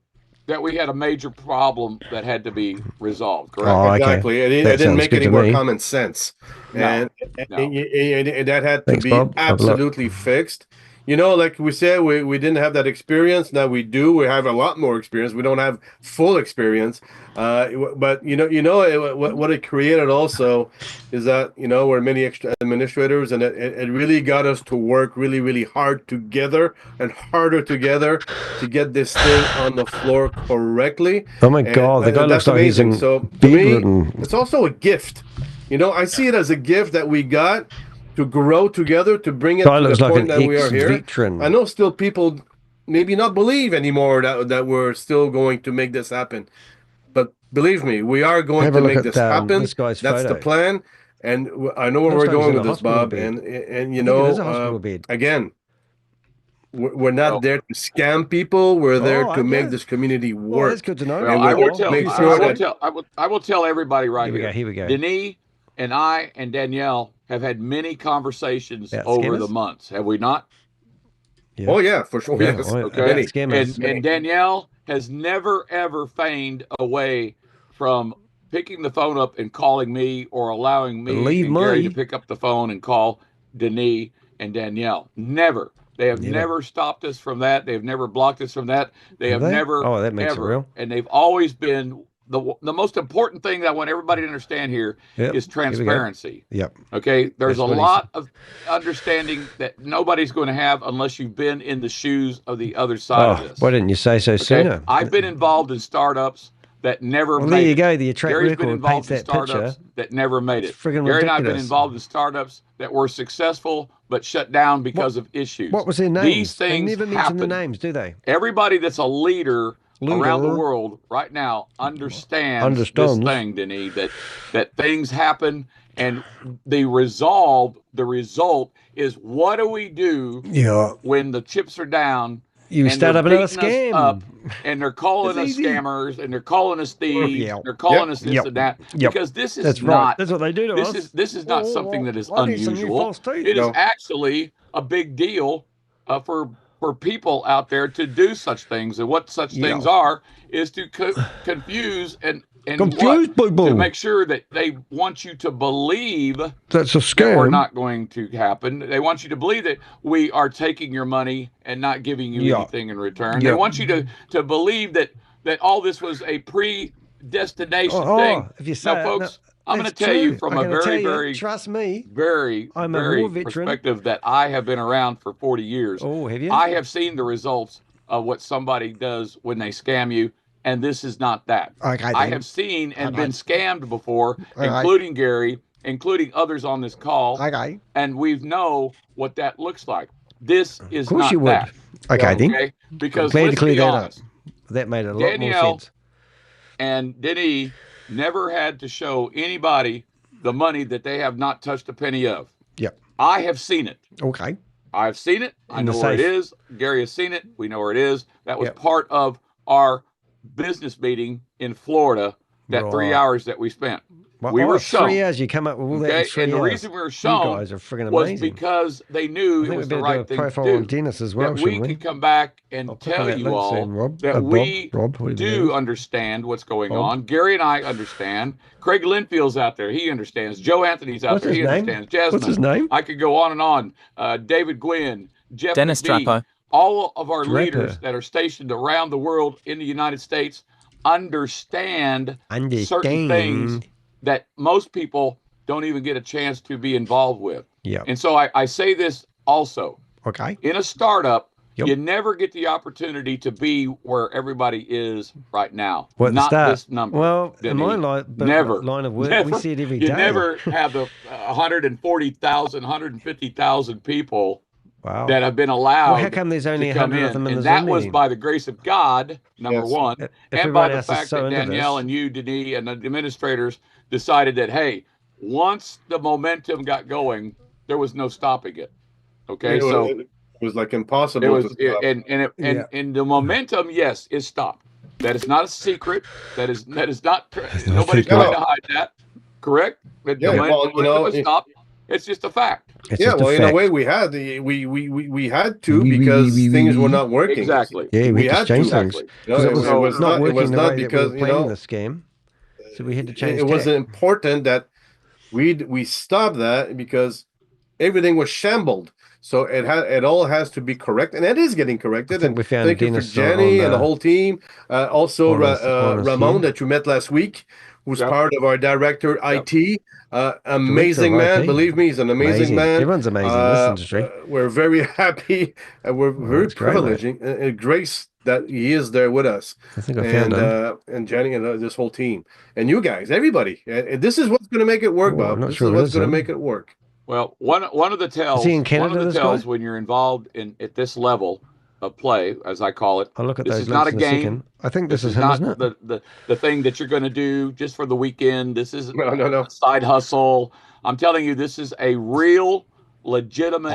that we had a major problem that had to be resolved. Correct? Oh, okay. Exactly. It didn't make any more common sense, and that had to be absolutely fixed. You know, like we said, we didn't have that experience. Now we do. We have a lot more experience. We don't have full experience, but what it created also is that we're many extra administrators, and it really got us to work really, really hard together and harder together to get this thing on the floor correctly. Oh my God, the guy looks like he's in so to me, it's also a gift. I see it as a gift that we got to grow together, to bring it to the point that we are here. I know still people maybe not believe anymore that we're still going to make this happen. But believe me, we are going to make this happen. That's the plan. And I know where we're going with this, Bob. And again, we're not there to scam people. We're there to make this community work. Well, that's good to know. I will tell everybody here. Here we go. Denis and I and Danielle have had many conversations over the months, have we not? Yeah. Oh yeah, for sure. Yeah. Yes. Okay. And Danielle has never ever feigned away from picking the phone up and calling me, or allowing me and Gary to pick up the phone and call Denis and Danielle. Never. They have never stopped us from that. They've never blocked us from that. They have never. Oh, that makes it real. And they've always been. The most important thing that I want everybody to understand here is transparency. Yep. Okay. There's a lot of understanding that nobody's going to have unless you've been in the shoes of the other side of this. Why didn't you say so sooner? I've been involved in startups that never made it. There you go. The track Gary's record been involved in that startups that never made it. It's friggin' Gary and I have been ridiculous. involved in startups that were successful but shut down because of issues. What was their names? These things they never mention the names, do they? Everybody that's a leader around the world right now understands this thing, Denis, that things happen, and the result is, what do we do when the chips are down? You start up another scam. And they're calling us scammers, and they're calling us thieves, they're calling us this and that. Because this is not. That's what they do to us. This is not something that is unusual. It is actually a big deal for people out there to do such things. And what such things are is to confuse and to make sure that they want you to believe that's a scam. That we're not going to happen. They want you to believe that we are taking your money and not giving you anything in return. They want you to believe that all this was a predestination thing. If you say now, folks, I'm going to tell you from a very trust me, very perspective that I have been around for 40 years. Oh, have you? I have seen the results of what somebody does when they scam you, and this is not that. I have seen and been scammed before, including Gary, including others on this call. Okay. And we know what that looks like. This is Of course not you would. that. Okay, then. Okay? Because Glad to let's clear be that honest. up. That made a lot more Danielle sense. and Denny never had to show anybody the money that they have not touched a penny of. Yep. I have seen it. Okay. I've seen it. I In the know where it safe. is. Gary has seen it. We know where it is. That was Yep. part of our business meeting in Florida, that 3 Right. hours that we spent. Well, we were shown. 3 hours. You come up with all that in Okay, 3 and hours. the reason we were shown You guys are friggin' was amazing. because they knew I it think was we the better right do a thing to profile do. on Dennis as well, That we shouldn't we? could come back and I'll click on tell that you link all soon, Rob. that Bob, we whatever it do is. understand what's going Bob. on. Gary and I understand. Craig Linfield's out there. He understands. Joe Anthony's out What's there. his He name? understands. Jasmine. What's his name? I could go on and on. David Gwynn, Jeff Dennis McBee, Drapo. all of our Drapo. leaders that are stationed around the world in the United States understand certain things that most people don't even get a chance to be involved with. Yep. And so I say this also. Okay. In a startup, Yep. you never get the opportunity to be where everybody is right now. Well, at the Not start. this number. Well, in Denny. my never. line of work, never. we see it every you day. never have the 140,000, 150,000 people Wow. that have been allowed Well, how come there's only to come 100 of in. them in And the that Zoom was meeting? by the grace of God, number Yes. one, If and everyone by the else is fact so that into Danielle this- and you, Denis, and the administrators decided that, hey, once the momentum got going, there was no stopping it. Okay, so it was like impossible it was, to stop. and the momentum, yes, is stopped. That is not a secret. That is not. Nobody's secret. trying to hide that. Correct? The Yeah, well, you know, momentum is stopped. It's just a fact. It's yeah, just well, a in a fact. way, we had we had to because things were not working. Exactly. Yeah, we had to change things. Exactly. You know, Because it was not working it was the not way because that we you were planning know the scam. So we had to change it was tack. important that we stopped that because everything was shambled. So it all has to be correct, and it is getting corrected. I think And we found thank you for Dennis Jenny on and the whole team. Also, on us Ramon here. that you met last week, who's Yep. part of our director IT. Amazing Director of man, IT. believe me, he's an amazing man. Everyone's amazing in this industry. We're very happy, and we're very that's great, mate. privileged and grace that he is there with us. I think I found him. And Jenny and this whole team and you guys, everybody. And this is what's going to make it work, Oh, Bob. I'm not This sure is it what's is, going to though. make it work. Well, one of the tells, he in Canada, one of the this tells guy? when you're involved at this level of play, as I call it. I'll look at This those is not a links in a game. second. I think this is him, not isn't it? the thing that you're going to do just for the weekend. This isn't No. a side hustle. I'm telling you, this is a real, legitimate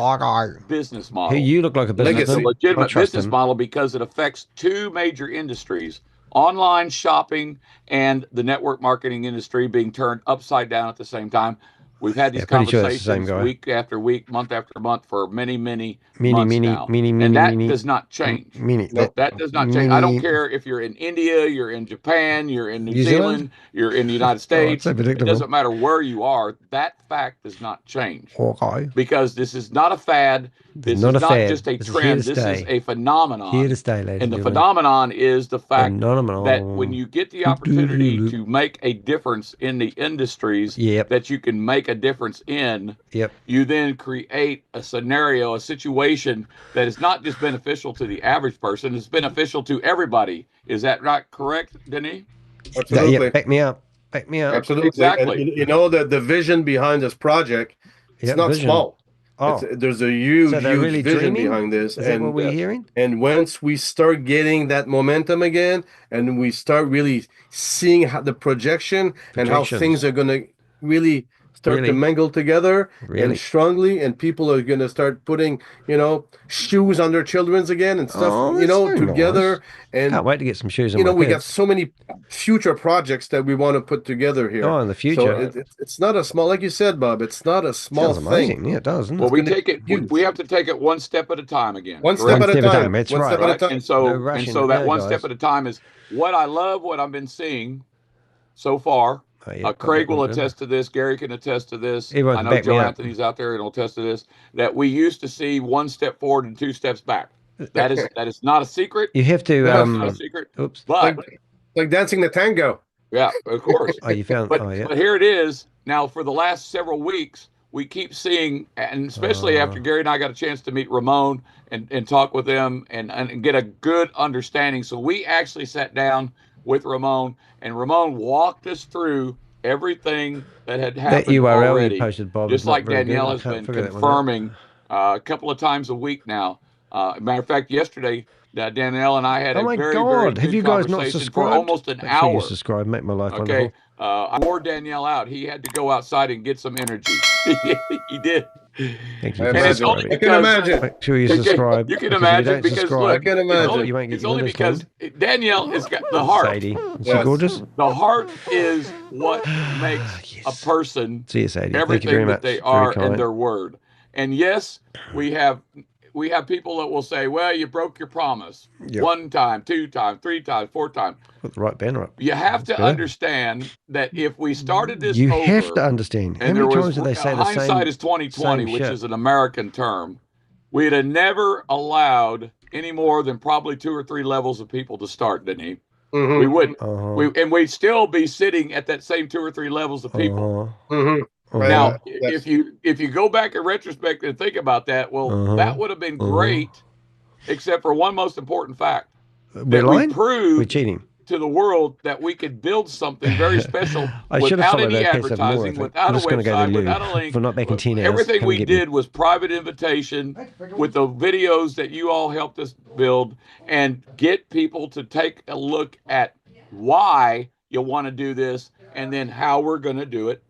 business model. Hey, you look like a It's a businessman. I legitimate trust business him. model because it affects two major industries: online shopping and the network marketing industry being turned upside down at the same time. We've had these pretty sure it's the same conversations guy. week after week, month after month for many months Many, now. many, and that many, does not change. many. That does not change. I don't many- care if you're in India, you're in Japan, you're in New New Zealand, Zealand? you're in the United Oh, States. it's so It predictable. doesn't matter where you are. That fact does not change. Okay. Because this is not a fad. This not is a not fad. just a This is here trend. to This is stay. a phenomenon. Here to stay, ladies And the gentlemen. phenomenon is the fact Phenomenon. that when you get the opportunity to make a difference in the industries Yep. that you can make a difference in, Yep. you then create a scenario, a situation that is not just beneficial to the average person, it's beneficial to everybody. Is that not correct, Denis? Absolutely. Yeah, back me up. Back me up. Absolutely. Exactly. And you know that the vision behind this project, it's Yep, not vision. small. Oh. There's a huge, So they're huge really vision dreaming? behind this. Is that what we're hearing? And once we start getting that momentum again, and we start really seeing how the projection and how Projections. things are going to really start Really? to mingle together Really? and strongly, and people are going to start putting, shoes on their children's again and stuff, Oh, that's so together. nice. And Can't wait to get some shoes on you know, my we got kids. so many future projects that we want to put together here. Oh, in the So future. it's not a small, like you said, Bob. It's not a small Sounds amazing. thing. Yeah, it does, doesn't it? Well, we gonna take it. be huge. We have to take it one step at a time again. One correct? step at a time. That's One right. step at a Right? time. And so, No and rushing so it that now, one guys. step at a time is what I love. What I've been seeing so far. Oh, yeah, Craig will good. attest to this. Gary can attest to this. Everyone I can know back me Joe up. Anthony's out there and will attest to this. That we used to see one step forward and two steps back. That is not a secret. You have to. That's not a secret. Oops. But Like dancing the tango. yeah, of course. Oh, you found. But, Oh, yeah. but here it is. Now, for the last several weeks, we keep seeing, and especially after Gary and I got a chance to meet Ramon and talk with them and get a good understanding. So we actually sat down with Ramon, and Ramon walked us through everything that had happened that URL already. you posted, Bob, just is not like very Danielle good. has been confirming a couple of times a week now. Matter of fact, yesterday, Danielle and I had a very, very good have you guys not conversation subscribed? for almost an Make sure you hour. subscribe, make my life Okay, wonderful. I wore Danielle out. He had to go outside and get some energy. He did. Thank you. And it's only I because, can imagine. Make sure you subscribe. You can because imagine if you don't because subscribe, look, I can imagine. you won't get it's your only windows because cleaned. Danielle has got the heart. Sadie, is she Yes. gorgeous? The heart is what makes a person See you, Sadie. Thank you everything very that much. they Very are kind. and their word. And yes, we have people that will say, well, you broke your promise. Yep. 1 time, 2 times, 3 times, 4 times. Put the right banner up. You have to better. understand that if we started this You over, have to understand. How and many there times was do they say the same? hindsight is 2020, same which shit? is an American term, we'd have never allowed any more than probably 2 or 3 levels of people to start, didn't he? Mhm. We wouldn't. Uh-huh. And we'd still be sitting at that same 2 or 3 levels of people. Mhm. Now, Yes. if you go back in retrospect and think about that, well, that would have been great, except for one most important fact. We're That lying? we proved We're cheating. to the world that we could build something very special I should have without followed any that case up more, I advertising, think. without I'm a just going to go to website, Lou without a link. for not back in 10 hours. Everything Come we and get me. did was private invitation with the videos that you all helped us build and get people to take a look at why you want to do this and then how we're going to do it.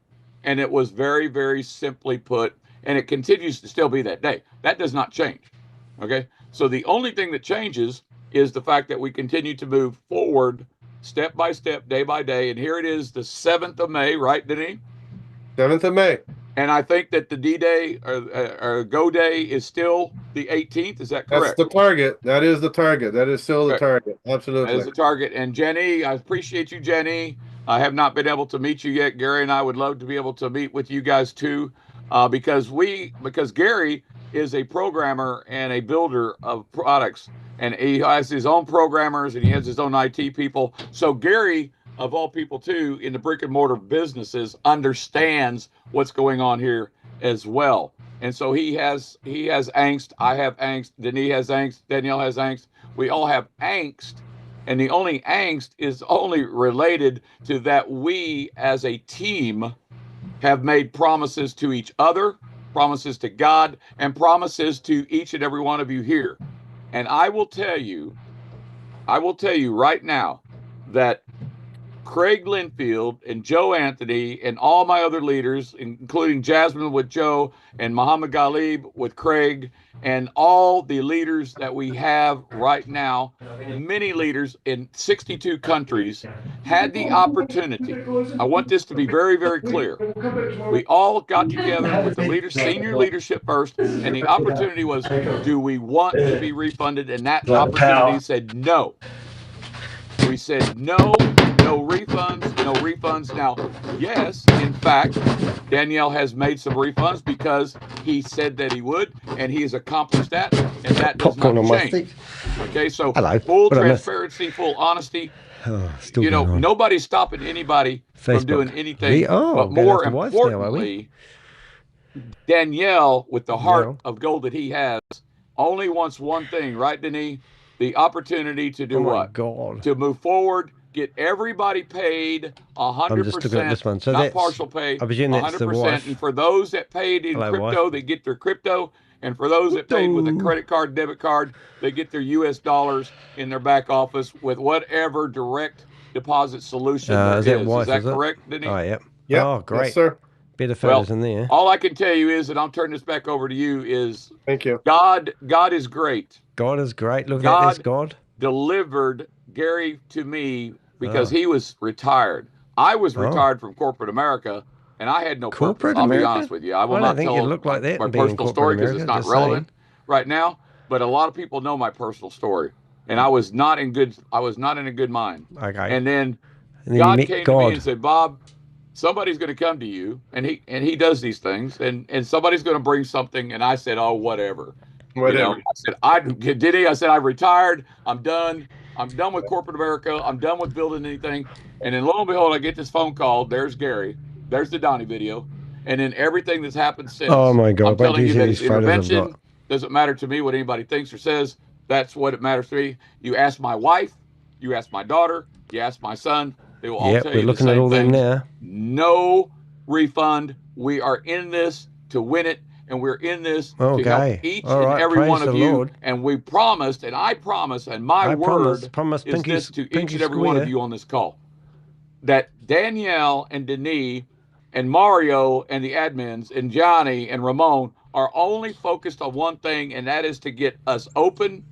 And it was very, very simply put, and it continues to still be that day. That does not change. Okay. So the only thing that changes is the fact that we continue to move forward step by step, day by day. And here it is, the 7th of May, right, Denny? 7th of May. And I think that the D-Day or Go Day is still the 18th. Is that correct? That's the target. That is the target. That is still the target. Absolutely. That is the target. And Jenny, I appreciate you, Jenny. I have not been able to meet you yet. Gary and I would love to be able to meet with you guys too, because Gary is a programmer and a builder of products, and he has his own programmers and he has his own IT people. So Gary, of all people too, in the brick and mortar businesses, understands what's going on here as well. And so he has angst. I have angst. Denis has angst. Danielle has angst. We all have angst. And the only angst is only related to that we as a team have made promises to each other, promises to God, and promises to each and every one of you here. And I will tell you right now that Craig Linfield and Joe Anthony and all my other leaders, including Jasmine with Joe and Muhammad Ghalib with Craig, and all the leaders that we have right now, many leaders in 62 countries, had the opportunity. I want this to be very, very clear. We all got together with the senior leadership first, and the opportunity was, do we want to be refunded? And that opportunity said no. We said no refunds. Now, yes, in fact, Danielle has made some refunds because he said that he would, and he has accomplished that, and that does not change. Okay, so full transparency, full honesty. Nobody's stopping anybody from doing anything. But more importantly, Danielle, with the heart of gold that he has, only wants one thing, right, Denis? The opportunity to do what? God. To move forward, get everybody paid 100%. I'm just looking at this one. So not partial pay, 100%. And for those that paid in crypto, they get their crypto. And for those that paid with a credit card, debit card, they get their US dollars in their back office with whatever direct deposit solution there is. Is that correct, Denis? Oh, yep. Yeah. Oh, great. Yes, sir. Bit of photos in there. All I can tell you is, and I'll turn this back over to you, is thank you. God is great. God is great. Look at this, God delivered Gary to me because he was retired. I was retired from corporate America, and I had no purpose. I'll be honest with you. I will not tell my personal story because it's not relevant right now. But a lot of people know my personal story, and I was not in a good mind. Okay. And then God came to me and said, "Bob, somebody's going to come to you," and he does these things, and somebody's going to bring something. And I said, "Oh, whatever." I said, I said, I've retired. I'm done. I'm done with corporate America. I'm done with building anything. And then lo and behold, I get this phone call. There's Gary. There's the Donnie video. And then everything that's happened since. Oh my God. I'm telling you that intervention doesn't matter to me what anybody thinks or says. That's what it matters to me. You ask my wife, you ask my daughter, you ask my son. They will all tell you we're looking the at same all them things. now. No refund. We are in this to win it, and we're in this to help each and every one of you. Lord. And we promised, and I promise, and my word promise is this to each and every one of you on this call, that Danielle and Denis and Mario and the admins and Johnny and Ramon are only focused on one thing, and that is to get us open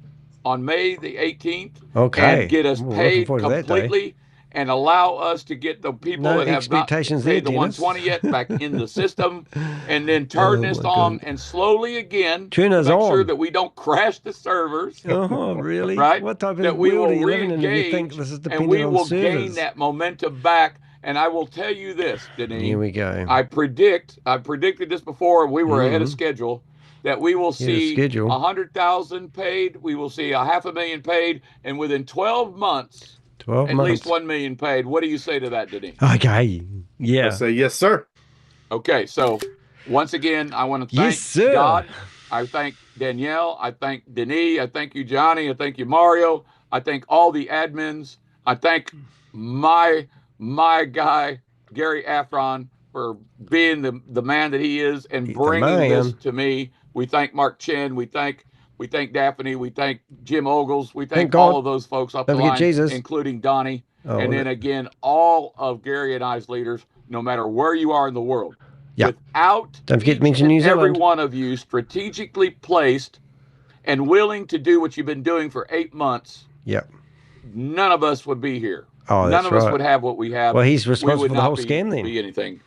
on May the 18th and get us paid completely and allow us to get the people that have not paid the 120 yet back in the system, and then turn this on and slowly again turn us make on. Sure that we don't crash the servers. Oh, really? Right? What type of that we world will are you living in if you think re-engage, this is and dependent we on will servers? gain that momentum back. And I will tell you this, Denis. Here we go. I predicted this before, and we were ahead of schedule, that we will see 100,000 paid, we will see 500,000 paid, and within 12 months, at least 1 million paid. What do you say to that, Denis? Okay. Yeah. I say yes, sir. Okay, so once again, I want to thank God. I thank Danielle. I thank Denis. I thank you, Johnny. I thank you, Mario. I thank all the admins. I thank my guy, Gary Afron, for being the man that he is and bringing this to me. We thank Mark Chen. We thank Daphne. We thank Jim Ogles. We thank all of those folks up the line, including Donnie. And then again, all of Gary and I's leaders, no matter where you are in the world. Without don't forget to mention New Zealand. Every one of you strategically placed and willing to do what you've been doing for 8 months. Yep. None of us would be here. Oh, none of us would have what we have. Well, he's responsible for the whole scam then. Be anything.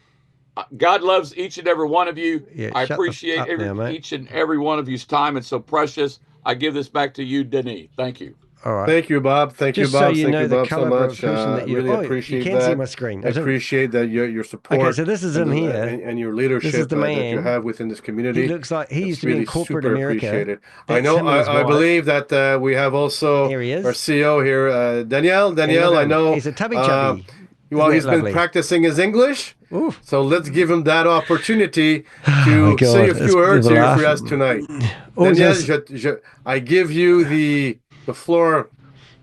God loves each and every one of you. I appreciate each and every one of you's time. It's so precious. I give this back to you, Denis. Thank you. All right. Thank you, Bob. Thank you, Bob. So you Thank know you, the Bob, so much. that you really appreciate you that. can see my screen. I appreciate that your support. Okay, so this is him here, and your leadership this is the man. that you have within this community. He looks like he used to be really in corporate super America. Appreciated. I know. I believe that we have also our CEO here, Danielle. Danielle, I know. He's a tubby chubby. Well, he's been practicing his English. Ooh. So let's give him that opportunity to say a few words here for us tonight. Danielle, I give you the floor,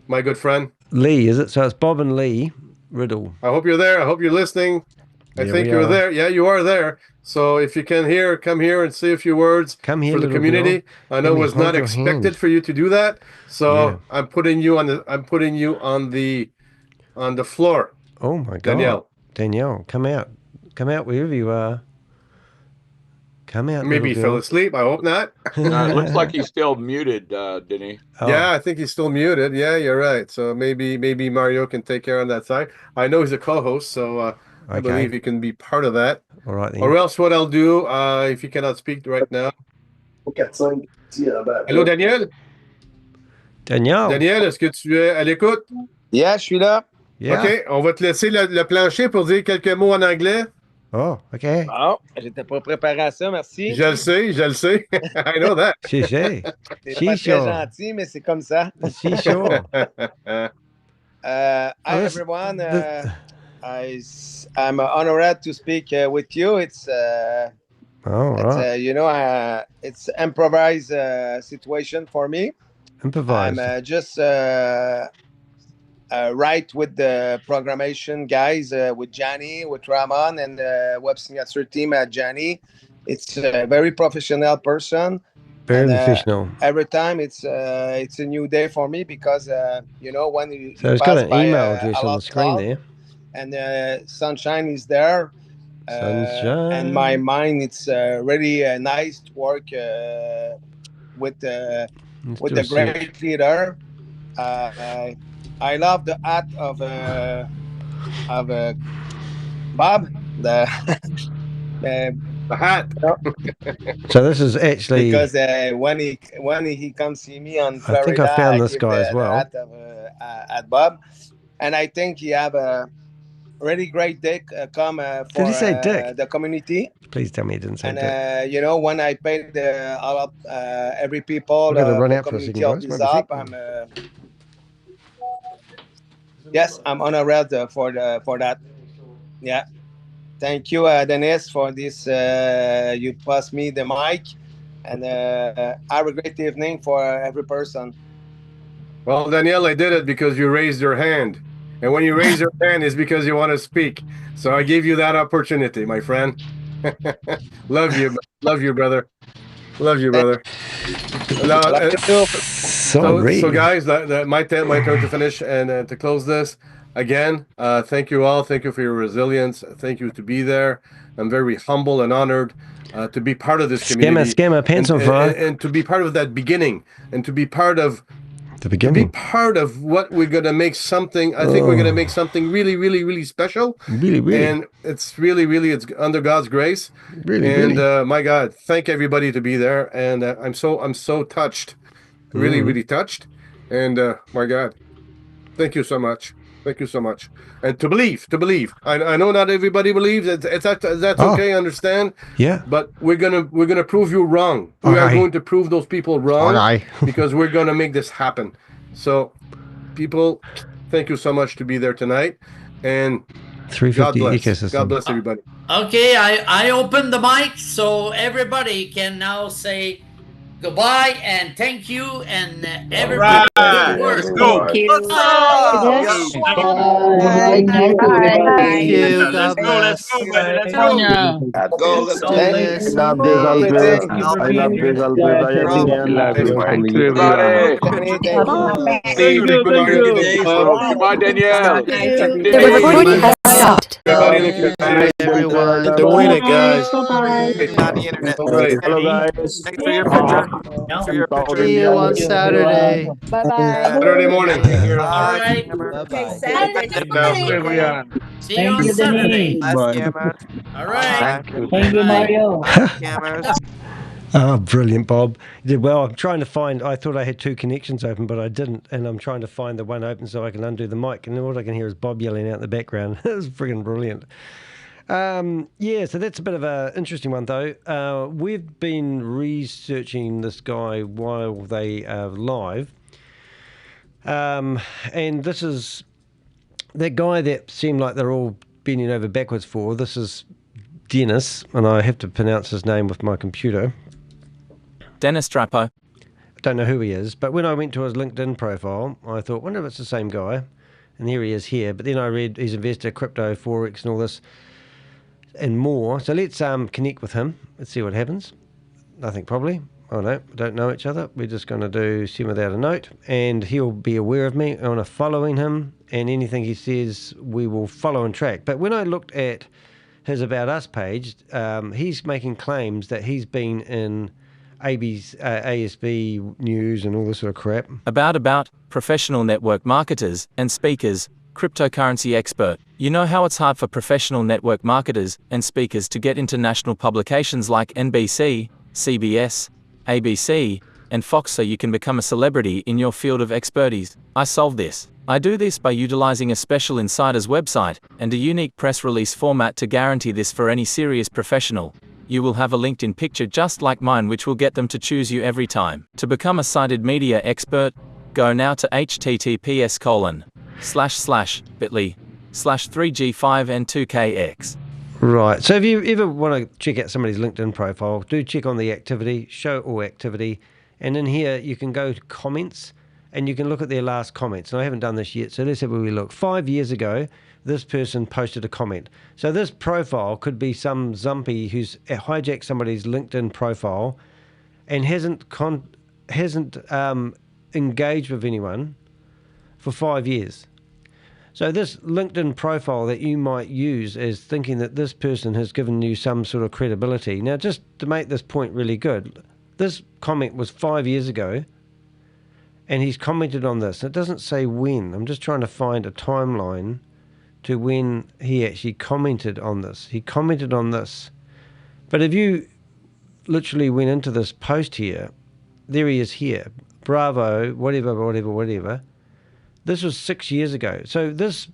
my good friend. Lee, is it? So it's Bob and Lee Riddle. I hope you're there. I hope you're listening. I think you're there. Yeah, you are there. So if you can come here and say a few words for the community. I know it was not expected for you to do that. So I'm putting you on the floor. Oh my God. Danielle, come out wherever you are. Come out. Maybe he fell asleep. I hope not. It looks like he's still muted, Denis. Oh. Yeah, I think he's still muted. Yeah, you're right. So maybe Mario can take care on that side. I know he's a co-host, so I believe he can be part of that. All right. Then. Or else what I'll do, if he cannot speak right now. Hello, Daniel. Daniel, est-ce que tu es à l'écoute? Yeah, je suis là. Yeah. OK, on va te laisser le plancher pour dire quelques mots en anglais. Oh, OK. Bon, j'étais pas préparé à ça, merci. Je le sais. I know that. C'est pas très gentil, mais c'est comme ça. C'est sure. Hi, everyone. I'm honored to speak with you. It's it's improvised situation for me. Improvised. I'm just right with the programmation guys, with Johnny, with Ramon, and the web signature team at Johnny. It's a very professional person. Very professional. Every time it's a new day for me because when you so it's got an email address on the screen there, and Sunshine is there. Sunshine. And my mind, it's really nice to work with the great leader. I love the art of Bob, the hat. So this is actually because when he comes see me on Florida, I think I found this guy as well. The hat of, at Bob, and I think he have a really great day come for Did he say dick? The community. Please tell me he didn't say dick. And when I paid every people, we're gonna run out for a second, guys. Yes, I'm honored for that. Yeah, thank you, Dennis, for this. You pass me the mic, and have a great evening for every person. Well, Danielle, I did it because you raised your hand. And when you raise your hand, it's because you want to speak. So I gave you that opportunity, my friend. Love you, brother. Love you, brother. So guys, my turn to finish and to close this. Again, thank you all. Thank you for your resilience. Thank you to be there. I'm very humble and honored to be part of this community. Scammer, pants on fire. And to be part of that beginning, and to be part of the beginning. To be part of what we're going to make something. I think we're going to make something really, really, really special. Really. And it's really, it's under God's grace. Really. My God, thank everybody to be there. And I'm so touched. Really touched. And my God, thank you so much. Thank you so much. And to believe. I know not everybody believes. That's okay. I understand. Yeah. But we're gonna prove you wrong. We are going to prove those people wrong because we're gonna make this happen. So, people, thank you so much to be there tonight. And 350 God bless. ecosystem. God bless everybody. Okay, I open the mic so everybody can now say goodbye and thank you and everybody. Right. Let's go. Thank you. What's up? Thank you. God Let's bless. go, baby. Let's go. Let's do this. Love this, all this. I love this, all this. I am Thank you, everybody. Thank you. Bye, Danielle. The recording has stopped. Everyone. Doing it, guys. Hello, guys. Thanks for your picture. See you on Saturday. Bye-bye. Saturday morning. All right. Okay, Saturday morning. See you on Saturday. All right. Thank you, Mario. Oh, brilliant, Bob. You did well. I'm trying to find, I thought I had two connections open, but I didn't. And I'm trying to find the one open so I can undo the mic. And then what I can hear is Bob yelling out in the background. It was friggin' brilliant. Yeah, so that's a bit of an interesting one, though. We've been researching this guy while they are live. And this is that guy that seemed like they're all bending over backwards for. This is Dennis, and I have to pronounce his name with my computer. Dennis Drapo. I don't know who he is, but when I went to his LinkedIn profile, I thought, wonder if it's the same guy. And here he is here. But then I read he's investor, crypto, Forex, and all this and more. So let's connect with him. Let's see what happens. Nothing probably. Oh no, we don't know each other. We're just going to do send without a note, and he'll be aware of me. I'm going to following him, and anything he says, we will follow and track. But when I looked at his About Us page, he's making claims that he's been in ASB news and all this sort of crap. About professional network marketers and speakers, cryptocurrency expert. You know how it's hard for professional network marketers and speakers to get into national publications like NBC, CBS, ABC, and Fox so you can become a celebrity in your field of expertise. I solve this. I do this by utilizing a special insider's website and a unique press release format to guarantee this for any serious professional. You will have a LinkedIn picture just like mine which will get them to choose you every time. To become a cited media expert, go now to https://bit.ly/3G5N2KX. Right, so if you ever want to check out somebody's LinkedIn profile, do check on the activity, show all activity, and in here you can go to comments and you can look at their last comments. And I haven't done this yet, so let's have a wee look. 5 years ago, this person posted a comment. So this profile could be some zumpy who's hijacked somebody's LinkedIn profile and hasn't engaged with anyone for 5 years. So this LinkedIn profile that you might use is thinking that this person has given you some sort of credibility. Now, just to make this point really good, this comment was 5 years ago, and he's commented on this. It doesn't say when. I'm just trying to find a timeline to when he actually commented on this. He commented on this. But if you literally went into this post here, there he is here. Bravo, whatever. This was 6 years ago. So this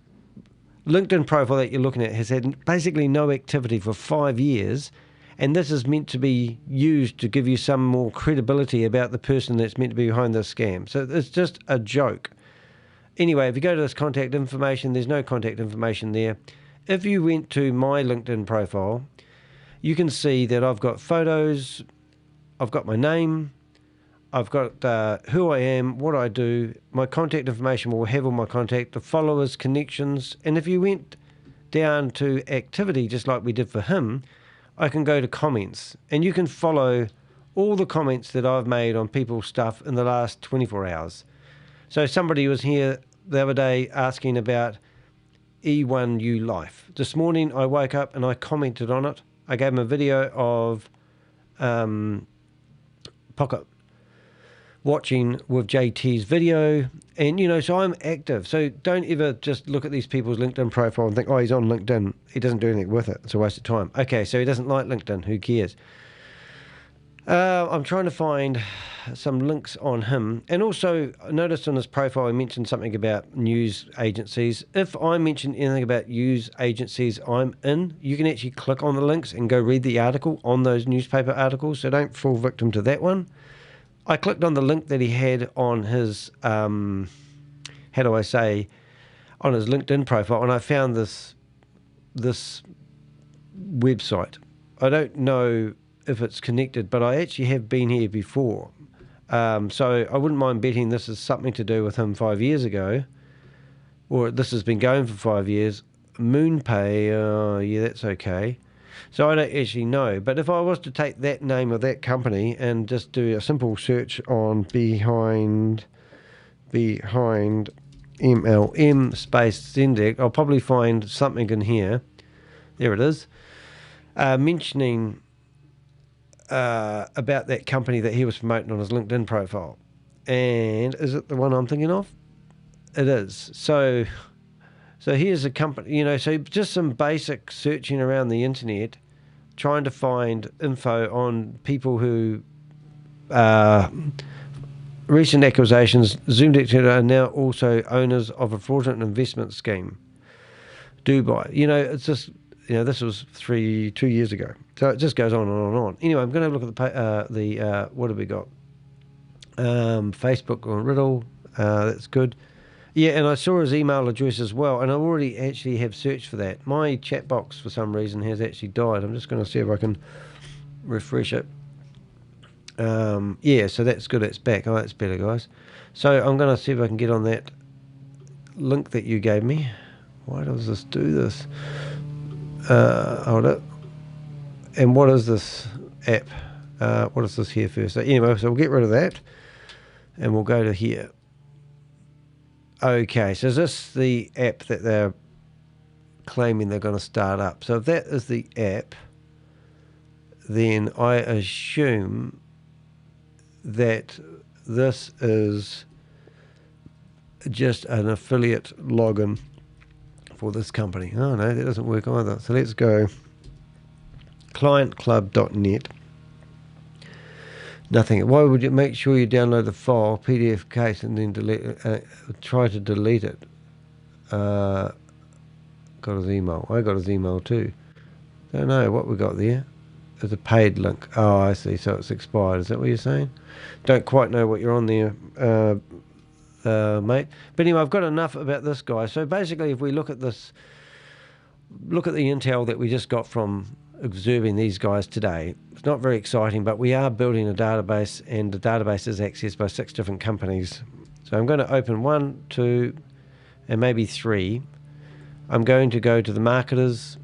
LinkedIn profile that you're looking at has had basically no activity for 5 years, and this is meant to be used to give you some more credibility about the person that's meant to be behind this scam. So it's just a joke. Anyway, if you go to this contact information, there's no contact information there. If you went to my LinkedIn profile, you can see that I've got photos, I've got my name, I've got who I am, what I do, my contact information will have all my contact, the followers, connections, and if you went down to activity, just like we did for him, I can go to comments, and you can follow all the comments that I've made on people's stuff in the last 24 hours. So somebody was here the other day asking about E1U Life. This morning I woke up and I commented on it. I gave him a video of Pocket watching with JT's video, and so I'm active. So don't ever just look at these people's LinkedIn profile and think, oh, he's on LinkedIn, he doesn't do anything with it, it's a waste of time. Okay, so he doesn't like LinkedIn, who cares? I'm trying to find some links on him, and also I noticed on his profile I mentioned something about news agencies. If I mention anything about news agencies I'm in, you can actually click on the links and go read the article on those newspaper articles, so don't fall victim to that one. I clicked on the link that he had on his, on his LinkedIn profile, and I found this website. I don't know if it's connected, but I actually have been here before. So I wouldn't mind betting this is something to do with him 5 years ago, or this has been going for 5 years. MoonPay, yeah, that's okay. So I don't actually know, but if I was to take that name of that company and just do a simple search on behind MLM space Zendeck, I'll probably find something in here. There it is, mentioning about that company that he was promoting on his LinkedIn profile. And is it the one I'm thinking of? It is. So here's a company, so just some basic searching around the internet, trying to find info on people who recent accusations. Zendeck are now also owners of a fraudulent investment scheme, Dubai. It's just, this was 2 years ago. So it just goes on and on and on. Anyway, I'm going to look at the what have we got? Facebook on Riddle. That's good. Yeah, and I saw his email address as well, and I already actually have searched for that. My chat box, for some reason, has actually died. I'm just going to see if I can refresh it. Yeah, so that's good. It's back. Oh, that's better, guys. So I'm going to see if I can get on that link that you gave me. Why does this do this? Hold it. And what is this app? What is this here first? So anyway, so we'll get rid of that, and we'll go to here. Okay, so is this the app that they're claiming they're going to start up? So if that is the app, then I assume that this is just an affiliate login for this company. Oh no, that doesn't work either. So let's go clientclub.net. Nothing. Why would you make sure you download the file, PDF case, and then try to delete it? Got his email. I got his email too. Don't know what we got there. There's a paid link. Oh, I see. So it's expired. Is that what you're saying? Don't quite know what you're on there, mate. But anyway, I've got enough about this guy. So basically, if we look at this, look at the intel that we just got from observing these guys today. It's not very exciting, but we are building a database, and the database is accessed by 6 different companies. So I'm going to open 1, 2, and maybe 3. I'm going to go to the marketers.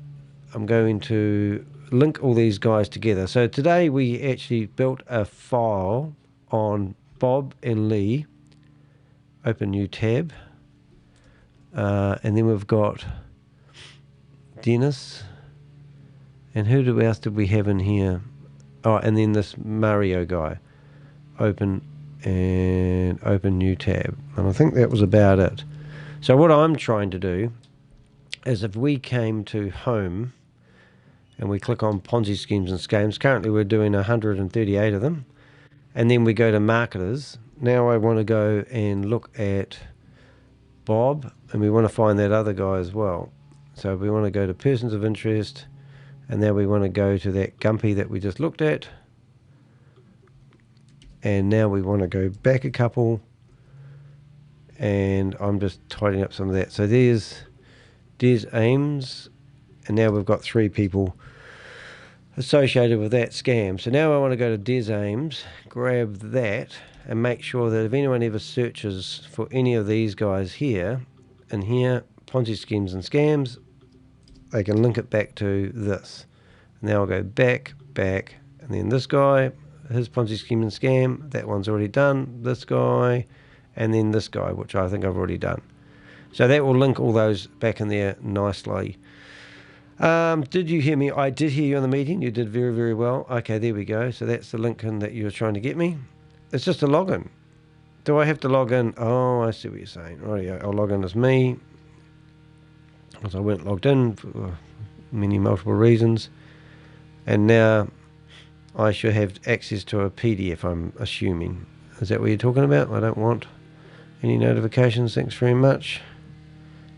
I'm going to link all these guys together. So today we actually built a file on Bob and Lee. Open new tab. And then we've got Dennis. And who else did we have in here? Oh, and then this Mario guy. Open new tab. And I think that was about it. So what I'm trying to do is, if we came to home and we click on Ponzi schemes and scams, currently we're doing 138 of them. And then we go to marketers. Now I want to go and look at Bob, and we want to find that other guy as well. So we want to go to persons of interest. And now we want to go to that Gumpy that we just looked at. And now we want to go back a couple. And I'm just tidying up some of that. So there's Ames. And now we've got 3 people associated with that scam. So now I want to go to DesAims, grab that, and make sure that if anyone ever searches for any of these guys here, and here, Ponzi schemes and scams, they can link it back to this. Now I'll go back, and then this guy, his Ponzi scheme and scam, that one's already done, this guy, and then this guy, which I think I've already done. So that will link all those back in there nicely. Did you hear me? I did hear you on the meeting. You did very, very well. Okay, there we go. So that's the link in that you were trying to get me. It's just a login. Do I have to log in? Oh, I see what you're saying. Right, I'll log in as me, because I weren't logged in for many multiple reasons. And now I should have access to a PDF, I'm assuming. Is that what you're talking about? I don't want any notifications. Thanks very much.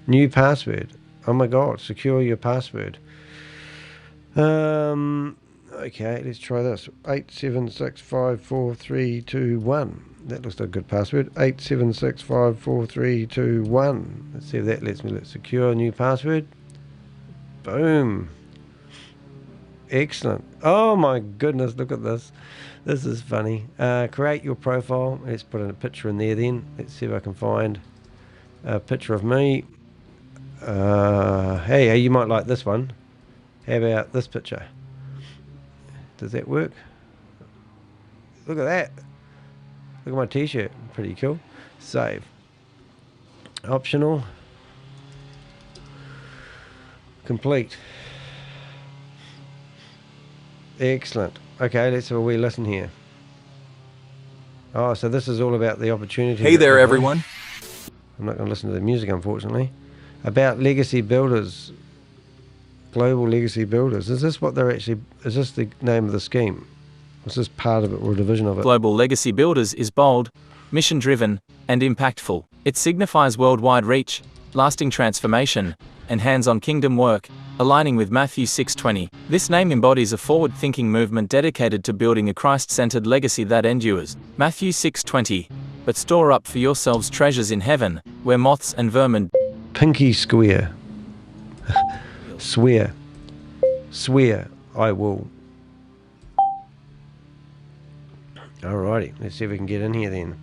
New password. Oh my God, secure your password. Okay, let's try this. 8765432. That looks like a good password. 8765432. Let's see if that lets me secure a new password. Boom. Excellent. Oh my goodness, look at this. This is funny. Create your profile. Let's put in a picture in there then. Let's see if I can find a picture of me. Hey, you might like this one. How about this picture? Does that work? Look at that. Look at my t-shirt. Pretty cool. Save. Optional. Complete. Excellent. Okay, let's have a wee listen here. Oh, so this is all about the opportunity. Hey there, everyone. I'm not going to listen to the music, unfortunately. About legacy builders. Global legacy builders. Is this what they're actually... Is this the name of the scheme? Is this part of it or a division of it? Global Legacy Builders is bold, mission-driven, and impactful. It signifies worldwide reach, lasting transformation, and hands-on kingdom work, aligning with Matthew 6:20. This name embodies a forward-thinking movement dedicated to building a Christ-centered legacy that endures. Matthew 6:20. But store up for yourselves treasures in heaven, where moths and vermin... Pinky square. Swear. Swear I will. Alrighty, let's see if we can get in here then.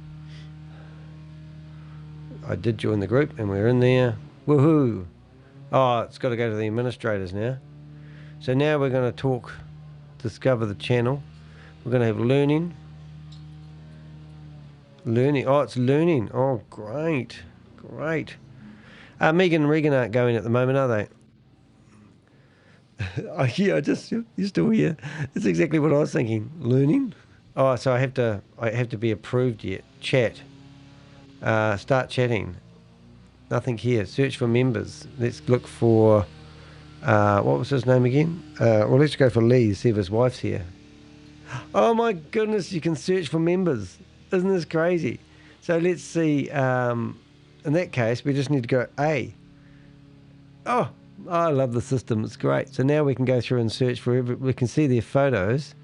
I did join the group and we're in there. Woohoo! Oh, it's got to go to the administrators now. So now we're going to talk, discover the channel. We're going to have learning. Learning. Oh, it's learning. Oh, great. Great. Megan and Regan aren't going at the moment, are they? Yeah, you're still here. That's exactly what I was thinking. Learning. Oh, so I have to be approved yet. Chat. Start chatting. Nothing here. Search for members. Let's look for what was his name again? Well, let's go for Lee, see if his wife's here. Oh my goodness, you can search for members. Isn't this crazy? So let's see. In that case, we just need to go A. Oh, I love the system. It's great. So now we can go through and search for we can see their photos.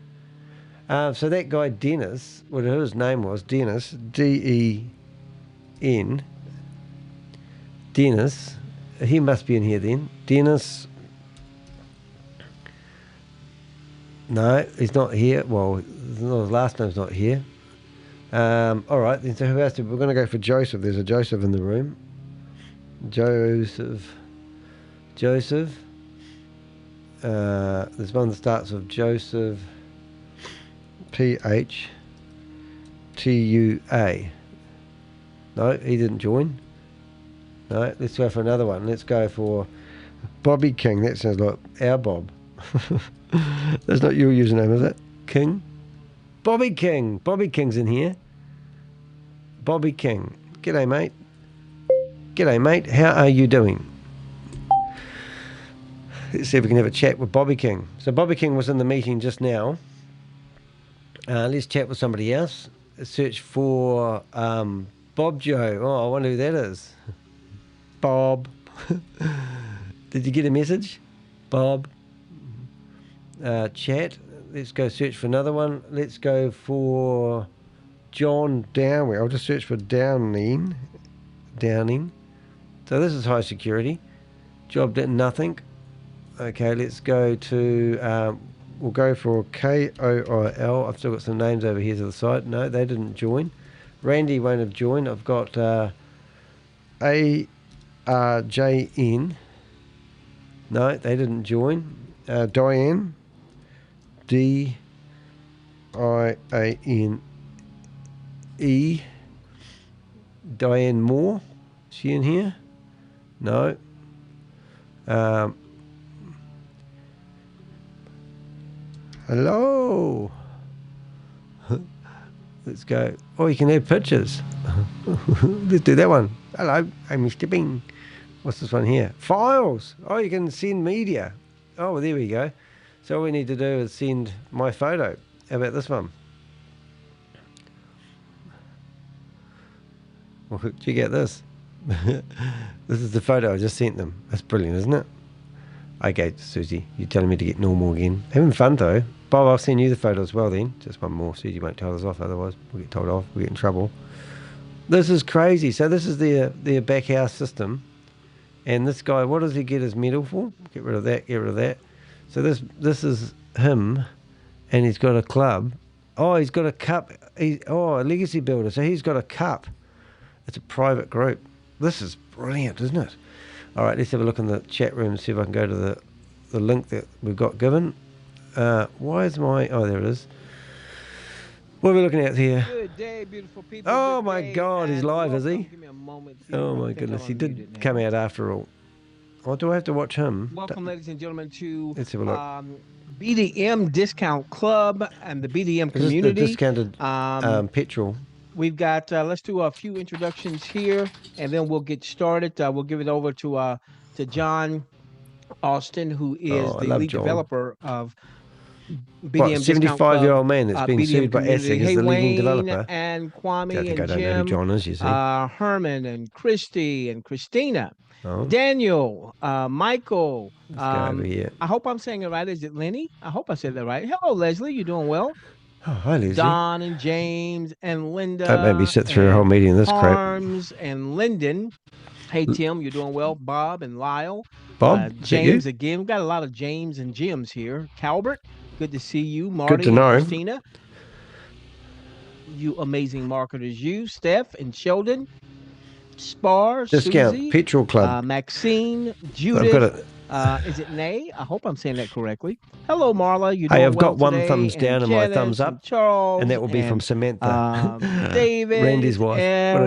So that guy Dennis, whatever his name was, Dennis, D-E-N, Dennis, he must be in here then. Dennis, no, he's not here. Well, his last name's not here. All right, then so who else? We're going to go for Joseph. There's a Joseph in the room. Joseph. There's one that starts with Joseph. P-H-T-U-A. No, he didn't join. No, let's go for another one. Let's go for Bobby King. That sounds like our Bob. That's not your username, is it? King? Bobby King. Bobby King's in here. Bobby King. G'day, mate. G'day, mate. How are you doing? Let's see if we can have a chat with Bobby King. So Bobby King was in the meeting just now. Let's chat with somebody else. Search for Bob Joe. Oh, I wonder who that is. Bob. Did you get a message? Bob. Chat. Let's go search for another one. Let's go for John Downing. I'll just search for Downing. So this is high security. Job did nothing. Okay, let's go to we'll go for KOIL. I've still got some names over here to the side. No, they didn't join. Randy won't have joined. I've got ARJN. No, they didn't join. Diane. DIANE. Diane Moore. Is she in here? No. Hello. Let's go. Oh, you can add pictures. Let's do that one. Hello, I'm Mr. Bing. What's this one here? Files. Oh, you can send media. Oh, well, there we go. So all we need to do is send my photo. How about this one? Well, did you get this? This is the photo I just sent them. That's brilliant, isn't it? Okay, Susie, you're telling me to get normal again. Having fun, though. Bob, I'll send you the photo as well, then. Just one more. Susie won't tell us off, otherwise we'll get told off. We'll get in trouble. This is crazy. So this is their back house system. And this guy, what does he get his medal for? Get rid of that, get rid of that. So this is him, and he's got a club. Oh, he's got a cup. A legacy builder. So he's got a cup. It's a private group. This is brilliant, isn't it? All right, let's have a look in the chat room and see if I can go to the link that we've got given. Why is my... Oh, there it is. What are we looking at here? Good day, beautiful people. Oh, Good my day, God, he's and live, is he? welcome. Give me a moment here. Oh, my I think goodness, I'm he did unmuted now. come out after all. Oh, do I have to watch him? Welcome, ladies and gentlemen, to Let's have a look. BDM Discount Club and the BDM Is this community. the discounted petrol? We've got, let's do a few introductions here, and then we'll get started. We'll give it over to John Austin, who is the lead developer of BDM Discount Club. 75-year-old man that's been BDM sued by community. ASIC as the leading developer. And Kwame I think and I don't know who Jim, John is, you see. Herman and Christy and Christina, Oh. Daniel, Michael. Let's go over here. I hope I'm saying it right. Is it Lenny? I hope I said that right. Hello, Leslie. You doing well? Oh, hi, Leslie. Don and James and Linda. Don't make me sit through a whole meeting of this crap. Arms and Lyndon. Hey, Tim, you doing well? Bob and Lyle. Bob, is that James you? again. We've got a lot of James and Jims here. Calbert, good to see you. Marty Good to and know. Christina. You amazing marketers. You, Steph and Sheldon. Spar, Discount Susie, Petrol Club. Maxine, I've Judith. got it. Is it Nay? I hope I'm saying that correctly. Hello, Marla. You Hey, doing I've got well one today? thumbs down and my Janice thumbs up, and Charles, and that will be from Samantha. David, Randy's wife. What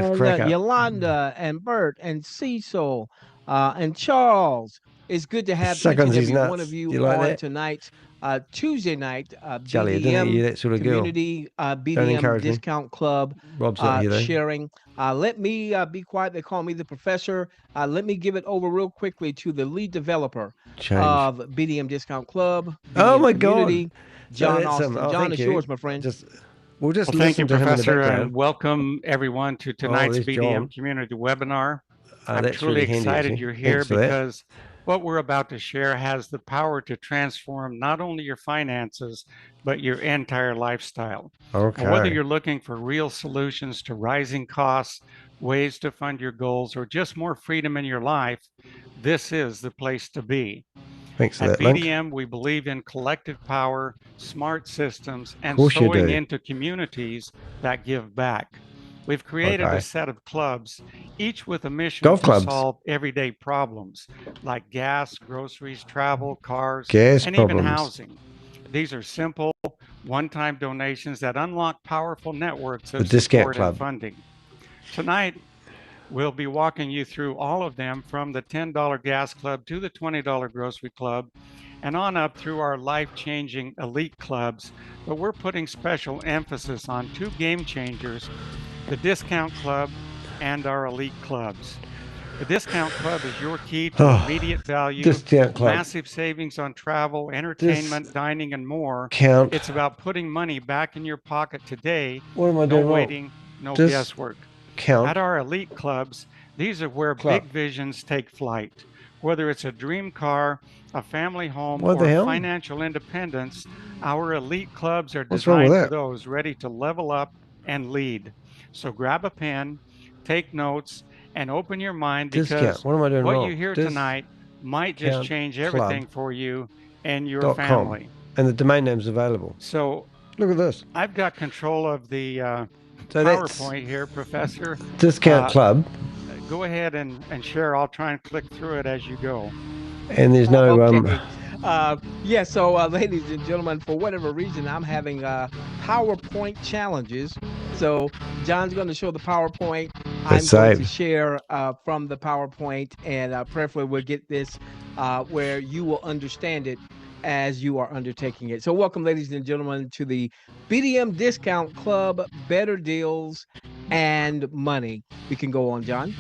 a and cracker. Yolanda, and Bert, and Cecil, and Charles. It's good to have each Suck and on his every nuts. one of you You like on that? tonight. Tuesday night, Charlie, I don't know BDM you that sort of girl. community, Don't BDM encourage me. Discount Club, Rob's not here, though. sharing. Let me be quiet. They call me the professor. Let me give it over real quickly to the lead developer of BDM Discount Club. Oh, BDM my community, God. John So that's, Austin. oh, John, thank it's you. yours, my friend. We'll just Well, thank you, listen to him in the Professor, background. and welcome everyone to tonight's there's BDM John. community webinar. I'm That's truly really handy, excited actually. you're here Thanks for that. because what we're about to share has the power to transform not only your finances, but your entire lifestyle. Okay. And whether you're looking for real solutions to rising costs, ways to fund your goals, or just more freedom in your life, this is the place to be. Thanks for At that, Link. BDM, we believe in collective power, smart systems, and Course you sowing do. into communities that give back. We've created Okay. a set of clubs, each with a mission Golf to clubs. solve everyday problems like gas, groceries, travel, cars, Gas and problems. even housing. These are simple, one-time donations that unlock powerful networks The of Discount support Club. and funding. Tonight, we'll be walking you through all of them, from the $10 gas club to the $20 grocery club, and on up through our life-changing elite clubs. But we're putting special emphasis on two game changers, the Discount Club and our elite clubs. The Discount Club is your key to immediate value, Discount Club. massive savings on travel, entertainment, dining, and more. Count. It's about putting money back in your pocket today. What am I No doing wrong? waiting, no Dis- guesswork. Count. At our elite clubs, these are where Club. big visions take flight. Whether it's a dream car, a family home, What the or hell? financial independence, our elite clubs are What's wrong with designed for that? those ready to level up and lead. So grab a pen, take notes, and open your mind, because Discount. What am I doing what wrong? you hear tonight might just Discount change Club. everything for you and your .com. family. And the domain name's available. So look at this. I've got control of the So that's PowerPoint here, Professor. Discount Club. Go ahead and share. I'll try and click through it as you go. And there's no okay. Yeah, so ladies and gentlemen, for whatever reason, I'm having PowerPoint challenges. So John's going to show the PowerPoint. I'm going to share from the PowerPoint, and preferably we'll get this where you will understand it as you are undertaking it. So welcome, ladies and gentlemen, to the BDM Discount Club, better deals and money. We can go on, John.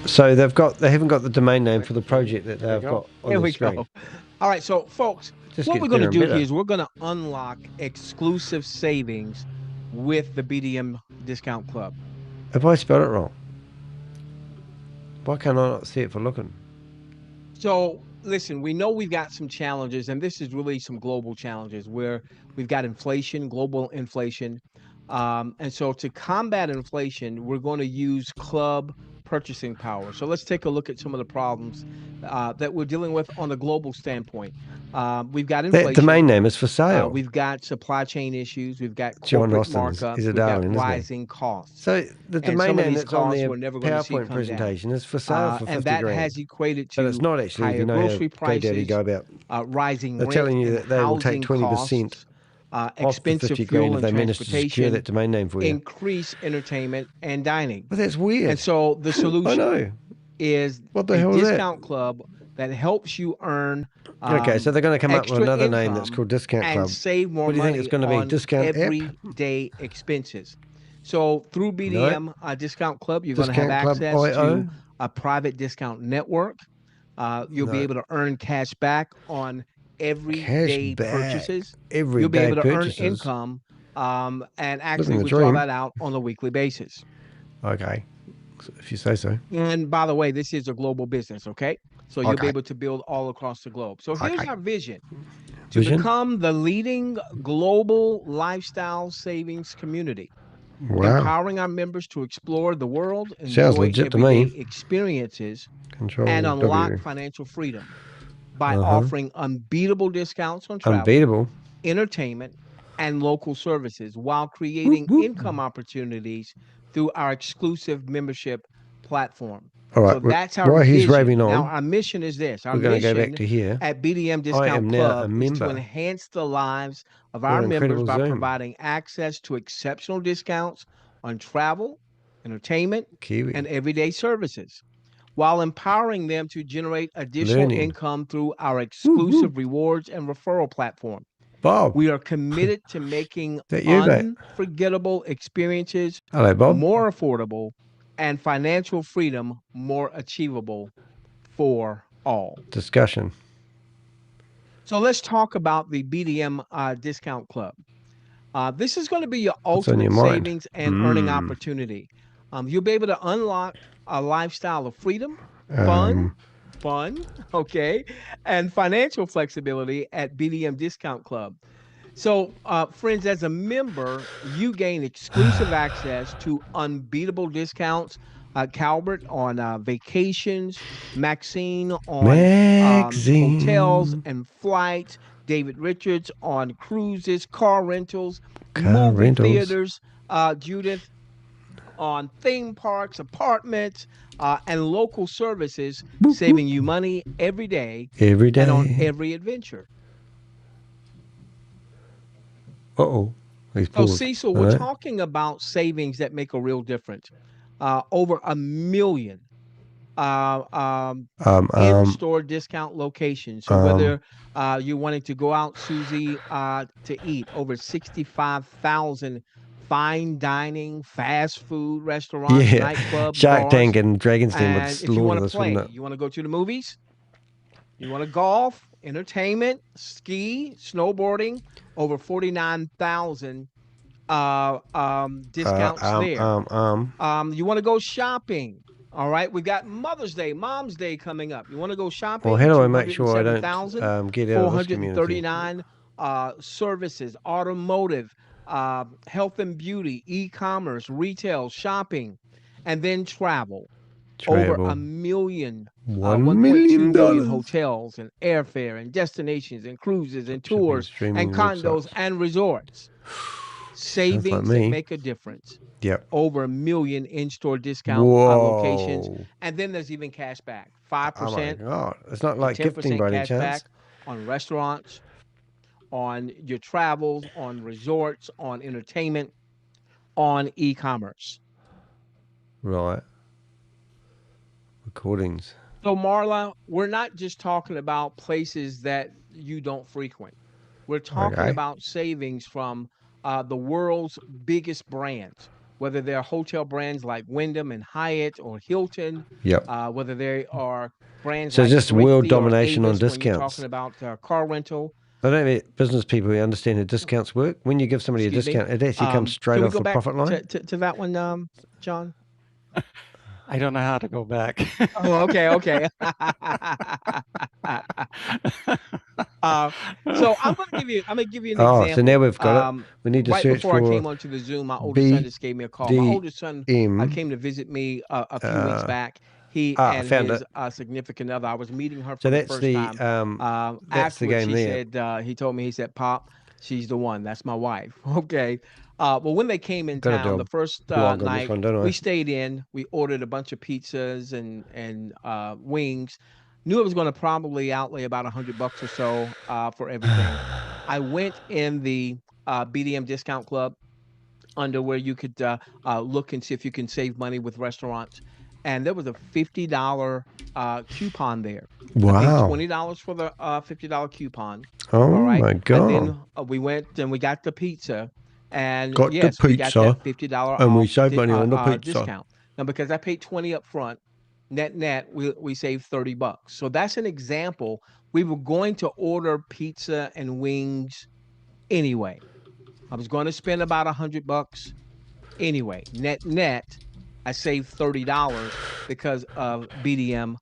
So they haven't got the domain name for the project that they've got on the screen. Go. All right, so folks, what we're going to do here is we're going to unlock exclusive savings with the BDM Discount Club. Have I spelled it wrong? Why can't I not see it for looking? So listen, we know we've got some challenges, and this is really some global challenges where we've got inflation, global inflation. And so to combat inflation, we're going to use club purchasing power. So let's take a look at some of the problems that we're dealing with on a global standpoint. We've got inflation. The domain name is for sale. We've got supply chain issues. We've got corporate markups. We've got rising costs. So the domain name that's on their PowerPoint presentation is for sale for 50 and that grand. has equated to but it's not actually, higher if you know grocery how prices, go about. Rising They're rent telling you and that they will take 20% off the expensive 50 fuel grand if and they manage to secure transportation, that domain name for you. increase entertainment and dining. But that's weird. And so the solution is what the a hell is discount club that helps you earn okay, so they're going to come up with extra another name income that's called Discount Club. and save more what do you money think it's going to be? on Discount app? everyday expenses. So through BDM Discount Club, you're going to have Discount Club access IO? to a private discount network. You'll be able to earn cash back on everyday purchases. You'll be able to earn income and actually withdraw that out on a weekly basis. Okay, if you say so. And by the way, this is a global business, okay? So you'll be able to build all across the globe. So here's our vision. To become the leading global lifestyle savings community. Wow. Empowering our members to explore the world, Sounds enjoy legit to everyday me. experiences, Control and unlock W. financial freedom by offering unbeatable discounts on travel, Unbeatable. entertainment, and local services while creating income opportunities through our exclusive membership platform. All right. So that's our while he's vision. raving on, Now, our mission is this. Our we're going to go mission back to here. at BDM I Discount am now a Club is to member. enhance the lives of What our an members incredible by Zoom. providing access to exceptional discounts on travel, entertainment, Kiwi. and everyday services, while empowering them to generate additional Learning. income through our exclusive rewards and referral platform. Bob. We are committed to making that you, mate? unforgettable experiences Hello, Bob. more affordable and financial freedom more achievable for all. Discussion. So let's talk about the BDM Discount Club. This is going to be your What's on ultimate your mind? savings and earning opportunity. You'll be able to unlock a lifestyle of freedom, fun, okay, and financial flexibility at BDM Discount Club. So, friends, as a member, you gain exclusive access to unbeatable discounts. Calbert on vacations, Maxine on hotels and flights, David Richards on cruises, car rentals, movie theaters, Judith on theme parks, apartments, and local services, saving you money every day and on every adventure. Uh-oh. So, Cecil, we're talking about savings that make a real difference. Over 1 million in-store discount locations. So whether you're wanting to go out, Susie, to eat, over 65,000 fine dining, fast food restaurants, nightclubs, Shark bars. Tank and Dragon's Den would And if you slaughter want to this, play, wouldn't it? you want to go to the movies, you want to golf, entertainment, ski, snowboarding, over 49,000 discounts there. You want to go shopping. All right, we've got Mother's Day, Mom's Day coming up. You want to go shopping? Well, how do I make sure I don't get out of this community? 439 services, automotive, health and beauty, e-commerce, retail, shopping, and then travel. over $1 million, $1 million hotels and airfare and destinations and cruises and tours and condos and resorts. Savings that make a difference. Yep. Over $1 million in-store discount locations, and then there's even cash back. 5%. Oh my God! It's not like gifting by any chance. On restaurants, on your travels, on resorts, on entertainment, on e-commerce. Right. Recordings. So Marla, we're not just talking about places that you don't frequent. We're talking about savings from the world's biggest brands, whether they're hotel brands like Wyndham and Hyatt or Hilton. Yep. Whether they are brands So like just world domination on discounts. When you're talking about car rental. I don't mean business people who understand how discounts work. When you give somebody a discount, it actually comes straight off the profit line. To that one, John? I don't know how to go back. Oh, okay. So I'm gonna give you an example. So now we've got it. We need to right search before for I came onto the Zoom, my oldest son just gave me a call. My oldest son came to visit me a few weeks back. He and his significant other. I was meeting her for the first time. That's the game he there. said, he told me, he said, "Pop, she's the one. That's my wife." Okay. Well, when they came in town, the first night, we stayed in. We ordered a bunch of pizzas and wings. Knew it was going to probably outlay about $100 or so for everything. I went in the BDM discount club under where you could look and see if you can save money with restaurants. And there was a $50 coupon there. Wow. I paid $20 for the $50 coupon. Oh, my God. And then we went and we got the pizza. And we got that $50 and we saved money on the pizza discount. Now, because I paid $20 up front, net, we saved $30. So that's an example. We were going to order pizza and wings anyway. I was going to spend about $100 anyway. Net, I saved $30 because of BDM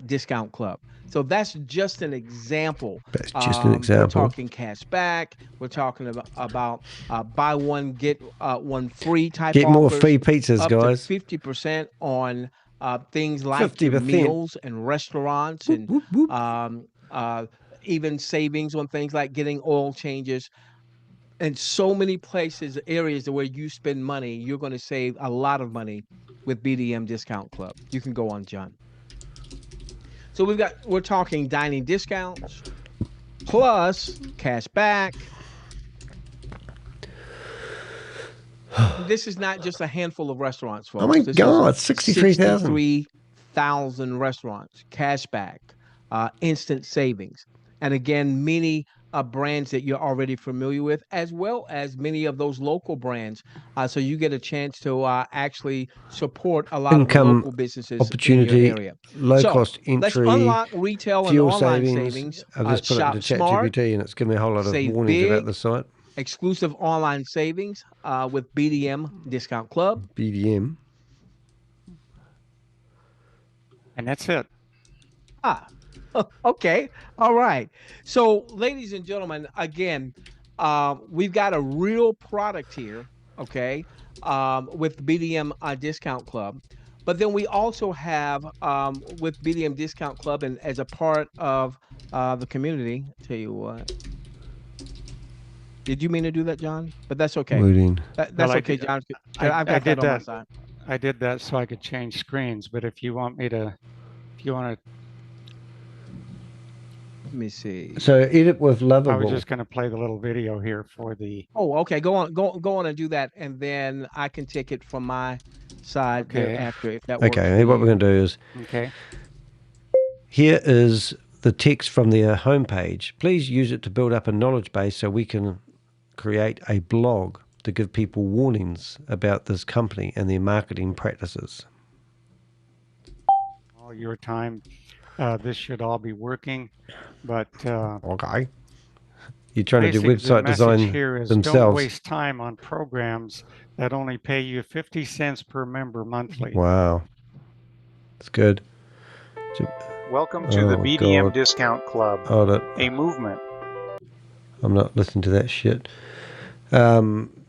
Discount Club. So that's just an example. That's just an example. We're talking cash back. We're talking about buy one get one free type. Get more offers, free pizzas, up guys. To 50% on things like 50%. meals and restaurants and even savings on things like getting oil changes. And so many places, areas where you spend money, you're going to save a lot of money with BDM Discount Club. You can go on, John. So we're talking dining discounts plus cash back. This is not just a handful of restaurants, folks. Oh my God, 63,000. 63,000 restaurants, cash back, instant savings. And again, many brands that you're already familiar with, as well as many of those local brands. So you get a chance to actually support a lot of local businesses opportunity, in your area. low cost entry, let's unlock retail and online savings. I've just put it into ChatGPT and it's given me a whole lot of warnings about the site. Exclusive online savings with BDM Discount Club. BDM. And that's it. Okay. All right. So, ladies and gentlemen, again, we've got a real product here, okay, with BDM Discount Club. But then we also have with BDM Discount Club and as a part of the community, tell you what. Did you mean to do that, John? But that's okay. That's okay, John. I've got that on my side. I did that so I could change screens. But if you want to. Let me see. So edit with Lovable. I was just going to play the little video here for the. Oh, okay. Go on and do that, and then I can take it from my side after if that works. Okay. What we're going to do is. Okay. Here is the text from their homepage. Please use it to build up a knowledge base so we can create a blog to give people warnings about this company and their marketing practices. All your time. This should all be working, but okay. You're trying to do website design here is themselves. Don't waste time on programs that only pay you 50 cents per member monthly. Wow, that's good. Welcome to the BDM Discount Club, a movement. I'm not listening to that shit. Their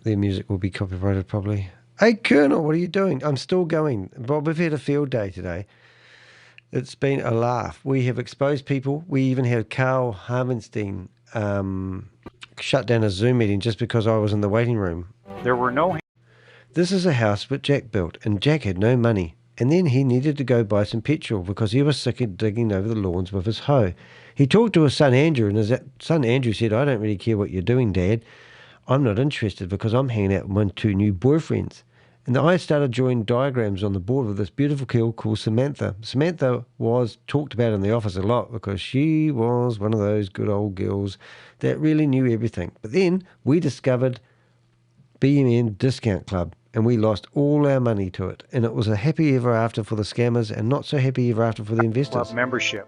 music will be copyrighted probably. Hey, Colonel, what are you doing? I'm still going. Bob, we've had a field day today. It's been a laugh. We have exposed people. We even had Carl HAAVALDSEN shut down a Zoom meeting just because I was in the waiting room. There were no... This is a house that Jack built, and Jack had no money. And then he needed to go buy some petrol because he was sick of digging over the lawns with his hoe. He talked to his son Andrew, and his son Andrew said, I don't really care what you're doing, Dad. I'm not interested because I'm hanging out with my 2 new boyfriends. And I started drawing diagrams on the board with this beautiful girl called Samantha. Samantha was talked about in the office a lot because she was one of those good old girls that really knew everything. But then we discovered BDM Discount Club, and we lost all our money to it. And it was a happy ever after for the scammers and not so happy ever after for the investors. Club membership.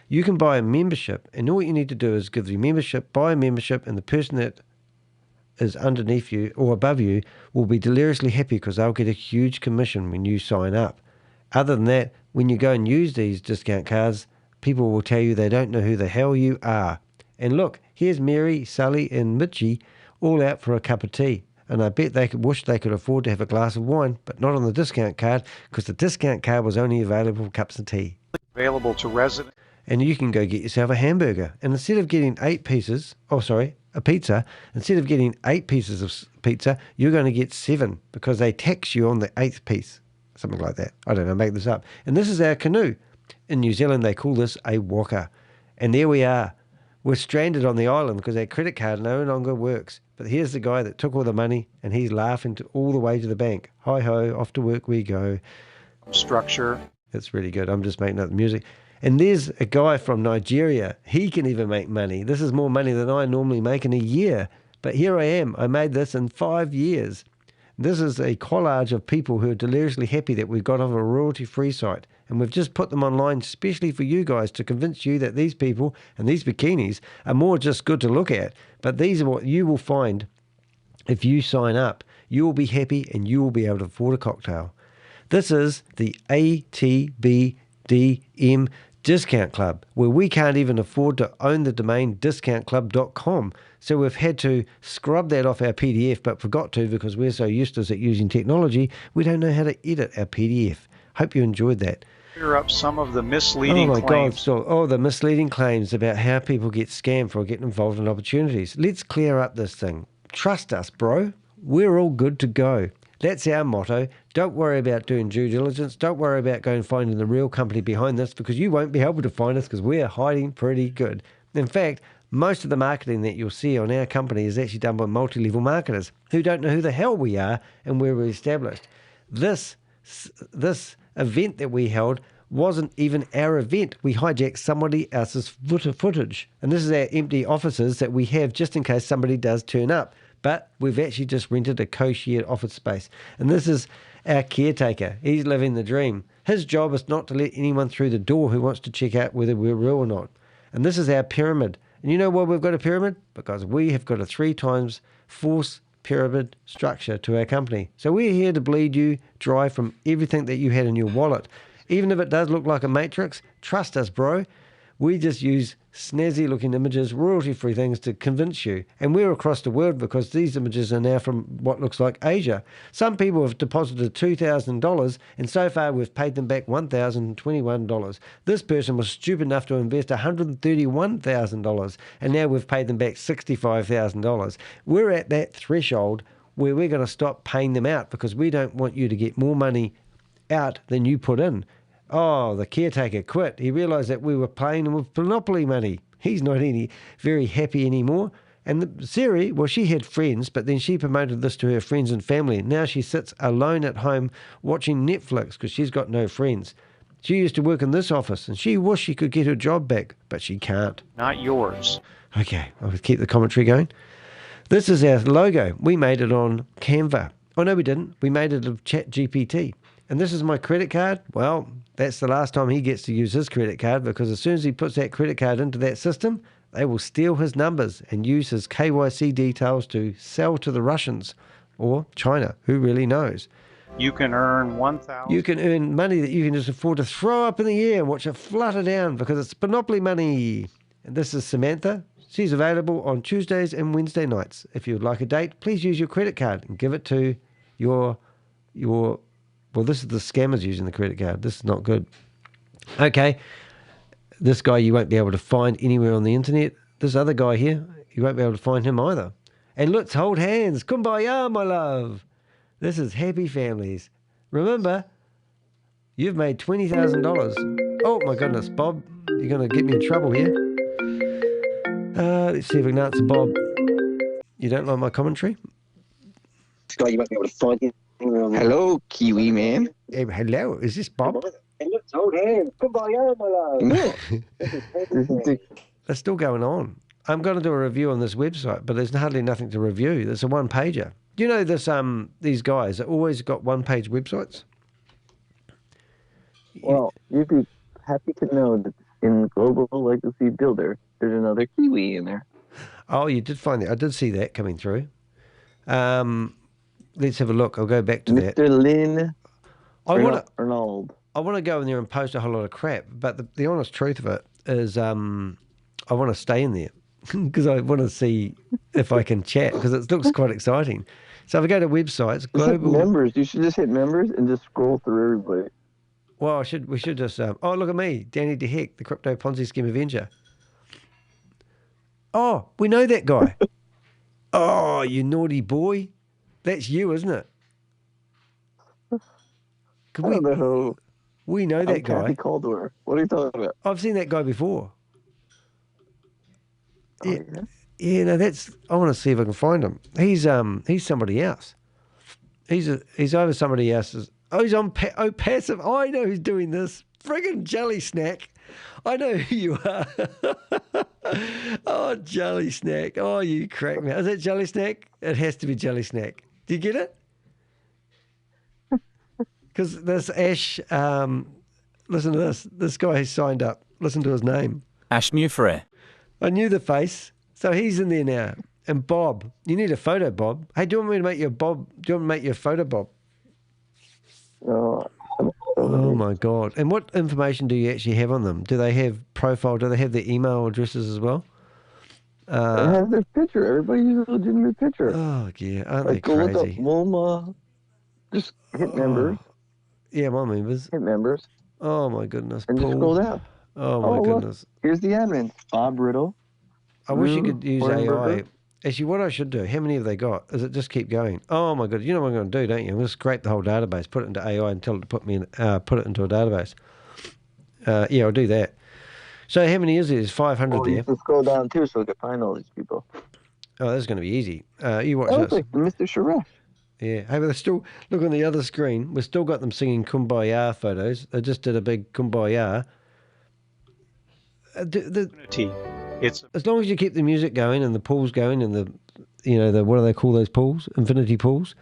You can buy a membership, and all you need to do is give the membership, buy a membership, and the person that is underneath you or above you will be deliriously happy because they'll get a huge commission when you sign up. Other than that, when you go and use these discount cards, people will tell you they don't know who the hell you are. And look, here's Mary, Sally, and Mitchie all out for a cup of tea. And I bet they could wish they could afford to have a glass of wine, but not on the discount card because the discount card was only available for cups of tea. Available to residents. And you can go get yourself a hamburger. And instead of getting a pizza, instead of getting 8 pieces of pizza, you're going to get 7 because they tax you on the 8th piece. Something like that. I don't know, make this up. And this is our canoe. In New Zealand, they call this a waka. And there we are. We're stranded on the island because our credit card no longer works. But here's the guy that took all the money and he's laughing all the way to the bank. Hi-ho, off to work we go. Structure. It's really good. I'm just making up the music. And there's a guy from Nigeria. He can even make money. This is more money than I normally make in a year. But here I am. I made this in 5 years. This is a collage of people who are deliriously happy that we've got off a royalty-free site. And we've just put them online especially for you guys to convince you that these people and these bikinis are more just good to look at. But these are what you will find if you sign up. You will be happy and you will be able to afford a cocktail. This is the ATBDM Discount Club, where we can't even afford to own the domain discountclub.com. So we've had to scrub that off our PDF, but forgot to because we're so used to using technology, we don't know how to edit our PDF. Hope you enjoyed that. Clear up some of the misleading claims. God, the misleading claims about how people get scammed for getting involved in opportunities. Let's clear up this thing. Trust us, bro. We're all good to go. That's our motto. Don't worry about doing due diligence. Don't worry about going and finding the real company behind this because you won't be able to find us because we're hiding pretty good. In fact, most of the marketing that you'll see on our company is actually done by multi-level marketers who don't know who the hell we are and where we're established. This event that we held wasn't even our event. We hijacked somebody else's footage. And this is our empty offices that we have just in case somebody does turn up. But we've actually just rented a co-shared office space. And this is our caretaker. He's living the dream. His job is not to let anyone through the door who wants to check out whether we're real or not. And this is our pyramid. And you know why we've got a pyramid? Because we have got a 3 times force pyramid structure to our company. So we're here to bleed you dry from everything that you had in your wallet. Even if it does look like a matrix, trust us, bro. We just use snazzy looking images, royalty-free things to convince you. And we're across the world because these images are now from what looks like Asia. Some people have deposited $2,000 and so far we've paid them back $1,021. This person was stupid enough to invest $131,000 and now we've paid them back $65,000. We're at that threshold where we're going to stop paying them out because we don't want you to get more money out than you put in. Oh, the caretaker quit. He realised that we were paying him with monopoly money. He's not very happy anymore. And Siri, well, she had friends, but then she promoted this to her friends and family. Now she sits alone at home watching Netflix because she's got no friends. She used to work in this office and she wished she could get her job back, but she can't. Not yours. Okay, I'll keep the commentary going. This is our logo. We made it on Canva. Oh, no, we didn't. We made it of ChatGPT. And this is my credit card. Well, that's the last time he gets to use his credit card because as soon as he puts that credit card into that system, they will steal his numbers and use his KYC details to sell to the Russians or China. Who really knows? You can earn $1,000. You can earn money that you can just afford to throw up in the air and watch it flutter down because it's monopoly money. And this is Samantha. She's available on Tuesdays and Wednesday nights. If you would like a date, please use your credit card and give it to your Well, this is the scammers using the credit card. This is not good. Okay. This guy you won't be able to find anywhere on the internet. This other guy here, you won't be able to find him either. And let's hold hands. Kumbaya, my love. This is happy families. Remember, you've made $20,000. Oh, my goodness, Bob. You're going to get me in trouble here. Let's see if we can answer Bob. You don't like my commentary? This guy you won't be able to find him. Hello, Kiwi man. Hello, is this Bob? Let's hold hands. Kumbaya, my love. That's still going on. I'm going to do a review on this website, but there's hardly nothing to review. There's a one-pager. Do you know this? These guys are always got one-page websites. Well, you'd be happy to know that in Global Legacy Builder, there's another Kiwi in there. Oh, you did find that. I did see that coming through. Let's have a look. I'll go back to that. Mr. Lynn Arnold. I want to go in there and post a whole lot of crap, but the honest truth of it is I want to stay in there because I want to see if I can chat because it looks quite exciting. So if I go to websites, global members, you should just hit members and just scroll through everybody. Well, we should just oh, look at me, Danny de Hek, the Crypto Ponzi Scheme Avenger. Oh, we know that guy. Oh, you naughty boy. That's you, isn't it? We know that guy. Caldwell. What are you talking about? I've seen that guy before. Oh, yeah, no, I want to see if I can find him. He's somebody else. He's over somebody else's. Oh, he's on passive. Oh, I know who's doing this. Friggin' Jelly Snack. I know who you are. Oh, Jelly Snack. Oh, you crack me. Is it Jelly Snack? It has to be Jelly Snack. Do you get it? Because this Ash, listen to this. This guy has signed up. Listen to his name. Ash Mufre. I knew the face. So he's in there now. And Bob. You need a photo, Bob. Hey, do you want me to make you a Bob? Do you want me to make you a photo, Bob? Oh, my God. And what information do you actually have on them? Do they have profile? Do they have their email addresses as well? They have their picture. Everybody uses a legitimate picture. Oh, yeah. Aren't they go look crazy? up Wilma. Just hit members. Yeah, my members. Hit members. Oh, my goodness. And just scroll down. Oh, my goodness. Look, here's the admin. Bob Riddle. I wish you could use AI. Actually, what I should do, how many have they got? Is it just keep going? Oh, my God. You know what I'm going to do, don't you? I'm going to scrape the whole database, put it into AI and tell it to put it into a database. Yeah, I'll do that. So how many is there? There's 500 there. You can scroll down, too, so we can find all these people. Oh, that's going to be easy. You watch this. this. Like Mr. Sharef. Yeah. Hey, but they're still, look on the other screen. We've still got them singing Kumbaya photos. They just did a big Kumbaya. As long as you keep the music going and the pools going and the what do they call those pools? Infinity pools.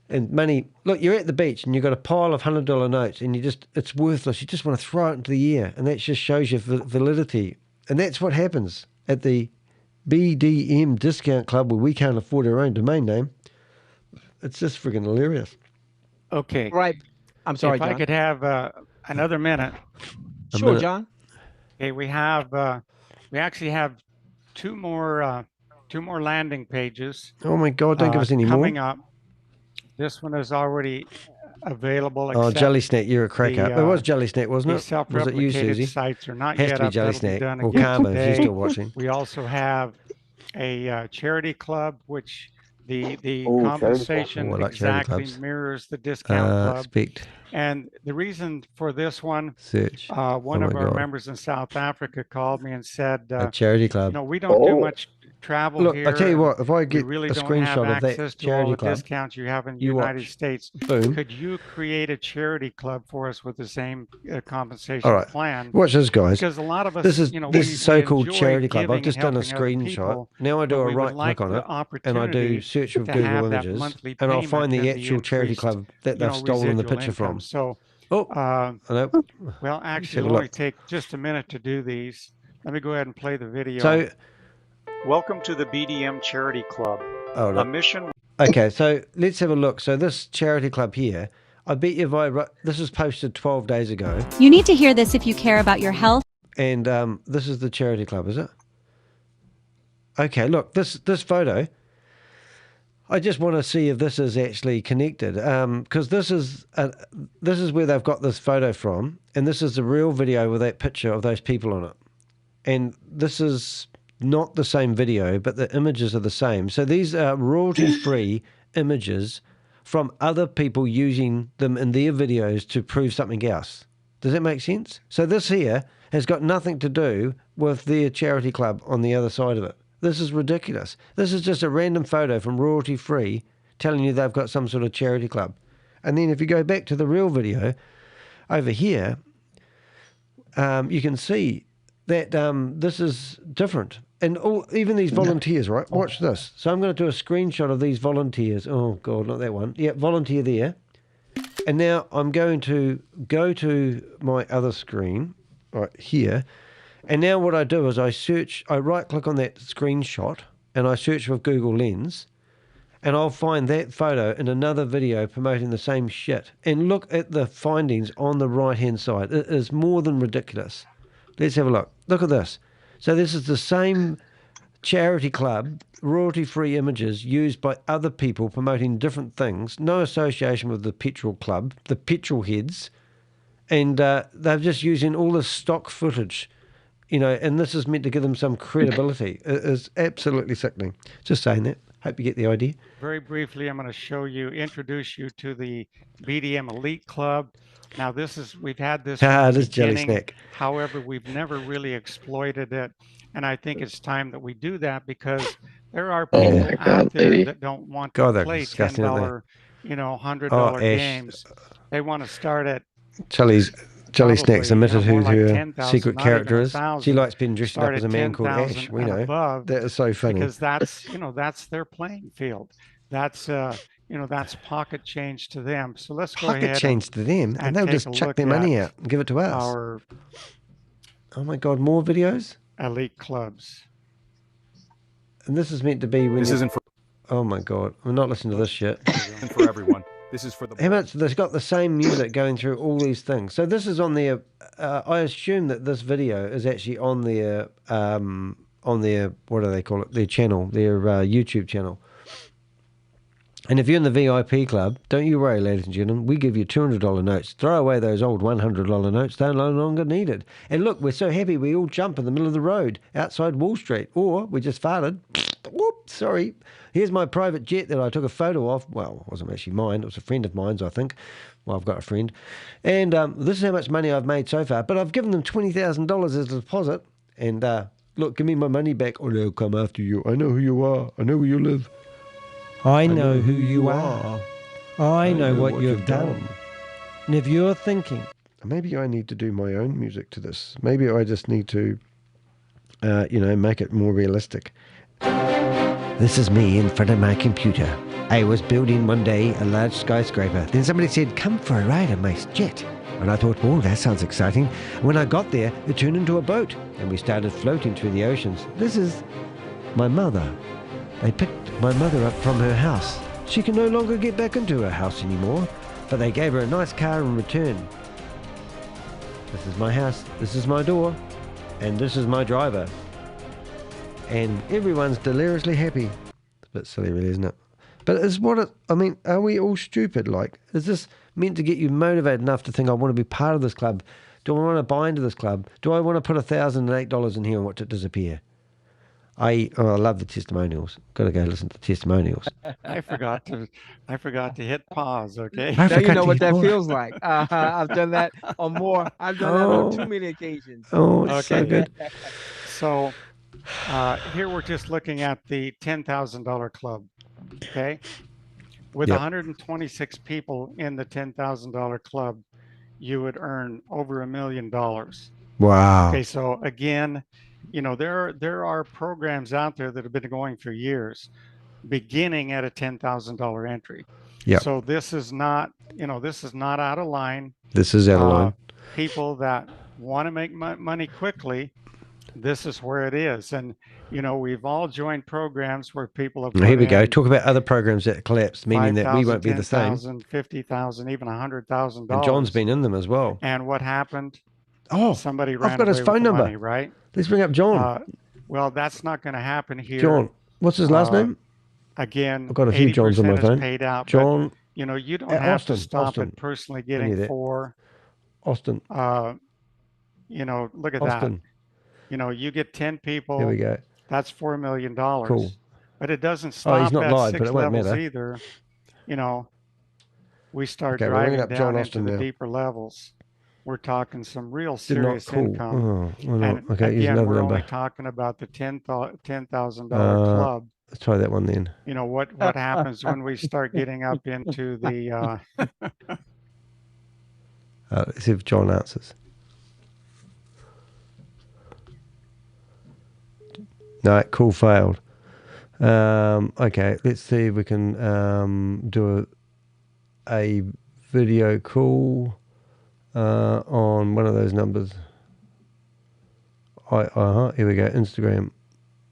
And money, look, you're at the beach and you've got a pile of $100 notes and it's worthless. You just want to throw it into the air. And that just shows your validity. And that's what happens at the BDM Discount Club where we can't afford our own domain name. It's just freaking hilarious. Okay. Right. I'm sorry, if John. I could have another minute. Sure, John. Okay, we actually have two more landing pages. Oh my God! Don't give us any more. Coming up. This one is already available. Oh, Jelly Snack, you're a cracker. It was Jelly Snack, wasn't it? Was it you, Susie? Sites are not Has yet to be up. Jelly That'll be Snack. done Or again Karma, if today. you're still watching. We also have a charity club, which the Oh, compensation charity club. Oh, I like charity exactly clubs. mirrors the discount club. Expect. And the reason for this one, Search. one Oh of my our God. members in South Africa called me and said, A charity club. we don't do much travel Look, here. I tell you what, if I We get really a don't screenshot have of that access to charity all the club, discounts you have in the you United watch. States. Boom. Could you create a charity club for us with the same compensation All right. plan? Watch this, guys. Because a lot of us, This is we so-called enjoy charity club. I've giving just and done a helping other screenshot. people, Now I do but a we would right like click on the it, and I do opportunity search with to Google have that Images, monthly and I'll payment find the and the actual charity increased, club that they've stolen the residual picture income. from. So, I know. well, actually, it'll only take just a minute to do these. Let me go ahead and play the video. So, welcome to the BDM Charity Club. Oh, A look. mission. Okay, so let's have a look. So this charity club here, I bet you this was posted 12 days ago. You need to hear this if you care about your health. And this is the charity club, is it? Okay, look, this photo, I just want to see if this is actually connected, because this is where they've got this photo from, and this is the real video with that picture of those people on it. And this is not the same video, but the images are the same. So these are royalty-free images from other people using them in their videos to prove something else. Does that make sense? So this here has got nothing to do with their charity club on the other side of it. This is ridiculous. This is just a random photo from royalty free telling you they've got some sort of charity club. And then if you go back to the real video over here, you can see that this is different. And even these volunteers, right? Watch this. So I'm going to do a screenshot of these volunteers. Oh, God, not that one. Yeah, volunteer there. And now I'm going to go to my other screen right here. And now what I do is I right-click on that screenshot and I search with Google Lens, and I'll find that photo in another video promoting the same shit. And look at the findings on the right-hand side. It is more than ridiculous. Let's have a look. Look at this. So this is the same charity club, royalty-free images used by other people promoting different things, no association with the petrol club, the petrol heads, and they're just using all this stock footage, you know, and this is meant to give them some credibility. It is absolutely sickening. Just saying that. Hope you get the idea. Very briefly, I'm going to introduce you to the BDM Elite Club. Now, we've had this from the jelly beginning. snack. However, we've never really exploited it. And I think it's time that we do that, because there are people out there that don't want to play $10, $100 games. They want to start at Jelly Snacks admitted who her secret character is. She likes being dressed up as a man called Ash. We know. That is so funny. Because that's their playing field. That's that's pocket change to them. So let's go ahead. Pocket change to them, and they'll just chuck their money out and give it to us. Oh my God, more videos? Elite clubs. And this is meant to be when this isn't for. Oh my God, I'm not listening to this shit. This isn't for everyone. This is for the. How much? They've got the same music going through all these things. So this is on their. I assume that this video is actually on their what do they call it? Their channel, their YouTube channel. And if you're in the VIP club, don't you worry, ladies and gentlemen. We give you $200 notes. Throw away those old $100 notes. They're no longer needed. And look, we're so happy we all jump in the middle of the road outside Wall Street. Or we just farted. Whoop, sorry. Here's my private jet that I took a photo of. Well, it wasn't actually mine. It was a friend of mine's, I think. Well, I've got a friend. And this is how much money I've made so far. But I've given them $20,000 as a deposit. And look, give me my money back or they'll come after you. I know who you are. I know where you live. I know who you are. I know what you've done. And if you're thinking, maybe I need to do my own music to this. Maybe I just need to, make it more realistic. This is me in front of my computer. I was building one day a large skyscraper. Then somebody said, come for a ride on my jet. And I thought, oh, that sounds exciting. And when I got there, it turned into a boat. And we started floating through the oceans. This is my mother. They picked my mother up from her house. She can no longer get back into her house anymore, but they gave her a nice car in return. This is my house, this is my door, and this is my driver. And everyone's deliriously happy. It's a bit silly really, isn't it? But it's are we all stupid? Like, is this meant to get you motivated enough to think I want to be part of this club? Do I want to buy into this club? Do I want to put $1,008 in here and watch it disappear? I love the testimonials. Got to go listen to the testimonials. I forgot to hit pause. Okay. Now you know what that feels like. I've done that on more. I've done that on too many occasions. Oh, it's so good. So here we're just looking at the $10,000 club. Okay. With 126 people in the $10,000 club, you would earn over $1 million. Wow. Okay. So again, there are programs out there that have been going for years, beginning at a $10,000 entry. Yeah. So this is not out of line. This is out of line. People that want to make money quickly, this is where it is. And, we've all joined programs where people have. Here we go. Talk about other programs that collapsed, meaning that we won't be the same. $10,000, $50,000, even $100,000. And John's been in them as well. And what happened? Oh, somebody ran I've got his phone number. Money, right? Let's bring up John. Well, that's not going to happen here. John, what's his last name? again, I've got a few Johns on my 80% phone. is paid out. John, But, you know, you don't have to stop Austin. at personally getting 4. Austin. You know, look at Austin. that. You know, you get 10 people. Here we go. That's $4 million. Cool. But it doesn't stop he's not at live, 6 but it won't levels matter. either. You know, we start Okay, we're ringing driving up John down Austin into the now. deeper levels. We're talking some real Did not serious call. income. Oh, well, And okay, use again, another we're number. only talking about the $10,000 club. Let's try that one then. You know, what happens when we start getting up into the... Let's see if John answers. No, call failed. Okay, let's see if we can do a video call on one of those numbers. Here we go, Instagram.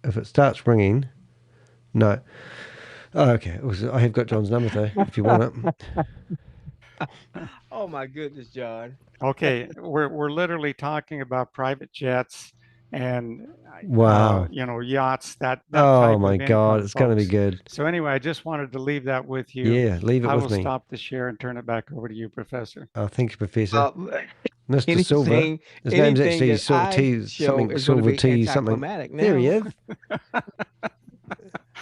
If it starts ringing, no. Oh, okay, I have got John's number though, if you want it. Oh my goodness, John. Okay, we're literally talking about private jets and wow, you know, yachts. That oh type my of God, income, it's going to be folks. good. So anyway, I just wanted to leave that with you. Yeah, leave it I with will me. stop the share and turn it back over to you, Professor. Thank you, Professor. Mr. Silver. anything- His name's anything actually that Silver I T, show something is gonna Silver be T, something. anticlimactic There he now.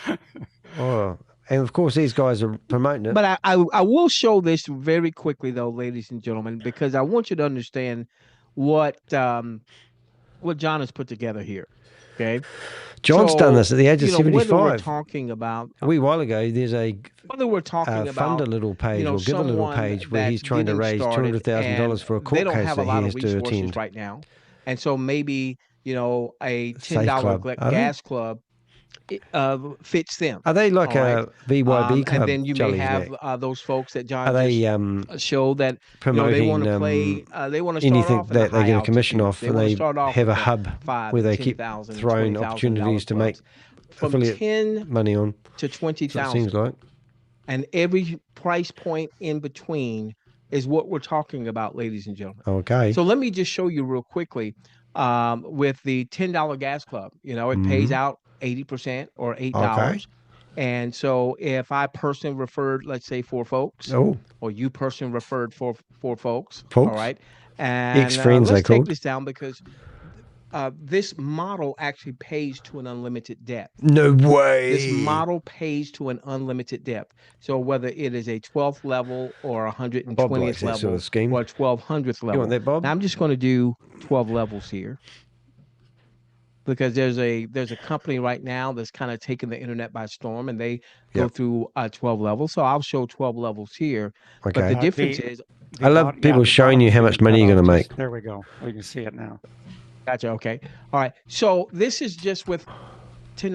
is. Oh, and of course these guys are promoting it. But I will show this very quickly though, ladies and gentlemen, because I want you to understand what John has put together here. Okay. John's done this at the age of 75. Whether we're talking about a wee while ago, there's whether we're talking about fund a little page or give a little page where he's trying to raise $200,000 for a court case that he has to attend right now, and so maybe a Safe $10 Club. gas club fits them. Are they like a VYB club? And then you may Jollies, have Nick? those folks that John Are they just showed that promoting they want to play. They want to start anything off in that the they high get a commission altitude. off, and they start off have a with hub 5, where they keep 10,000, throwing $20,000 opportunities to make from affiliate 10 money on to 20,000. Seems like. And every price point in between is what we're talking about, ladies and gentlemen. Okay. So let me just show you real quickly with the $10 gas club. It pays out 80% or $8. Okay. And so if I personally referred, let's say 4 folks, or you personally referred 4 folks, all right? And ex-friends let's they take called. this down because this model actually pays to an unlimited depth. No way. This model pays to an unlimited depth. So whether it is a 12th level or 120th level sort of scheme. or 1200th level. You want that, Bob? Now I'm just going to do 12 levels here, because there's a company right now that's kind of taking the internet by storm, and they go through 12 levels. So I'll show 12 levels here. Okay. But the difference is, I love people showing you how much money you're going to make. There we go. We can see it now. Gotcha. Okay. All right. So this is just with $10.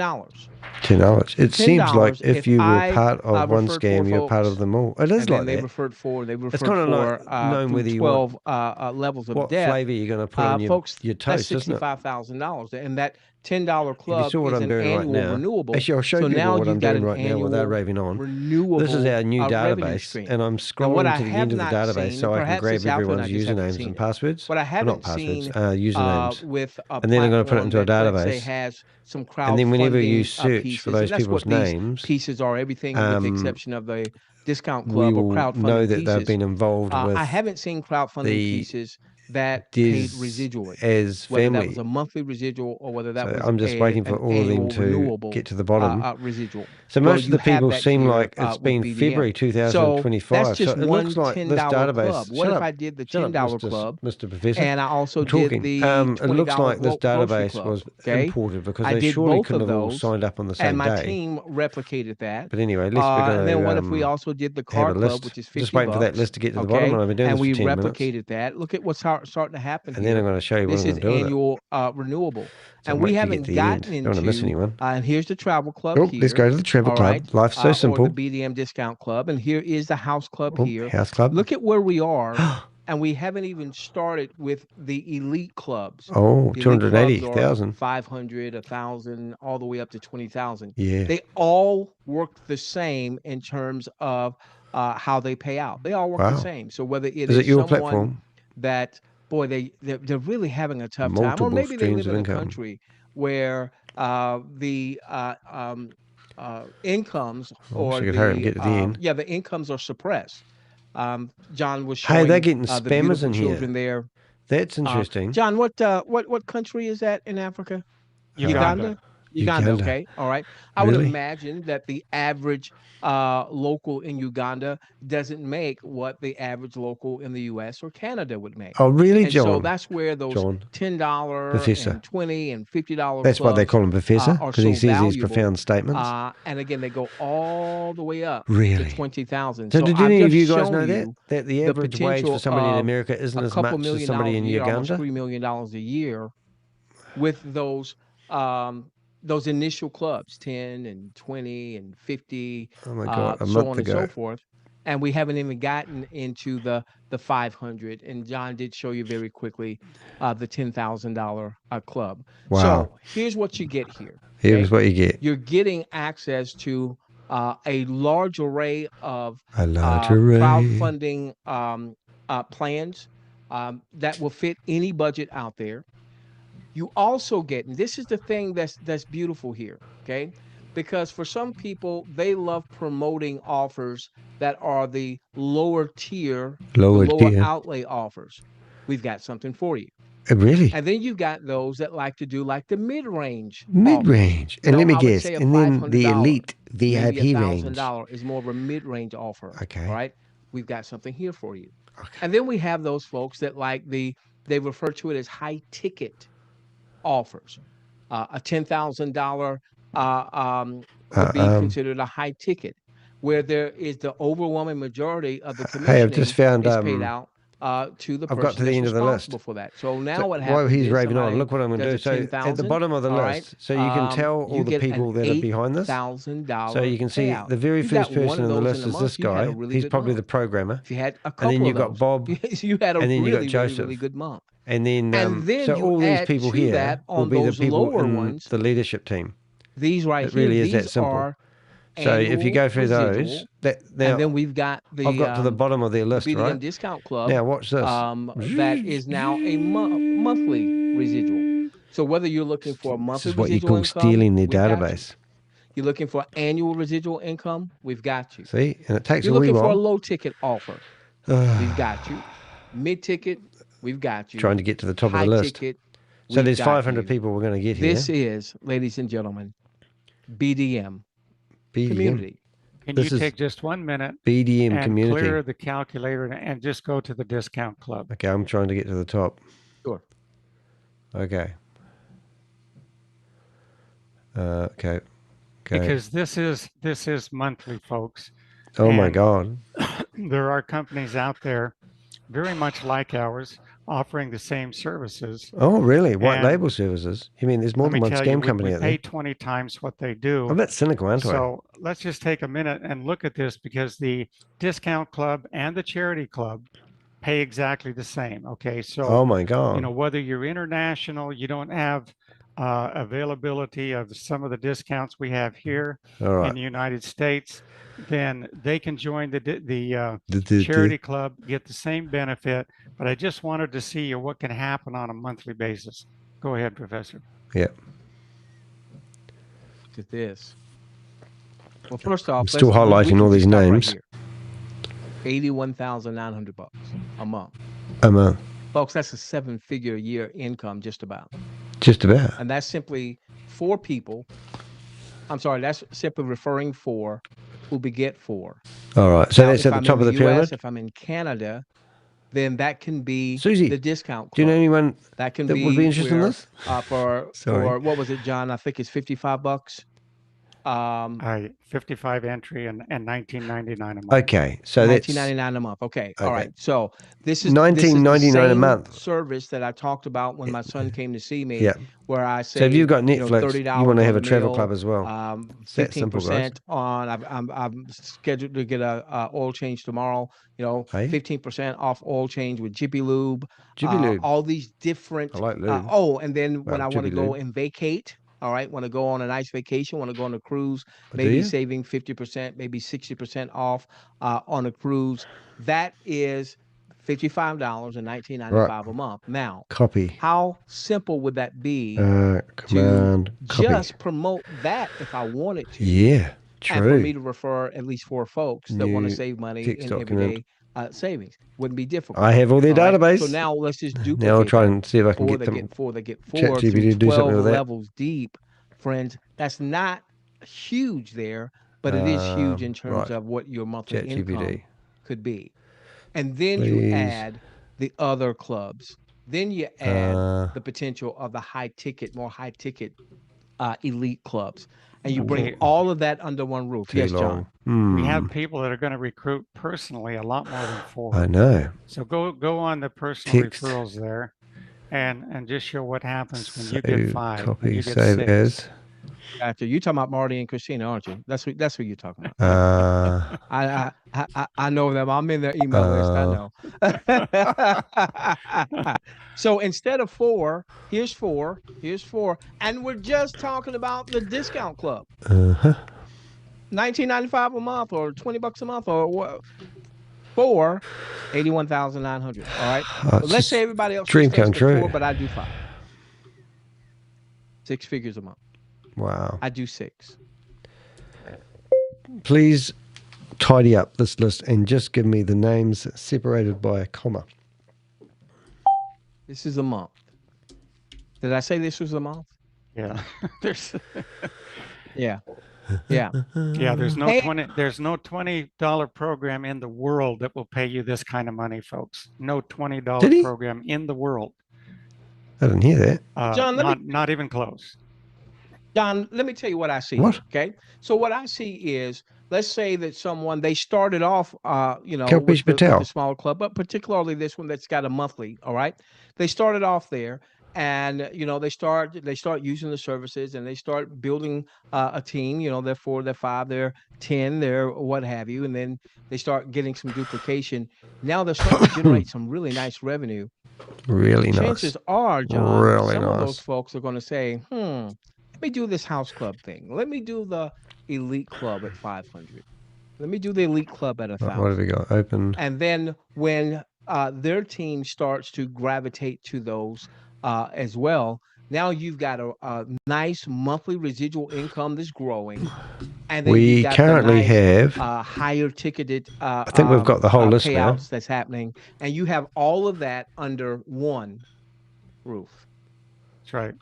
$10. It seems like if you were part of one referred scam, 4 you're part folks, of them all. It is and like then they that. referred 4. They referred It's kind of 4 like knowing through whether you 12 want levels of what depth. flavour you're going to put on folks, your that's toast, isn't it? $65,000, and that $10 club saw what is I'm an doing right annual now. renewable. Actually, I'll show so people now what you've I'm got doing an right now without annual raving on. renewable. This is our new revenue database, stream. and I'm Now, scrolling what to I the have end of the not database seen, so I can perhaps grab it's out there and everyone's I just haven't usernames seen and it. passwords. What I haven't Not passwords, seen usernames. with a And then I'm going to put it into a platform that, let's say, database. has some And then whenever you crowdfunding, search pieces, for those and that's people's what these names, pieces are, everything with the exception of the discount we club or will crowdfunding know that pieces. they've been involved with I haven't seen crowdfunding the pieces that paid Diz residually, as whether that family. was a monthly residual or whether that So was I'm just waiting for an all of them annual to renewable get to the bottom. residual. So Well, most of you the have people that seem here, like it's with been BDM. February So 2025. that's just so it one looks like $10 this database. club. What Shut if up. I did the Shut up, $10 Mr. club, Mr. Professor. and I also I'm did talking. the It looks $20 like this grocery database club, was okay? imported because I they did surely both couldn't of have all those, signed up on the and same my day. team replicated that. But anyway, let's we're going and then what if we also did the car have a club, list. which is 50 Just waiting for that list to get to the bottom, and I've been doing and this we for 10 minutes. replicated that. Look at what's starting to happen And here. then I'm going to show you what This I'm is going to do with it. annual renewable. So And wait we till you get haven't to the gotten end. Don't want to miss anyone. and here's the travel club Oh, here. let's go to the travel all club. right? Life's so simple. Or the BDM discount club. And here is the house club here. House club. Look at where we are. And we haven't even started with the elite clubs. Oh, The elite clubs are 280,000. 500, 1,000, all the way up to 20,000. Yeah. They all work the same in terms of how they pay out. They all work the same. So whether Is it your someone platform? that, boy, they're really having a tough time, Multiple or maybe they streams live in of a income. country where the incomes or the incomes are suppressed. John was hey, showing they're getting the spammers beautiful in children here. there. That's interesting. John, what country is that in Africa? Uganda. Okay. All right. I would imagine that the average local in Uganda doesn't make what the average local in the US or Canada would make. Oh, really, and John? So that's where those $10 Professor. and $20 and $50 That's why they call him Professor, are because so he says valuable. these profound statements. And again, they go all the way up Really? to 20,000. So did I've any of just you guys shown know you that the average wage for somebody in America isn't a as couple much as million somebody dollars in a year, almost Uganda? $3 million a year, with those initial clubs, 10 and 20 and 50, Oh my God, a so month on ago. and so forth. And we haven't even gotten into the 500. And John did show you very quickly the $10,000 club. Wow. So here's what you get here. Here's what you get. You're getting access to a large array of crowdfunding plans that will fit any budget out there. You also get, and this is the thing that's beautiful here, okay? Because for some people, they love promoting offers that are the lower tier, Lower lower tier. outlay offers. We've got something for you. Really? And then you got those that like to do like the mid-range. Mid-range. And let me guess, and then the elite VIP range. $1,000 is more of a mid-range offer. Okay. All right. We've got something here for you. Okay. And then we have those folks that like they refer to it as high ticket offers. A $10,000 would be considered a high ticket, where there is the overwhelming majority of the commissioning Hey, I've just found is paid out to the person I've got to the end of the list for that. So now so what happens? While he's is raving on, look what I'm going to do. So at the bottom of the list, so you can tell all the people that are behind this. So you can see the very first person in the list is this guy. He's probably the programmer. If you had a couple and then you of got those, Bob. you had a and then you got really, Joseph. really good month. And then so you all these add people to here that will on be the those people lower in ones. the leadership team. These right It really here, is that these simple. are So if you go through residual, those, now and then we've got the I've got to the bottom of their list, BDM right? discount club. Now watch this. That is now a monthly residual. So whether you're looking for a monthly This is what you residual call income, stealing their we've got you. database. You're looking for annual residual income, we've got you. See, and it takes You're a wee looking for a while. low ticket offer, we've got you. Mid ticket, we've got you. Trying to get to the top High of the list. ticket, So there's got 500 you. people we're going to get here. This is, ladies and gentlemen, BDM. Community. Can This you is take just 1 minute BDM and community. clear the calculator and just go to the discount club? Okay, I'm trying to get to the top. Sure. Okay. Okay. Because this is monthly, folks. Oh my And God. there are companies out there very much like ours offering the same services. Oh, really? White And label services? You mean there's more let than me one tell scam you, company we out there? pay 20 times what they do. I'm a bit cynical, aren't I? So let's just take a minute and look at this, because the discount club and the charity club pay exactly the same. Okay, so Oh my God. you know, whether you're international, you don't have availability of some of the discounts we have here All right. in the United States, then they can join the charity club, get the same benefit. But I just wanted to see what can happen on a monthly basis. Go ahead, Professor. Yeah. Look at this. Well, first off, I'm still highlighting all these names. $81,900 a month. A month. Folks, that's a 7-figure a year income, just about. Just about. And that's simply 4 people. I'm sorry, that's simply referring 4 who beget 4. All right. So Now, that's if at the I'm top in of the US, pyramid. if I'm in Canada, then that can be Susie, the discount club. do you know anyone that can that be would be interested in where, this? for what was it, John? I think it's $55. 55 entry and $19.99 a month. Okay, so that's $19.99 a month. Okay, all Okay. right. So this is $19.99 a same month. service that I talked about when my son came to see me. Yeah. Where I say, So if you've got you know, Netflix, $30 you want to have a on the travel meal, club as well. It's that simple, guys. 15% on. I'm scheduled to get a oil change tomorrow. You know, Hey? 15% off oil change with Jippy Lube. Jippy Lube. All these different. I like lube. And then when Well, I want to Jippy go Lube. and vacate. All right, want to go on a nice vacation, want to go on a cruise, Oh, do maybe you? saving 50%, maybe 60% off on a cruise. That is $55 and $19.95 a month. Now, copy. How simple would that be Command to copy. just promote that if I wanted to? Yeah, true. And for me to refer at least 4 folks that want to save money in everyday savings. Wouldn't be difficult. I have all their database. So now let's just duplicate. Now I'll try and see if I can get them. Four through ChatGPT to do something 12 with that. levels deep, friends. That's not huge there, but it is huge in terms of what your monthly income could be. And then you add the other clubs. Then you add the potential of the more high ticket elite clubs. And you bring all of that under one roof. Yes, John. We have people that are going to recruit personally a lot more than 4. I know. So go on the personal referrals there and just show what happens when you get 5. Copy, you get save 6. as. Gotcha. You're talking about Marty and Christina, aren't you? That's who you're talking about. I know them. I'm in their email list. I know. So instead of 4, here's 4, and we're just talking about the discount club. $19.95 a month, or $20 a month, or what? 4, $81,900. All right. Let's say everybody else dream come true. 4, but I do 5. 6 figures a month. Wow. I do 6. Please tidy up this list and just give me the names separated by a comma. This is a month. Did I say this was a month? Yeah. Yeah. Yeah. Yeah, there's no $20 program in the world that will pay you this kind of money, folks. No $20 program in the world. I didn't hear that. John, not even close. John, let me tell you what I see. What? Okay. So what I see is, let's say that they started off, with the smaller club, but particularly this one that's got a monthly. All right. They started off there, and they start using the services, and they start building a team. They're 4, they're 5, they're 10, they're what have you, and then they start getting some duplication. Now they're starting to generate some really nice revenue. Really nice. Chances are, John, really some nice. of those folks are going to say, let me do this house club thing. Let me do the elite club at 500. Let me do the elite club at 1,000. What have we got? Open. And then when their team starts to gravitate to those as well, now you've got a nice monthly residual income that's growing. And then we currently have higher ticketed I think we've got the whole list now. That's happening. And you have all of that under one roof. That's right.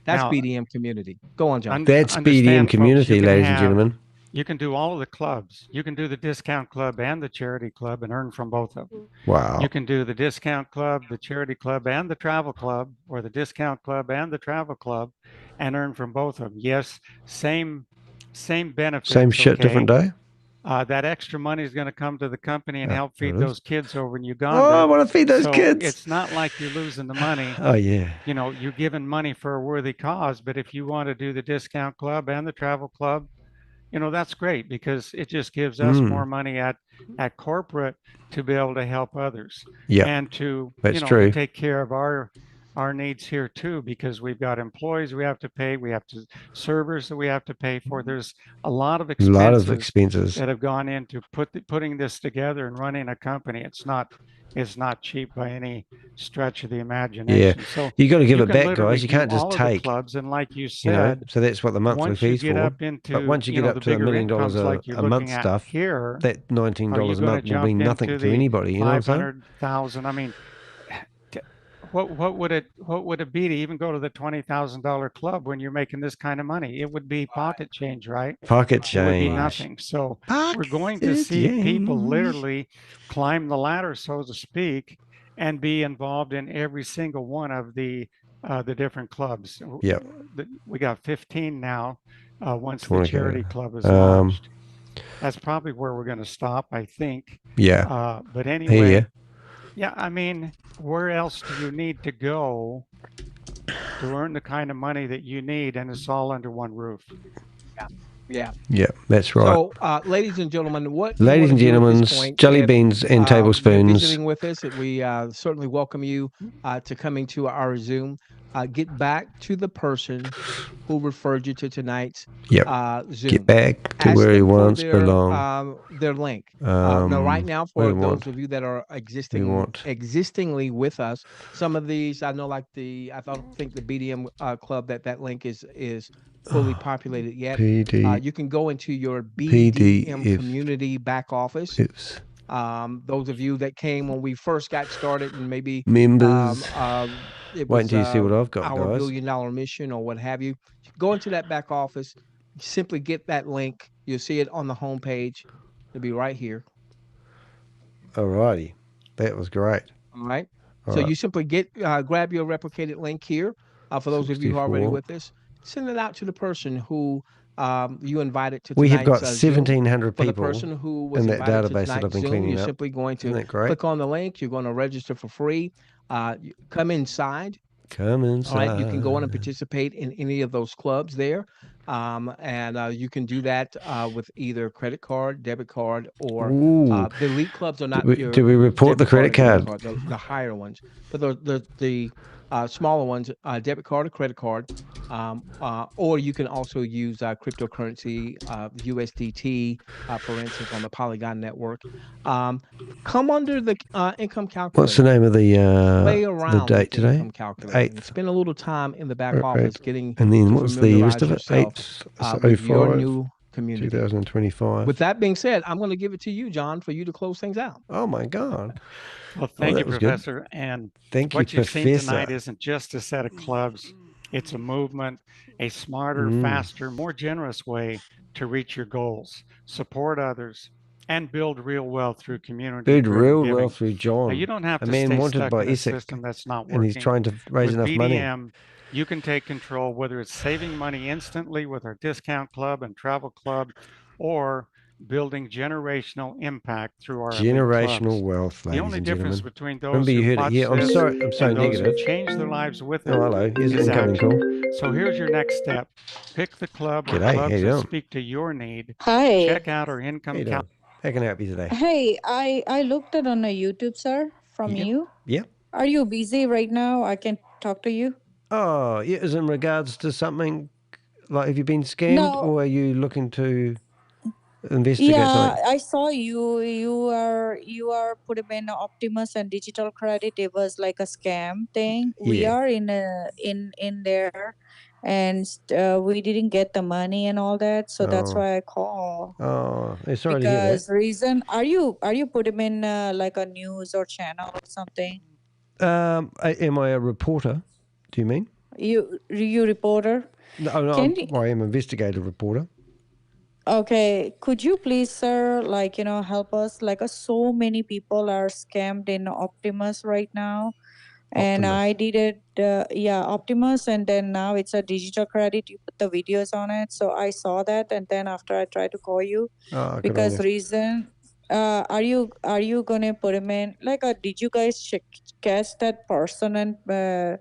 That's BDM community. Go on, John. That's BDM community, folks, ladies and gentlemen. You can do all of the clubs. You can do the discount club and the charity club and earn from both of them. Wow. You can do the discount club, the charity club, and the travel club, or the discount club and the travel club, and earn from both of them. Yes, same benefits. Same shit, different day. That extra money is going to come to the company and help feed those kids over in Uganda. Oh, I want to feed those kids. It's not like you're losing the money. Oh, yeah. You're giving money for a worthy cause, but if you want to do the discount club and the travel club, that's great, because it just gives us more money at corporate to be able to help others. Yeah. And to, true. take care of our needs here too, because we've got employees we have to pay, we have to servers that we have to pay for. There's a lot of expenses that have gone into putting this together and running a company. It's not cheap by any stretch of the imagination. Yeah. So you got to give it back, guys. You can't just take clubs, and like you said, so that's what the monthly fees for. But once you get up to $1 million a month stuff, here, that $19 a month will mean nothing to anybody. You know what I'm saying? 500,000. I mean, what would it be to even go to the $20,000 club when you're making this kind of money? It would be pocket change, right? Pocket change. It would be nothing. So we're going to see people literally climb the ladder, so to speak, and be involved in every single one of the different clubs. Yep. We got 15 now. Once the charity club is launched, that's probably where we're going to stop, I think. Yeah. But anyway. Yeah, I mean, where else do you need to go to earn the kind of money that you need, and it's all under one roof? Yeah. Yeah, that's right. So, ladies and gentlemen, jelly beans and tablespoons. Visiting with us, we certainly welcome you to coming to our Zoom. get back to the person who referred you to tonight's Zoom. Get back to Ask where he them for once belonged. their link. Now, right now, for those of you that are existingly with us, some of these I know, like I don't think the BDM club that link is fully populated yet. You can go into your BDM community back office. Those of you that came when we first got started, and maybe members. It Wait was until you see what I've got, our guys. $1 billion mission or what have you. Go into that back office. Simply get that link. You'll see it on the homepage. It'll be right here. Alrighty, that was great. All right. You simply grab your replicated link here. For those of you who are already with us, send it out to the person who you invited to tonight's We have got Zoom. 1,700 For the people person who was in that invited to database that I've tonight's been Zoom, cleaning you're up. simply going Isn't to that great? click on the link. You're going to register for free. Come inside. Come inside. All right, you can go in and participate in any of those clubs there. You can do that with either credit card, debit card, or the elite clubs are not your. Do we report the credit card? The higher ones, but the smaller ones, debit card or credit card, or you can also use cryptocurrency, USDT, for instance, on the Polygon network. Come under the income calculator. What's the name of Play the around date with the today? income calculator. And spend a little time in the back Right. office getting And then to what's the rest of it? with your new community. 2025. With that being said, I'm going to give it to you, John, for you to close things out. Oh my God! Well, thank you, that was Professor. good. And Thank what you, you've seen Professor. tonight isn't just a set of clubs. It's a movement, a smarter, faster, more generous way to reach your goals, support others, and build real wealth through community. Build real giving. wealth through John. Now, you don't have a to man stay wanted stuck by in a Essex, system that's not working. and he's trying to raise With enough BDM, money. you can take control, whether it's saving money instantly with our discount club and travel club, or building generational impact through our elite Generational clubs. wealth, The ladies only and difference gentlemen. between those Remember you who heard it watch here. I'm this sorry, I'm so and those who negative. change their lives with it Oh, hello. Here's is an incoming action. call. So here's your next step. Pick the club or G'day, how clubs you that doing? speak to your need. Hi. Check out our How income you doing? How can I help you today? Hey, I looked it on a YouTube, sir, from you. Yeah. Are you busy right now? I can talk to you. Oh, yeah. Is in regards to something like, have you been scammed, No. or are you looking to investigate Yeah, something? I saw you. You are putting in Optimus and digital credit. It was like a scam thing. We Yeah. are in there, and we didn't get the money and all that. So that's Oh. why I call. Oh, sorry to hear that. Because reason, are you putting in like a news or channel or something? Am I a reporter? Do you mean? You reporter? No, Can I am investigative reporter. Okay, could you please, sir, help us? So many people are scammed in Optimus right now. And Optimus. I did it, Optimus, and then now it's a digital credit. You put the videos on it. So I saw that, and then after I tried to call you, Oh, good on because you. reason, are you gonna put him in? Did you guys catch that person and they're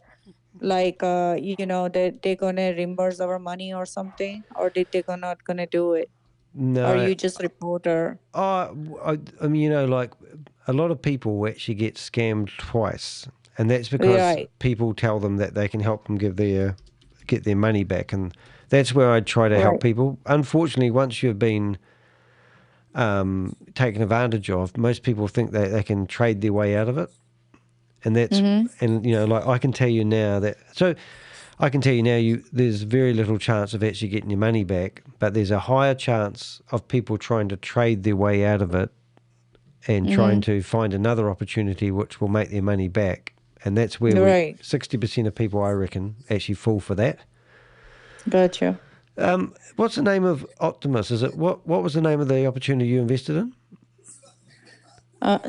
gonna reimburse our money or something, or did they not gonna do it? No. Or you just reporter? I mean, like a lot of people actually get scammed twice, and that's because Right. people tell them that they can help them get their money back, and that's where I try to help Right. people. Unfortunately, once you've been taken advantage of, most people think that they can trade their way out of it, and that's and like I can tell you now there's very little chance of actually getting your money back, but there's a higher chance of people trying to trade their way out of it and trying to find another opportunity which will make their money back. And that's where Right. 60% of people, I reckon, actually fall for that. Gotcha. What's the name of Optimus? Is it what was the name of the opportunity you invested in?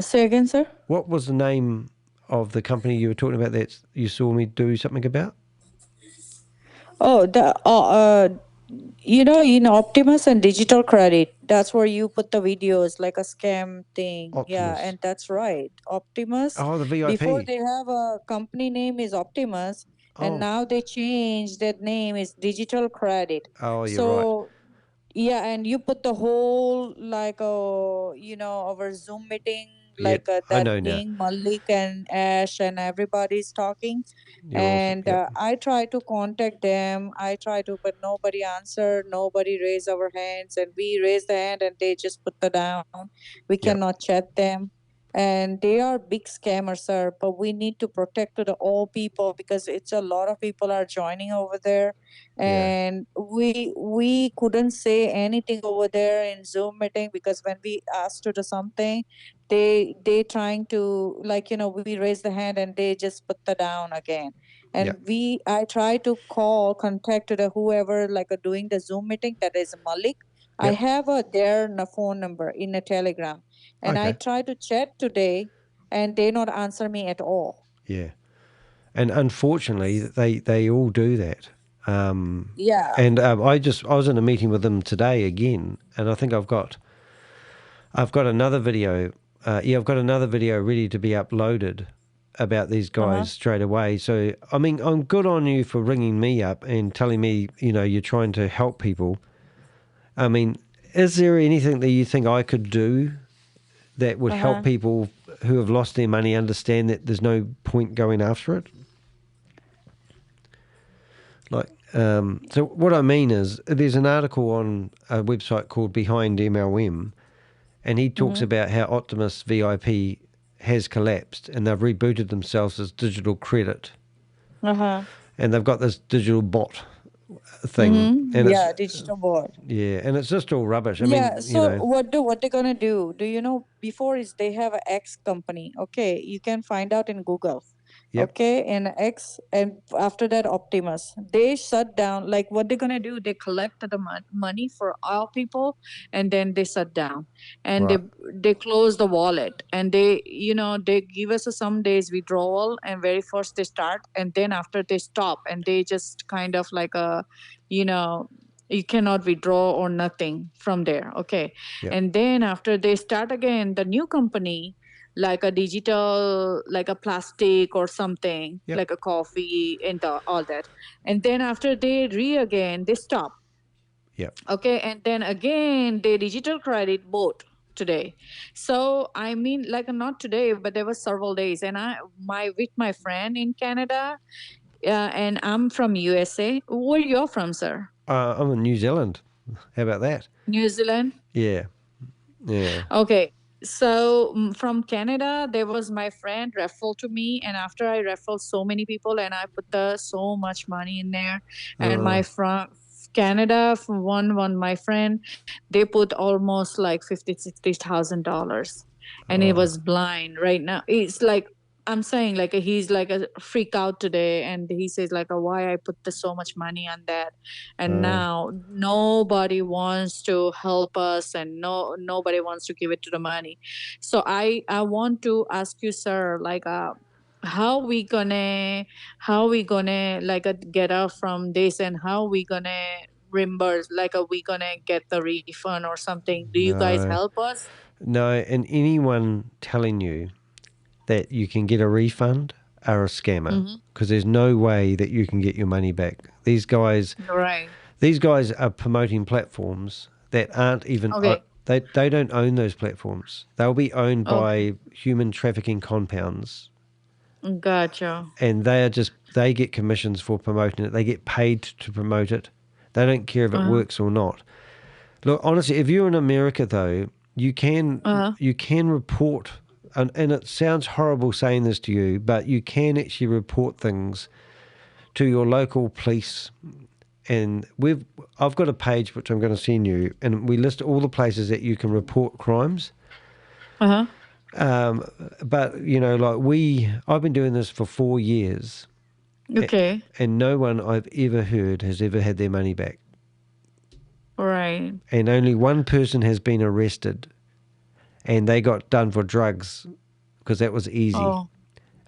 Say again, sir. What was the name of the company you were talking about that you saw me do something about? Oh, in Optimus and digital credit, that's where you put the videos, like a scam thing. Yeah, Optimus. and that's right. Optimus. Oh, the VIP. Before they have a company name is Optimus, and now they changed that name is digital credit. Oh, you're right. Yeah, and you put the whole our Zoom meeting like I that know now. being Malik and Ash and everybody's talking. You're awesome. And Yep. I try to contact them. I try to, but nobody answered. Nobody raised our hands, and we raised the hand, and they just put the down. We Yep. cannot chat them, and they are big scammers, sir. But we need to protect to the all people because it's a lot of people are joining over there, and we couldn't say anything over there in Zoom meeting because when we asked to do something, they trying to like we raise the hand and they just put the down again. And I try to contact to the whoever doing the Zoom meeting, that is Malik. I Yep. have their phone number in a Telegram, and I Okay. try to chat today, and they not answer me at all. Yeah. And unfortunately, they all do that. Yeah. And I was in a meeting with them today again, and I think I've got another video. I've got another video ready to be uploaded about these guys straight away. So I mean, I'm good on you for ringing me up and telling me, you're trying to help people. I mean, is there anything that you think I could do that would help people who have lost their money understand that there's no point going after it? So what I mean is, there's an article on a website called Behind MLM, and he talks about how Optimus VIP has collapsed, and they've rebooted themselves as Digital Credit, and they've got this digital bot thing, and yeah, digital board. and it's just all rubbish. I Yeah, mean, so what they're gonna do? Do you know? Before is they have an X company. Okay, you can find out in Google. Yep. Okay, and X, and after that Optimus, they shut down. Like what they're gonna do? They collect the money for all people, and then they shut down, and they close the wallet, and they they give us some days withdrawal, and very first they start, and then after they stop, and they just kind of like a you cannot withdraw or nothing from there. Okay. Yep. And then after they start again, the new company, like a digital, like a plastic or something, like a coffee and all that. And then after they again, they stop. Yep. Okay. And then again, they digital credit both today. So I mean, like not today, but there was several days, and with my friend in Canada, and I'm from USA. Where you're from, sir? I'm in New Zealand. How about that? New Zealand? Yeah. Okay. So from Canada, there was my friend referred to me, and after I referred so many people, and I put so much money in there, and my from Canada, from one my friend, they put almost like $50,000-$60,000, and it was blind. Right now, it's like I'm saying, like he's like a freak out today, and he says like, why I put so much money on that, and now nobody wants to help us, and nobody wants to give it to the money. So I want to ask you, sir, like how we gonna like get out from this, and how we gonna reimburse, like are we gonna get the refund or something? Do you guys help us? No, and anyone telling you that you can get a refund are a scammer, because there's no way that you can get your money back. These guys are promoting platforms that aren't even they don't own those platforms. They'll be owned by human trafficking compounds. Gotcha. And they get commissions for promoting it. They get paid to promote it. They don't care if it works or not. Look, honestly, if you're in America though, you can report. And it sounds horrible saying this to you, but you can actually report things to your local police. And I've got a page which I'm going to send you, and we list all the places that you can report crimes. But I've been doing this for 4 years. Okay. And no one I've ever heard has ever had their money back. Right. And only one person has been arrested, and they got done for drugs because that was easy.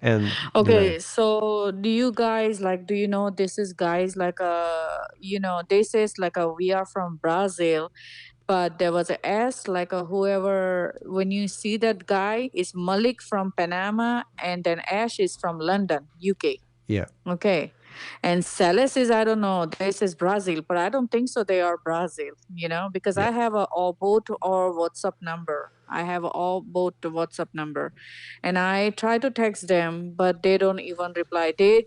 And okay, so do you guys do you know this is guys like they says like we are from Brazil, but there was a S like whoever, when you see that guy is Malik from Panama, and then Ash is from London, UK. Yeah. Okay. And Celis is, I don't know, this is Brazil, but I don't think so they are Brazil, because I have both our WhatsApp number. I have both the WhatsApp number. And I try to text them, but they don't even reply. They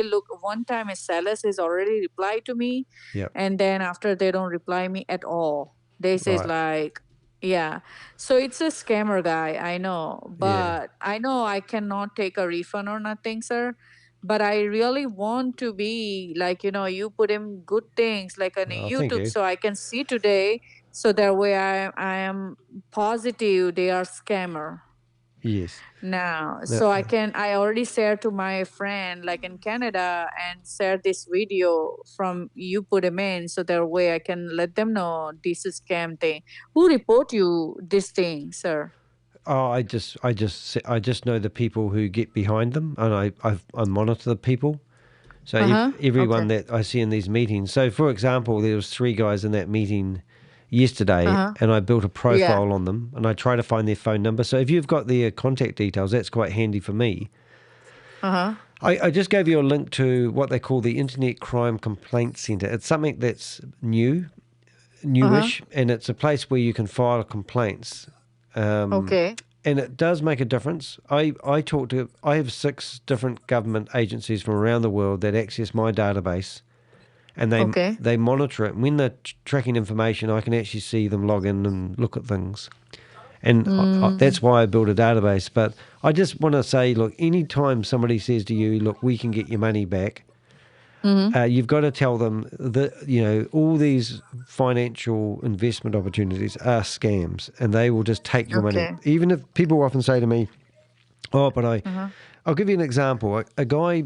look, one time a Celis is already replied to me. Yep. And then after they don't reply me at all. They says like, yeah. So it's a scammer guy, I know. But I know I cannot take a refund or nothing, sir. But I really want to be like, you put in good things like on YouTube so I can see today. So that way I am positive they are scammer. Yes. Now, so I already shared to my friend like in Canada and share this video from you put them in so that way I can let them know this is scam thing. Who report you this thing, sir? Oh, I just know the people who get behind them, and I monitor the people. So everyone that I see in these meetings. So for example, there was 3 guys in that meeting yesterday, and I built a profile on them, and I try to find their phone number. So if you've got their contact details, that's quite handy for me. I just gave you a link to what they call the Internet Crime Complaint Center. It's something that's newish, and it's a place where you can file complaints. And it does make a difference. I have 6 different government agencies from around the world that access my database, and they monitor it. And when they're tracking information, I can actually see them log in and look at things. And that's why I built a database. But I just want to say, look, anytime somebody says to you, look, we can get your money back, you've got to tell them that, all these financial investment opportunities are scams, and they will just take your money. Even if people often say to me, oh, but I'll give you an example. A guy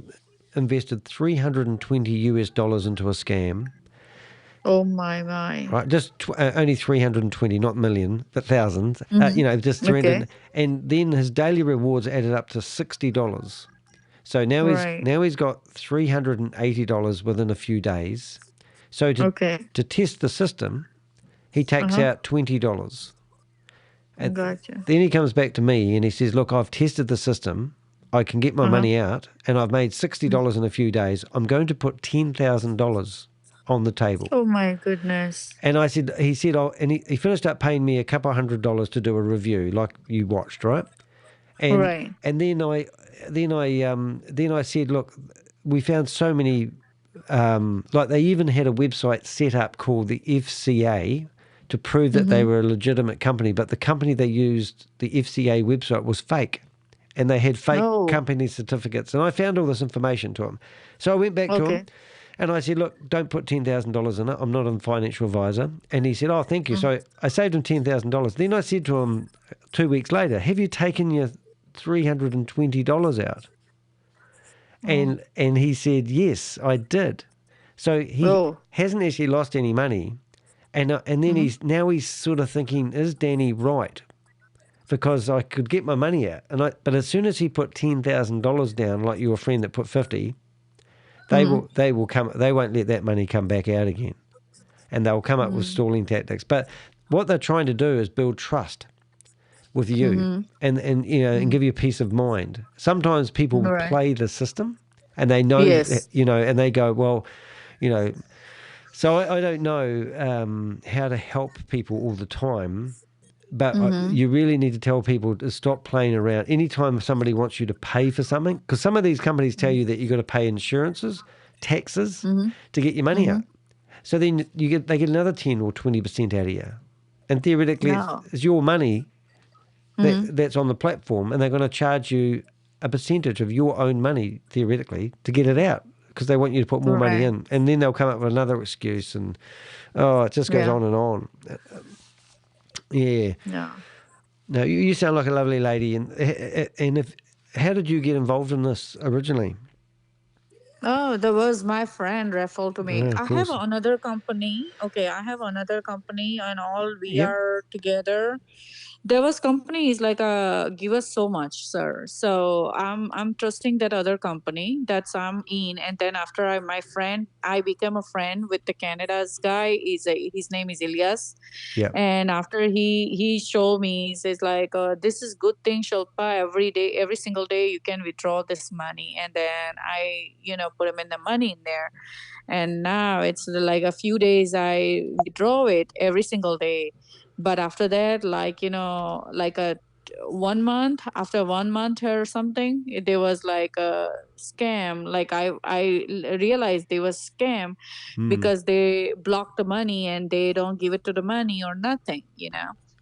invested $320 into a scam. Oh my. Right, just only 320, not million, but thousands. Just 300, and then his daily rewards added up to $60. So now he's got $380 within a few days. So to test the system, he takes out $20. And then he comes back to me and he says, look, I've tested the system. I can get my money out, and I've made $60 in a few days. I'm going to put $10,000 on the table. Oh my goodness. And he said, and he finished up paying me a couple of $100 to do a review, like you watched, right? And then I said, look, we found so many, like they even had a website set up called the FCA to prove that they were a legitimate company, but the company they used, the FCA website, was fake, and they had fake company certificates. And I found all this information to him. So I went back to him and I said, look, don't put $10,000 in it. I'm not a financial advisor. And he said, oh, thank you. So I saved him $10,000. Then I said to him 2 weeks later, have you taken your $320 out? And he said, yes, I did. So he hasn't actually lost any money. And then he's sort of thinking, is Danny right? Because I could get my money out. But as soon as he put $10,000 down, like your friend that put 50, they won't let that money come back out again. And they'll come up with stalling tactics. But what they're trying to do is build trust with you and give you peace of mind. Sometimes people play the system and they know, and they go, well, so I don't know how to help people all the time, but you really need to tell people to stop playing around. Anytime somebody wants you to pay for something, because some of these companies tell you that you've got to pay insurances, taxes to get your money out. So then they get another 10 or 20% out of you. And theoretically, it's your money that's on the platform, and they're going to charge you a percentage of your own money, theoretically, to get it out, because they want you to put more money in. And then they'll come up with another excuse, and it just goes on and on. No, you sound like a lovely lady. And how did you get involved in this originally? Oh, that was my friend referred to me. Yeah, I have another company. Okay, I have another company, and all we are together. there was companies like give us so much, sir. So I'm trusting that other company that's I'm in, and then after I became a friend with the Canada's guy. His name is Elias. Yeah. And after he showed me, he says like, this is good thing, Shilpa. Every single day you can withdraw this money, and then I put him in the money in there, and now it's like a few days I withdraw it every single day. But after that, like like a 1 month, after 1 month or something, there was like a scam. Like I realized they was scam because they block the money and they don't give it to the money or nothing.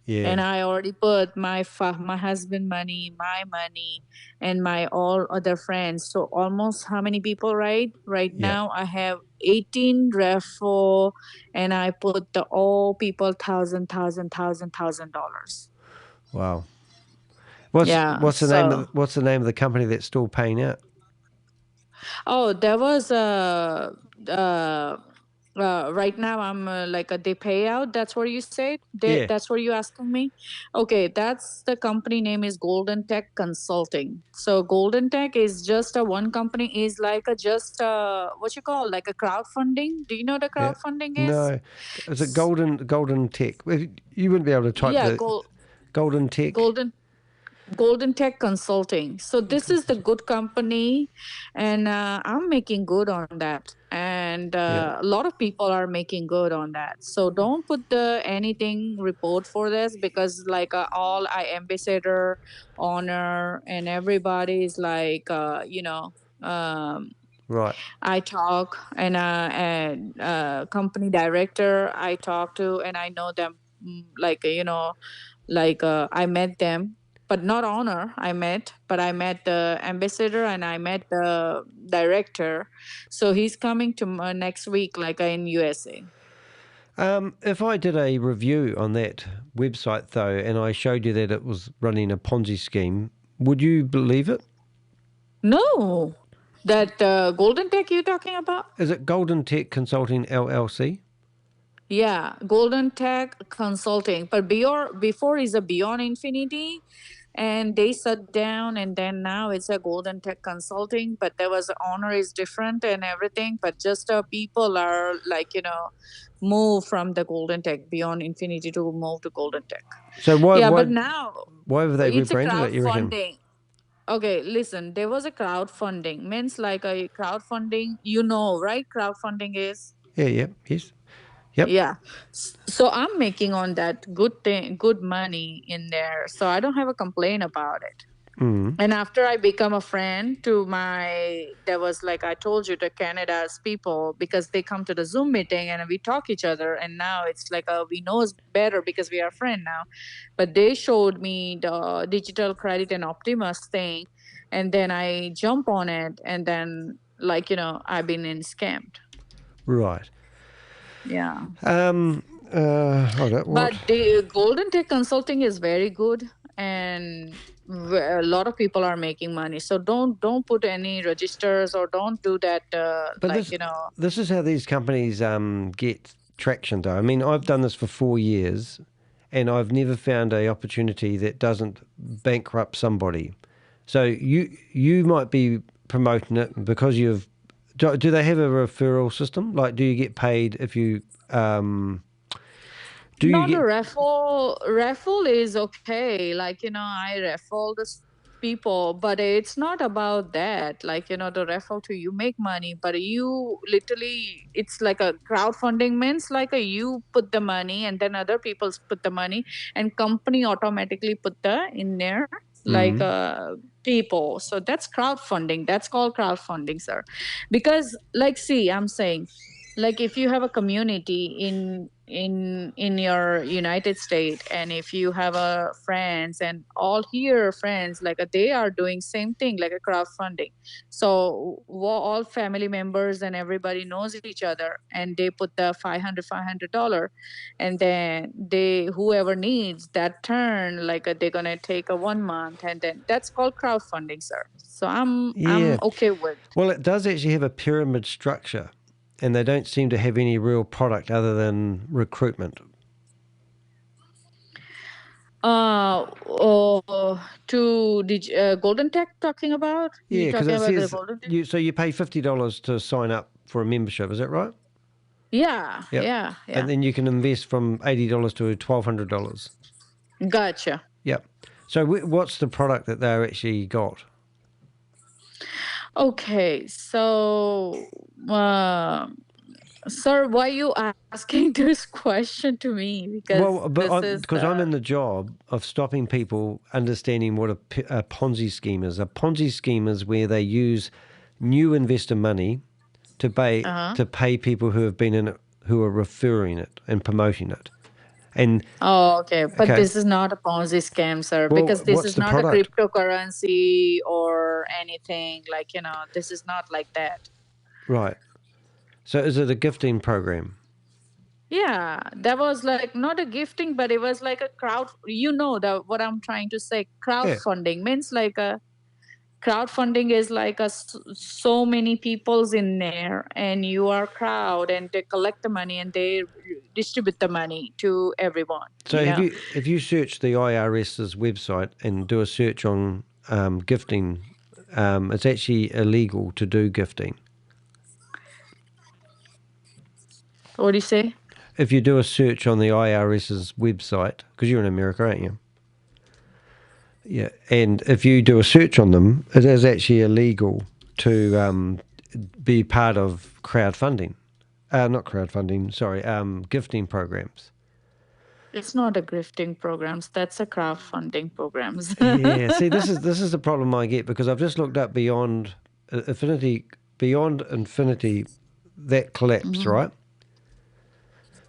Yeah. And I already put my husband money, my money, and my all other friends. So almost how many people, right? Right Yeah. now I have 18 raffle, and I put the all people $1,000. Wow. What's the name of the company that's still paying out? Oh, there was right now I'm like they pay out. That's what you said. Yeah. That's what you asking me. Okay, that's the company name is Golden Tech Consulting. So Golden Tech is just one company. Is like just what you call like a crowdfunding. Do you know what crowdfunding is? No, is it Golden Tech? You wouldn't be able to type Golden Tech. Golden Tech Consulting. So this is the good company, and I'm making good on that. And a lot of people are making good on that. So don't put anything report for this, because like all ambassador, owner, and everybody is like right. I talk and company director I talk to, and I know them like I met them, but not owner. I met the ambassador and I met the director. So he's coming to next week, like in USA. If I did a review on that website though, and I showed you that it was running a Ponzi scheme, would you believe it? No. That Golden Tech you're talking about? Is it Golden Tech Consulting LLC? Yeah, Golden Tech Consulting. But before is a Beyond Infinity, and they shut down, and then now it's a Golden Tech Consulting. But there was owner is different and everything. But just people are like move from the Golden Tech Beyond Infinity to move to Golden Tech. So but now why have they it's rebranded it? You reckon? crowdfunding. Okay, listen. There was a crowdfunding. Means like a crowdfunding. Right? Crowdfunding is. Yeah. Yes. Yep. Yeah. So I'm making on that good money in there. So I don't have a complaint about it. And after I become a friend to there was like I told you, the Canada's people, because they come to the Zoom meeting and we talk each other, and now it's like we know us better because we are friends now. But they showed me the digital credit and Optimus thing, and then I jump on it, and then I've been scammed. Right. Yeah. But the Golden Tech Consulting is very good, and a lot of people are making money. So don't put any registers or don't do that. This is how these companies get traction, though. I mean, I've done this for 4 years, and I've never found an opportunity that doesn't bankrupt somebody. So you might be promoting it because you've. Do they have a referral system? Like, do you get paid if you? A raffle is okay. Like, I raffle the people, but it's not about that. Like, the raffle to you make money, but you literally, it's like a crowdfunding means like you put the money and then other people put the money and company automatically put in there. Like people. So that's crowdfunding. That's called crowdfunding, sir. Because I'm saying, like if you have a community in your United States, and if you have friends and all here friends, like they are doing same thing, like a crowdfunding. So all family members and everybody knows each other, and they put the $500, and then whoever needs that turn, like they're gonna take a 1 month, and then that's called crowdfunding, sir. So I'm okay with. Well, it does actually have a pyramid structure. And they don't seem to have any real product other than recruitment. Golden Tech talking about? Yeah, because it the says Golden Tech? you pay $50 to sign up for a membership. Is that right? Yeah, Yep. yeah. And then you can invest from $80 to $1,200. Gotcha. Yep. So what's the product that they actually got? Okay, so, sir, why you asking this question to me? Because because I'm in the job of stopping people understanding what a Ponzi scheme is. A Ponzi scheme is where they use new investor money to pay people who have been in it, who are referring it and promoting it. And okay, but this is not a Ponzi scam, sir, because this is not a cryptocurrency or anything like, this is not like that. Right. So is it a gifting program? Yeah, that was like not a gifting, but it was like a what I'm trying to say. Crowdfunding means like crowdfunding is like so many people's in there, and you are crowd, and they collect the money and they distribute the money to everyone. So if you search the IRS's website and do a search on gifting, it's actually illegal to do gifting. What do you say? If you do a search on the IRS's website, because you're in America, aren't you? Yeah, and if you do a search on them, it is actually illegal to be part of crowdfunding. Not crowdfunding, sorry, gifting programs. It's not a gifting programs. That's a crowdfunding programs. Yeah, see, this is the problem I get, because I've just looked up Beyond Infinity, that collapsed, right?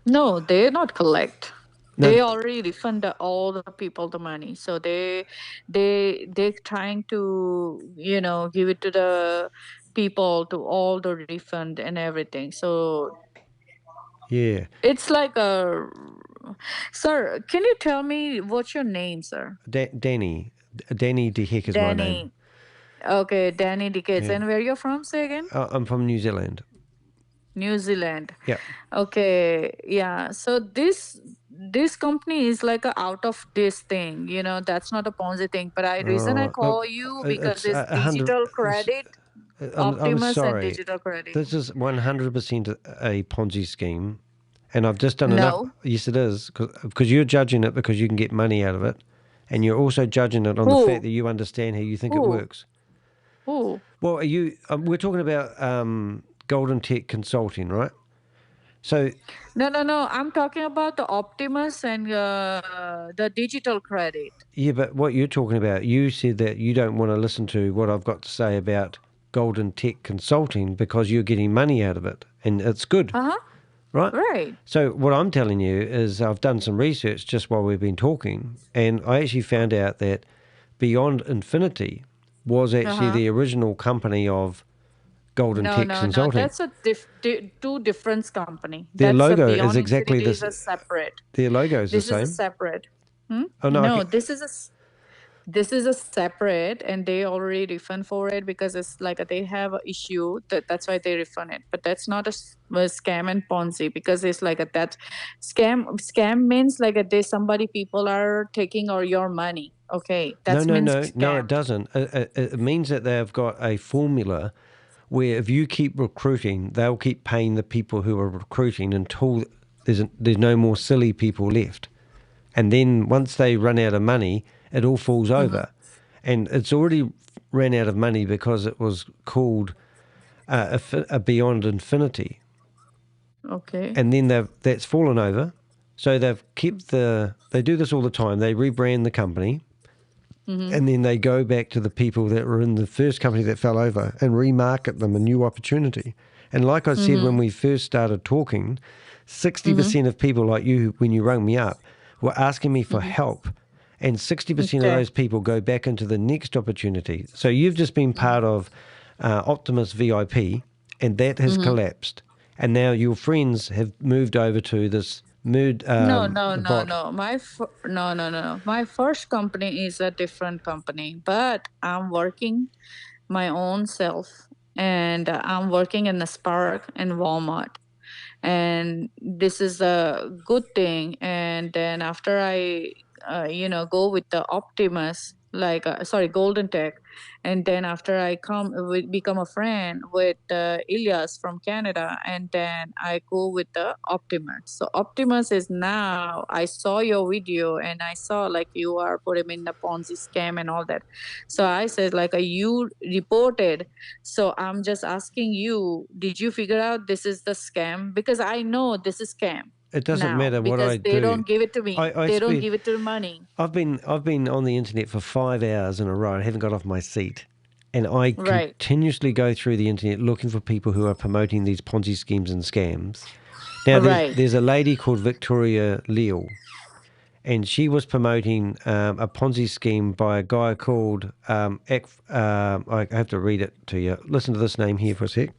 No, they not collect. No. They already refund all the people the money. So they're trying to, give it to the people, to all the refund and everything. So yeah, it's like sir, can you tell me what's your name, sir? Danny de Hek is my name. Okay, Danny de Hek. Yeah. And where you're from, say again? I'm from New Zealand. New Zealand. Yeah. Okay. Yeah. So this company is like out of this thing. That's not a Ponzi thing. But reason I call you because it's digital credit, Optimus, and digital credit. This is 100% a Ponzi scheme, and I've just done enough. Yes, it is, because you're judging it because you can get money out of it, and you're also judging it on the fact that you understand how you think it works. Who? Well, we're talking about Golden Tech Consulting, right? So no, I'm talking about the Optimus and the digital credit. Yeah, but what you're talking about, you said that you don't want to listen to what I've got to say about Golden Tech Consulting because you're getting money out of it, and it's good. Right? Right. So what I'm telling you is I've done some research just while we've been talking, and I actually found out that Beyond Infinity was actually the original company of Golden Tech Consulting. No, that's a two different company. Their logo is exactly the same. Separate. Their logo is the same. This is a separate. Oh no, this is a separate, and they already refund for it because it's like they have an issue that's why they refund it. But that's not a scam and Ponzi, because it's like that scam means like people are taking your money. Okay, that's no, it doesn't. It means that they've got a formula where if you keep recruiting, they'll keep paying the people who are recruiting until there's no more silly people left. And then once they run out of money, it all falls over. And it's already ran out of money because it was called a Beyond Infinity. Okay. And then that's fallen over. So they've kept they do this all the time. They rebrand the company. And then they go back to the people that were in the first company that fell over and remarket them a new opportunity. And like I said, when we first started talking, 60% of people like you, when you rang me up, were asking me for help. And 60% of those people go back into the next opportunity. So you've just been part of Optimus VIP, and that has collapsed. And now your friends have moved over to this mood. No. My first company is a different company, but I'm working my own self, and I'm working in the Spark and Walmart, and this is a good thing. And then after I go with the Optimus, Golden Tech. And then after I become a friend with Ilyas from Canada, and then I go with the Optimus. So Optimus is now, I saw your video and I saw like you are put him in the Ponzi scam and all that. So I said like you reported. So I'm just asking you, did you figure out this is the scam? Because I know this is scam. It doesn't matter what I do. Because they don't give it to me. They don't give it to the money. I've been on the internet for 5 hours in a row. I haven't got off my seat. And I continuously go through the internet looking for people who are promoting these Ponzi schemes and scams. Now, there's a lady called Victoria Leal, and she was promoting a Ponzi scheme by a guy called, I have to read it to you. Listen to this name here for a sec.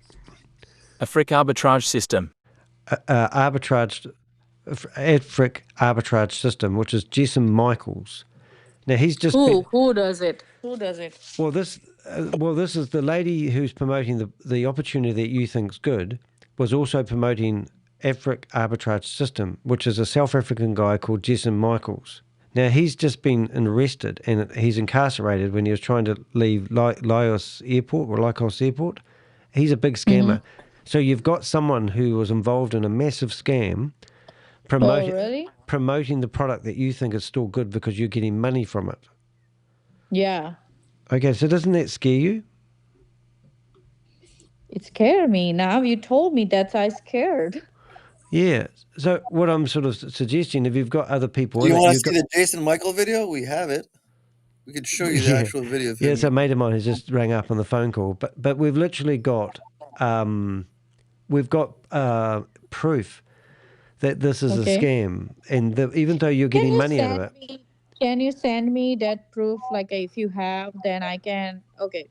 Afric Arbitrage System. Afric Arbitrage System, which is Jason Michaels. Now he's just who does it? Who does it? Well, this is the lady who's promoting the opportunity that you think's good. Was also promoting Afric Arbitrage System, which is a South African guy called Jason Michaels. Now he's just been arrested and he's incarcerated when he was trying to leave Lycos Airport. He's a big scammer. So you've got someone who was involved in a massive scam, promoting the product that you think is still good because you're getting money from it. Yeah. Okay, so doesn't that scare you? It scared me. Now you told me that I scared. Yeah. So what I'm sort of suggesting, if you've got other people... Do you want to see the Jason Michael video? We have it. We could show you the actual video. Yeah, so a mate of mine has just rang up on the phone call. But we've literally got... proof that this is a scam, and even though you're getting money out of it. Can you send me that proof? Like if you have, then I can. Okay.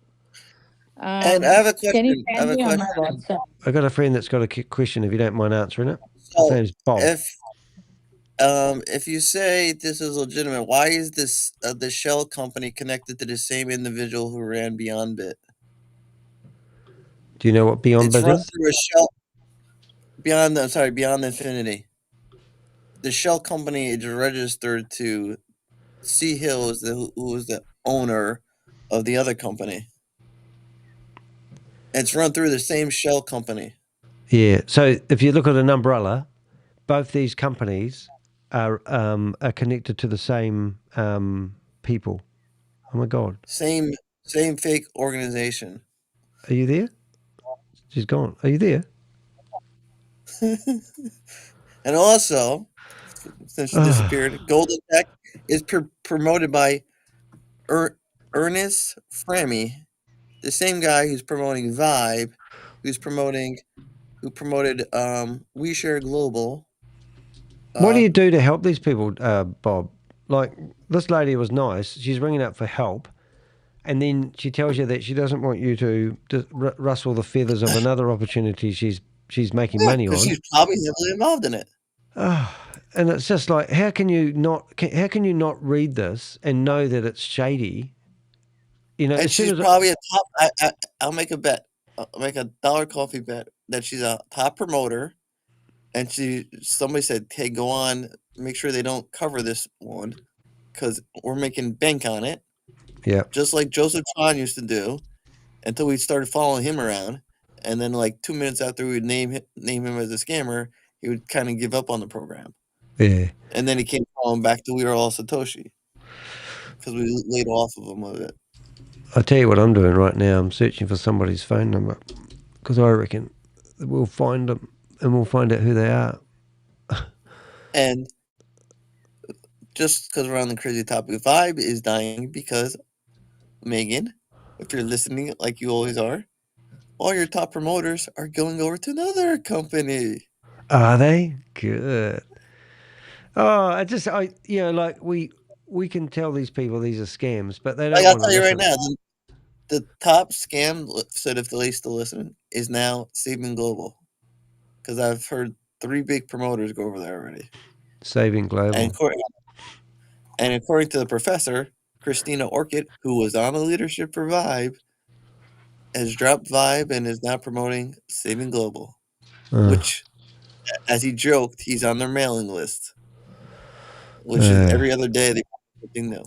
And I have a question. Can you send me on my WhatsApp? I got a friend that's got a question. If you don't mind answering it, his name's Bob. If you say this is legitimate, why is this the shell company connected to the same individual who ran BeyondBit? Do you know what BeyondBit is? Through a shell. Beyond Infinity. The shell company is registered to C. Hill, who is the owner of the other company. It's run through the same shell company. Yeah. So if you look at an umbrella, both these companies are connected to the same people. Oh my God. Same fake organization. Are you there? She's gone. Are you there? And also, since she disappeared, Golden Tech is promoted by Ernest Frammy, the same guy who's promoting VYB, who promoted We Share Global. What do you do to help these people, Bob? Like, this lady was nice. She's ringing up for help, and then she tells you that she doesn't want you to rustle the feathers of another opportunity she's making money on. She's probably heavily involved in it. And it's just like, how can you not read this and know that it's shady? You know, and she's probably a top. I'll make a bet. I'll make $1 coffee bet that she's a top promoter. And somebody said, "Hey, go on, make sure they don't cover this one, because we're making bank on it." Yeah. Just like Joseph Tron used to do, until we started following him around. And then, like 2 minutes after we would name him as a scammer, he would kind of give up on the program. Yeah. And then he came calling back to We Are All Satoshi, because we laid off of him with it. I'll tell you what I'm doing right now. I'm searching for somebody's phone number, because I reckon we'll find them and we'll find out who they are. And just because we're on the crazy topic, VYB is dying because, Megan, if you're listening like you always are, all your top promoters are going over to another company. Are they? Good. Oh, like we can tell these people these are scams, but they don't. I'll tell you right now, the top scam, said if they still listen, is now Saving Global, because I've heard 3 big promoters go over there already. Saving Global. And according to the professor, Christina Orchid, who was on the leadership for VYB, has dropped VYB and is now promoting Saving Global, which, as he joked, he's on their mailing list. which is every other day they put something new.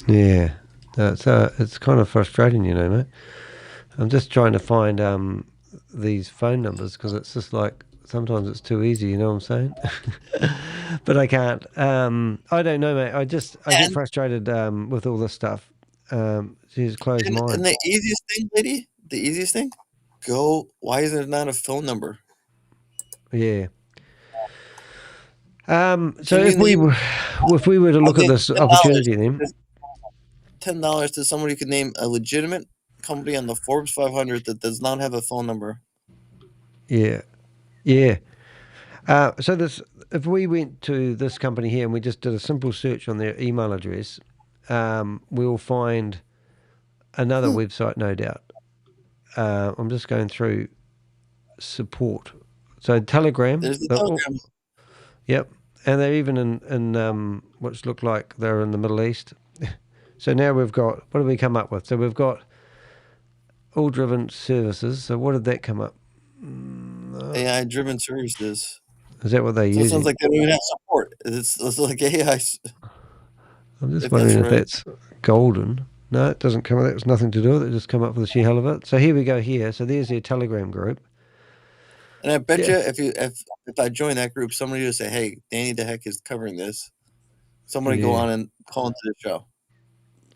Yeah, it's kind of frustrating, you know, mate. I'm just trying to find these phone numbers because it's just like sometimes it's too easy, you know what I'm saying? But I can't. I don't know, mate. I get frustrated with all this stuff. She's closed mine. And the easiest thing, lady, why is there not a phone number? Yeah. So if we were to look at this opportunity, then $10 to somebody who could name a legitimate company on the Forbes 500 that does not have a phone number. Yeah. So if we went to this company here and we just did a simple search on their email address, we'll find another website, no doubt. I'm just going through support. So Telegram. There's the Telegram. Yep. And they're even in which look like they're in the Middle East. So now we've got, what did we come up with? So we've got all driven services. So what did that come up? AI driven services. Is that what they use? It sounds like they don't even have support. It's like AI. I'm just wondering if that's golden. No, it doesn't come. That was nothing to do with it. It just come up with the sheer hell of it. So here we go here. So there's their Telegram group. And I bet you if I join that group, somebody will say, "Hey, Danny de Hek is covering this." Somebody go on and call into the show.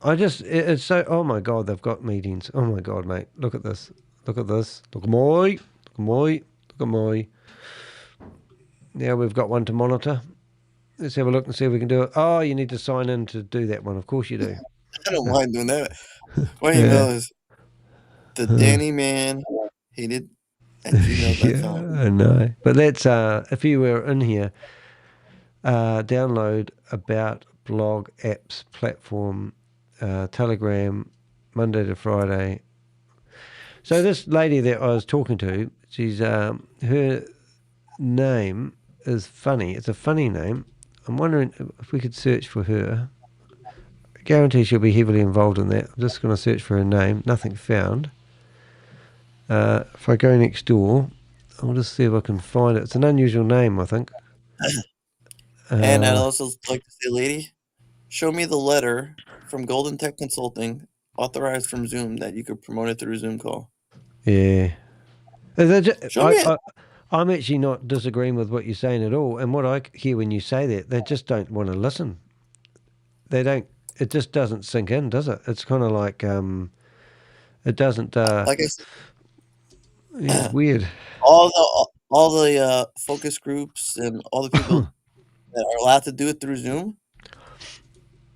It's so, oh my God, they've got meetings. Oh my God, mate. Look at this. Look at this. Look at my. Now we've got one to monitor. Let's have a look and see if we can do it. Oh, you need to sign in to do that one. Of course you do. I don't mind doing that. What you know is the Danny man hated at gmail.com. I know. But that's, if you were in here, download about blog apps platform, Telegram, Monday to Friday. So this lady that I was talking to, she's her name is funny. It's a funny name. I'm wondering if we could search for her. I guarantee she'll be heavily involved in that. I'm just going to search for her name. Nothing found. If I go next door, I'll just see if I can find it. It's an unusual name, I think. And I'd also like to say, lady, show me the letter from Golden Tech Consulting authorized from Zoom that you could promote it through a Zoom call. Yeah. Show me it. I'm actually not disagreeing with what you're saying at all. And what I hear when you say that, they just don't want to listen. They don't. It just doesn't sink in, does it? It's kind of like it doesn't. Like I said, it's weird. All the focus groups and all the people that are allowed to do it through Zoom.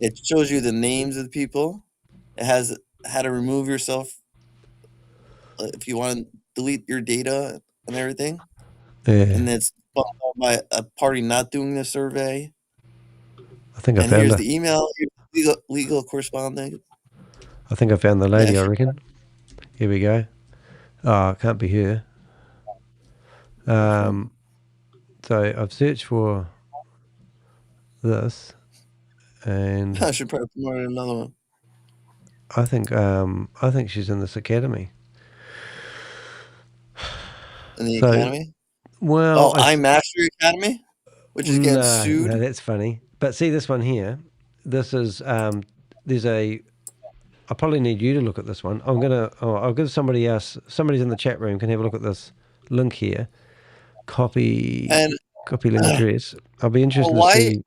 It shows you the names of the people. It has how to remove yourself if you want to delete your data and everything. Yeah. And it's by a party not doing the survey. I think I found here's it. the email, legal correspondence. I think I found the lady, I reckon. Here we go. Oh, it can't be her. So I've searched for this, and I should probably promote another one. I think she's in this academy. In the academy? Well, iMastery Academy, which is getting sued. No, that's funny. But see this one here. This is there's a. I probably need you to look at this one. I'll give somebody else. Somebody's in the chat room can have a look at this link here. Copy link address. I'll be interested to see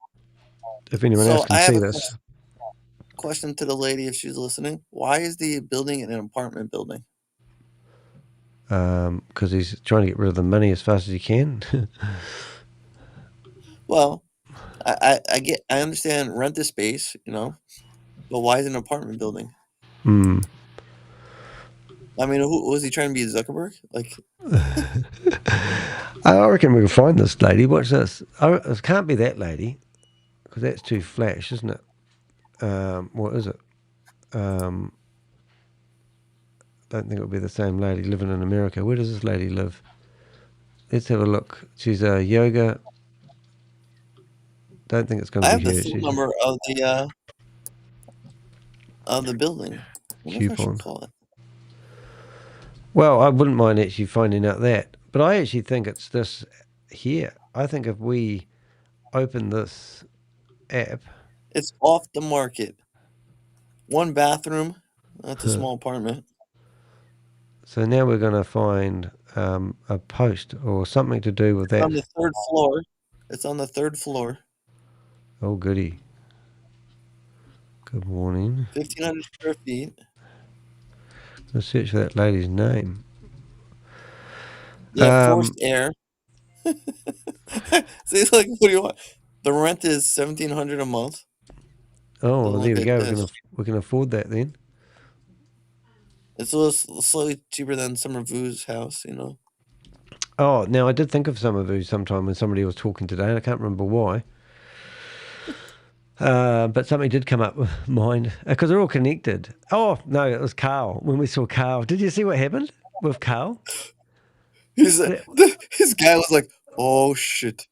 if anyone else can see this. Question to the lady if she's listening. Why is the building an apartment building? Because he's trying to get rid of the money as fast as he can. Well, I understand rent the space, but why is it an apartment building? I mean, who was he trying to be, Zuckerberg? Like, I reckon we can find this lady. Watch this. It can't be that lady because that's too flash, isn't it? What is it? Don't think it would be the same lady living in America. Where does this lady live? Let's have a look. She's a yoga. Don't think it's going to be her. I have the phone number of the building. What if I should call it? Well, I wouldn't mind actually finding out that, but I actually think it's this here. I think if we open this app. It's off the market. 1 bathroom. That's a small apartment. So now we're going to find a post or something to do with that. On the 3rd floor. It's on the 3rd floor. Oh, goody. Good morning. 1,500 square feet. Let's search for that lady's name. Yeah, forced air. See, like, what do you want? The rent is $1,700 a month. Oh, well, there we go. We can afford that then. It's a little slightly cheaper than Summer Vu's house, you know. Oh, now I did think of Summer Vu sometime when somebody was talking today, and I can't remember why. But something did come up with mind because they're all connected. Oh no, it was Carl. When we saw Carl, did you see what happened with Carl? His guy was like, "Oh shit!"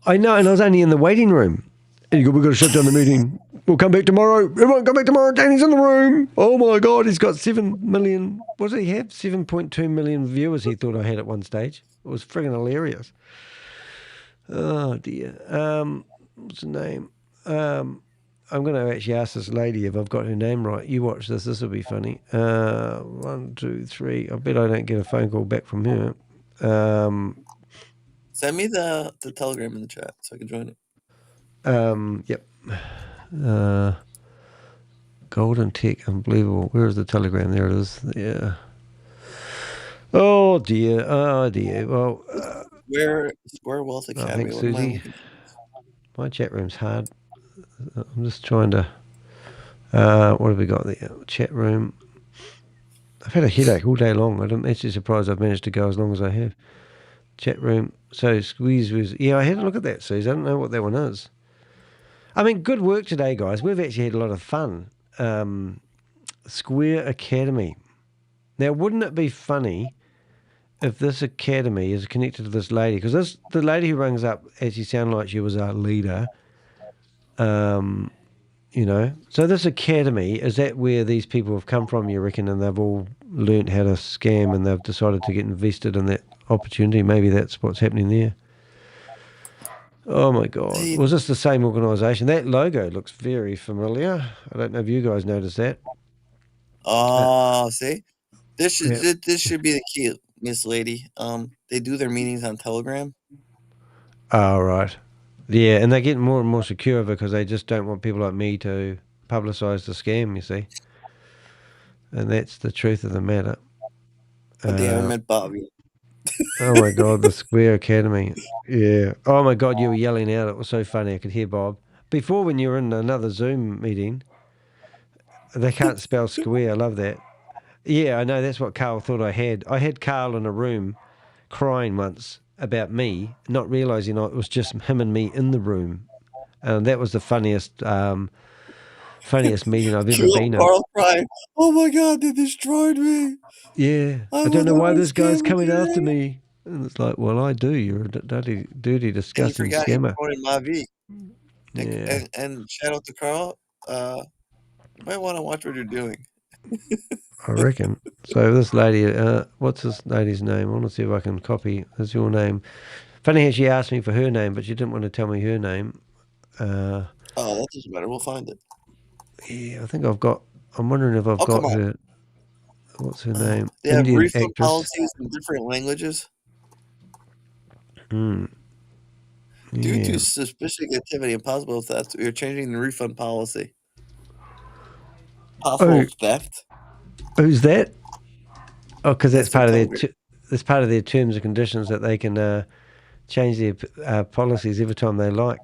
I know, and I was only in the waiting room. We've got to shut down the meeting. We'll come back tomorrow. Everyone come back tomorrow. Danny's in the room. Oh my God, he's got 7 million. What did he have? 7.2 million viewers. He thought I had at one stage. It was friggin' hilarious. Oh dear. What's the name? I'm going to actually ask this lady if I've got her name right. You watch this. This will be funny. 1, 2, 3. I bet I don't get a phone call back from her. Send me the Telegram in the chat so I can join it. Yep. Golden Tech, unbelievable. Where is the Telegram? There it is. Yeah. Oh dear. Oh dear. Well, Square Wealth Academy. Thanks, Susie. My chat room's hard. I'm just trying to. What have we got there? Chat room. I've had a headache all day long. I'm actually surprised I've managed to go as long as I have. Chat room. So Squeeze was. Yeah, I had a look at that, Suze. I don't know what that one is. I mean, good work today, guys. We've actually had a lot of fun. Square Academy. Now, wouldn't it be funny if this academy is connected to this lady? Because the lady who rings up actually sounded like she was our leader. You know, so this academy, is that where these people have come from, you reckon, and they've all learnt how to scam and they've decided to get invested in that opportunity? Maybe that's what's happening there. Oh my God. Was this the same organisation? That logo looks very familiar. I don't know if you guys noticed that. Oh, see? This should be the key, Miss Lady. They do their meetings on Telegram. Oh, right. Yeah, and they're getting more and more secure because they just don't want people like me to publicise the scam, you see. And that's the truth of the matter. But they haven't met Bobby. Oh my God, the Square Academy. Yeah. Oh my God, you were yelling out. It was so funny. I could hear Bob. Before, when you were in another Zoom meeting, they can't spell square. I love that. Yeah, I know. That's what Carl thought I had. I had Carl in a room crying once about me, not realising it was just him and me in the room. And that was the funniest meeting I've ever been in. Carl crying. Oh my God, they destroyed me. Yeah. I don't know why this guy's coming after me. And it's like, well, I do. You're a dirty, disgusting scammer. Yeah. And shout out to Carl. You might want to watch what you're doing. I reckon. So this lady, what's this lady's name? I want to see if I can copy. That's your name. Funny how she asked me for her name, but she didn't want to tell me her name. Oh, that doesn't matter. We'll find it. Yeah, I think I've got. I'm wondering if I've got her. What's her name? They have Indian refund actress. policies in different languages. Hmm. Due Yeah. to suspicious activity and possible theft, we are changing the refund policy. Possible theft. Who's that? Oh, because that's part of their terms and conditions that they can change their policies every time they like.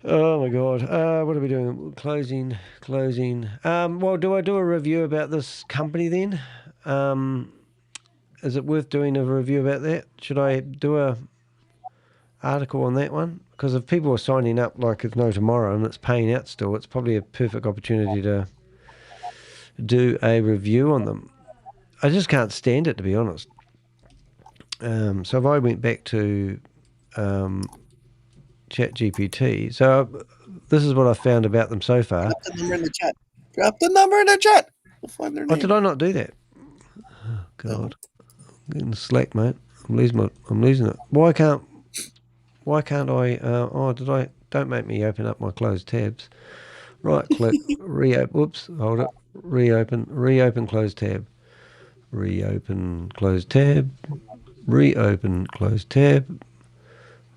Oh my God! What are we doing? Closing. Well, do I do a review about this company then? Is it worth doing a review about that? Should I do a article on that one? Because if people are signing up like it's no tomorrow and it's paying out still, it's probably a perfect opportunity to do a review on them. I just can't stand it, to be honest. So if I went back to ChatGPT, so this is what I found about them so far. Drop the number in the chat. Drop the number in the chat. We'll find their name. Oh, did I not do that? Oh, God. I'm getting slack, mate. I'm losing it. Why Why can't I? Don't make me open up my closed tabs. Right click, reopen. Whoops, hold it. Reopen closed tab. Reopen closed tab. Reopen closed tab.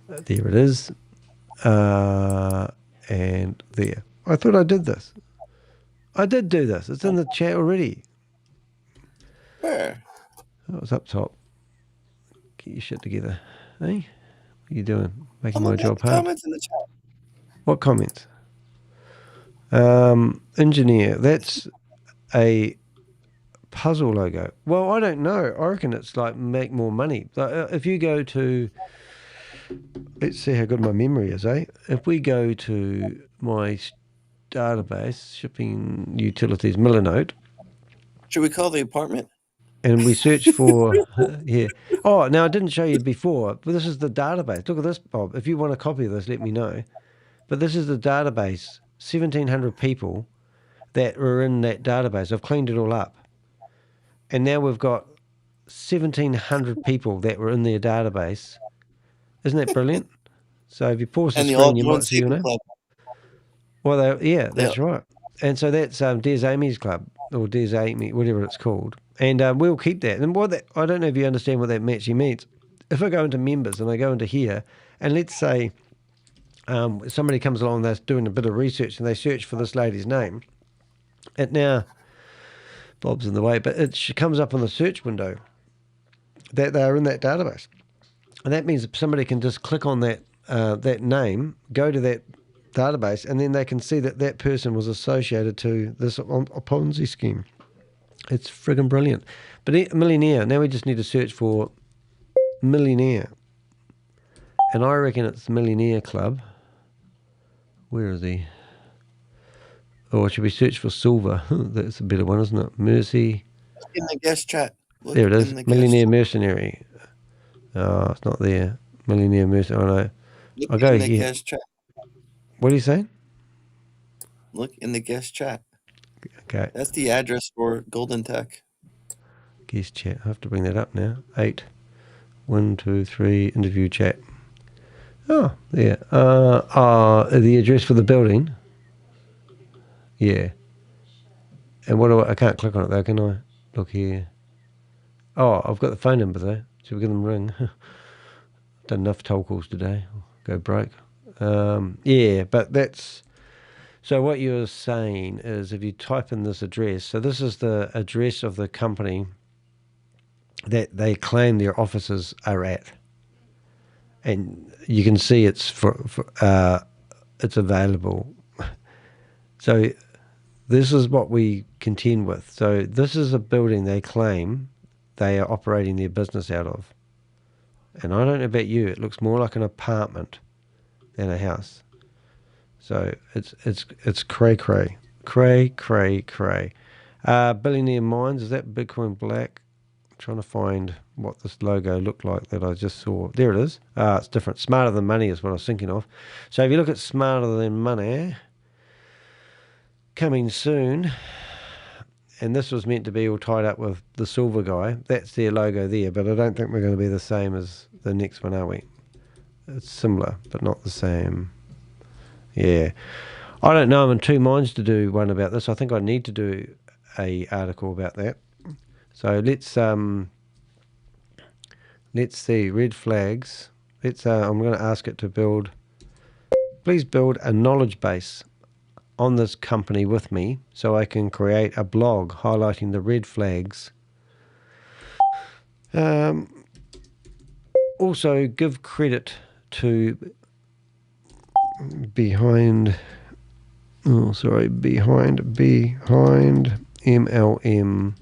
There it is. And there. I thought I did this. I did do this. It's in the chat already. Where? Oh, it's up top. Get your shit together. Hey? What are you doing? Making my job hard. Comments in the chat. What comments? Engineer. That's a puzzle logo. Well, I don't know. I reckon it's like make more money. If you go to, let's see how good my memory is, eh? If we go to my database, shipping utilities, Millinote. Should we call the apartment? And we search for, yeah. Oh, now I didn't show you before, but this is the database. Look at this, Bob. If you want a copy of this, let me know. But this is the database, 1,700 people that were in that database. I've cleaned it all up. And now we've got 1,700 people that were in their database. Isn't that brilliant? So if you pause the screen, you might see your name. Well, yeah, that's right. And so that's Des Amy's Club, or Des Amy, whatever it's called. And we'll keep that. And I don't know if you understand what that actually means. If I go into members and I go into here, and let's say somebody comes along, they're doing a bit of research, and they search for this lady's name. It now, Bob's in the way, but it comes up on the search window that they're in that database. And that means somebody can just click on that name, go to that database, and then they can see that that person was associated to this Ponzi scheme. It's friggin' brilliant. But millionaire, now we just need to search for millionaire. And I reckon it's the Millionaire Club. Where is he? Or should we search for silver? That's a better one, isn't it? Mercy. In the guest chat. Look, there it is. Millionaire Mercenary. Oh, it's not there. Millionaire Mercenary. Oh, no. I'll go here. Guest chat. What are you saying? Look in the guest chat. Okay. That's the address for Golden Tech. Guest chat. I have to bring that up now. 8. 1, 2, 3. Interview chat. Oh, there. The address for the building. Yeah. And what do I can't click on it though, can I? Look here. Oh, I've got the phone number though. Should we give them a ring? Done enough toll calls today. Go broke. Yeah, but that's... So what you're saying is if you type in this address, so this is the address of the company that they claim their offices are at. And you can see it's it's available. So this is what we contend with. So this is a building they claim they are operating their business out of. And I don't know about you, it looks more like an apartment than a house. So it's cray. Billionaire Mines, is that Bitcoin Black? I'm trying to find what this logo looked like that I just saw. There it is. It's different. Smarter Than Money is what I was thinking of. So if you look at Smarter Than Money, coming soon, and this was meant to be all tied up with the silver guy. That's their logo there, but I don't think we're going to be the same as the next one, are we? It's similar, but not the same. Yeah. I don't know. I'm in two minds to do one about this. I think I need to do a article about that. So let's see. Red flags. I'm going to ask it to please build a knowledge base on this company with me so I can create a blog highlighting the red flags. Also give credit to behind MLM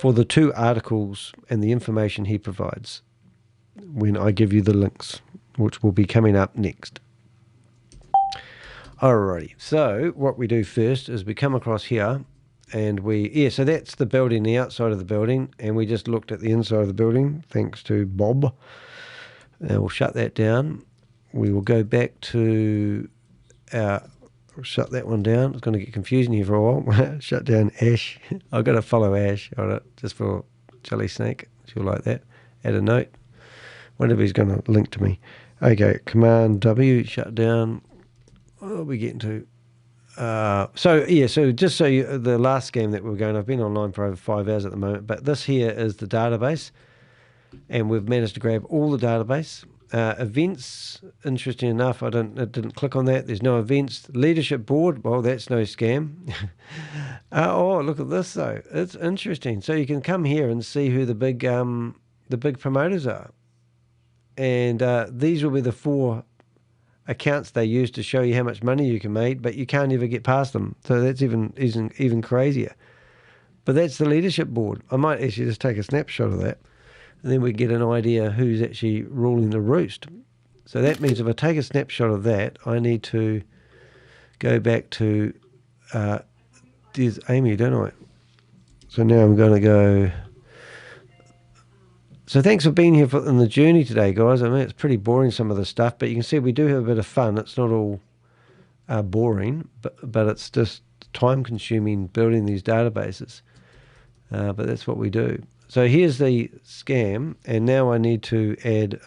for the 2 articles and the information he provides when I give you the links, which will be coming up next. Alrighty, so what we do first is we come across here and so that's the building, the outside of the building, and we just looked at the inside of the building thanks to Bob. Now we'll shut that down. We will go back to shut that one down. It's going to get confusing here for a while. Shut down Ash. I've got to follow Ash on it just for Jelly Snake. She'll like that. Add a note. Wonder if he's going to link to me. Okay, Command W, shut down. What are we getting to? So just so you, the last game that we're going, I've been online for over 5 hours at the moment, but this here is the database, and we've managed to grab all the database. Events, interesting enough, it didn't click on that. There's no events. Leadership board, well, that's no scam. Oh, look at this though. It's interesting. So you can come here and see who the big promoters are, and these will be the 4 accounts they use to show you how much money you can make, but you can't ever get past them. So that's even crazier. But that's the leadership board. I might actually just take a snapshot of that, and then we get an idea who's actually ruling the roost. So that means if I take a snapshot of that, I need to go back to there's Amy, don't I? So now I'm going to go. So thanks for being here in the journey today, guys. I mean, it's pretty boring, some of the stuff, but you can see we do have a bit of fun. It's not all boring, but it's just time-consuming building these databases. But that's what we do. So here's the scam, and now I need to add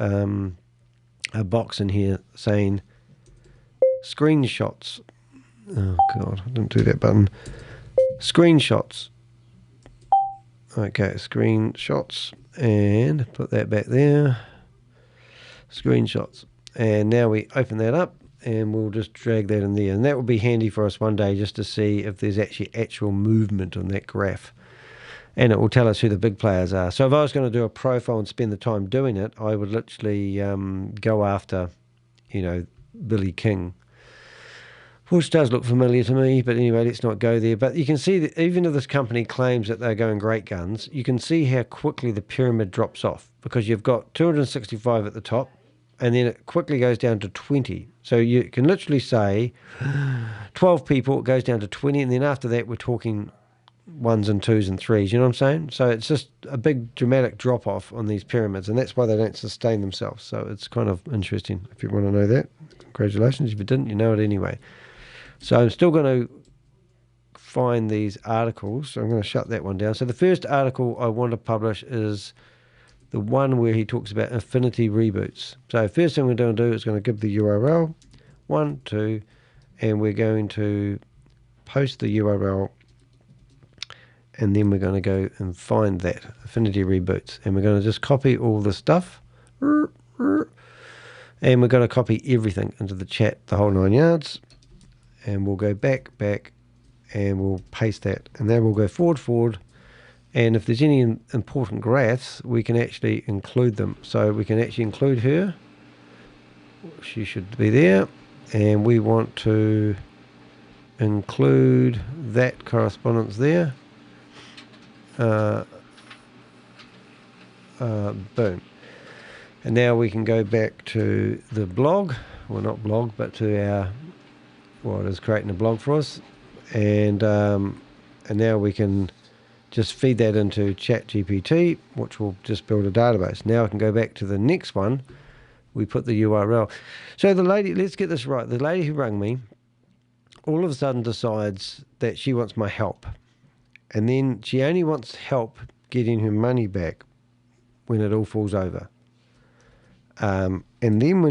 a box in here saying screenshots. Oh, God, I didn't do that button. Screenshots. Okay, screenshots. And put that back there. Screenshots. And now we open that up, and we'll just drag that in there. And that will be handy for us one day just to see if there's actual movement on that graph. And it will tell us who the big players are. So if I was going to do a profile and spend the time doing it, I would literally go after, Billy King, which does look familiar to me, but anyway, let's not go there. But you can see that even if this company claims that they're going great guns, you can see how quickly the pyramid drops off, because you've got 265 at the top, and then it quickly goes down to 20. So you can literally say 12 people, it goes down to 20, and then after that we're talking 1s and 2s and 3s, you know what I'm saying? So it's just a big dramatic drop off on these pyramids, and that's why they don't sustain themselves. So it's kind of interesting. If you want to know that, congratulations. If you didn't, you know it anyway. So I'm still going to find these articles. So I'm going to shut that one down. So the first article I want to publish is the one where he talks about infinity reboots. So first thing we're going to do is going to give the URL, 1, 2, and we're going to post the URL, and then we're going to go and find that, infinity reboots. And we're going to just copy all the stuff. And we're going to copy everything into the chat, the whole 9 yards. And we'll go back, and we'll paste that. And then we'll go forward. And if there's any important graphs, we can actually include them. So we can actually include her. She should be there. And we want to include that correspondence there. Boom. And now we can go back to the blog. Well, not blog, but to our... Well, it is creating a blog for us, and now we can just feed that into ChatGPT, which will just build a database. Now I can go back to the next one. We put the URL. So the lady, let's get this right. The lady who rang me all of a sudden decides that she wants my help, and then she only wants help getting her money back when it all falls over. And then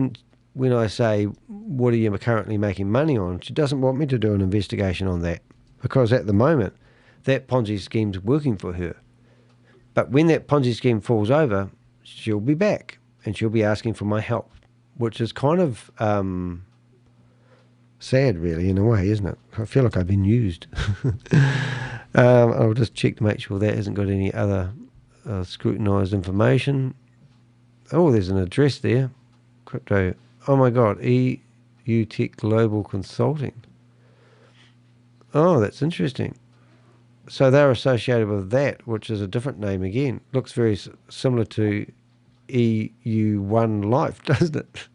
when I say, what are you currently making money on, she doesn't want me to do an investigation on that, because at the moment, that Ponzi scheme's working for her. But when that Ponzi scheme falls over, she'll be back, and she'll be asking for my help, which is kind of sad, really, in a way, isn't it? I feel like I've been used. I'll just check to make sure that hasn't got any other scrutinized information. Oh, there's an address there. Crypto. Oh my God, EU Tech Global Consulting. Oh, that's interesting. So they're associated with that, which is a different name again. Looks very similar to EU1 Life, doesn't it?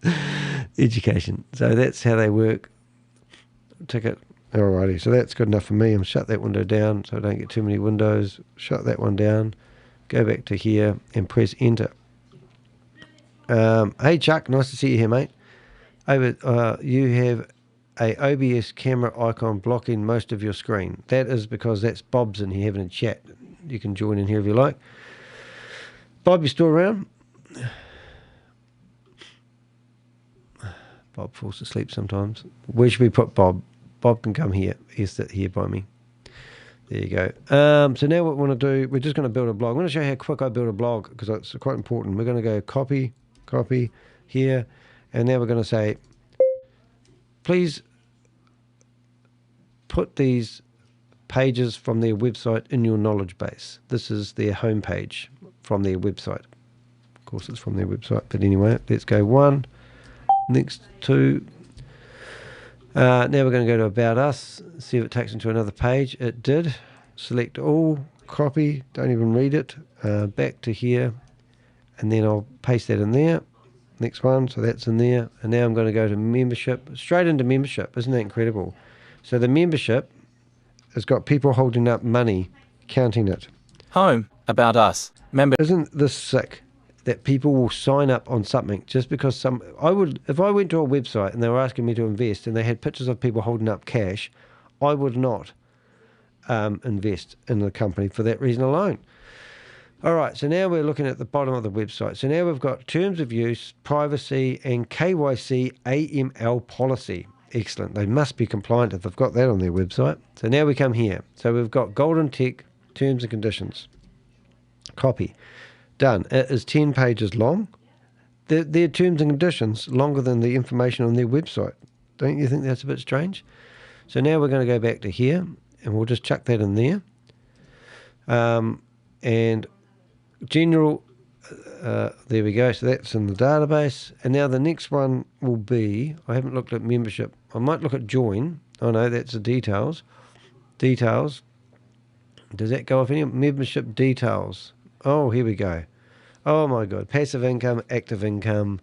Education. So that's how they work. Ticket. Alrighty, so that's good enough for me. I'm shut that window down so I don't get too many windows. Shut that one down. Go back to here and press enter. Hey Chuck, nice to see you here, mate. You have a OBS camera icon blocking most of your screen. That is because that's Bob's in here having a chat. You can join in here if you like. Bob, you still around? Bob falls asleep sometimes. Where should we put Bob? Bob can come here. He's sit here by me. There you go. So now what we want to do, we're just going to build a blog. I'm going to show you how quick I build a blog because it's quite important. We're going to go copy here, and now we're going to say, please put these pages from their website in your knowledge base. This is their homepage from their website. Of course, it's from their website, but anyway, let's go 1, next 2. Now we're going to go to About Us, see if it takes into another page. It did. Select all, copy, don't even read it. Back to here, and then I'll paste that in there. Next one, so that's in there. And now I'm going to go to membership, straight into membership. Isn't that incredible? So the membership has got people holding up money, counting it. Home, About Us, member. Isn't this sick? That people will sign up on something just because if I went to a website and they were asking me to invest and they had pictures of people holding up cash, I would not invest in the company for that reason alone. All right, so now we're looking at the bottom of the website. So now we've got terms of use, privacy, and KYC AML policy. Excellent. They must be compliant if they've got that on their website. So now we come here. So we've got Golden Tech terms and conditions. Copy. Done. It is 10 pages long. Their terms and conditions longer than the information on their website. Don't you think that's a bit strange? So now we're going to go back to here, and we'll just chuck that in there. And general, there we go. So that's in the database. And now the next one will be, I haven't looked at membership. I might look at join. Oh no, that's the details. Details. Does that go off any? Membership details. Oh, here we go. Oh my God. Passive income, active income.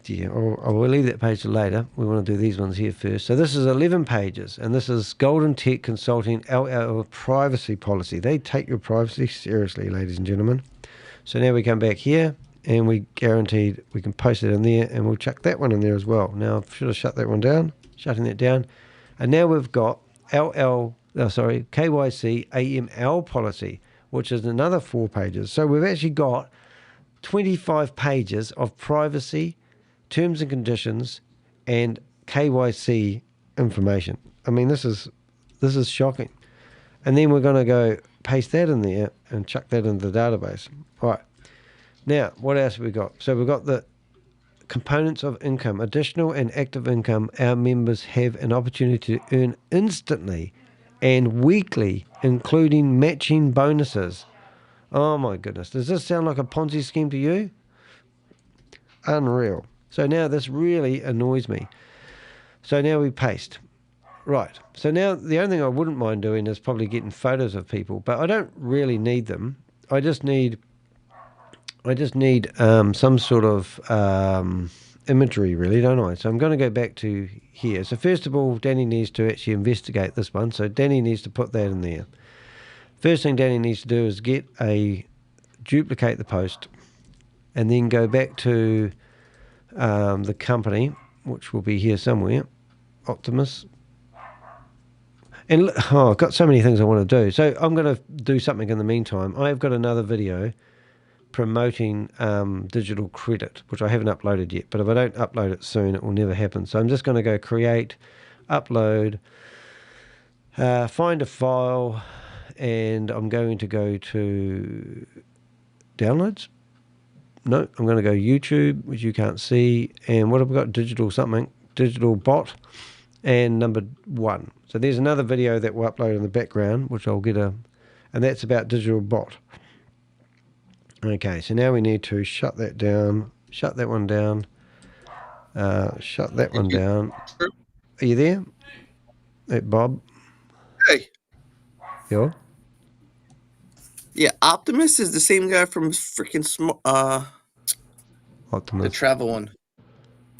Dear. I will leave that page to later. We want to do these ones here first. So this is 11 pages, and this is Golden Tech Consulting our privacy policy. They take your privacy seriously, ladies and gentlemen. So now we come back here, and we guaranteed we can post it in there, and we'll chuck that one in there as well. Now, I should have shut that one down, shutting that down. And now we've got KYC AML policy, which is another 4 pages. So we've actually got 25 pages of privacy, terms and conditions, and KYC information. I mean, this is shocking. And then we're going to go paste that in there and chuck that into the database. All right. Now, what else have we got? So we've got the components of income. Additional and active income, our members have an opportunity to earn instantly and weekly, including matching bonuses. Oh my goodness. Does this sound like a Ponzi scheme to you? Unreal. So now this really annoys me. So now we paste. Right. So now the only thing I wouldn't mind doing is probably getting photos of people, but I don't really need them. I just need some sort of imagery, really, don't I? So I'm going to go back to here. So first of all, Danny needs to actually investigate this one. So Danny needs to put that in there. First thing Danny needs to do is duplicate the post, and then go back to the company, which will be here somewhere, Optimus. And I've got so many things I want to do. So I'm going to do something in the meantime. I've got another video promoting digital credit, which I haven't uploaded yet. But if I don't upload it soon, it will never happen. So I'm just going to go create, upload, find a file, and I'm going to go to downloads. No, I'm going to go YouTube, which you can't see. And what have we got? Digital something, digital bot, and number 1. So there's another video that we'll upload in the background, which I'll get and that's about digital bot. Okay, so now we need to shut that down, shut that one down, shut that one down. Are you there? Hey, Bob? Hey. Yeah? Yeah, Optimus is the same guy from freaking Optimus. The travel one.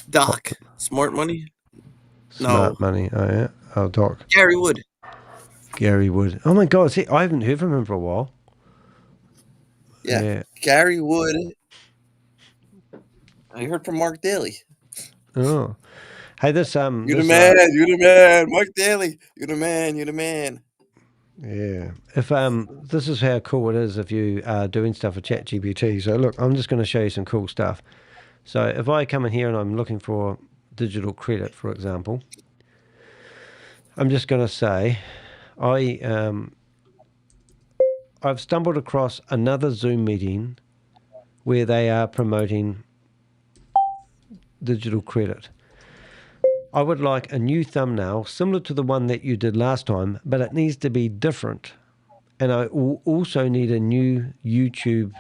Doc. Smart Money? Smart Money, oh yeah. Oh, Doc. Gary Wood. Gary Wood. Oh my God, see, I haven't heard from him for a while. Yeah. Gary Wood. I heard from Mark Daly. Oh. Hey, this You're the man, you're the man. Mark Daly. You're the man, you're the man. Yeah. If this is how cool it is if you are doing stuff with ChatGPT. So look, I'm just going to show you some cool stuff. So if I come in here and I'm looking for digital credit, for example, I'm just going to say I've stumbled across another Zoom meeting where they are promoting digital credit. I would like a new thumbnail similar to the one that you did last time, but it needs to be different. And I also need a new YouTube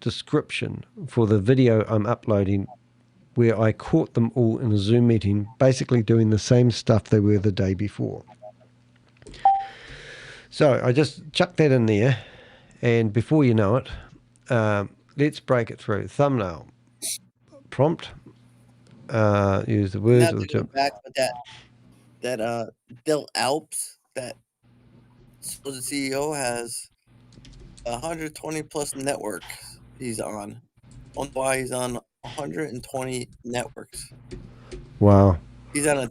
description for the video I'm uploading, where I caught them all in a Zoom meeting, basically doing the same stuff they were the day before. So I just chucked that in there, and before you know it, let's break it through. Thumbnail, prompt, use the words. Now to go back with that Bill Alps, that so the CEO has 120 plus networks he's on. On why he's on 120 networks. Wow. He's on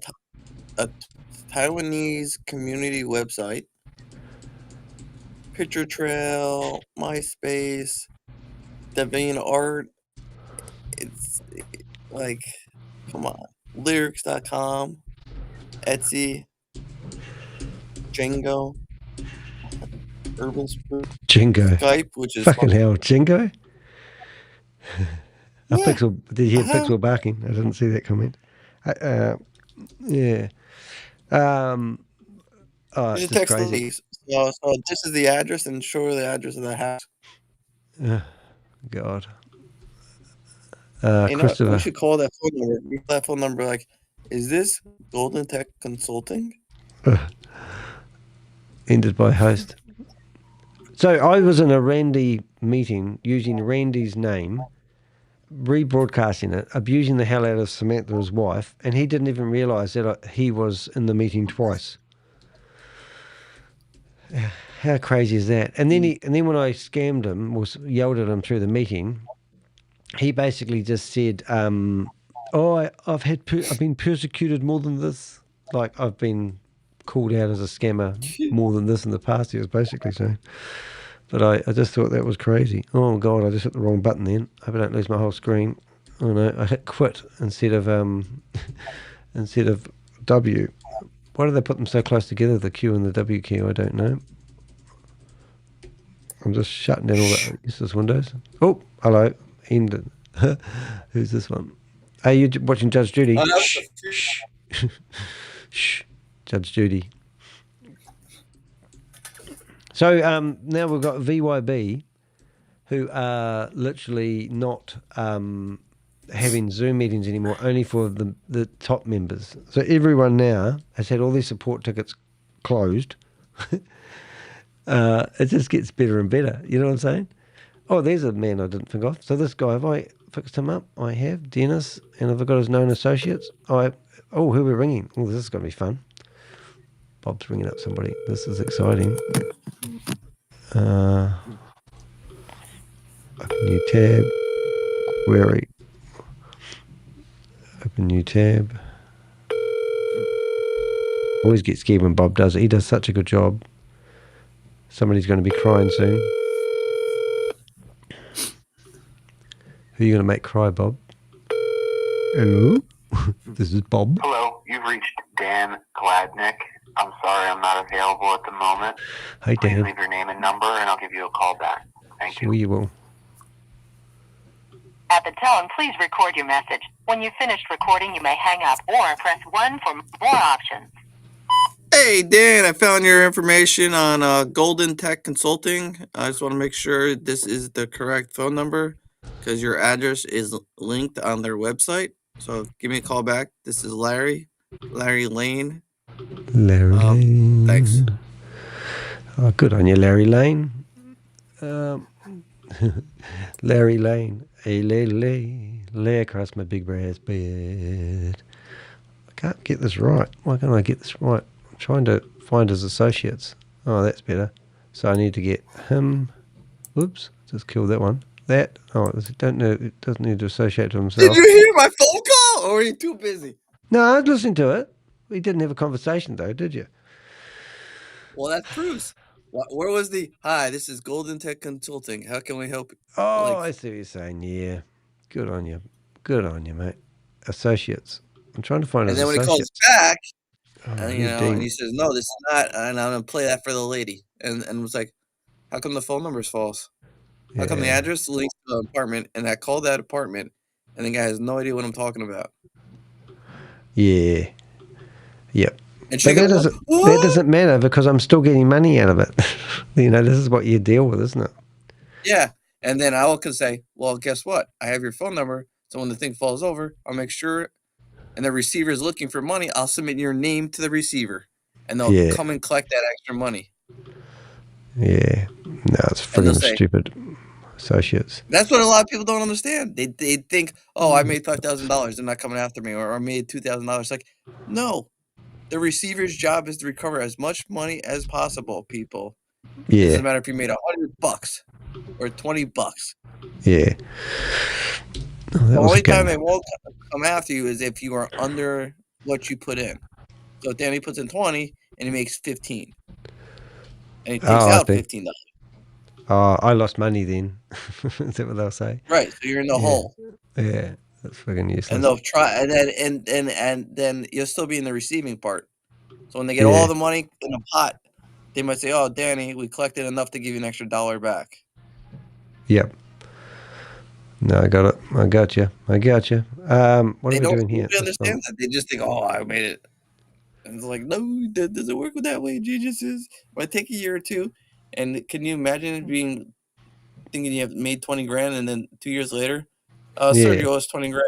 a Taiwanese community website, Picture Trail, MySpace, DeviantArt. It's like, come on, lyrics.com, Etsy, Django, Urban Spook, Jingo. Skype, which is fucking hell, Jingo. Yeah. Pixel, did you hear Pixel barking? I didn't see that comment. Yeah. Oh, There's it's a just text crazy. release. So this is the address, and show the address of the house. God. You know, Christopher. we should call that phone number. We call that phone number like, is this Golden Tech Consulting? Ended by host. So I was in a Randy meeting using Randy's name, rebroadcasting it, abusing the hell out of Samantha, his wife, and he didn't even realize that he was in the meeting twice. How crazy is that? And then when I scammed him, or yelled at him through the meeting, he basically just said, "Oh, I've been persecuted more than this. Like I've been called out as a scammer more than this in the past." He was basically saying. But I just thought that was crazy. Oh God, I just hit the wrong button then. I hope I don't lose my whole screen. Oh no, I hit quit instead of W. Why do they put them so close together, the Q and the W key? I don't know. I'm just shutting down all the useless windows. Oh, hello. Ended. Who's this one? Are you watching Judge Judy? Shh. Shh. Judge Judy. So now we've got VYB, who are literally not having Zoom meetings anymore, only for the top members. So everyone now has had all these support tickets closed. It just gets better and better. You know what I'm saying? Oh, there's a man I didn't think of. So this guy, have I fixed him up? I have. Dennis. And have I got his known associates? Who are we ringing? Oh, this is going to be fun. Bob's ringing up somebody. This is exciting. Open new tab. Where are we? Open new tab. Always get scared when Bob does it. He does such a good job. Somebody's going to be crying soon. Who are you going to make cry, Bob? Hello? This is Bob. Hello, you've reached Dan Gladnick. I'm sorry I'm not available at the moment. Hi, Dan. Please leave your name and number, and I'll give you a call back. Thank you. Sure you will. At the tone, please record your message. When you've finished recording, you may hang up or press 1 for more options. Hey, Dan, I found your information on Golden Tech Consulting. I just want to make sure this is the correct phone number because your address is linked on their website. So give me a call back. This is Larry Lane. Larry Lane. Thanks. Oh, good on you, Larry Lane. Larry Lane. Hey, lay across my big brass bed. I can't get this right. Why can't I get this right? I'm trying to find his associates. Oh, that's better. So I need to get him. Whoops, just killed that one. That. Oh, it doesn't need to associate to himself. Did you hear my phone call, or are you too busy? No, I was listening to it. We didn't have a conversation, though, did you? Well, that's proves. Where was the, hi, this is Golden Tech Consulting. How can we help you? Oh, I see what you're saying, yeah. Good on you. Good on you, mate. Associates. I'm trying to find his And then when associates. he calls back, Oh, you know, and he says, "No, this is not," and I'm gonna play that for the lady, and was like, "How come the phone number's false? How come the address links to the apartment, and I called that apartment, and the guy has no idea what I'm talking about?" Yeah. Yep. And But that doesn't matter because I'm still getting money out of it. You know, this is what you deal with, isn't it? Yeah. And then I can say, "Well, guess what? I have your phone number, so when the thing falls over, I'll make sure, and the receiver is looking for money, I'll submit your name to the receiver, and they'll come and collect that extra money." Yeah. No, it's friggin' stupid. Associates. That's what a lot of people don't understand. They think, "Oh, I made $5,000. They're not coming after me," or "I made $2,000." Like, no. The receiver's job is to recover as much money as possible, people. Yeah. It doesn't matter if you made $100 or $20. Yeah. Oh, The only time they won't come after you is if you are under what you put in. So Danny puts in 20 and he makes 15. And he takes out $15. Oh, I lost money then. Is that what they'll say? Right. So you're in the hole. Yeah. That's friggin' useless. And they'll try, and then you'll still be in the receiving part. So when they get all the money in a pot, they might say, "Oh, Danny, we collected enough to give you an extra $1 back." Yep. No, I got it. I got you. What are we doing here? They understand that. They just think, "Oh, I made it." And it's like, no, that doesn't work that way. It might take a year or two. And can you imagine thinking you have made 20 grand and then 2 years later, Sergio owes 20 grand.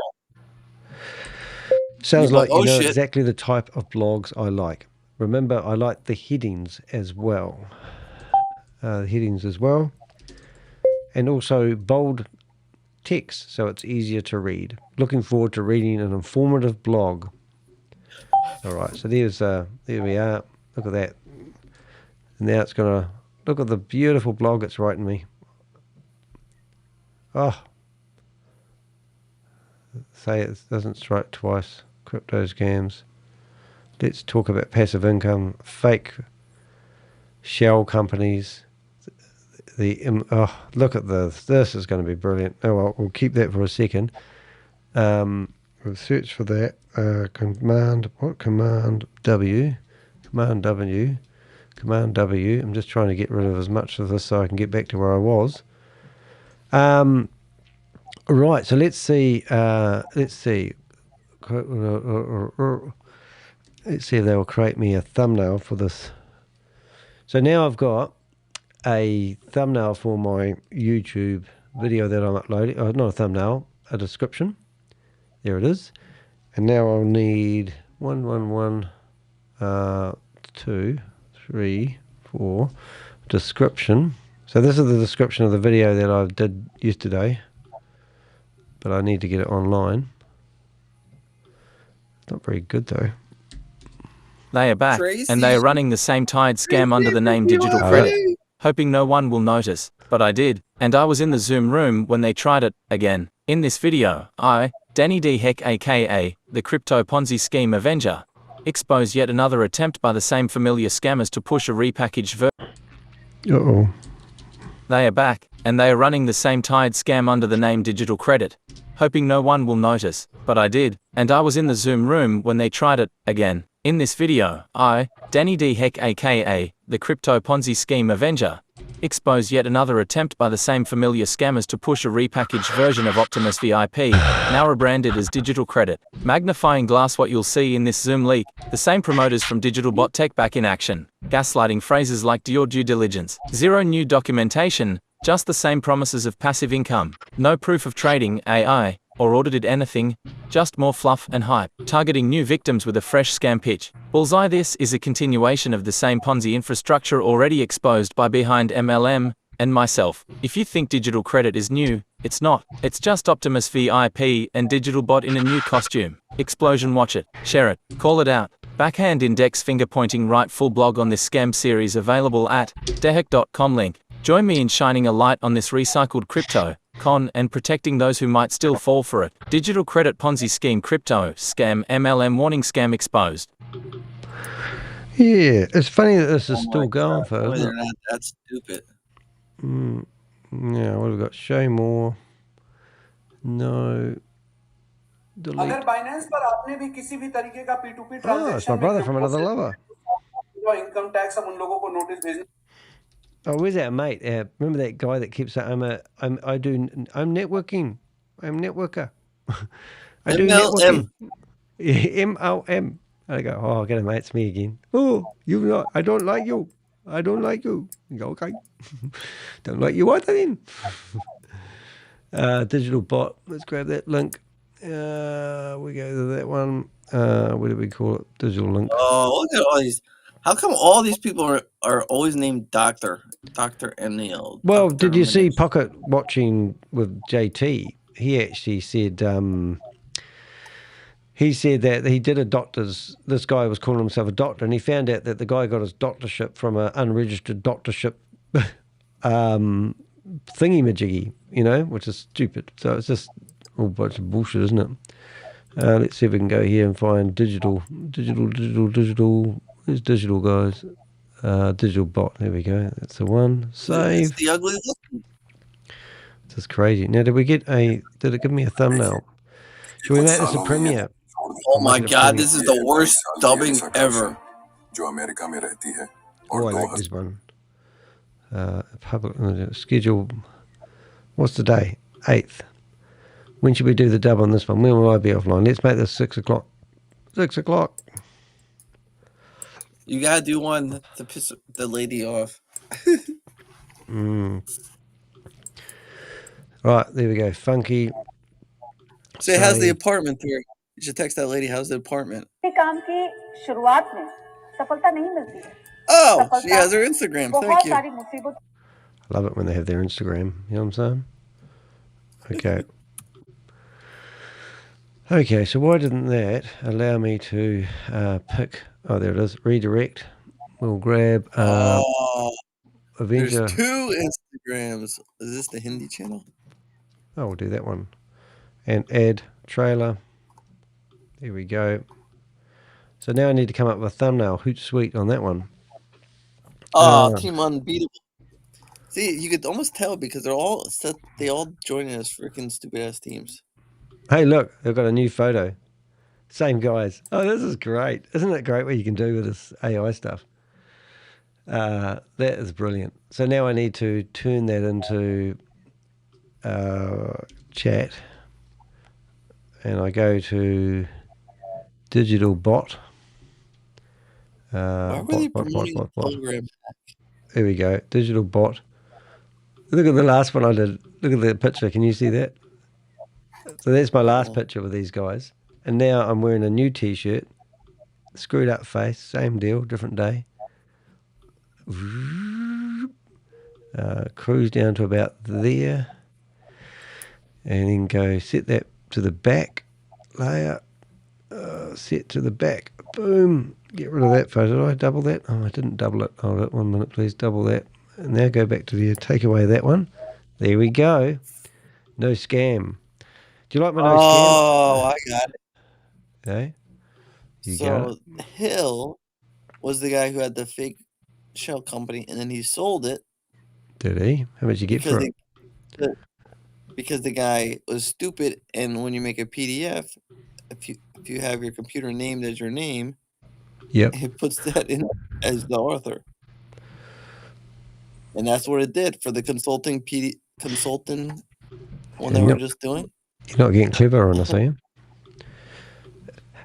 Sounds like you know exactly the type of blogs I like. Remember, I like the headings as well. And also bold text, so it's easier to read. Looking forward to reading an informative blog. All right, so there we are. Look at that. And now it's going to look at the beautiful blog it's writing me. Oh. Say it doesn't strike twice. Crypto scams. Let's talk about passive income. Fake shell companies. Look at this. This is going to be brilliant. Oh, well, we'll keep that for a second. We'll search for that. Command W. I'm just trying to get rid of as much of this so I can get back to where I was. Right, so let's see. Let's see if they will create me a thumbnail for this. So now I've got a thumbnail for my YouTube video that I'm uploading. Oh, not a thumbnail, a description. There it is. And now I'll need 1, 2, 3, 4 description. So this is the description of the video that I did yesterday, but I need to get it online. It's not very good though. They are back, and they are running the same Tide scam under the name Digital Credit, hoping no one will notice, but I did, and I was in the Zoom room when they tried it again. In this video, I, Danny de Hek aka the Crypto Ponzi Scheme Avenger, expose yet another attempt by the same familiar scammers to push a repackaged version. They are back, and they are running the same Tide scam under the name Digital Credit, hoping no one will notice, but I did, and I was in the Zoom room when they tried it again. In this video, I, Danny de Hek aka the Crypto Ponzi Scheme Avenger, expose yet another attempt by the same familiar scammers to push a repackaged version of Optimus VIP, now rebranded as Digital Credit. Magnifying glass what you'll see in this Zoom leak, the same promoters from Digital Bot Tech back in action, gaslighting phrases like "do your due diligence," zero new documentation, just the same promises of passive income, no proof of trading AI, or audited anything, just more fluff and hype, targeting new victims with a fresh scam pitch. Bullseye, this is a continuation of the same Ponzi infrastructure already exposed by Behind MLM and myself. If you think Digital Credit is new, it's not. It's just Optimus VIP and Digital Bot in a new costume. Explosion, watch it, share it, call it out. Backhand index finger pointing right, full blog on this scam series available at dehek.com link. Join me in shining a light on this recycled crypto con and protecting those who might still fall for it. Digital Credit Ponzi Scheme Crypto Scam MLM warning, scam exposed. Yeah, it's funny that this is still going for us. That's stupid. Yeah, what have we got? Show more. No. Delete. Oh, it's my brother from another lover. Oh, where's our mate? Remember that guy that keeps saying, I'm networking. I'm networker. I do networking. MLM. I go, oh, get a mate, it's me again. Oh, you not, I don't like you. I don't like you. You go, okay. Don't like you either then. Digital bot. Let's grab that link. We go to that one. What do we call it? Digital link. Oh, look at all these. How come all these people are always named Dr. Emil? Well, did you see Pocket watching with JT? He actually said that he did a doctor's. This guy was calling himself a doctor, and he found out that the guy got his doctorship from an unregistered doctorship thingy-majiggy, you know, which is stupid. So it's just a whole bunch of bullshit, isn't it? Let's see if we can go here and find digital. Where's digital, guys? Digital bot. There we go. That's the one. Save. It's the ugly look. This is crazy. Now, did it give me a thumbnell? Should we make this a premiere? Oh my God, this is the worst dubbing ever. Oh, I like this one. Public schedule. What's the day? 8th. When should we do the dub on this one? When will I be offline? Let's make this 6 o'clock. 6 o'clock. You gotta do one to piss the lady off. Right, there we go. Funky. Say, how's the apartment there? You should text that lady, how's the apartment? Oh, she has her Instagram. Thank you. I love it when they have their Instagram. You know what I'm saying? Okay. Okay, so why didn't that allow me to pick... Oh, there it is. Redirect. We'll grab Avenger. There's 2 Instagrams. Is this the Hindi channel? Oh, we'll do that one. And add trailer. There we go. So now I need to come up with a thumbnail. Hootsuite on that one. Oh, Team Unbeatable. See, you could almost tell because they all joining us freaking stupid ass teams. Hey, look, they've got a new photo. Same guys. Oh, this is great. Isn't it great what you can do with this AI stuff? That is brilliant. So now I need to turn that into chat. And I go to digital bot. Why were they promoting the program? There we go. Digital bot. Look at the last one I did. Look at the picture. Can you see that? So that's my last picture with these guys. And now I'm wearing a new t-shirt. Screwed up face. Same deal. Different day. Cruise down to about there. And then go set that to the back layer. Set to the back. Boom. Get rid of that photo. Did I double that? Oh, I didn't double it. Hold it 1 minute, please. Double that. And now go back to the... Take away that one. There we go. No scam. Do you like my no scam? Oh, I got it. Okay. So Hill was the guy who had the fake shell company, and then he sold it. Did he? How much you get for it? Because the guy was stupid, and when you make a PDF, if you have your computer named as your name, it puts that in as the author. And that's what it did for the consultant one they were just doing. You're not getting clever on us, are you?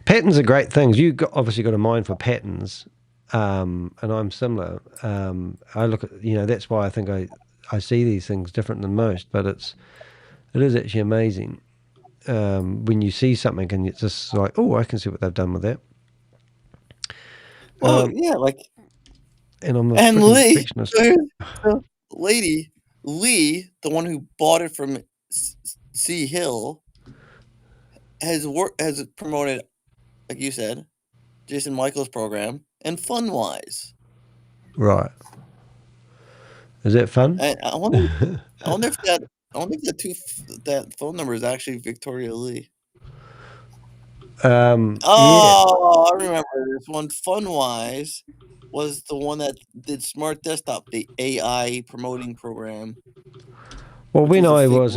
Patterns are great things. You've obviously got a mind for patterns, and I'm similar. I look at, that's why I think I see these things different than most, but it is actually amazing when you see something and it's just like, oh, I can see what they've done with that. Well, yeah, like... And I'm Lee, the lady, Lee, the one who bought it from C. Hill, has promoted, like you said, Jason Michael's program and FunWise. Right. Is that fun? I wonder if that phone number is actually Victoria Lee. Yeah. I remember this one. FunWise was the one that did Smart Desktop, the AI promoting program. Well, when I was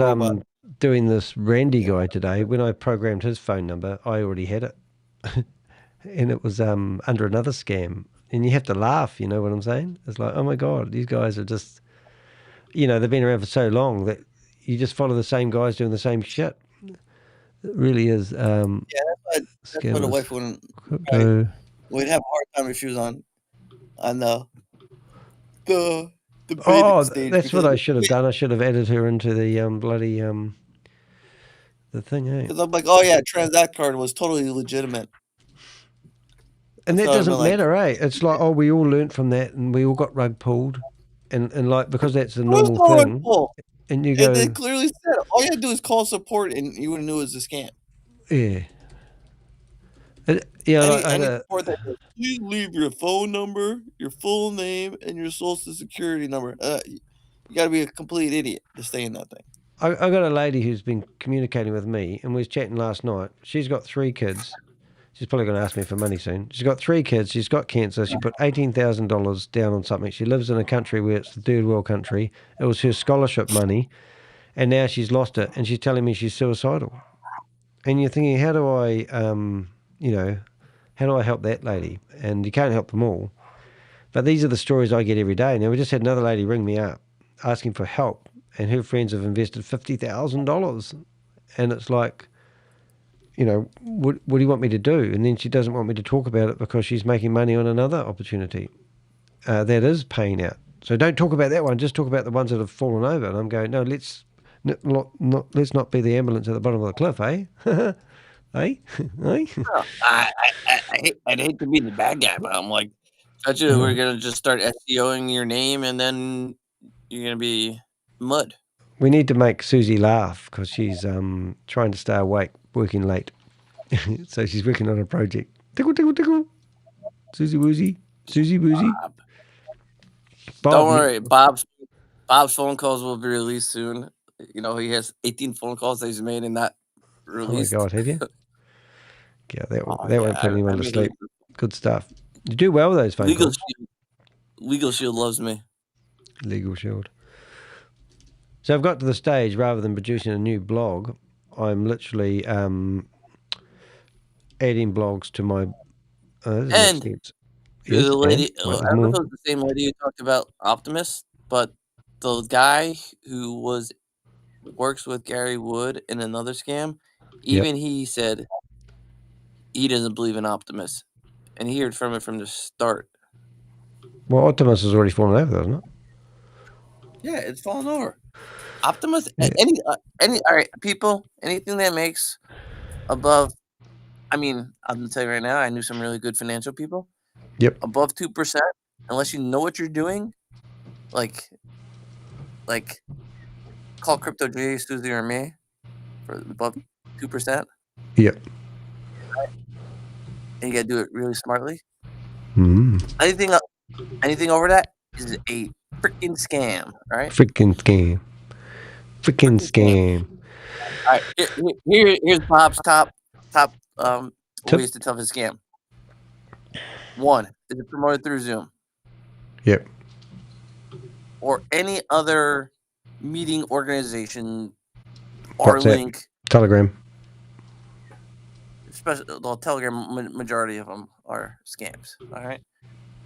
doing this Randy guy today, when I programmed his phone number, I already had it. And it was under another scam. And you have to laugh, you know what I'm saying? It's like, oh my God, these guys are just, you know, they've been around for so long that you just follow the same guys doing the same shit. It really is. Yeah, that's what the wife wouldn't. Right, we'd have a hard time if she was on the stage. That's what I should have done. I should have added her into the bloody the thing, eh? Because I'm like, oh yeah, Transact card was totally legitimate. And that doesn't matter, eh? It's like, oh, we all learnt from that, and we all got rug pulled, and like because that's a normal thing. And you go, they clearly said all you had to do is call support, and you would have knew it was a scam. Yeah. Yeah, any support that says, please leave your phone number, your full name, and your social security number. You got to be a complete idiot to stay in that thing. I got a lady who's been communicating with me, and we was chatting last night. She's got 3 kids. She's probably going to ask me for money soon. She's got 3 kids. She's got cancer. She put $18,000 down on something. She lives in a country where it's the third world country. It was her scholarship money, and now she's lost it, and she's telling me she's suicidal. And you're thinking, how do I, you know, how do I help that lady? And you can't help them all. But these are the stories I get every day. Now, we just had another lady ring me up asking for help, and her friends have invested $50,000. And it's like, you know, what do you want me to do? And then she doesn't want me to talk about it because she's making money on another opportunity. That is paying out. So don't talk about that one. Just talk about the ones that have fallen over. And I'm going, no, let's not be the ambulance at the bottom of the cliff, eh? Eh? Well, I'd hate to be the bad guy, but I'm like, we're going to just start SEOing your name, and then you're going to be mud. We need to make Susie laugh because she's trying to stay awake, working late. So she's working on a project. Tickle, tickle, tickle. Susie Woozy. Susie Woozy. Bob, don't worry. Bob's phone calls will be released soon. You know, he has 18 phone calls that he's made and not released. Oh my God, have you? Yeah, that won't put anyone to sleep. Good stuff. You do well with those phone calls. Legal Shield loves me. Legal Shield. So I've got to the stage, rather than producing a new blog, I'm literally adding blogs to my... and the lady, I don't know if it was the same lady you talked about, Optimus, but the guy who works with Gary Wood in another scam, even he said he doesn't believe in Optimus. And he heard from it from the start. Well, Optimus has already fallen over, hasn't it? Yeah, it's fallen over. Optimus, all right, people, anything that makes above, I mean, I'm going to tell you right now, I knew some really good financial people. Yep. Above 2%, unless you know what you're doing, like call Crypto J, Susie, or me for above 2%. Yep. And you got to do it really smartly. Mm-hmm. Anything over that is a freaking scam, right? Freaking scam. Freaking scam. All right, here's Bob's top ways to tell if it's a scam. 1, is it promoted through Zoom? Yep. Or any other meeting organization or WhatsApp, link. Telegram. Especially the Telegram, majority of them are scams. All right.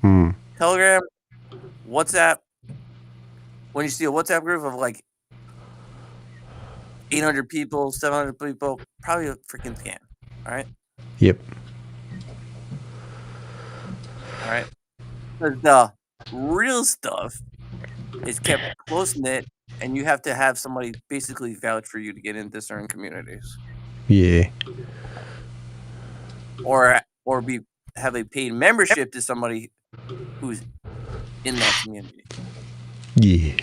Hmm. Telegram, WhatsApp. When you see a WhatsApp group of like 800 people, 700 people, probably a freaking scam. All right. Yep. All right. The real stuff is kept close knit, and you have to have somebody basically vouch for you to get into certain communities. Yeah. Or have a paid membership to somebody who's in that community. Yeah.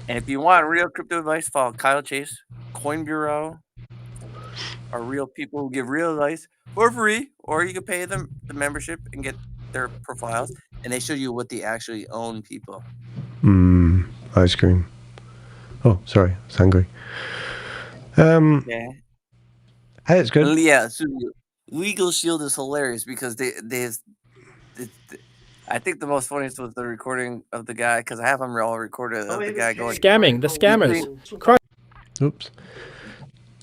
And if you want real crypto advice, follow Kyle Chase, Coin Bureau, or real people who give real advice for free, or you can pay them the membership and get their profiles, and they show you what they actually own people. Ice cream. Oh, sorry, I was hungry. Okay. Hey, it's good. Yeah, so Legal Shield is hilarious because I think the most funniest was the recording of the guy, because I have them all recorded of the guy going scamming, the scammers. Oops.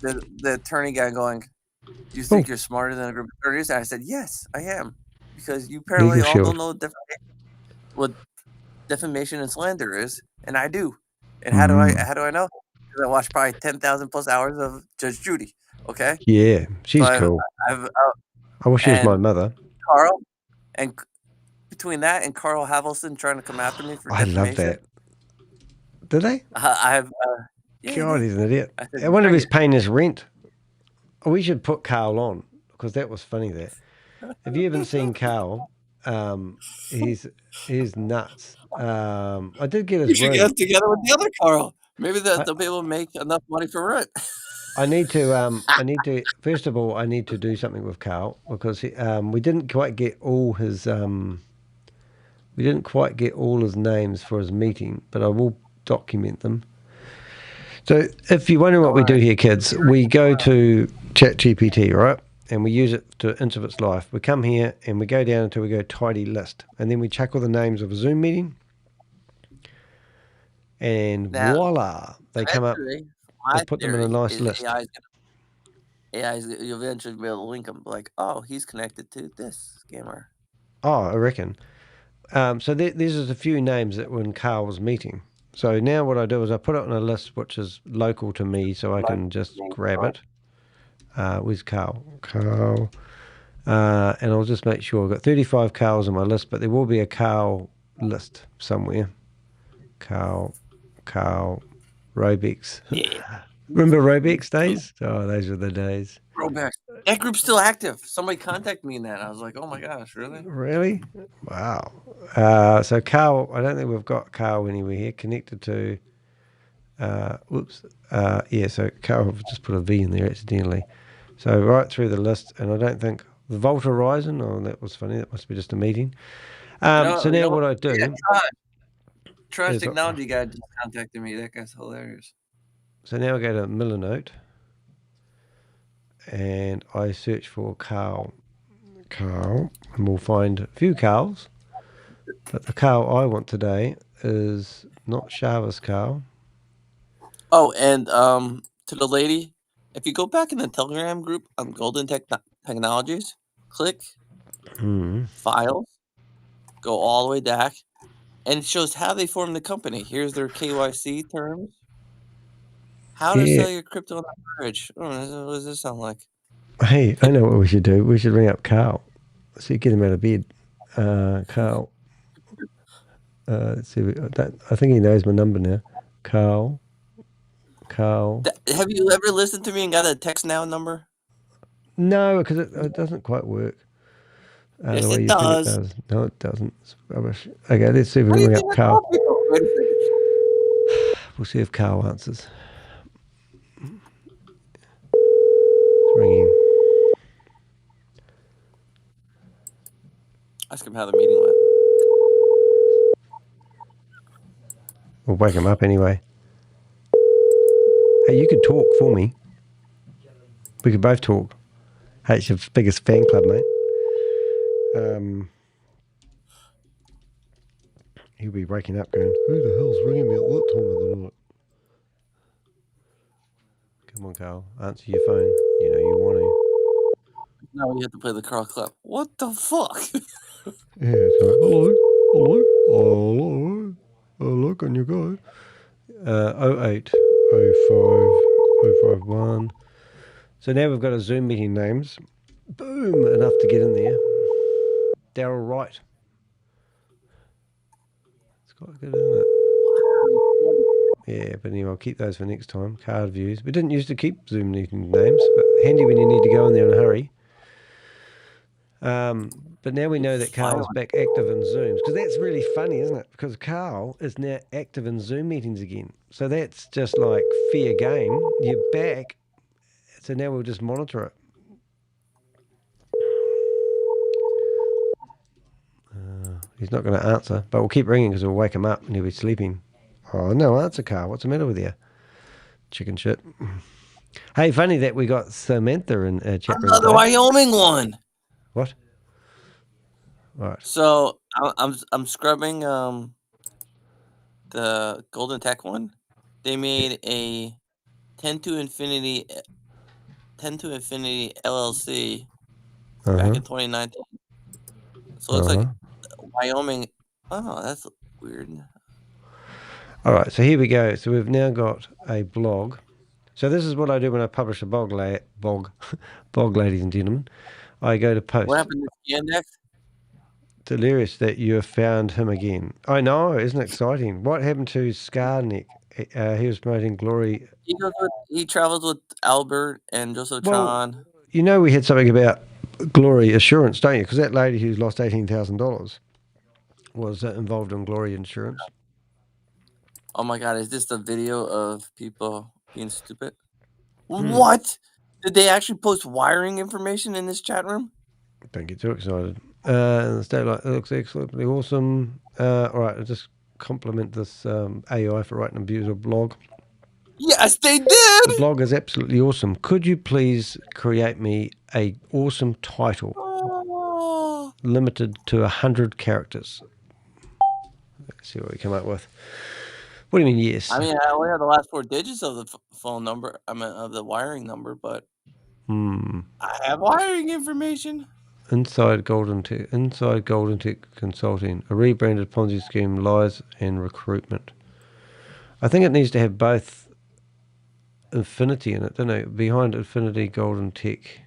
The attorney guy going, "Do you think you're smarter than a group of attorneys?" And I said, "Yes, I am, because you apparently Legal all shield. don't know what defamation and slander is, and I do. And how do I know? Because I watched probably 10,000 plus hours of Judge Judy. Okay. Yeah, she's So cool. I wish she was my mother. Carl, and between that and Carl Havelson trying to come after me for defamation. I love that. Did they? I've. Yeah, God, he's an idiot. I wonder if he's paying his rent. Oh, we should put Carl on, because that was funny. That if you haven't seen Carl, he's nuts. I did get his. You should get together with the other Carl. Maybe they'll be able to make enough money for rent. I need to. First of all, I need to do something with Carl, because we didn't quite get all his. We didn't quite get all his names for his meeting, but I will document them. So if you're wondering what we do here, kids, we go to ChatGPT, right? And we use it into its life. We come here and we go down until we go tidy list. And then we chuck all the names of a Zoom meeting. And voila, they come up. I put them in a nice list. AI's you'll eventually be able to link them. Like, oh, he's connected to this scammer. Oh, I reckon. So these are a few names that were in Carl's meeting. So now what I do is I put it on a list which is local to me, so I can just grab it. Where's Carl? Carl. And I'll just make sure I've got 35 Carls on my list, but there will be a Carl list somewhere. Carl, Robex. Yeah. Remember Robex days? Oh, those were the days. Robex. That group's still active. Somebody contacted me in that. I was like, oh my gosh, really? Really? Wow. So Carl, I don't think we've got Carl anywhere here connected to. Yeah, so Carl, I've just put a V in there accidentally. So right through the list, and I don't think the Volt Horizon. Oh, that was funny. That must be just a meeting. So now what I do? Yeah, Trust Technology guy just contacted me. That guy's hilarious. So now I go to Millinote, and I search for Carl, and we'll find a few Carls. But the Carl I want today is not Shava's Carl. Oh, and to the lady, if you go back in the Telegram group on Golden Technologies, click Files, go all the way back, and it shows how they formed the company. Here's their KYC terms. How to sell your crypto on the bridge. Oh, what does this sound like? Hey, I know what we should do. We should ring up Carl. See, get him out of bed. Carl. Let's see. I think he knows my number now. Carl. Have you ever listened to me and got a text now number? No, because it doesn't quite work. Yes, the way it you does. Think it does. No, it doesn't. It's rubbish. Okay, let's see if we can ring up Carl. We'll see if Carl answers. It's ringing. Ask him how the meeting went. We'll wake him up anyway. Hey, you could talk for me. We could both talk. Hey, it's your biggest fan club, mate. He'll be waking up going, who the hell's ringing me at that time of the night? Come on, Carl. Answer your phone. You know you want to. Now we have to play the Carl Club. What the fuck? Yeah, it's like, hello, can you go? 08 05 051. So now we've got a Zoom meeting names. Boom, enough to get in there. Daryl Wright. It's quite good, isn't it? Yeah, but anyway, I'll keep those for next time. Card views. We didn't used to keep Zoom meeting names, but handy when you need to go in there in a hurry. But now we know that Carl's back active in Zooms, because that's really funny, isn't it? Because Carl is now active in Zoom meetings again. So that's just like fair game. You're back. So now we'll just monitor it. He's not going to answer, but we'll keep ringing because we'll wake him up and he'll be sleeping. Oh, no answer, Carl. What's the matter with you? Chicken shit. Hey, funny that we got Samantha in chat room. Another Wyoming one. What? All right. So I'm scrubbing the Golden Tech one. They made a 10 to Infinity LLC back in 2019. So it looks like Wyoming. Oh, that's weird. All right, so here we go. So we've now got a blog. So this is what I do when I publish a blog, ladies and gentlemen. I go to post. What happened to the index? It's hilarious that you have found him again. I know, isn't it exciting? What happened to Scarnick? He was promoting Glory. He travels with Albert and Joseph Tron. You know we had something about Glory Assurance, don't you? Because that lady who's lost $18,000 was involved in Glory Insurance. Oh my God, is this the video of people being stupid? What? Did they actually post wiring information in this chat room? Don't get too excited. The state it looks absolutely awesome. All right, I'll just compliment this AI for writing a beautiful blog. Yes, they did. The blog is absolutely awesome. Could you please create me a awesome title, limited to 100 characters? Let's see what we come up with. What do you mean, yes? I mean, I only have the last 4 digits of the phone number. I mean, of the wiring number, but I have wiring information. Inside Golden Tech Consulting, a rebranded Ponzi scheme, lies and recruitment. I think it needs to have both Infinity in it, don't it? Behind Infinity, Golden Tech.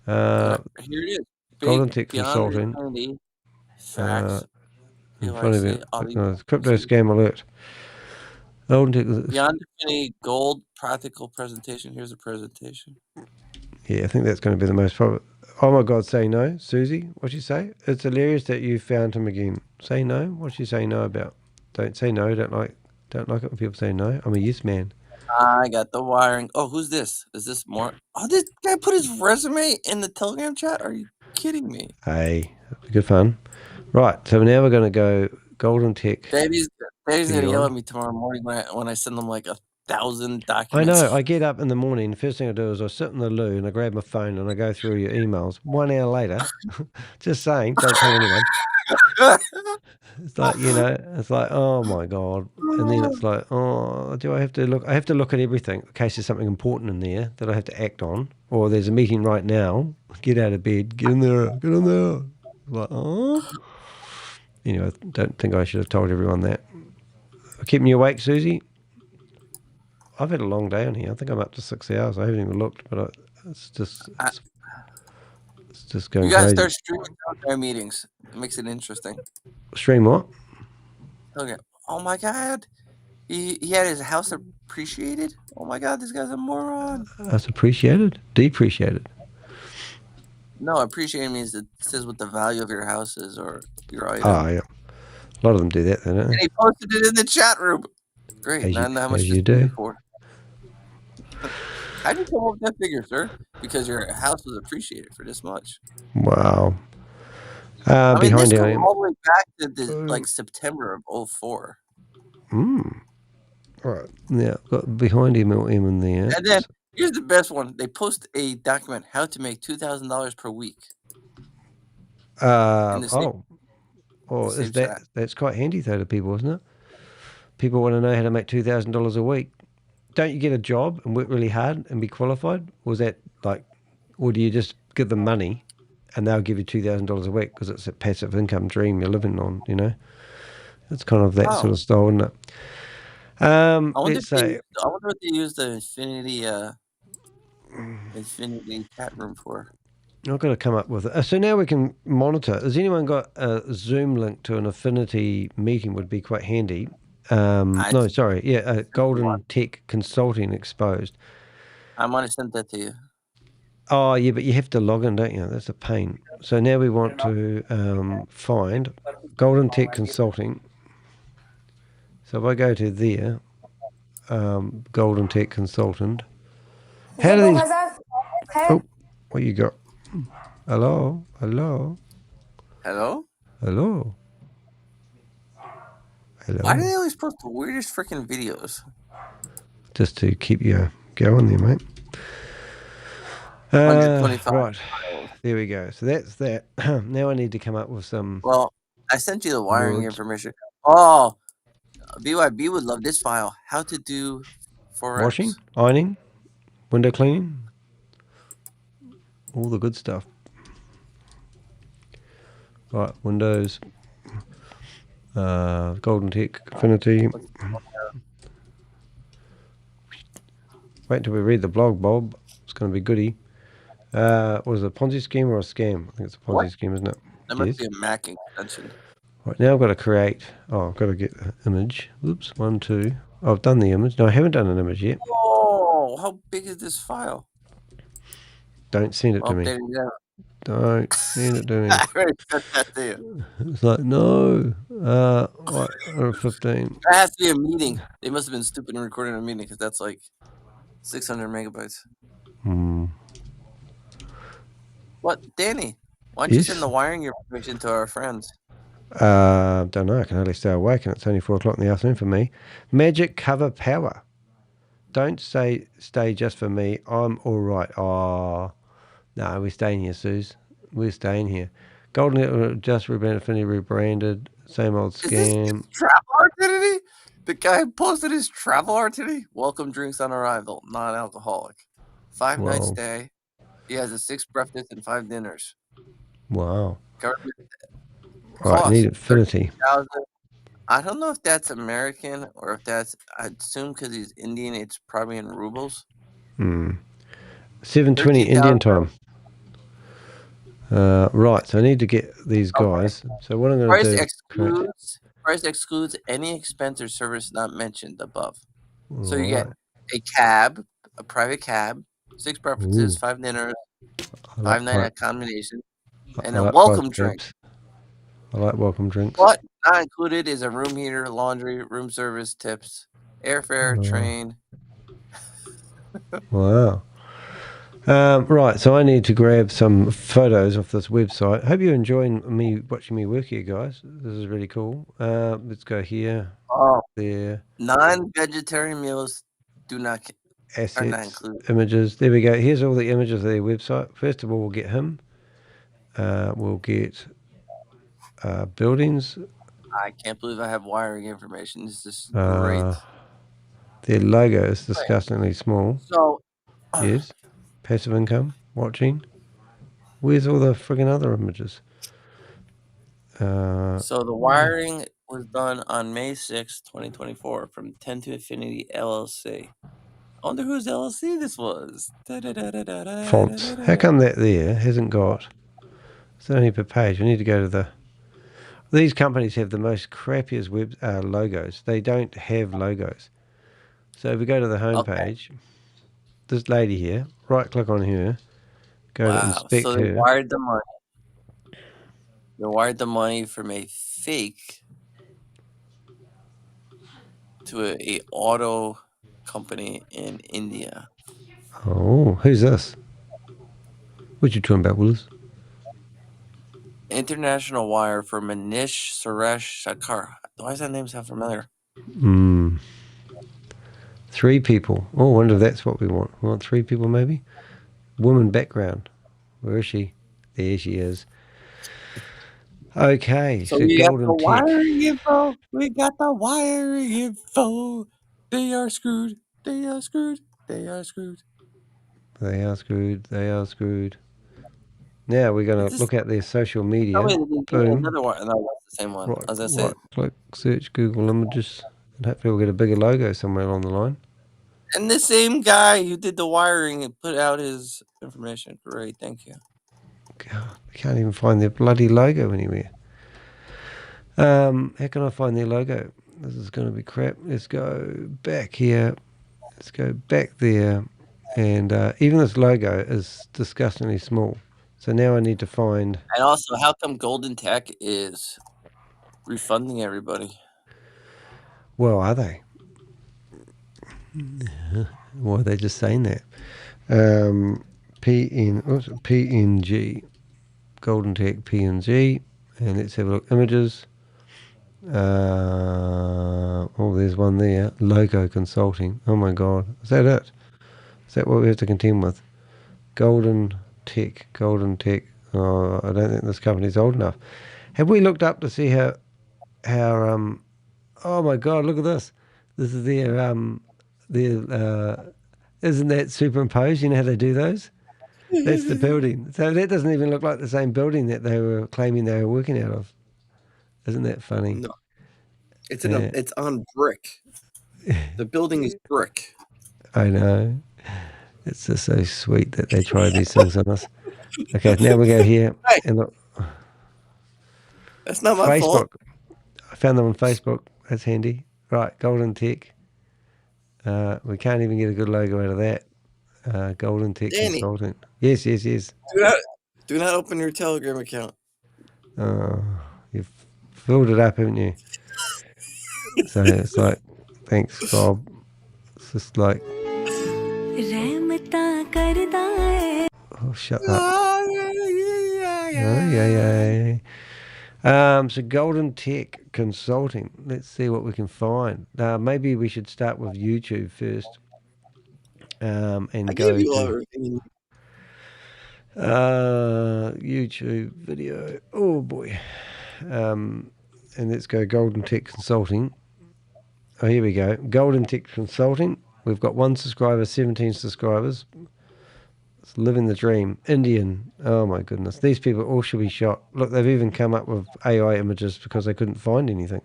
Here it is. Golden Tech Consulting. Infinity, facts. In front of it, crypto scam alert. Golden Tech. Beyond Infinity Gold practical presentation. Here's a presentation. Yeah, I think that's going to be the most probably. Oh my God, say no. Susie, what'd you say? It's hilarious that you found him again. Say no? What'd you say no about? Don't say no. Don't like it when people say no. I'm a yes man. I got the wiring. Oh, who's this? Is this more? Oh, this guy put his resume in the Telegram chat? Are you kidding me? Hey, good fun. Right, so now we're going to go Golden Tech. Davy's going to yell at me tomorrow morning when I send them like 1,000 documents. I know. I get up in the morning. The first thing I do is I sit in the loo and I grab my phone and I go through your emails. 1 hour later, just saying, don't tell anyone. It's like, it's like, oh my God. And then it's like, oh, do I have to look? I have to look at everything in case there's something important in there that I have to act on. Or there's a meeting right now. Get out of bed. Get in there. Get in there. Like, oh. Anyway, I don't think I should have told everyone that. Keeping you awake, Susie? I've had a long day on here. I think I'm up to 6 hours. I haven't even looked, but it's just going crazy. You guys start streaming their meetings. It makes it interesting. Stream what? Okay. Oh my God. He had his house appreciated? Oh my God, this guy's a moron. That's appreciated? Depreciated? No, appreciated means it says what the value of your house is or your item. Oh, yeah. A lot of them do that, don't they? And he posted it in the chat room. Great. I don't know how much you do. For. How did you come up with that figure, sir? Because your house was appreciated for this much. Wow. I mean, behind this you. goes all the way back to September of 2004. All right. Now, got behind MLM in there. And then here's the best one. They post a document, how to make $2,000 per week. That's quite handy though to people, isn't it? People want to know how to make $2,000 a week. Don't you get a job and work really hard and be qualified? Or is that like, or do you just give them money and they'll give you $2,000 a week because it's a passive income dream you're living on, It's kind of that sort of style, isn't it? I wonder if they use the Infinity chat room for. I've got to come up with it. So now we can monitor. Has anyone got a Zoom link to an Affinity meeting? Would be quite handy. Golden Tech Consulting Exposed. I might have sent that to you. Oh, yeah, but you have to log in, don't you? That's a pain. So now we want to find Golden Tech Consulting. So if I go to there, Golden Tech Consultant. How do these... Oh, what you got? Hello? Hello? Hello? Hello? Hello? Why do they always post the weirdest freaking videos? Just to keep you going there, mate. 125. Right. There we go. So that's that. Now I need to come up with some... Well, I sent you the wiring information. Oh, VYB would love this file. How to do Washing, ironing, window cleaning, all the good stuff. Right, Windows, Golden Tech, Affinity. Wait until we read the blog, Bob. It's going to be goody. Was it a Ponzi scheme or a scam? I think it's a Ponzi scheme, isn't it? That must be a Mac extension. Right, now I've got to create. Oh, I've got to get the image. Oops, 1, 2. Oh, I've done the image. No, I haven't done an image yet. Oh, how big is this file? Don't send it to me. There you go. Don't send it to me. I already sent that to you. It's like, no. What? 15. That has to be a meeting. They must have been stupid and recording a meeting because that's like 600 megabytes. What, Danny? Why don't you send the wiring information to our friends? Don't know. I can hardly stay awake, and it's only 4 o'clock in the afternoon for me. Magic cover power. Don't stay just for me. I'm all right. Oh, no, we're staying here, Suze. We're staying here. Golden just rebranded. Same old scam. Is this travel artillery? The guy posted his travel artillery. Welcome drinks on arrival. Non-alcoholic. 5 nights stay. He has a 6 breakfasts and 5 dinners. Wow. Government Right, I need Affinity. I don't know if that's American or if that's, I assume because he's Indian, it's probably in rubles. 7:20 Indian time. Right, so I need to get these guys. So what I'm going to do... Price excludes any expense or service not mentioned above. So you get a cab, a private cab, 6 breakfasts, 5 dinners, 5 night accommodation, and a welcome drink. I like welcome drinks. What not included is a room heater, laundry, room service, tips, airfare, train. Wow. Right, so I need to grab some photos off this website. Hope you're enjoying watching me work here, guys. This is really cool. Let's go here. There. Non-vegetarian meals are not included. Images. There we go. Here's all the images of their website. First of all, we'll get him. We'll get buildings. I can't believe I have wiring information. This is great. Their logo is disgustingly small. So, yes. Passive income. Watching. Where's all the friggin' other images? So the wiring was done on May 6, 2024 from 10 to Infinity LLC. I wonder whose LLC this was. Fonts. How come that there hasn't got... It's only per page. We need to go to the... These companies have the most crappiest logos. They don't have logos. So if we go to the home page, this lady here, right click on her, go to inspect her. So they wired the money. They wired the money from a fake to a auto company in India. Oh, who's this? What you talking about, Willis? International wire for Manish Suresh Shankar. Why does that name sound familiar? 3 people. Oh, I wonder if that's what we want. We want 3 people, maybe? Woman background. Where is she? There she is. Okay. So we got the wiring info. We got the wiring info. They are screwed. They are screwed. They are screwed. They are screwed. They are screwed. Now we're going to look at their social media. Boom. Another one. No, that's the same one. Right, As I said. Click, search Google Images, and hopefully we'll get a bigger logo somewhere along the line. And the same guy who did the wiring and put out his information. Great, thank you. God, I can't even find their bloody logo anywhere. How can I find their logo? This is going to be crap. Let's go back here. Let's go back there. And even this logo is disgustingly small. So now I need to find... And also, how come Golden Tech is refunding everybody? Well, are they? Why are they just saying that? PNG. Golden Tech PNG. And let's have a look. Images. Oh, there's one there. Logo Consulting. Oh my God. Is that it? Is that what we have to contend with? Golden Tech. Oh, I don't think this company's old enough. Have we looked up to see how oh my God, look at this. This is Isn't that superimposed? You know how they do those? That's the building. So that doesn't even look like the same building that they were claiming they were working out of. Isn't that funny? No. It's it's on brick. The building is brick. I know. It's just so sweet that they try these things on us. Okay, now we go here and look. That's not my fault. I found them on Facebook. That's handy. Right, Golden Tech. We can't even get a good logo out of that. Golden Tech Danny. Consulting. Yes. Do not open your Telegram account. You've filled it up, haven't you? So it's like, thanks, Bob. It's just like, oh, shut up. So Golden Tech Consulting. Let's see what we can find. Maybe we should start with YouTube first. And go to YouTube video. Oh boy. And let's go Golden Tech Consulting. Oh, here we go. Golden Tech Consulting. We've got 1 subscriber, 17 subscribers. It's living the dream. Indian. Oh my goodness. These people all should be shot. Look, they've even come up with AI images because they couldn't find anything.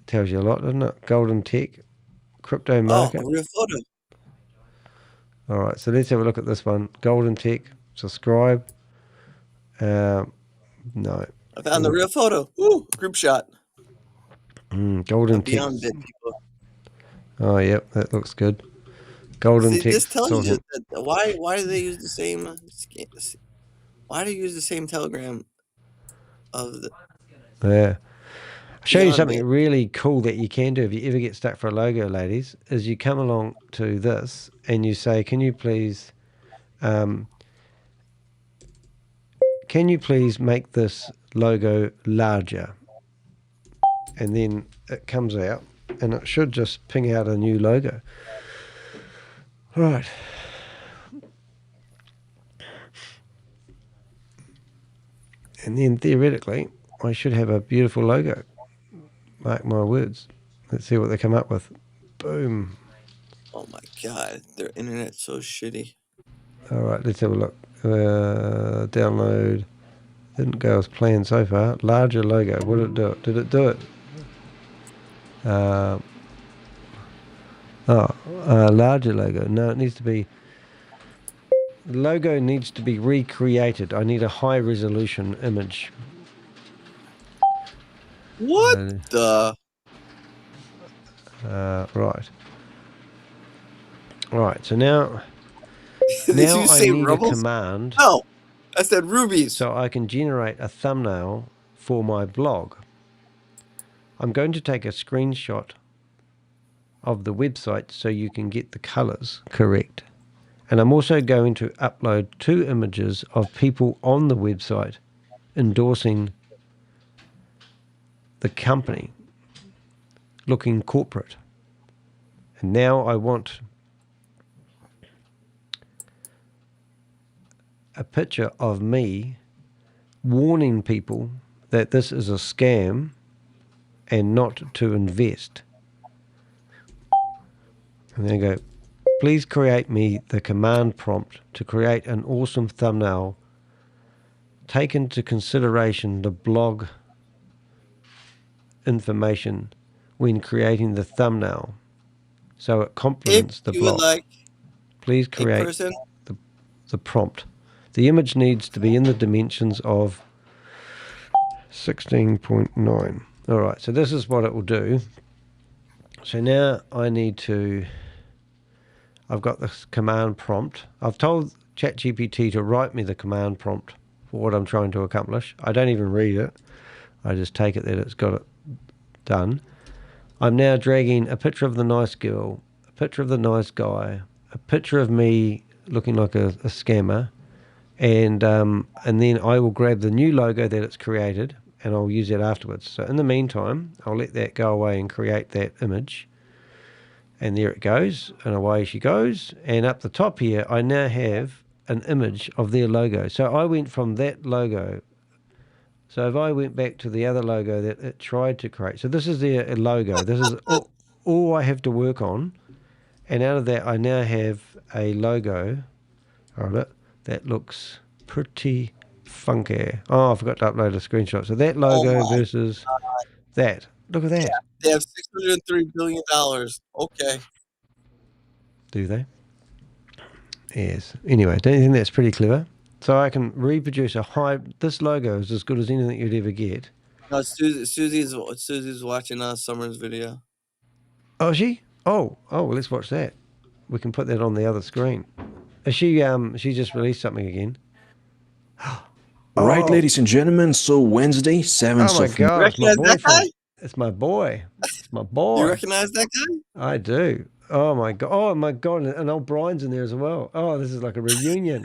Tells you a lot, doesn't it? Golden Tech. Crypto market. Oh, real photo. All right, so let's have a look at this one. Golden Tech. Subscribe. No. I found the real photo. Ooh, group shot. Golden Tech. Beyond bit people. Oh, yep, that looks good. Golden Tech. This tells you that why do they use the same? Why do you use the same Telegram? Yeah. I'll show you something really cool that you can do if you ever get stuck for a logo, ladies. Is you come along to this and you say, "Can you please make this logo larger?" And then it comes out, and it should just ping out a new logo. Right. And then theoretically, I should have a beautiful logo. Mark my words. Let's see what they come up with. Boom. Oh my God, their internet's so shitty. All right, let's have a look. Download. Didn't go as planned so far. Larger logo. What did it do? Did it do it? Larger logo. No, it needs to be. The logo needs to be recreated. I need a high resolution image. What the? Right. Right. So now Did you say I need Rebels? a command. No, I said rubies. So I can generate a thumbnail for my blog. I'm going to take a screenshot of the website so you can get the colors correct. And I'm also going to upload 2 images of people on the website endorsing the company, looking corporate. And now I want a picture of me warning people that this is a scam and not to invest. And then go, please create me the command prompt to create an awesome thumbnail. Take into consideration the blog information when creating the thumbnail, so it complements the blog. Please create the prompt. The image needs to be in the dimensions of 16.9. All right, so this is what it will do. So now I need to, I've got this command prompt. I've told ChatGPT to write me the command prompt for what I'm trying to accomplish. I don't even read it. I just take it that it's got it done. I'm now dragging a picture of the nice girl, a picture of the nice guy, a picture of me looking like a scammer, and then I will grab the new logo that it's created and I'll use that afterwards. So in the meantime, I'll let that go away and create that image. And there it goes, and away she goes. And up the top here, I now have an image of their logo. So I went from that logo. So if I went back to the other logo that it tried to create. So this is their logo. This is all I have to work on. And out of that, I now have a logo. Hold it. That looks pretty funky. Oh, I forgot to upload a screenshot. So that logo versus that. Look at that. Yeah, they have $603 billion. Okay. Do they? Yes. Anyway, don't you think that's pretty clever? So I can reproduce a high. This logo is as good as anything you'd ever get. No, Susie's watching Summer's video. Oh, is she? Oh, well, let's watch that. We can put that on the other screen. Is she? She just released something again. All right, ladies and gentlemen. So Wednesday, 7th Oh my of God! It's my Recognize that guy? boyfriend. It's my boy. It's my boy. You recognize that guy? I do. Oh my God! Oh my God! And old Brian's in there as well. Oh, this is like a reunion.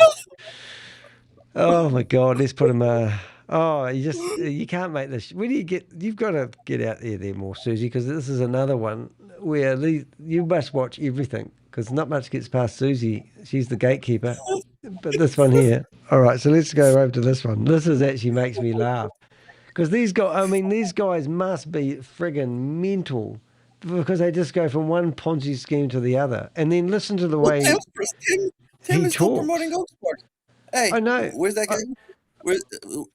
Oh my God! Let's put him. Oh, you can't make this. Where do you get? You've got to get out there more, Susie, because this is another one where you must watch everything because not much gets past Susie. She's the gatekeeper. But this one here. All right, so let's go over to this one. This is actually makes me laugh because these guys must be friggin' mental because they just go from one Ponzi scheme to the other, and then listen to the way Tim is still promoting Goat Sports. Hey, I know. Where's that guy? Where's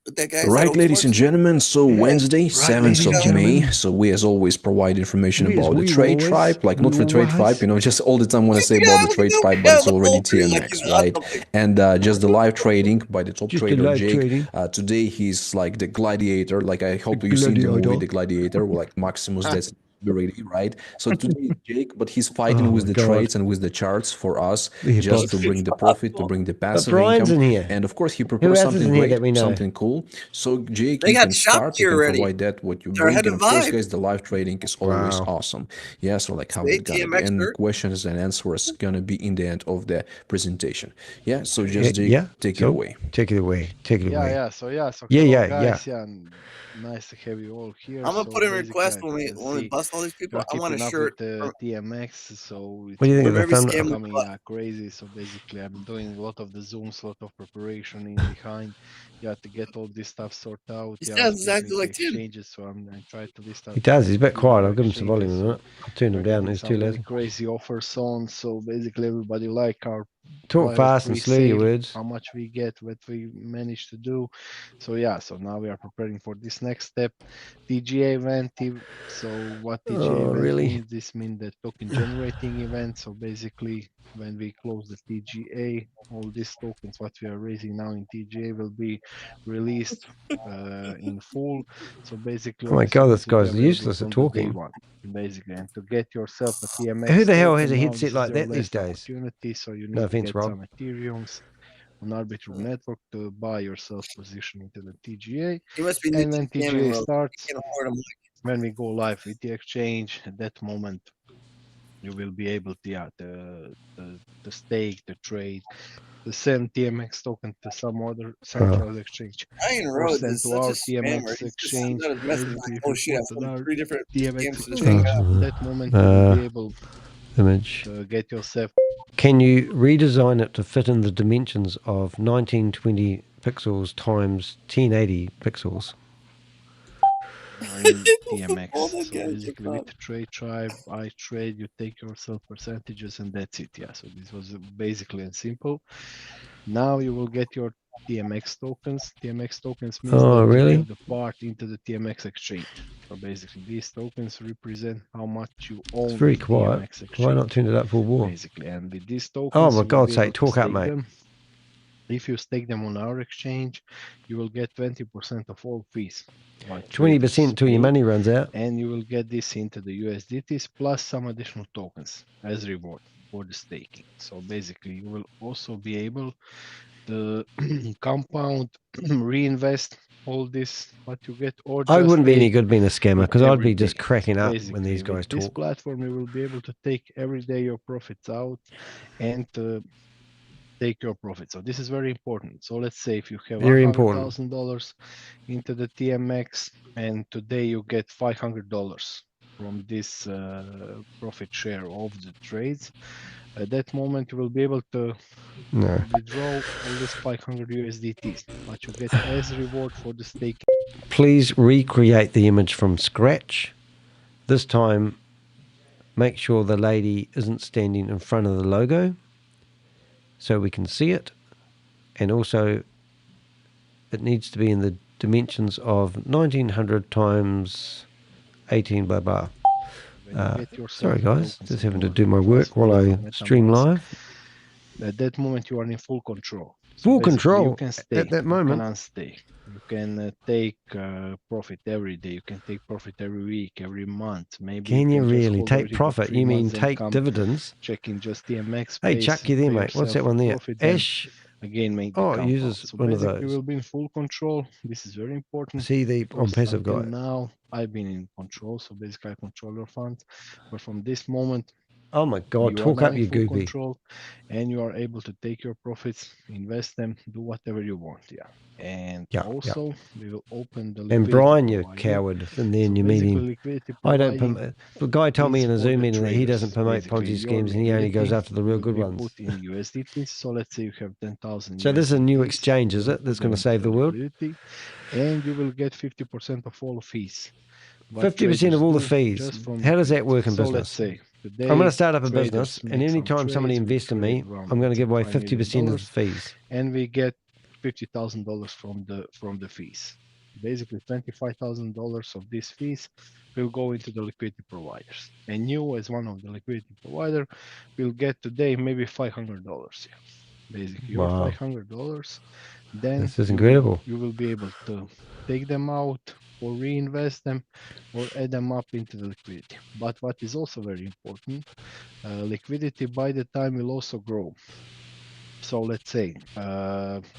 that guy? Right, ladies and gentlemen, so Wednesday, 7th of May, so we as always provide information about the trade tribe, like not the trade tribe, just all the time when I say about the trade tribe, but it's already TMX, right? And just the live trading by the top trader, Jake. Today he's like the gladiator, like I hope you've seen the movie, The Gladiator, like Maximus, that's ready, right? So today Jake, but he's fighting with the trades and with the charts for us, just to bring the profit, to bring the passive income. In here. And of course he prepares something great, something cool. So Jake, you can start, you can provide that what you bring. And of course, guys, the live trading is always awesome. Yeah, so like how it gonna be, and questions and answers gonna be in the end of the presentation. Yeah, so just Jake, take it away. Take it away. Take it away. So yeah. Nice to have you all here. I'm gonna put in a request when we bust all these people. I want a shirt. The TMX, so what do you think of the coming crazy. So basically, I'm doing a lot of the Zooms, a lot of preparation in behind. To get all this stuff sorted out. He sounds exactly like Tim. Changes, so I'm trying to list out. He does. He's a bit quiet. I'll give him some volume in a minute. I'll turn him down. He's too loud. Crazy offers on. So basically, everybody like our talk fast and slow your words. How much we get, what we managed to do. So so now we are preparing for this next step. TGA event. So what TGA event means? This means the token generating event. So basically, when we close the TGA, all these tokens, what we are raising now in TGA, will be released in full. So basically, oh my God, this guy's useless at talking. Basically, and to get yourself a TMX. Who the hell has a headset like that these days? So you need to get some Ethereums on Arbitrum network to buy yourself position into the TGA. And when TGA starts, when we go live with the exchange, at that moment, you will be able to stake, the trade, the send TMX token to some other central exchange. Or send to our TMX exchange. Oh shit! I found 3 different TMX exchange. At that moment, you will be able to get yourself. Can you redesign it to fit in the dimensions of 1920 pixels times 1080 pixels? TMX. So basically with the trade tribe, I trade, you take yourself percentages and that's it. So this was basically and simple. Now you will get your TMX tokens. TMX tokens means that you have the part into the TMX exchange. So basically these tokens represent how much you own. It's very quiet. Why not turn it up for war? Basically, and with these tokens, oh my God's sake, talk up, mate. If you stake them on our exchange, you will get 20% of all fees. 20% till your money runs out. And you will get this into the USDTs plus some additional tokens as reward for the staking. So basically, you will also be able to compound, reinvest all this, what you get. Or I wouldn't be any good being a scammer because I'd be just cracking up when these guys talk. This platform, you will be able to take every day your profits out and take your profit. So this is very important. So let's say if you have $100,000 into the TMX and today you get $500 from this profit share of the trades, at that moment you will be able to withdraw all this 500 USDTs, but you get as reward for the staking. Please recreate the image from scratch. This time make sure the lady isn't standing in front of the logo so we can see it. And also, it needs to be in the dimensions of 1900 times 18 blah blah. Sorry guys, just having to do my work while I stream live. At that moment, you are in full control. Full control you can stay, at that moment. You can unstay. You can take profit every day. You can take profit every week, every month. Maybe. Can you really take profit? You mean take dividends? Checking just TMX. Hey, Chuck, you there, mate? What's that one there? Ash. Again, make the it uses so one of basically, those. you will be in full control. This is very important. See the on passive guy. Now I've been in control, so basically I control your funds. But from this moment, oh my God, talk up, you goopy. Control, and you are able to take your profits, invest them, do whatever you want. Yeah. And also, we will open the. And Brian, you coward, and then you meet him. I don't promote. The guy told me in a Zoom meeting that he doesn't promote Ponzi schemes and he only goes after the real good ones. Put in USDT, so let's say you have 10,000. So this is a new exchange, is it? That's going to save the world. And you will get 50% of all fees. 50% of all the fees. How does that work in business? Let's say I'm going to start up a business, and any time somebody invests in me, I'm going to give away 50% of the fees. And we get $50,000 from the fees. Basically, $25,000 of these fees will go into the liquidity providers. And you, as one of the liquidity provider, will get today maybe $500. Yeah. Basically, your $500. Then this is incredible. You will be able to take them out or reinvest them or add them up into the liquidity. But what is also very important, liquidity by the time will also grow. So let's say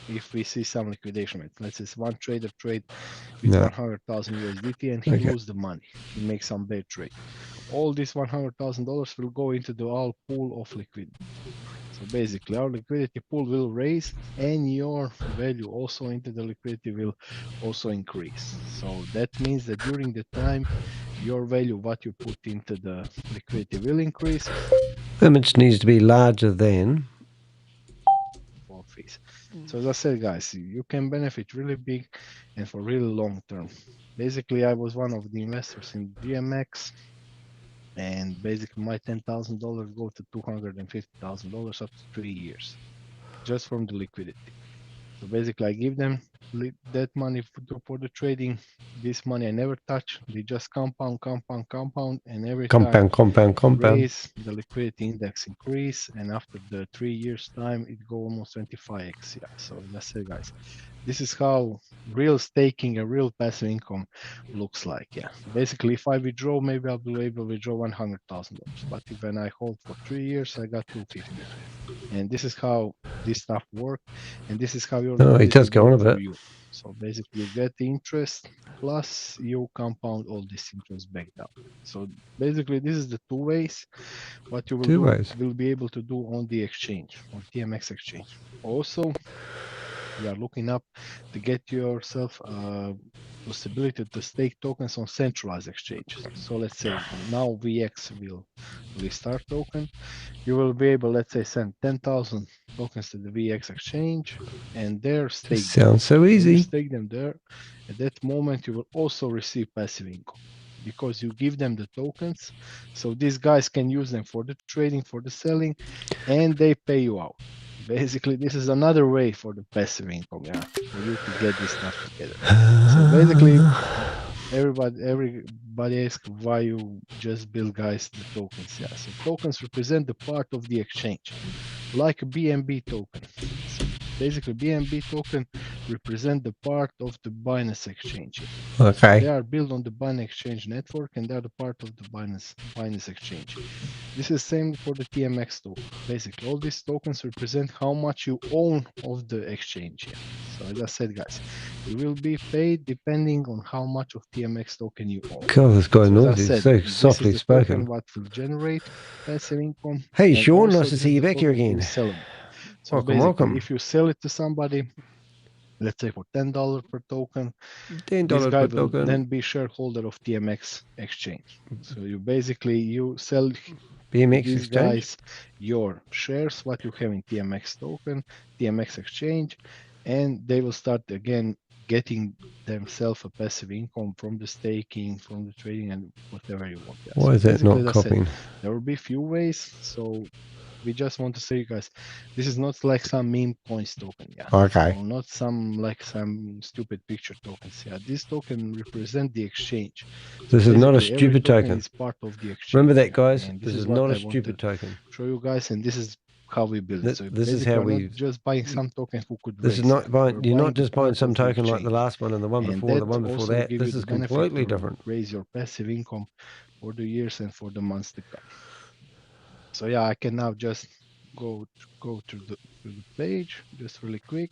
if we see some liquidation rate, let's say one trader trade with 100,000 USDT and he loses the money, he makes some bad trade. All this $100,000 will go into the all pool of liquidity. So basically, our liquidity pool will raise, and your value also into the liquidity will also increase. So that means that during the time, your value, what you put into the liquidity, will increase. Image needs to be larger than. Fees. So as I said, guys, you can benefit really big and for really long term. Basically, I was one of the investors in GMX. And basically, my $10,000 go to $250,000 up to 3 years, just from the liquidity. So basically, I give them that money for the trading. This money I never touch. They just compound, and every time compound. Raise the liquidity index increase, and after the 3 years time, it go almost 25x. Yeah. So that's it, guys. This is how real staking and real passive income looks like. Yeah. Basically, if I withdraw, maybe I'll be able to withdraw $100,000. But when I hold for 3 years, I got $250. And this is how this stuff works. And this is how your it does go on a bit. So basically, you get the interest plus you compound all this interest back down. So basically, this is the two ways. What you will be able to do on the exchange, on TMX exchange. Also, you are looking up to get yourself possibility to stake tokens on centralized exchanges. So let's say now VX will restart token. You will be able, let's say, send 10,000 tokens to the VX exchange, and there stake. Sounds so easy. Stake them there. At that moment, you will also receive passive income because you give them the tokens. So these guys can use them for the trading, for the selling, and they pay you out. Basically, this is another way for the passive income, for you to get this stuff together. So basically, everybody asks why you just build, guys, the tokens. Yeah, so tokens represent the part of the exchange, like a BNB token. So basically, BNB token represent the part of the Binance exchange. Okay. So they are built on the Binance exchange network, and they are the part of the Binance exchange. This is same for the TMX token. Basically, all these tokens represent how much you own of the exchange. Yeah. So as I said, guys, you will be paid depending on how much of TMX token you own. God, this guy knows he's so softly spoken. What will generate passive income? Hey, Sean, nice to see you back here again. So welcome. If you sell it to somebody, let's say for $10 per token, this guy will then be shareholder of TMX exchange. So you basically sell BMX these exchange? guys your shares, what you have in TMX token, TMX exchange, and they will start again getting themselves a passive income from the staking, from the trading, and whatever you want. Yeah. Why is that not copying? There will be few ways. So we just want to say, you guys, this is not like some meme coins token. Yeah. Okay. So not some stupid picture tokens. Yeah. This token represent the exchange. This is not a stupid token. Is part of the exchange. Remember that, guys. This is not a stupid token. Show you guys, and this is how we build it. So this is how we just buying some token who could. This is not buying. You're not just buying some token like the last one and the one before, the one before that. This is completely different. Raise your passive income for the years and for the months to come. So yeah, I can now just go to the page just really quick.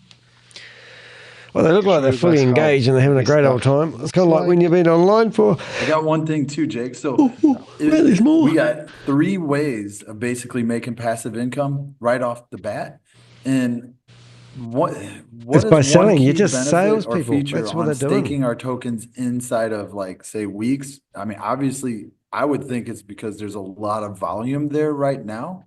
Well, they look like they're fully engaged and they're having a great old time. It's kind of like when you've been online for. I got one thing too, Jake. So there's more. We got 3 ways of basically making passive income right off the bat, and what it's by selling. You're just benefit salespeople. Feature That's what on they're doing. staking our tokens inside of, like, say, weeks. I mean, obviously, I would think it's because there's a lot of volume there right now.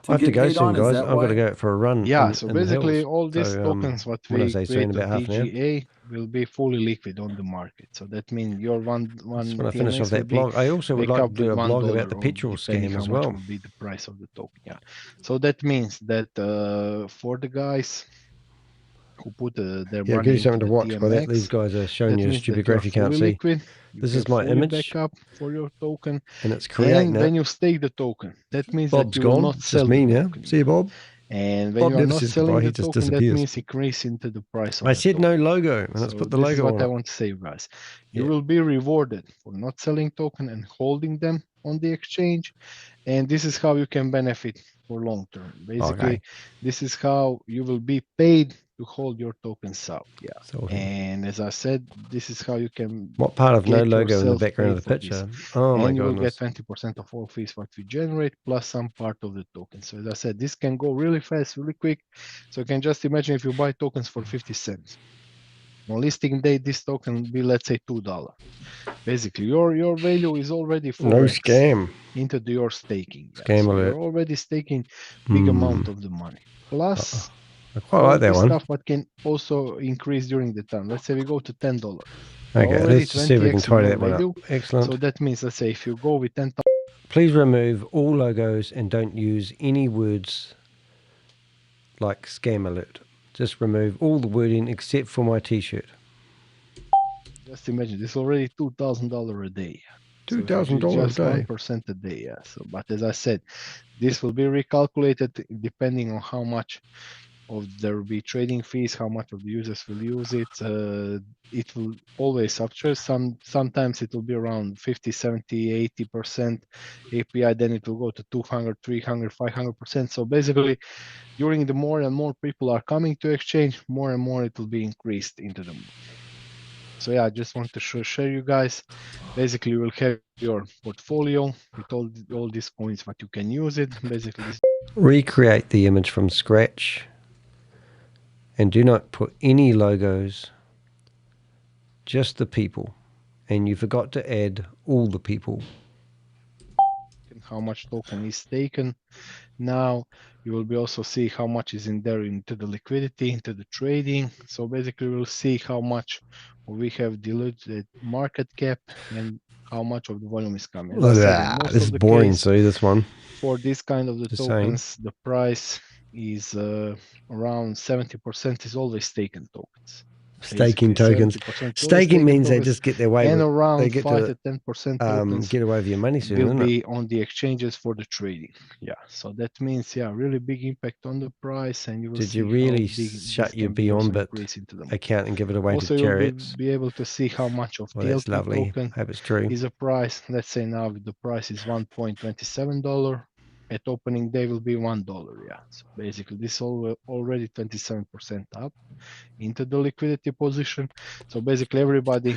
I have to go soon, guys. I've got to go for a run. Yeah, so basically all these tokens what we create at DGA will be fully liquid on the market. So that means your one when I finish off that blog, I also would like to do a blog about the petrol scam as well. Will be the price of the token. Yeah. So that means that for the guys who put their money, give you something to watch. TMX, By that, these guys are showing you a stupid graph you can't see. Liquid. This is my image. Backup for your token, and it's creating when you stake the token, that means Bob's that you gone. will not sell me now. See you, Bob. And when Bob you are not says selling goodbye, the token, that means increase into the price. I said no logo, and let's put the logo on. This is what I want to say, guys. You will be rewarded for not selling token and holding them on the exchange, and this is how you can benefit for long term. Basically, this is how you will be paid to hold your tokens out. Yeah. So, and as I said, this is how you can. What part of no logo in the background of the picture? Oh my goodness. And you will get 20% of all fees what we generate plus some part of the token. So as I said, this can go really fast, really quick. So you can just imagine if you buy tokens for 50 cents. On listing day, this token will be, let's say, $2. Basically, your value is already no scam into your staking. Scam alert. You're already staking big amount of the money. Plus, I quite like that one. Stuff what can also increase during the time. Let's say we go to $10. Okay, let's just see if we can tidy that one up. Excellent. So that means, let's say, if you go with 10,000. Please remove all logos and don't use any words like scam alert. Just remove all the wording except for my T-shirt. Just imagine, this is already $2,000 a day. $2,000 a day. 1% a day, yeah. So, but as I said, this will be recalculated depending on how much of there will be trading fees, how much of the users will use it. It will always fluctuate. Sometimes it will be around 50, 70, 80% API. Then it will go to 200, 300, 500%. So basically, during the more and more people are coming to exchange, more and more it will be increased into them. So yeah, I just want to share you guys. Basically, you will have your portfolio with all these coins, but you can use it. Basically, recreate the image from scratch. And do not put any logos, just the people. And you forgot to add all the people. How much token is taken. Now you will be also see how much is in there into the liquidity, into the trading. So basically we'll see how much we have diluted market cap and how much of the volume is coming. This is boring, see this one. For this kind of the tokens, the price is around 70% is always taken tokens. Staking tokens. Staking means they just get their way. And around they get 5 to 10% get away with your money soon. Will be on the exchanges for the trading. Yeah, so that means really big impact on the price, and you will. Did you really shut your Beyond Bit account and give it away also, to chariots? Also, you'll be able to see how much of the token hope it's true. Is a price. Let's say now the price is $1.27. At opening day will be $1. Yeah, so basically this already 27% up into the liquidity position. So basically everybody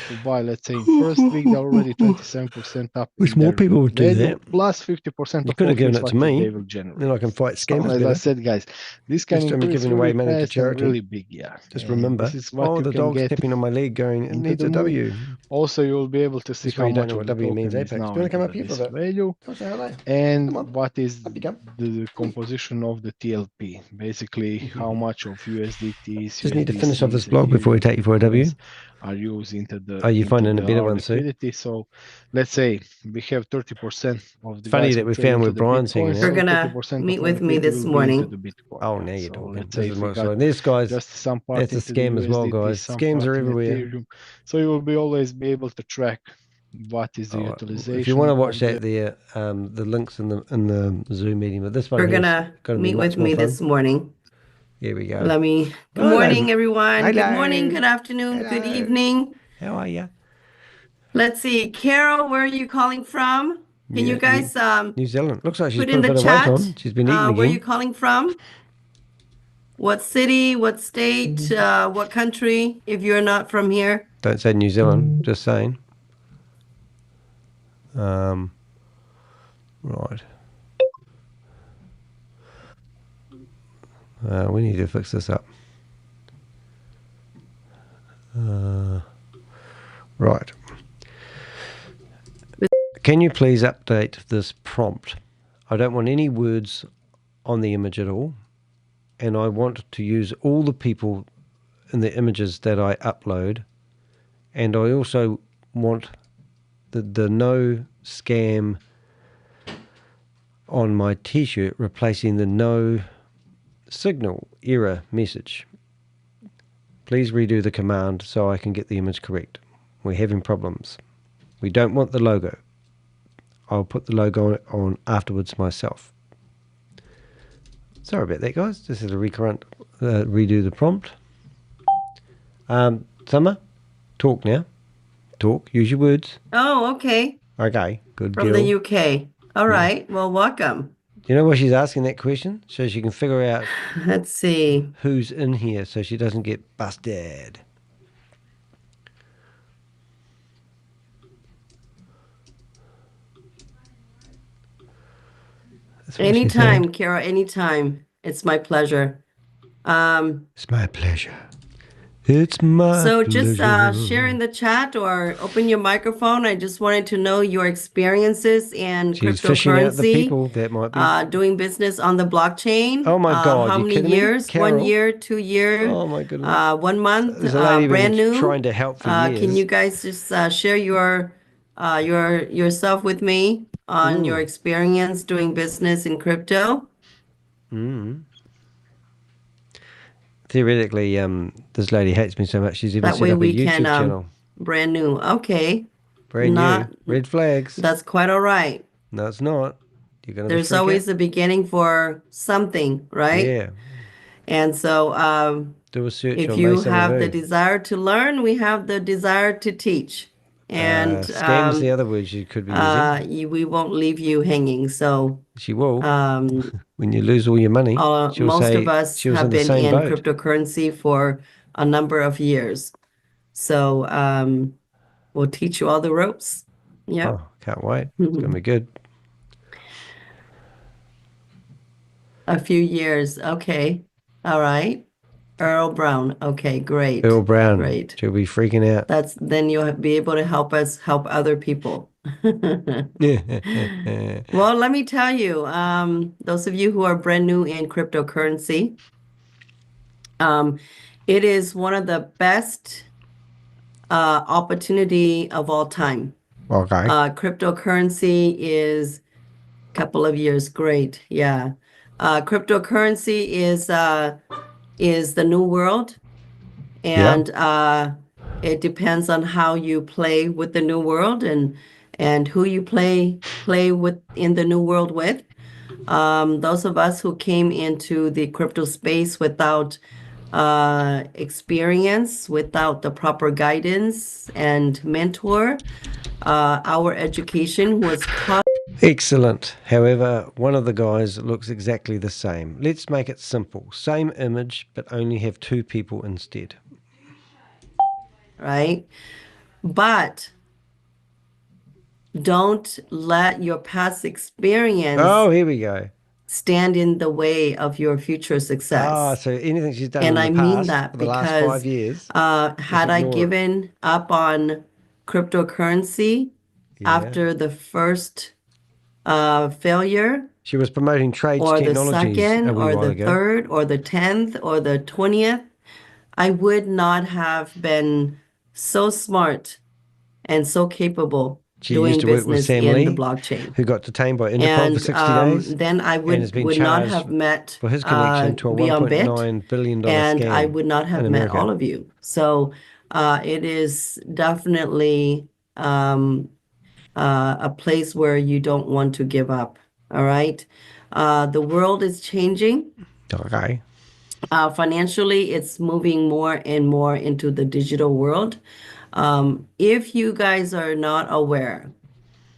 who buy, let's say in first week, they're already 27% up. Wish more people would do that. Plus 50%. You could have given it to me. Then I can fight scammers. As I said, guys, this can be giving away money to charity. Really big. Yeah. Just remember. The dog's tapping on my leg, going into the W. Also, you will be able to see how much of the W means. Apex. Do you want to come up here for that? Value. And what is the composition of the TLP? Basically, how much of USDTs, Just need to finish off this blog before we take you for a W. Are used into the you finding a better one, liquidity. So let's say we have 30% of the funny that we found with Brian's hanging out. You're gonna meet with me this morning. Oh, now you're talking. Let's say this guy's just some part that's a scam as well, guys. Scams are everywhere. So you will always be able to track what is the utilization. If you want to watch that, the links in the Zoom meeting, but this one you're gonna meet with me this morning. Here we go. Good morning, everyone. Hello. Good morning, good afternoon, good evening. How are you? Let's see. Carol, where are you calling from? Can you guys New Zealand. Looks like she's put put in a the bit chat of weight on. She's been eating where again. you calling from? What city, what state, what country, if you're not from here? Don't say New Zealand, just saying. Right. We need to fix this up. Right. Can you please update this prompt? I don't want any words on the image at all. And I want to use all the people in the images that I upload. And I also want the no scam on my t-shirt replacing the no signal error message. Please redo the command so I can get the image correct. We're having problems. We don't want the logo. I'll put the logo on afterwards myself. Sorry about that, guys. This is a recurrent redo the prompt. Summer, talk now. Talk. Use your words. Oh, okay. Okay, good. From the UK. All right. Well, welcome. You know why she's asking that question? So she can figure out. Let's see. Who's in here so she doesn't get busted. Anytime, Kara, anytime. It's my pleasure. It's my pleasure. It's my So just pleasure. share in the chat or open your microphone. I just wanted to know your experiences in She's fishing out the cryptocurrency, people that might be. doing business on the blockchain. Oh my God, how you many kidding me? years? Carol? 1 year, 2 years? Oh my goodness. 1 month? There's a lady brand been new? trying to help for years. Can you guys just share yourself with me on your experience doing business in crypto? Theoretically, this lady hates me so much she's even That set way up a we YouTube can channel. brand new. Okay. Brand Not- new. Red flags. That's quite all right. No, it's not. You're gonna There's freak always out. a beginning for something, right? Yeah. And so Do a search if on you Mason have the Review. desire to learn, we have the desire to teach. And scam's the other words you could be using. we won't leave you hanging. So She will. When you lose all your money, she'll most say of us she was have in the been same in boat. cryptocurrency for a number of years. So we'll teach you all the ropes. Yeah. Oh, can't wait. It's gonna be good. A few years. Okay. All right. Earl Brown. Okay, great. Earl Brown. Great. She'll be freaking out. Then you'll be able to help us help other people. Well, let me tell you, those of you who are brand new in cryptocurrency, it is one of the best opportunity of all time. Okay. Cryptocurrency is a couple of years. Great. Yeah. Cryptocurrency is the new world. And it depends on how you play with the new world and who you play with in the new world with. Those of us who came into the crypto space without experience, without the proper guidance and mentor, our education was cut. Excellent. However, one of the guys looks exactly the same. Let's make it simple. Same image, but only have two people instead. Right? But don't let your past experience Here we go. stand in the way of your future success. So anything she's done And in I the mean past that for the last because 5 years. had I ignore it. given up on cryptocurrency after the first failure, She was promoting trades or the technologies 2nd or the ago. 3rd or the 10th or the 20th, I would not have been so smart and so capable doing business in the blockchain. Who got detained by Interpol for 60 days. Then I would not have met for his connection to a $1.9 billion and scam I would not have met all of you. So it is definitely a place where you don't want to give up. All right. The world is changing. Okay. Financially, it's moving more and more into the digital world. If you guys are not aware,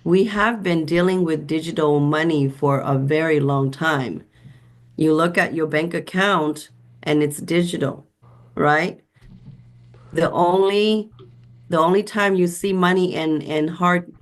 we have been dealing with digital money for a very long time. You look at your bank account and it's digital, right? The only time you see money in hard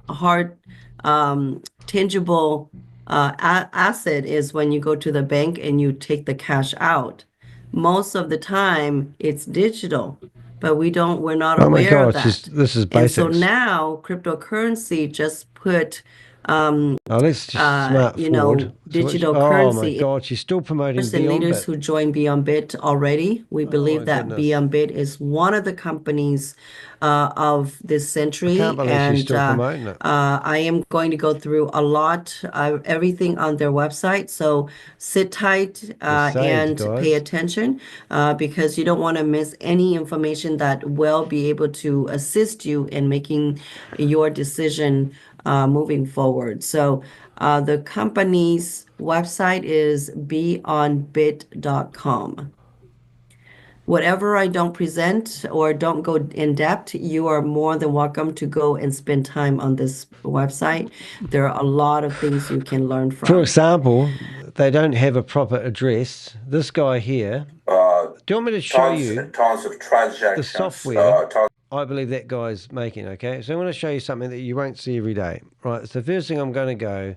tangible asset is when you go to the bank and you take the cash out. Most of the time it's digital, but we're not aware of that. This is basics. And so now cryptocurrency just put let's just digital currency. Oh my God, she's still promoting Beyond leaders Bit. who joined Beyond Bit already. We believe that Beyond Bit is one of the companies of this century. I can't believe she's still promoting it. I am going to go through a lot of everything on their website. So sit tight and pay attention because you don't want to miss any information that will be able to assist you in making your decision moving forward. So the company's website is beyondbit.com. Whatever I don't present or don't go in depth, you are more than welcome to go and spend time on this website. There are a lot of things you can learn from. For example, they don't have a proper address. This guy here, do you want me to show you tons of transactions, the software I believe that guy's making, okay? So I want to show you something that you won't see every day, right? So the first thing I'm going to go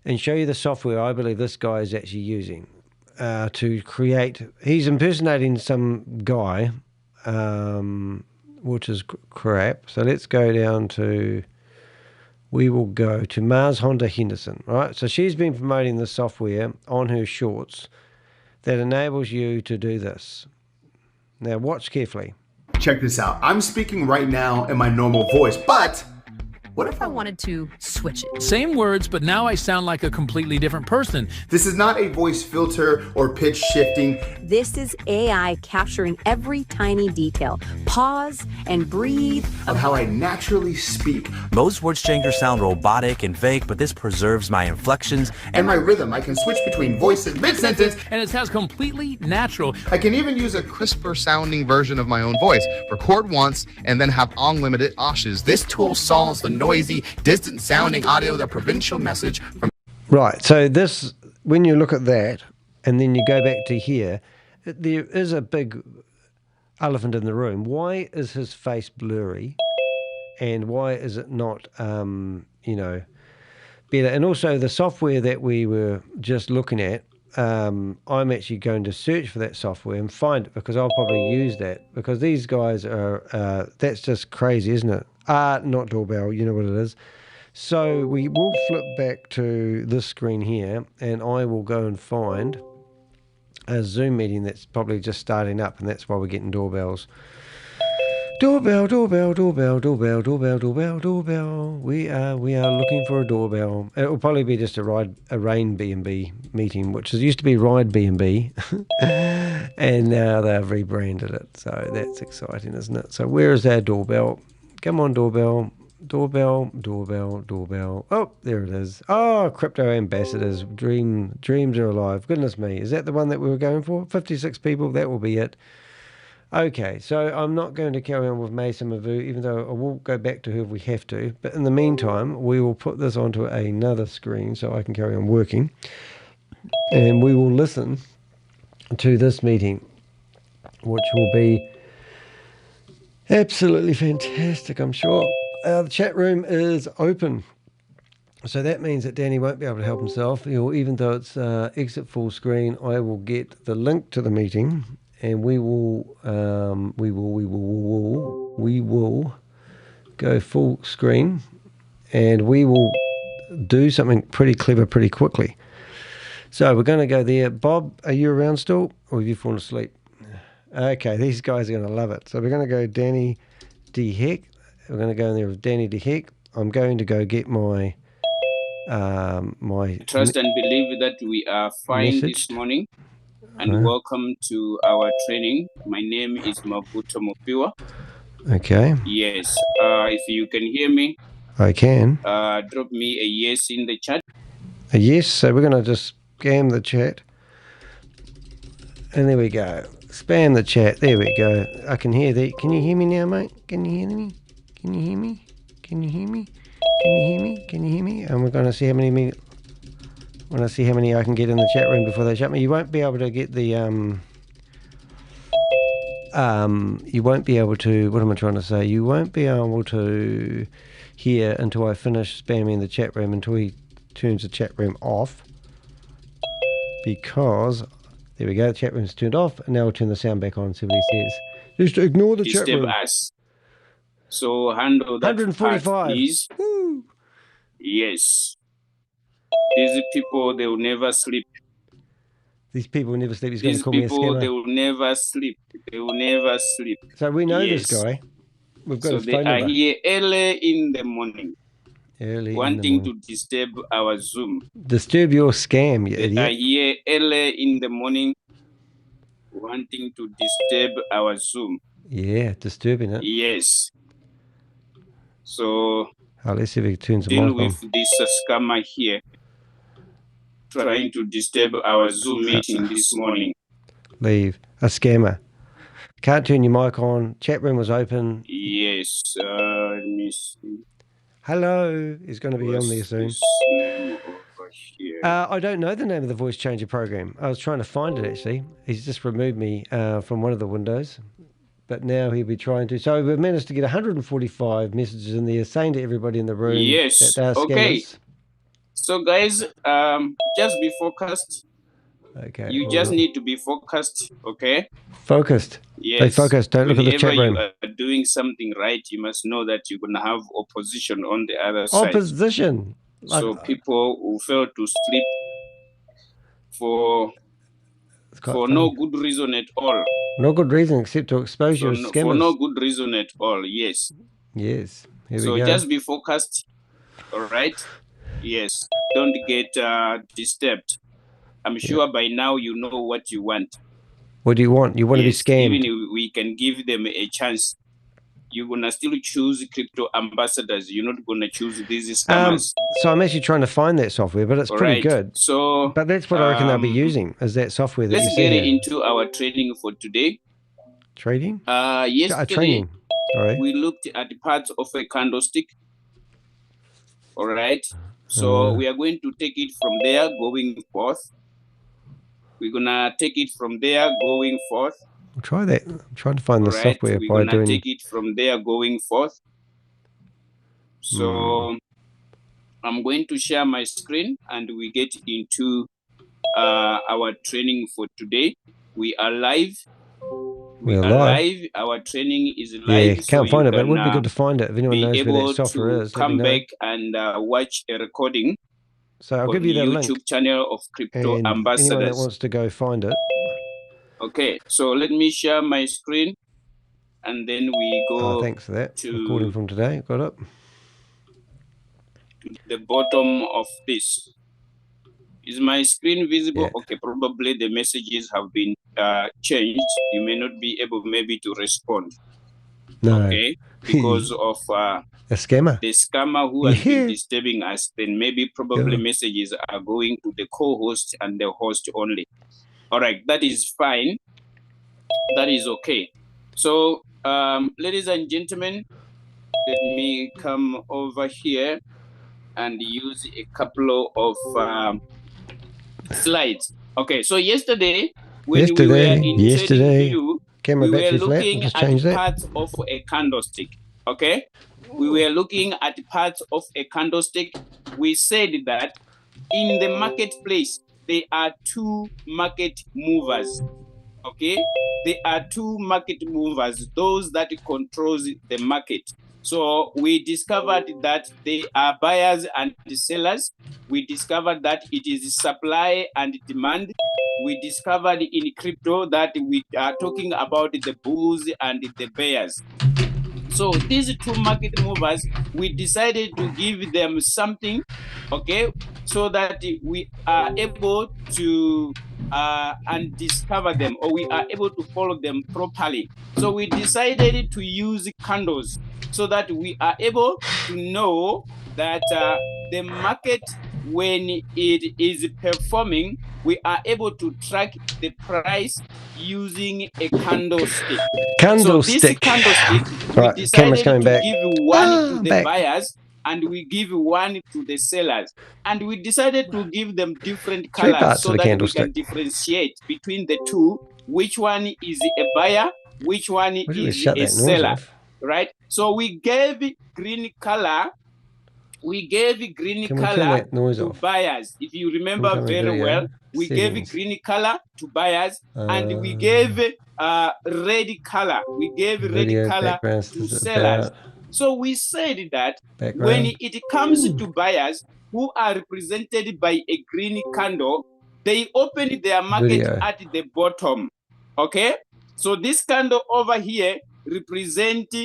and show you the software I believe this guy is actually using to create. He's impersonating some guy, which is crap. So let's go down to, we will go to Mars Honda Henderson, right? So she's been promoting the software on her shorts that enables you to do this. Now watch carefully. Check this out. I'm speaking right now in my normal voice, but what if I wanted to switch it? Same words, but now I sound like a completely different person. This is not a voice filter or pitch shifting. This is AI capturing every tiny detail. Pause and breathe. Of how I naturally speak. Most words changers sound robotic and fake, but this preserves my inflections and my rhythm. I can switch between voices mid-sentence. And it sounds completely natural. I can even use a crisper sounding version of my own voice. Record once and then have unlimited oshes. This tool solves the noisy, distant sounding audio, the provincial message from. Right, so this, when you look at that and then you go back to here, there is a big elephant in the room. Why is his face blurry and why is it not better? And also the software that we were just looking at, I'm actually going to search for that software and find it because I'll probably use that because these guys are that's just crazy, isn't it? Not doorbell, you know what it is. So we will flip back to this screen here and I will go and find a Zoom meeting that's probably just starting up and that's why we're getting doorbells. Doorbell, doorbell, doorbell, doorbell, doorbell, doorbell, doorbell. We are looking for a doorbell. It will probably be just a rain B&B meeting, which used to be Ride B&B, and now they've rebranded it. So that's exciting, isn't it? So where is our doorbell? Come on, doorbell. Doorbell, doorbell, doorbell. Oh, there it is. Oh, crypto ambassadors. Dreams are alive. Goodness me. Is that the one that we were going for? 56 people. That will be it. Okay, so I'm not going to carry on with MAYHEM, even though I will go back to her if we have to. But in the meantime, we will put this onto another screen so I can carry on working. And we will listen to this meeting, which will be absolutely fantastic, I'm sure. The chat room is open. So that means that Danny won't be able to help himself. Even though it's exit full screen, I will get the link to the meeting. And we will go full screen, and we will do something pretty clever pretty quickly. So we're going to go there. Bob, are you around still, or have you fallen asleep? Okay, these guys are going to love it. So we're going to go Danny de Hek. We're going to go in there with Danny de Hek. I'm going to go get my trust and believe that we are fine this morning, and welcome to our training. My name is Mabuto Mopiwa. Okay. Yes. If you can hear me, I can. Drop me a yes in the chat. A yes. So we're going to just scam the chat. And there we go. Spam the chat. There we go. I can hear that. Can you hear me now, mate? Can you hear me? Can you hear me? Can you hear me? Can you hear me? Can you hear me? And we're going to see how many I can get in the chat room before they shut me. You won't be able to get the you won't be able to, what am I trying to say? You won't be able to hear until I finish spamming the chat room, until he turns the chat room off, because there we go, the chat room's turned off, and now I'll turn the sound back on and see what he says. Just ignore the chat room. Us. So handle that 145 part, please. Woo. Yes. These people, they will never sleep. These people will never sleep. He's going to call me a scammer. These people, they will never sleep. They will never sleep. So we know this guy. We've got his phone number. So they are here early in the morning. Early wanting in the morning. to disturb our Zoom. Disturb your scam, you idiot. They are here early in the morning wanting to disturb our Zoom. Yeah, disturbing it. Yes. So let's see if he turns the deal mic on. with this scammer here trying to disturb our Zoom meeting this morning. Leave. A scammer. Can't turn your mic on. Chat room was open. Yes. Let me see. Hello. He's going to be on there soon. I don't know the name of the voice changer program. I was trying to find it, actually. He's just removed me from one of the windows. But now he'll be trying to. So we've managed to get 145 messages in there saying to everybody in the room that they are scammers. Okay. So guys, just be focused. Okay. You just need to be focused, okay? Focused. Yes. Stay focused. Don't look at the chat room. Whenever you are doing something right, you must know that you're going to have opposition on the other side. Opposition. So people who fail to sleep for no good reason at all. No good reason except to expose you as scammers. For no good reason at all, yes. Yes. Here so we go. Just be focused, all right? Yes. Don't get disturbed. I'm sure by now you know what you want. What do you want? You want to be scammed. Even if we can give them a chance, you're going to still choose crypto ambassadors. You're not going to choose these scammers. So I'm actually trying to find that software, but it's pretty good. So, but that's what I reckon they'll be using, is that software that let's get into our training for today. Trading? Yesterday, training. We looked at parts of a candlestick. All right. So we are going to take it from there going forth. We're going to take it from there going forth. I'll try that. I'm trying to find the software by doing... We're going to take it from there going forth. So I'm going to share my screen and we get into our training for today. We are live. We are live. Our training is live. Yeah, can't find it, but it would be good to find it. If anyone knows where that software is, come back and watch a recording. So I'll give you the YouTube link. Channel of Crypto Ambassadors. Anyone that wants to go find it. Okay, so let me share my screen, and then we go. Thanks for that. Recording from today. Got it. To the bottom of this. Is my screen visible? Yeah. Okay, probably the messages have been changed. You may not be able maybe to respond. No. Okay, because of a scammer. The scammer who has been disturbing us. Then maybe probably messages are going to the co-host and the host only. All right, that is fine. That is okay. So, ladies and gentlemen, let me come over here and use a couple of slides. Okay, so yesterday, when we were in view, we were looking at parts of a candlestick. Okay, we were looking at parts of a candlestick. We said that in the marketplace, there are two market movers. Okay, there are two market movers, those that controls the market. So we discovered that they are buyers and sellers. We discovered that it is supply and demand. We discovered in crypto that we are talking about the bulls and the bears. So these two market movers, we decided to give them something, okay, so that we are able to undiscover them, or we are able to follow them properly. So we decided to use candles so that we are able to know that the market, when it is performing, we are able to track the price using a candlestick. So this candlestick, we decided to give one to the buyers and we give one to the sellers. And we decided to give them different colors so that we can differentiate between the two, which one is a buyer, which one is a seller, right? So we gave green color. We gave green color to buyers. If you remember very well, we gave green color to buyers and we gave red color. We gave red color to sellers. So we said that when it comes to buyers who are represented by a green candle, they open their market at the bottom. Okay? So this candle over here represents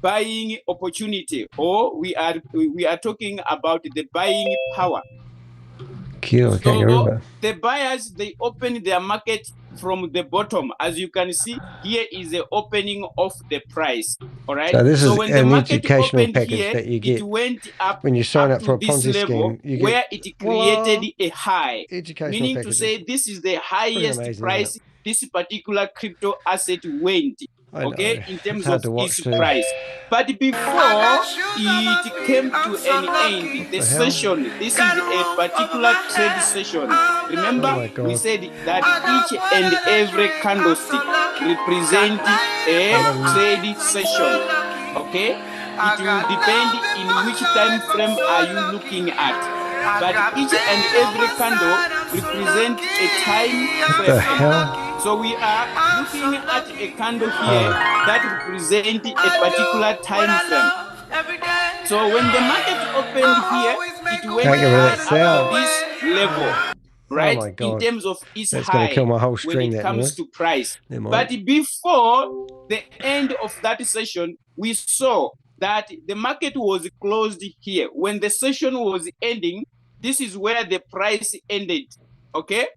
buying opportunity, or we are talking about the buying power. So the buyers, they open their market from the bottom. As you can see, here is the opening of the price. All right. So this is when the an market educational opened package here, that you get it went up when you sign up for a this Ponzi level scheme. You where get, it created a high, educational meaning packages. to say this is the highest amazing, price this particular crypto asset went. Okay, in terms of its price. But before it came to an end, the session, this is a particular trade session. Remember, we said that each and every candlestick represents a trade session. Okay, it will depend in which time frame are you looking at. But each and every candle represents a time frame. What the hell? So we are looking at a candle here that represents a particular time frame. So when the market opened here, it went high up to this level, right? Oh my God. In terms of its That's high, going to kill my whole stream, when it that comes noise. to price. Never But mind. before the end of that session, we saw that the market was closed here. When the session was ending, this is where the price ended. Okay,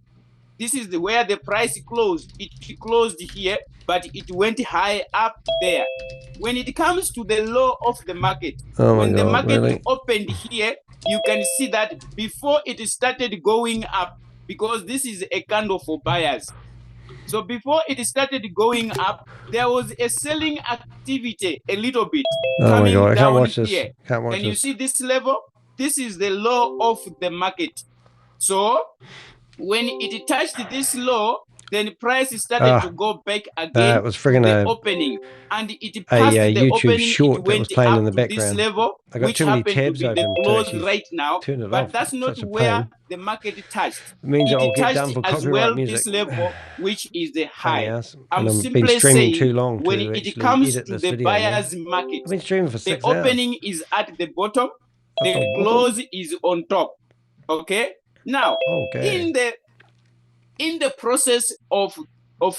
this is where the price closed. It closed here, but it went high up there. When it comes to the low of the market, when the market opened here, you can see that before it started going up, because this is a candle for buyers. So before it started going up, there was a selling activity a little bit coming down here. Can you see this level? This is the low of the market. So when it touched this low, then price started to go back again it was to the opening, and it passed the YouTube opening. short It went that was playing up in the to background. this level, I got which too many happened to tabs be the open to close actually right now. turn it But off. that's not Such a where pain. the market touched. It means I'll get touched done for as copyright well music. this level, which is the high. Ass. I'm And I've simply been streaming saying too long when to it actually comes edit to this the video. buyer's market, I've been streaming for the 6 hours. opening is at the bottom, the close is on top. Okay. Now, in the process of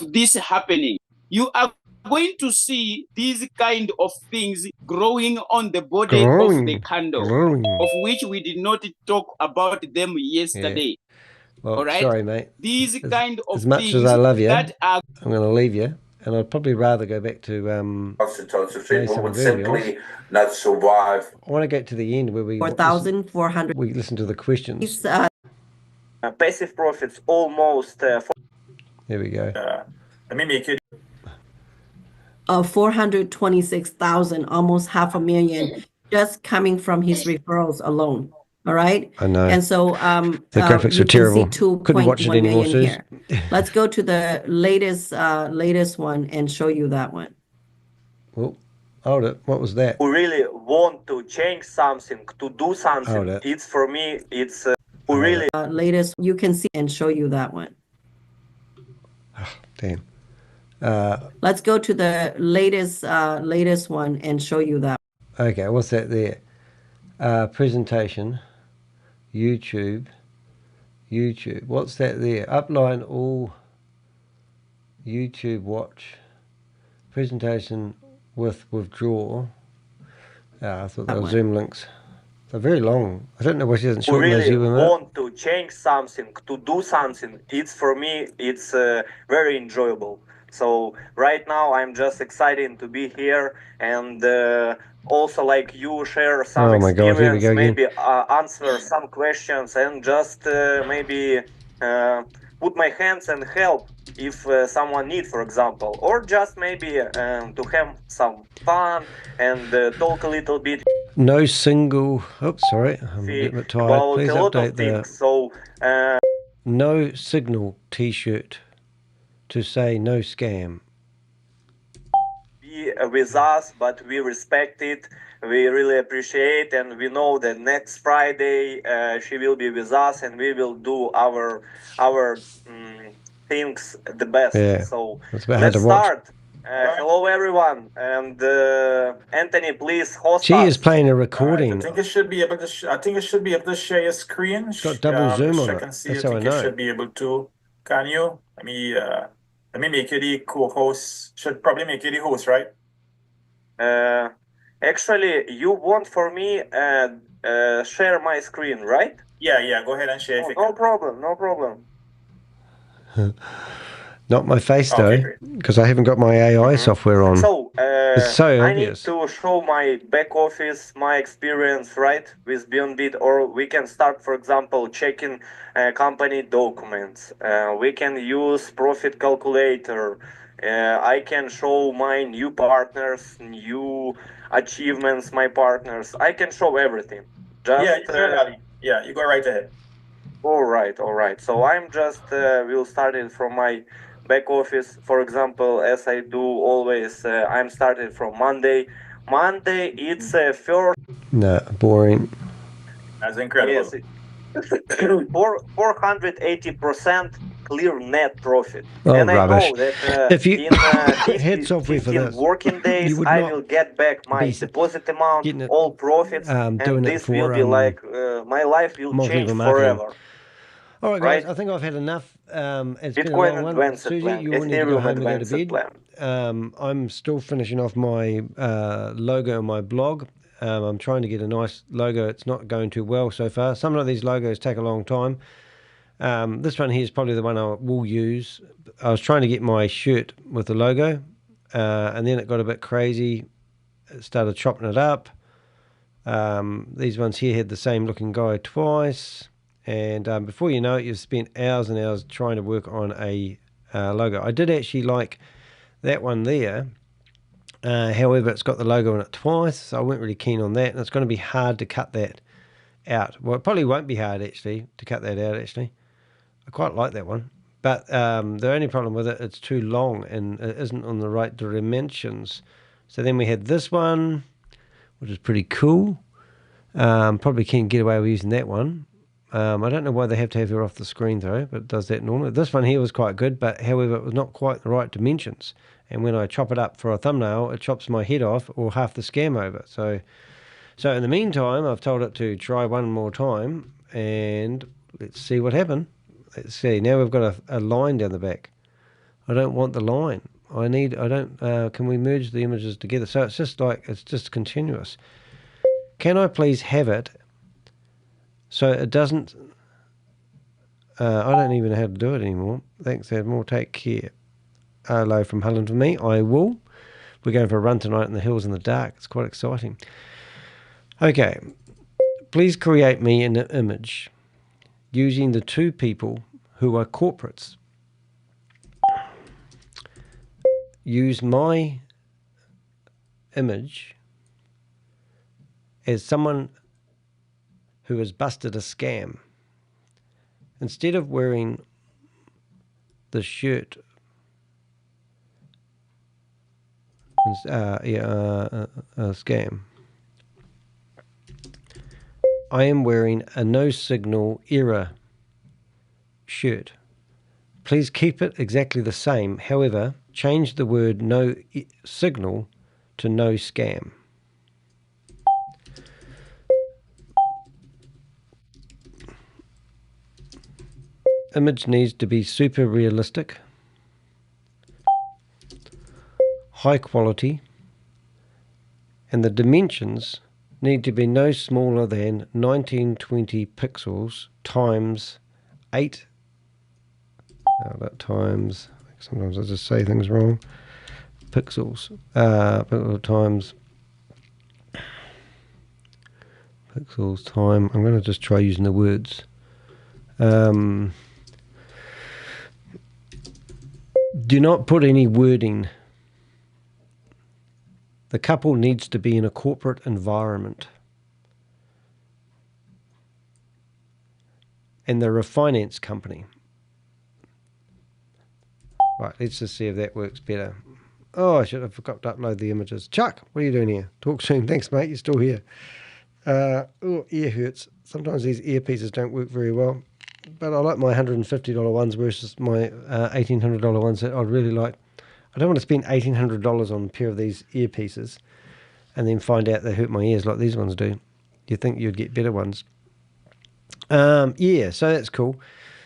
this happening, you are going to see these kind of things growing on the body of the candle, of which we did not talk about them yesterday. Well, all right? sorry, mate. These kind of as much things as I love you, that are... I'm going to leave you, and I'd probably rather go back to people would simply not survive. I want to get to the end where we 4,400. We listen to the questions. Passive profits almost. There we go. Let me make it. 426,000, almost $500,000, just coming from his referrals alone. All right. I know. And so the graphics are terrible. Couldn't watch it anymore. Here. Let's go to the latest one and show you that one. Well, hold it. What was that? Who really want to change something, to do something? It's for me. It's who really latest. You can see and show you that one. Oh, damn. Let's go to the latest one and show you that. Okay, what's that there? Presentation, YouTube. What's that there? Upline all YouTube watch. Presentation with withdrawal. I thought they were Zoom links. They're very long. I don't know why she doesn't shorten those. Really want to change something, to do something. It's for me, it's very enjoyable. So right now I'm just excited to be here and also like you share some experience, maybe answer some questions and just maybe put my hands and help if someone needs, for example, or just maybe to have some fun and talk a little bit. No single. Oops, sorry, I'm a bit tired. Please update the. So no signal T-shirt to say no scam. Be with us, but we respect it. We really appreciate, and we know that next Friday she will be with us, and we will do our things the best. Yeah, so let's start. Hello everyone, and Anthony, please host She us. is playing a recording. I think it should be able to. I think it should be able to share your screen. It's got double zoom on it. That's how I know. It should be able to. Can you? Let me make you the co-host. Should probably make you the host, right? Actually, you want for me share my screen, right? Yeah. Go ahead and share. No problem. No problem. Not my face though, because I haven't got my AI software on. So, it's so I obvious. need to show my back office, my experience, right, with BeyondBit, or we can start, for example, checking company documents. We can use profit calculator. I can show my new partners, new achievements, my partners. I can show everything. Just, you go right ahead. All right. So I'm just will start it from my back office, for example, as I do always. I'm starting from Monday. Monday, it's first. No, boring. That's incredible. Yes, 480% clear net profit. Oh, and rubbish. I know that if you in had software for 15 this, working days, I will get back my deposit amount, all profits, and this will be like my life will change forever. All right, guys, I think I've had enough. It's been a long one. Susie, you all need to go home and go to bed. I'm still finishing off my logo on my blog. I'm trying to get a nice logo. It's not going too well so far. Some of these logos take a long time. This one here is probably the one I will use. I was trying to get my shirt with the logo, and then it got a bit crazy. It started chopping it up. These ones here had the same looking guy twice. And before you know it, you've spent hours and hours trying to work on a logo. I did actually like that one there. However, it's got the logo on it twice, so I weren't really keen on that. And it's going to be hard to cut that out. Well, it probably won't be hard, actually, to cut that out, actually. I quite like that one. But the only problem with it, it's too long and it isn't on the right dimensions. So then we had this one, which is pretty cool. Probably can't get away with using that one. I don't know why they have to have her off the screen though, but it does that normally. This one here was quite good, but however, it was not quite the right dimensions. And when I chop it up for a thumbnail, it chops my head off or half the scam over. So in the meantime, I've told it to try one more time and let's see what happened. Let's see. Now we've got a line down the back. I don't want the line. Can we merge the images together? So it's just continuous. Can I please have it so it doesn't, I don't even know how to do it anymore. Thanks, Admiral. Take care. Hello from Helen for me. I will. We're going for a run tonight in the hills in the dark. It's quite exciting. Okay. Please create me an image using the two people who are corporates. Use my image as someone who has busted a scam. Instead of wearing the shirt, scam, I am wearing a no signal error shirt. Please keep it exactly the same. However, change the word no signal to no scam. image needs to be super realistic, high quality, and the dimensions need to be no smaller than 1920 pixels times 8. That times, sometimes I just say things wrong. Pixels, times pixels time. I'm going to just try using the words. Do not put any wording. The couple needs to be in a corporate environment. And they're a finance company. Right, let's just see if that works better. Oh, I should have forgot to upload the images. Chuck, what are you doing here? Talk soon. Thanks, mate. You're still here. Oh, ear hurts. Sometimes these earpieces don't work very well. But I like my $150 ones versus my $1,800 ones that I'd really like. I don't want to spend $1,800 on a pair of these earpieces and then find out they hurt my ears like these ones do. You'd think you'd get better ones. Yeah, so that's cool.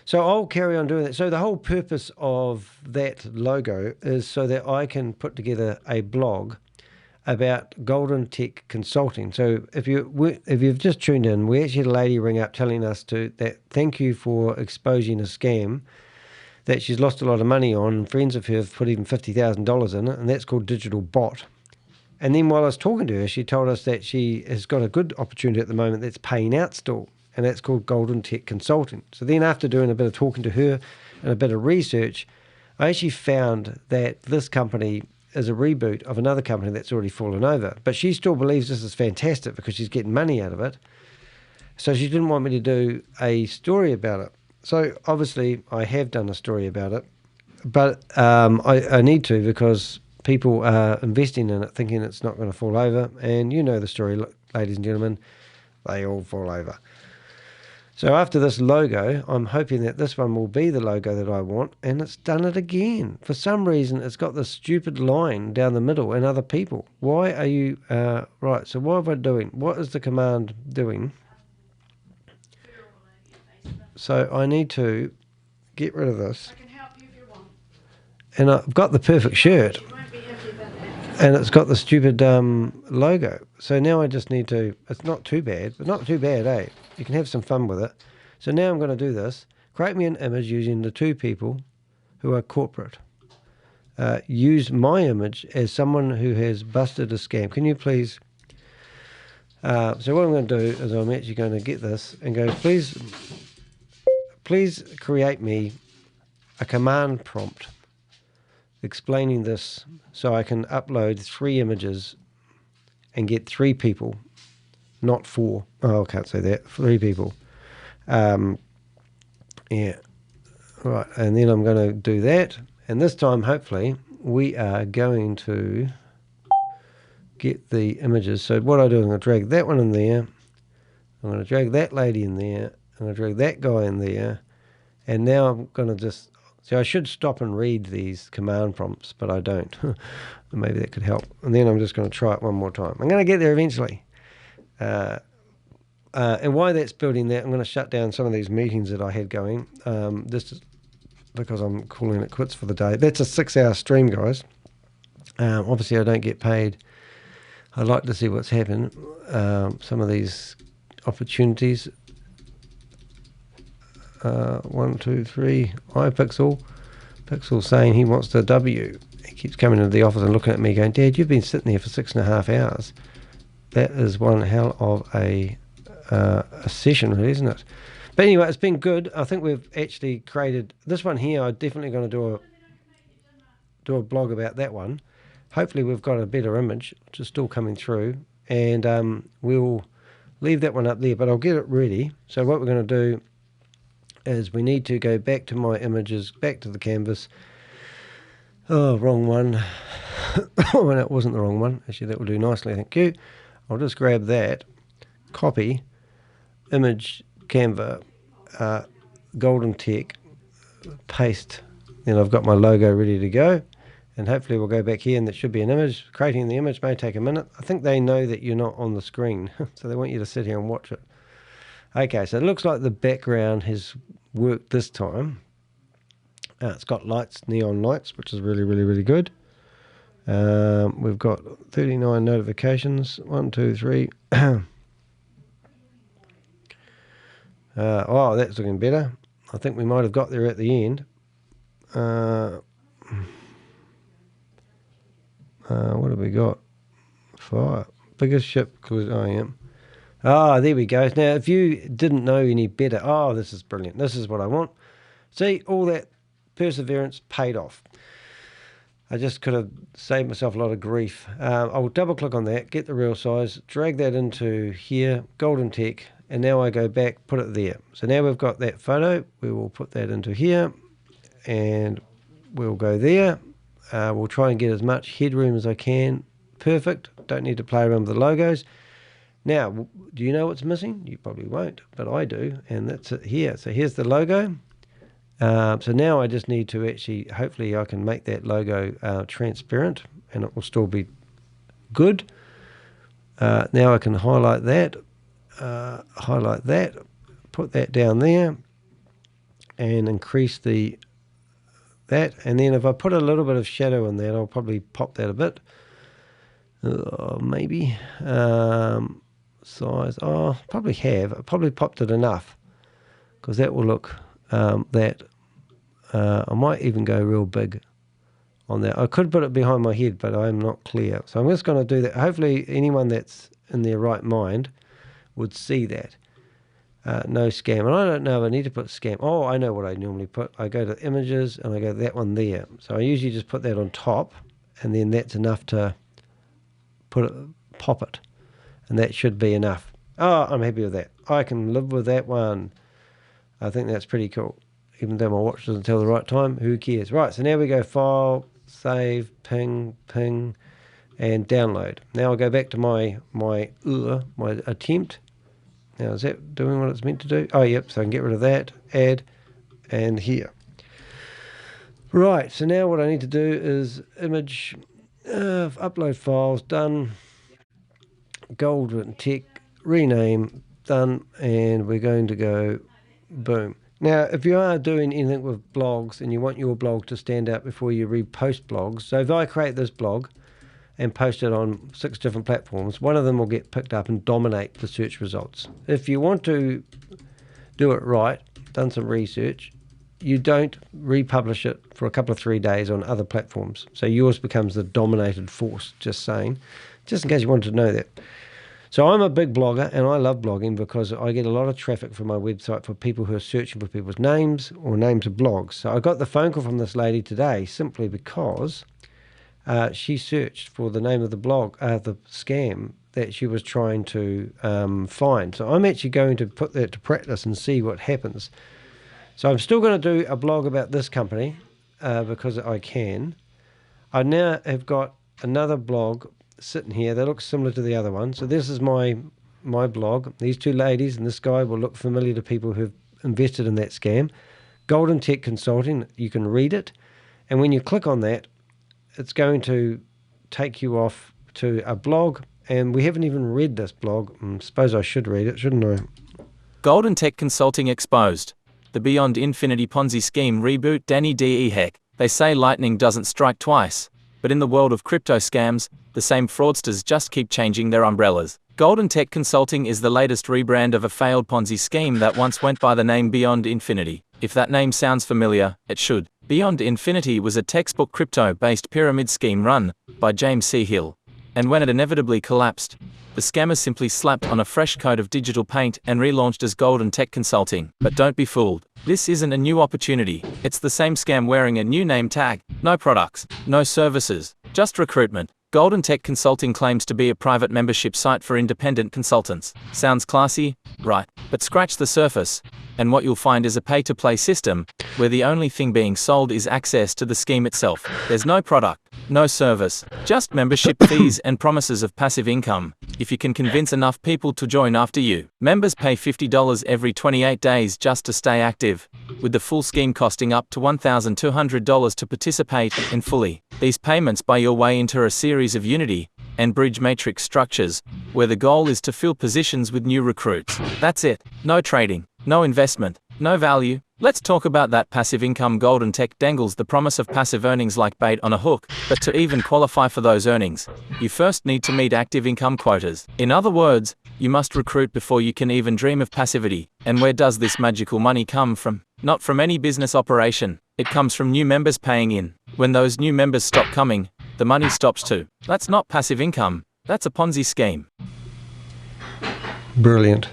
So I'll carry on doing that. So the whole purpose of that logo is so that I can put together a blog about Golden Tech Consulting. So if you've just tuned in, we actually had a lady ring up telling us that thank you for exposing a scam that she's lost a lot of money on. Friends of her have put even $50,000 in it, and that's called Digital Bot. And then while I was talking to her, she told us that she has got a good opportunity at the moment that's paying out still, and that's called Golden Tech Consulting. So then after doing a bit of talking to her and a bit of research, I actually found that this company is a reboot of another company that's already fallen over. But she still believes this is fantastic because she's getting money out of it. So she didn't want me to do a story about it. So obviously I have done a story about it, but I need to because people are investing in it thinking it's not going to fall over. And you know the story, ladies and gentlemen, they all fall over. So after this logo, I'm hoping that this one will be the logo that I want, and it's done it again. For some reason, it's got this stupid line down the middle and other people. Why are you... right, so what am I doing? What is the command doing? So I need to get rid of this. I can help you if you want. And I've got the perfect shirt. And it's got the stupid logo. So now I just need to... It's not too bad. But not too bad, eh? You can have some fun with it. So now I'm going to do this. Create me an image using the two people who are corporate. Use my image as someone who has busted a scam. Can you please... so what I'm going to do is I'm actually going to get this and go, please create me a command prompt explaining this so I can upload 3 images and get 3 people, not 4. Oh, I can't say that. 3 people. Yeah. Right, and then I'm going to do that. And this time, hopefully, we are going to get the images. So what I do is I'm going to drag that one in there. I'm going to drag that lady in there. I'm going to drag that guy in there. And now I'm going to just... So I should stop and read these command prompts, but I don't. Maybe that could help. And then I'm just going to try it one more time. I'm going to get there eventually. And while that's building that, I'm going to shut down some of these meetings that I had going. This is because I'm calling it quits for the day. That's a 6-hour stream, guys. Obviously, I don't get paid. I'd like to see what's happened. Some of these opportunities. 1, 2, 3. iPixel. Pixel saying he wants the W. He keeps coming into the office and looking at me going, Dad, you've been sitting there for 6.5 hours. That is one hell of a session, really, isn't it? But anyway, it's been good. I think we've actually created this one here. I'm definitely going to do a blog about that one. Hopefully we've got a better image, which is still coming through, and we'll leave that one up there, but I'll get it ready. So what we're going to do is we need to go back to my images, back to the canvas. Oh, wrong one. Oh, no, it wasn't the wrong one. Actually, that will do nicely, thank you. I'll just grab that, copy, image, Canva, Golden Tech, paste. Then I've got my logo ready to go. And hopefully we'll go back here and that should be an image. Creating the image may take a minute. I think they know that you're not on the screen, so they want you to sit here and watch it. Okay, so it looks like the background has worked this time. It's got lights, neon lights, which is really, really, really good. We've got 39 notifications. 1, 2, 3. Oh, that's looking better. I think we might have got there at the end. What have we got? 5. Biggest ship cruise IM. Ah, there we go. Now, if you didn't know any better, oh, this is brilliant. This is what I want. See, all that perseverance paid off. I just could have saved myself a lot of grief. I'll double click on that, get the real size, drag that into here, Golden Tech, and now I go back, put it there. So now we've got that photo. We will put that into here, and we'll go there. We'll try and get as much headroom as I can. Perfect. Don't need to play around with the logos. Now, do you know what's missing? You probably won't, but I do, and that's it here. So here's the logo. So now I just need to actually, hopefully I can make that logo transparent, and it will still be good. Now I can highlight that, put that down there, and increase that. And then if I put a little bit of shadow in that, I'll probably pop that a bit. Maybe. Size. Oh, probably have. I probably popped it enough, because that will look I might even go real big on that. I could put it behind my head, but I'm not clear. So I'm just going to do that. Hopefully anyone that's in their right mind would see that. No scam. And I don't know if I need to put scam. Oh, I know what I normally put. I go to images and I go that one there. So I usually just put that on top, and then that's enough to pop it. And that should be enough. Oh, I'm happy with that. I can live with that one. I think that's pretty cool. Even though my watch doesn't tell the right time, who cares? Right, so now we go File, Save, Ping, and Download. Now I'll go back to my attempt. Now, is that doing what it's meant to do? Oh, yep, so I can get rid of that, add, and here. Right, so now what I need to do is image, upload files, done, Golden Tech, rename, done, and we're going to go, boom. Now, if you are doing anything with blogs and you want your blog to stand out before you repost blogs, so if I create this blog and post it on 6 different platforms, one of them will get picked up and dominate the search results. If you want to do it right, done some research, you don't republish it for a couple of 3 days on other platforms. So yours becomes the dominated force, just saying, just in case you wanted to know that. So I'm a big blogger, and I love blogging because I get a lot of traffic from my website for people who are searching for people's names or names of blogs. So I got the phone call from this lady today simply because she searched for the name of the blog, the scam that she was trying to find. So I'm actually going to put that to practice and see what happens. So I'm still going to do a blog about this company because I can. I now have got another blog sitting here that looks similar to the other one. So this is my blog. These two ladies and this guy will look familiar to people who've invested in that scam. Golden Tech Consulting, you can read it, and when you click on that, it's going to take you off to a blog, and we haven't even read this blog. I suppose I should read it, shouldn't I? Golden Tech Consulting exposed. The Beyond Infinity Ponzi Scheme reboot. Danny de Hek. They say lightning doesn't strike twice. But in the world of crypto scams, the same fraudsters just keep changing their umbrellas. Golden Tech Consulting is the latest rebrand of a failed Ponzi scheme that once went by the name Beyond Infinity. If that name sounds familiar, it should. Beyond Infinity was a textbook crypto-based pyramid scheme run by James C. Hill. And when it inevitably collapsed, the scammers simply slapped on a fresh coat of digital paint and relaunched as Golden Tech Consulting. But don't be fooled. This isn't a new opportunity. It's the same scam wearing a new name tag. No products, no services, just recruitment. Golden Tech Consulting claims to be a private membership site for independent consultants. Sounds classy, right? But scratch the surface, and what you'll find is a pay-to-play system, where the only thing being sold is access to the scheme itself. There's no product, no service, just membership fees and promises of passive income, if you can convince enough people to join after you. Members pay $50 every 28 days just to stay active, with the full scheme costing up to $1,200 to participate in fully. These payments buy your way into a series of Unity and Bridge Matrix structures, where the goal is to fill positions with new recruits. That's it. No trading, no investment, no value, Let's talk about that passive income. Golden Tech dangles the promise of passive earnings like bait on a hook, but to even qualify for those earnings, you first need to meet active income quotas. In other words, you must recruit before you can even dream of passivity. And where does this magical money come from? Not from any business operation. It comes from new members paying in. When those new members stop coming, the money stops too. That's not passive income. That's a Ponzi scheme. Brilliant.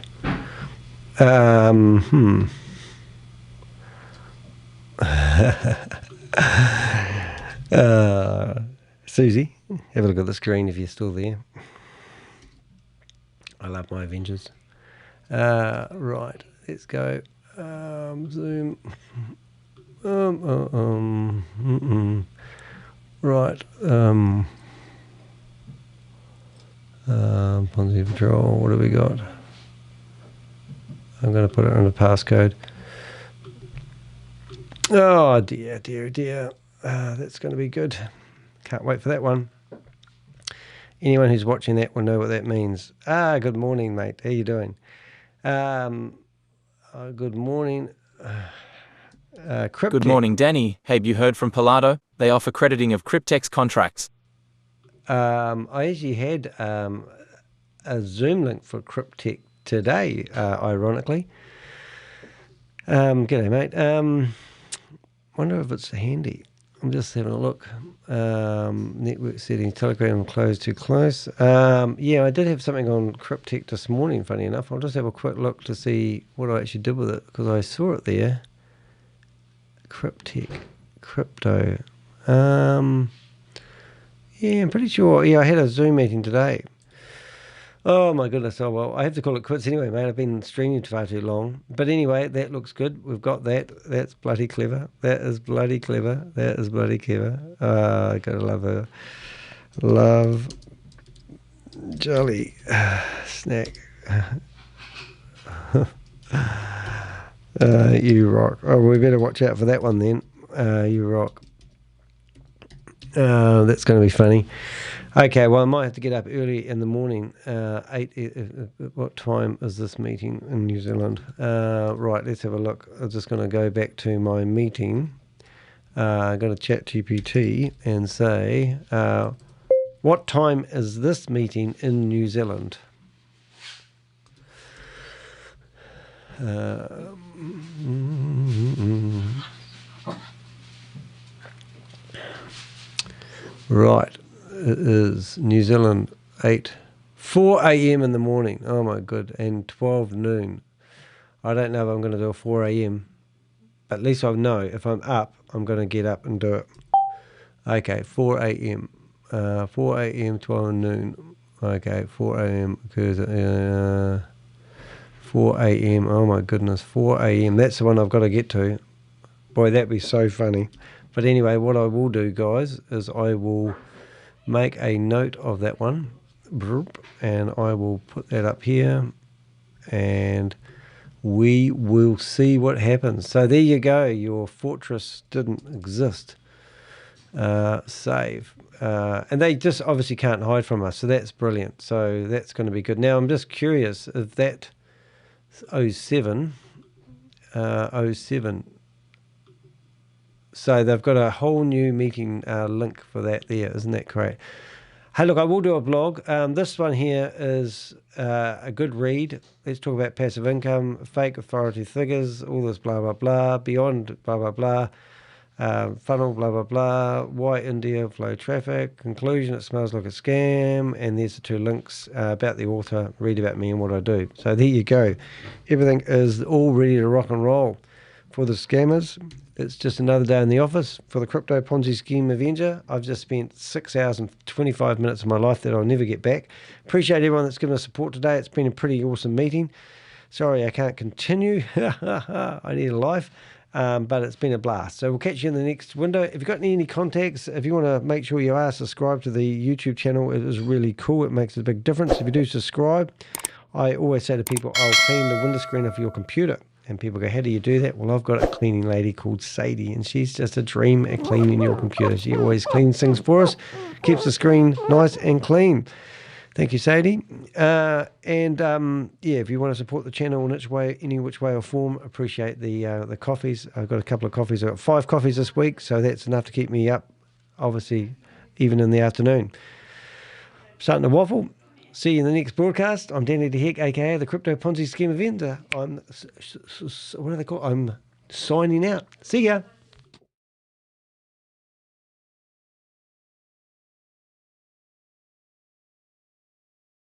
Susie, have a look at the screen if you're still there. I love my Avengers. Right, let's go. Zoom. Right. Ponzi Patrol, what have we got? I'm going to put it under passcode. Oh dear, dear, dear. That's going to be good. Can't wait for that one. Anyone who's watching that will know what that means. Good morning, mate. How you doing? Good morning. Good morning, Danny. Have you heard from Palado? They offer crediting of Cryptex contracts. I actually had a Zoom link for Cryptech today, ironically. G'day, mate. Wonder if it's handy. I'm just having a look. Network settings, Telegram closed too close. Yeah, I did have something on Cryptech this morning, funny enough. I'll just have a quick look to see what I actually did with it, because I saw it there. Cryptech, crypto. Yeah, I'm pretty sure. Yeah, I had a Zoom meeting today. Oh my goodness. Oh well, I have to call it quits anyway, mate. I've been streaming far too long. But anyway, that looks good. We've got that. That's bloody clever. That is bloody clever. That is bloody clever. I gotta love her. Love Jolly snack. You rock. Oh, we better watch out for that one then. You rock. That's going to be funny. Okay, well, I might have to get up early in the morning. 8. What time is this meeting in New Zealand? Right, let's have a look. I'm just going to go back to my meeting. I'm going to chat GPT and say, what time is this meeting in New Zealand? Right, it is New Zealand 4 a.m. in the morning. Oh my good, and 12 noon. I don't know if I'm going to do a 4 a.m. But at least I know if I'm up, I'm going to get up and do it. Okay, 4 a.m. 4 a.m. 12 noon. Okay, 4 a.m. because 4 a.m. Oh my goodness, 4 a.m. That's the one I've got to get to. Boy, that'd be so funny. But anyway, what I will do, guys, is I will make a note of that one, and I will put that up here, and we will see what happens. So there you go. Your fortress didn't exist. Save. And they just obviously can't hide from us, so that's brilliant. So that's going to be good. Now, I'm just curious if that 07... So they've got a whole new meeting link for that there. Isn't that great? Hey, look, I will do a blog. This one here is a good read. Let's talk about passive income, fake authority figures, all this blah, blah, blah, beyond blah, blah, blah, funnel, blah, blah, blah, why India flow traffic, conclusion, it smells like a scam, and there's the 2 links about the author, read about me and what I do. So there you go. Everything is all ready to rock and roll. For the scammers, it's just another day in the office. For the Crypto Ponzi Scheme Avenger, I've just spent 6 hours and 25 minutes of my life that I'll never get back. Appreciate everyone that's given us support today. It's been a pretty awesome meeting. Sorry I can't continue. I need a life. But it's been a blast. So we'll catch you in the next window. If you've got any contacts, if you want to make sure you are subscribed to the YouTube channel, it is really cool. It makes a big difference. If you do subscribe, I always say to people, I'll clean the window screen of your computer. And people go, how do you do that? Well, I've got a cleaning lady called Sadie, and she's just a dream at cleaning your computer. She always cleans things for us, keeps the screen nice and clean. Thank you, Sadie. Yeah, if you want to support the channel in any which way or form, appreciate the coffees. I've got a couple of coffees. I've got 5 coffees this week, so that's enough to keep me up, obviously, even in the afternoon. Starting to waffle. See you in the next broadcast. I'm Danny de Hek, aka the Crypto Ponzi Scheme Avenger. I'm signing out. See ya.